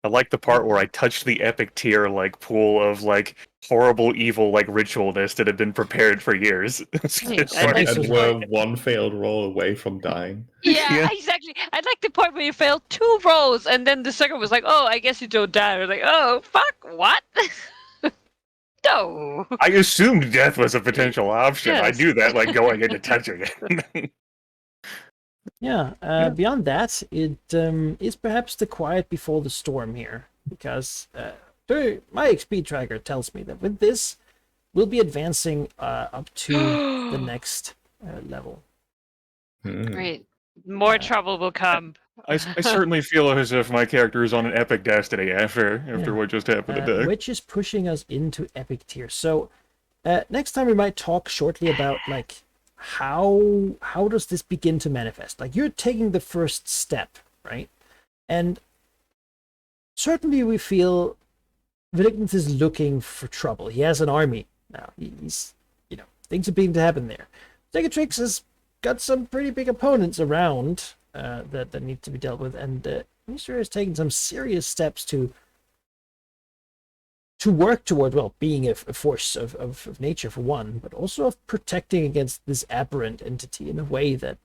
Speaker 2: I like the part where I touched the epic tier like pool of like horrible evil like ritualness that had been prepared for years.
Speaker 3: Yes,
Speaker 1: I like
Speaker 4: And
Speaker 1: this
Speaker 4: we're one failed roll away from dying.
Speaker 3: Yeah,
Speaker 2: Yeah.
Speaker 3: exactly. I like the part where you failed 2 rolls, and then the second was like, "Oh, I guess you don't die." I was like, "Oh, fuck, what?" No.
Speaker 2: I assumed death was a potential option. I
Speaker 3: Yes.
Speaker 2: knew that like going into touching it.
Speaker 1: Yeah,
Speaker 2: Yeah.
Speaker 1: beyond that, it is perhaps the quiet before the storm here, because my XP tracker tells me that with this, we'll be advancing up to the next level.
Speaker 3: Great. More trouble will come.
Speaker 2: I certainly feel as if my character is on an epic destiny after
Speaker 1: Yeah.
Speaker 2: what just happened today.
Speaker 1: Which is pushing us into epic tier. So next time we might talk shortly about like how does this begin to manifest? Like you're taking the first step, right? And certainly we feel Velignus is looking for trouble. He has an army now. He's things are beginning to happen there. Degatrix has got some pretty big opponents around that need to be dealt with, and Mr. has taken some serious steps to work toward, well, being a force of nature for one, but also of protecting against this aberrant entity in a way that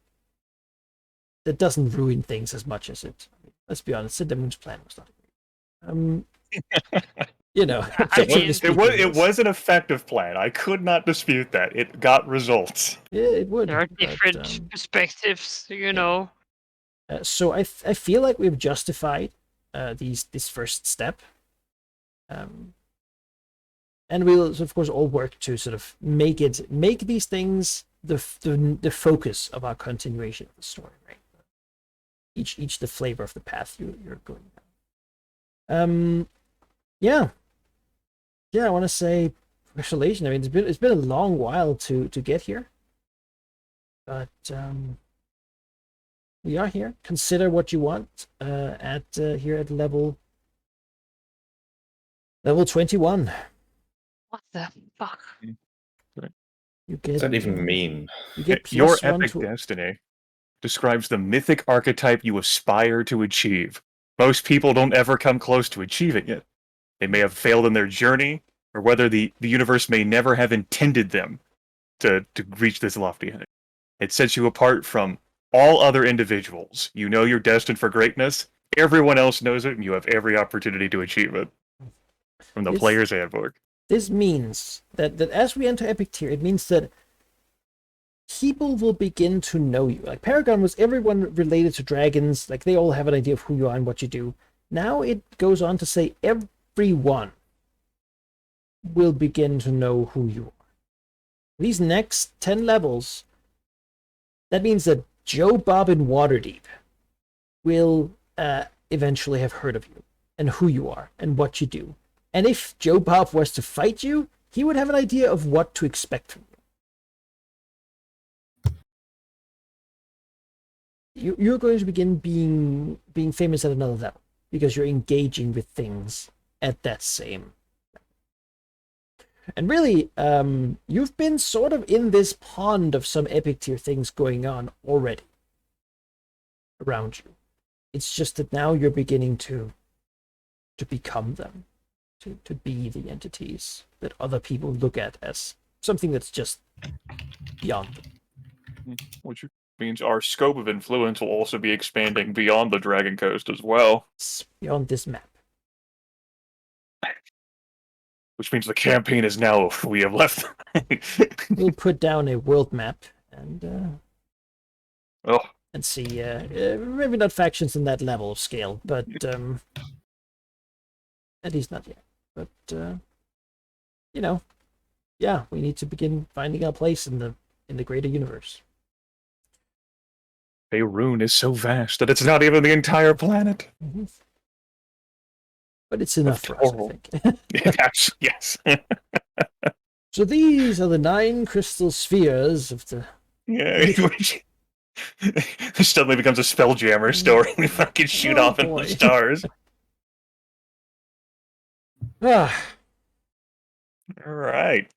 Speaker 1: doesn't ruin things as much as it. Let's be honest, Cinnamon plan was not
Speaker 2: It was an effective plan. I could not dispute that. It got results.
Speaker 1: Yeah, it would.
Speaker 3: There are
Speaker 1: but,
Speaker 3: different perspectives, you know.
Speaker 1: So I feel like we've justified this first step, and we'll of course all work to sort of make these things the focus of our continuation of the story, right? Each the flavor of the path you're going down. Yeah. I want to say congratulations. I mean, it's been a long while to get here, but we are here. Consider what you want at here at level 21.
Speaker 3: What the fuck?
Speaker 1: You
Speaker 4: What
Speaker 1: get
Speaker 4: does that even mean?
Speaker 1: you get
Speaker 2: Your
Speaker 1: plus one
Speaker 2: epic
Speaker 1: to
Speaker 2: destiny describes the mythic archetype you aspire to achieve. Most people don't ever come close to achieving it. They may have failed in their journey, or whether the universe may never have intended them to reach this lofty height. It sets you apart from all other individuals. You know you're destined for greatness. Everyone else knows it, and you have every opportunity to achieve it. From the
Speaker 1: This-
Speaker 2: player's handbook.
Speaker 1: This means that as we enter epic tier, it means that people will begin to know you. Like Paragon was everyone related to dragons, like they all have an idea of who you are and what you do. Now it goes on to say everyone will begin to know who you are. These next 10 levels, that means that Joe Bob in Waterdeep will eventually have heard of you and who you are and what you do. And if Joe Bob was to fight you, he would have an idea of what to expect from you. You're going to begin being famous at another level because you're engaging with things at that same. And really, you've been sort of in this pond of some epic tier things going on already around you. It's just that now you're beginning to become them, to be the entities that other people look at as something that's just beyond them.
Speaker 2: Which means our scope of influence will also be expanding beyond the Dragon Coast as well.
Speaker 1: It's beyond this map.
Speaker 2: Which means the campaign is now we have left.
Speaker 1: We'll put down a world map and
Speaker 2: Oh,
Speaker 1: see. Maybe not factions in that level of scale, but at least not yet. But you know, yeah, we need to begin finding our place in the greater universe.
Speaker 2: Faerun is so vast that it's not even the entire planet.
Speaker 1: Mm-hmm. But it's enough for us, I think.
Speaker 2: Yes, yes.
Speaker 1: So these are the 9 crystal spheres of the.
Speaker 2: Yeah, it suddenly becomes a Spelljammer story. We fucking shoot
Speaker 1: Oh,
Speaker 2: off into
Speaker 1: boy.
Speaker 2: the stars.
Speaker 1: Ah,
Speaker 2: All right.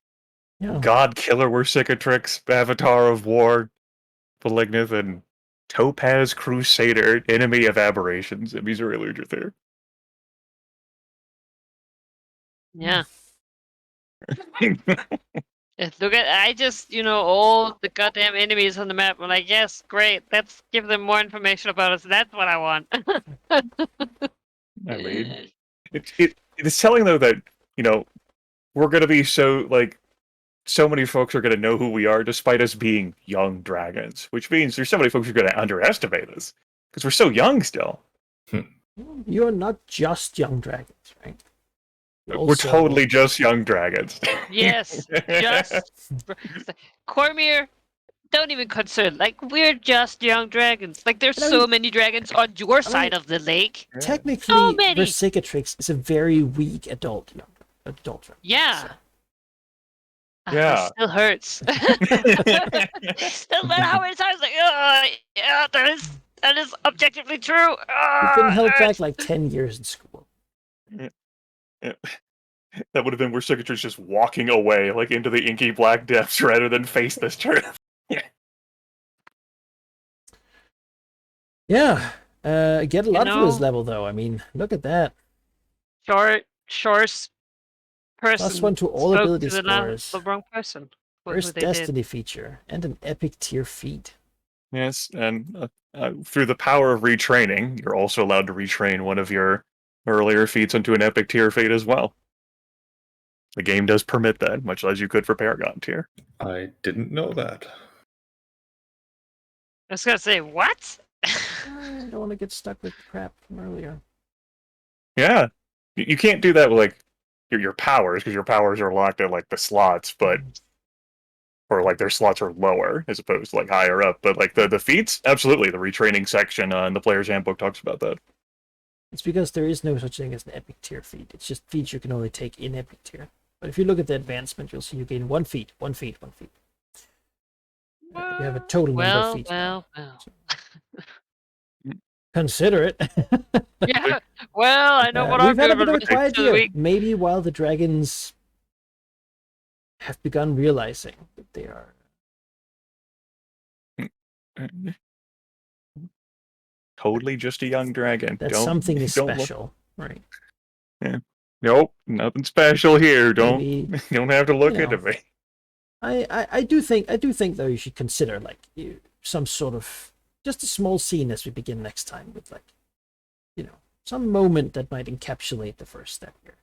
Speaker 1: yeah.
Speaker 2: God Killer, we're Cicatrix, Avatar of War, Malignant, and Topaz Crusader, Enemy of Aberrations, and Missouri Luger
Speaker 3: Yeah. Look at I just all the goddamn enemies on the map. I'm like, yes, great. Let's give them more information about us. That's what I want.
Speaker 2: I mean, it's telling though that we're gonna be so many folks are gonna know who we are despite us being young dragons, which means there's so many folks who are gonna underestimate us because we're so young still.
Speaker 1: You're not just young dragons, right? You're
Speaker 2: We're
Speaker 1: also-
Speaker 2: totally just young dragons.
Speaker 3: Yes, just Cormir. Don't even concern. Like, we're just young dragons. Like, there's
Speaker 1: But I
Speaker 3: so
Speaker 1: mean-
Speaker 3: many dragons on your side
Speaker 1: mean-
Speaker 3: of the lake.
Speaker 1: Technically,
Speaker 3: So many.
Speaker 1: Versicatrix is a very weak adult dragon.
Speaker 3: Yeah.
Speaker 1: So-
Speaker 2: Yeah.
Speaker 3: It still hurts. Doesn't matter how many times, like, yeah, that is objectively true.
Speaker 1: You've been held
Speaker 3: It
Speaker 1: back
Speaker 3: hurts.
Speaker 1: like 10 years in school.
Speaker 2: That would have been where Cicatrix just walking away, into the inky black depths, rather than face this truth.
Speaker 1: Yeah. Get a lot for this
Speaker 3: know-
Speaker 1: level, though. I mean, look at that.
Speaker 3: Shore's person.
Speaker 1: +1 to all
Speaker 3: spoke
Speaker 1: ability
Speaker 3: to
Speaker 1: scores.
Speaker 3: the wrong person. What
Speaker 1: First
Speaker 3: they did.
Speaker 1: Destiny feature and an epic tier feat.
Speaker 2: Yes, and through the power of retraining, you're also allowed to retrain one of your earlier feats into an epic tier feat as well. The game does permit that, much as you could for Paragon tier.
Speaker 4: I didn't know that.
Speaker 3: I was gonna say what?
Speaker 1: I don't want to get stuck with crap from earlier.
Speaker 2: Yeah, you can't do that with your powers, because your powers are locked at the slots, but or their slots are lower as opposed to higher up. But the feats, absolutely, the retraining section in the player's handbook talks about that.
Speaker 1: It's because there is no such thing as an epic tier feat. It's just feats you can only take in epic tier. But if you look at the advancement, you'll see you gain 1 feat, 1 feat, 1 feat. You have a total number of feats.
Speaker 3: Well.
Speaker 1: Consider it.
Speaker 3: Yeah. Well, I know what I'm
Speaker 1: We've had a
Speaker 3: doing
Speaker 1: bit of a
Speaker 3: with the rest
Speaker 1: quiet
Speaker 3: of the
Speaker 1: year.
Speaker 3: week.
Speaker 1: Maybe while the dragons have begun realizing that they are.
Speaker 2: Totally just a young dragon.
Speaker 1: That
Speaker 2: Don't
Speaker 1: something is
Speaker 2: don't look-
Speaker 1: special, right?
Speaker 2: Nope, nothing special here. Don't
Speaker 1: Maybe,
Speaker 2: don't have to look
Speaker 1: you know.
Speaker 2: into me.
Speaker 1: I do think though you should consider like some sort of just a small scene as we begin next time with like, some moment that might encapsulate the first step here.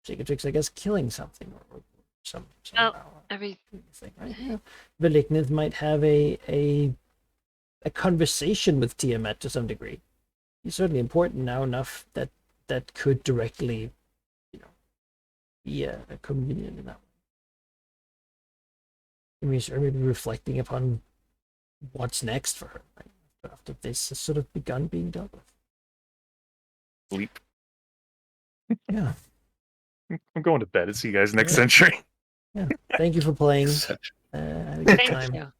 Speaker 1: Cicatrix, I guess, killing something or some
Speaker 3: Every
Speaker 1: thing, right? Yeah. Velignith might have a conversation with Tiamat to some degree. He's certainly important now enough that could directly, be a communion in that way. Or maybe reflecting upon what's next for her, right? After this has sort of begun being dealt with.
Speaker 2: Sleep.
Speaker 1: Yeah.
Speaker 2: I'm going to bed and see you guys next
Speaker 1: Yeah.
Speaker 2: century.
Speaker 1: Yeah. Thank you for playing.
Speaker 4: Such-
Speaker 1: Had a good
Speaker 3: thank
Speaker 1: time.
Speaker 3: you.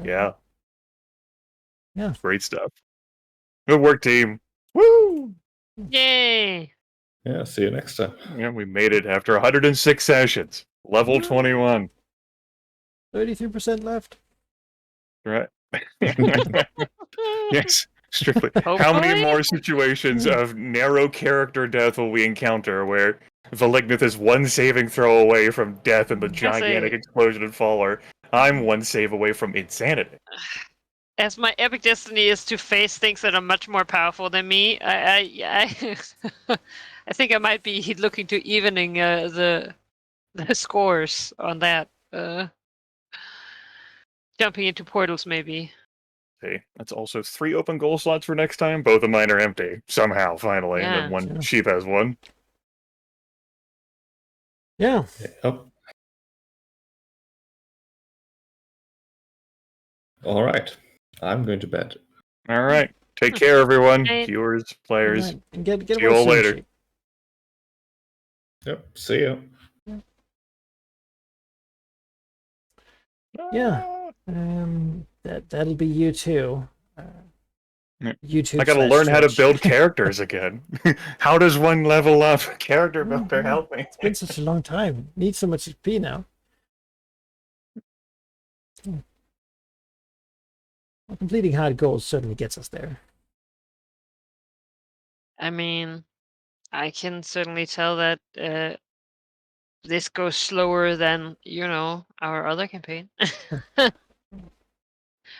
Speaker 2: Yeah.
Speaker 1: Yeah.
Speaker 2: Great stuff. Good work, team. Woo!
Speaker 3: Yay!
Speaker 4: Yeah, see you next time.
Speaker 2: Yeah, we made it after 106 sessions. Level
Speaker 1: Woo!
Speaker 2: 21.
Speaker 1: 33% left.
Speaker 2: Right. Yes, strictly. How many
Speaker 3: Hopefully.
Speaker 2: more situations of narrow character death will we encounter where Velignith is one saving throw away from death in the gigantic explosion and faller? I'm one save away from insanity.
Speaker 3: As my epic destiny is to face things that are much more powerful than me, I I think I might be looking to evening the scores on that. Jumping into portals, maybe.
Speaker 2: Hey, that's also 3 open goal slots for next time. Both of mine are empty somehow, finally, and
Speaker 3: Yeah.
Speaker 2: then one
Speaker 1: Yeah.
Speaker 2: sheep has one.
Speaker 1: Yeah.
Speaker 4: Yep. All right. I'm going to bed.
Speaker 2: All right, take care, everyone.
Speaker 3: Night.
Speaker 2: Viewers, players.
Speaker 1: Right. And get
Speaker 2: See you
Speaker 1: well
Speaker 2: all
Speaker 1: soon,
Speaker 2: later.
Speaker 1: Sheik.
Speaker 4: Yep. See you.
Speaker 1: Yeah.
Speaker 2: Ah.
Speaker 1: That'll be you too.
Speaker 2: Yeah.
Speaker 1: YouTube.
Speaker 2: I gotta learn how to build characters again. How does one level up? Character builder, help me.
Speaker 1: It's been such a long time. Need so much XP now. Well, completing hard goals certainly gets us there.
Speaker 3: I mean, I can certainly tell that this goes slower than our other campaign.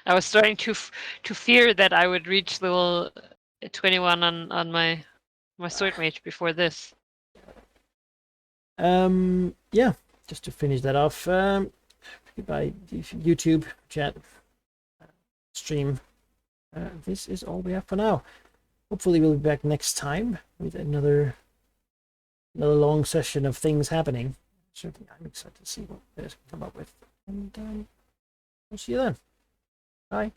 Speaker 3: I was starting to fear that I would reach level 21 on my sword mage before this.
Speaker 1: Yeah. Just to finish that off. Goodbye, YouTube chat, stream. This is all we have for now. Hopefully, we'll be back next time with another long session of things happening. Certainly, I'm excited to see what they come up with. And we'll see you then. Bye.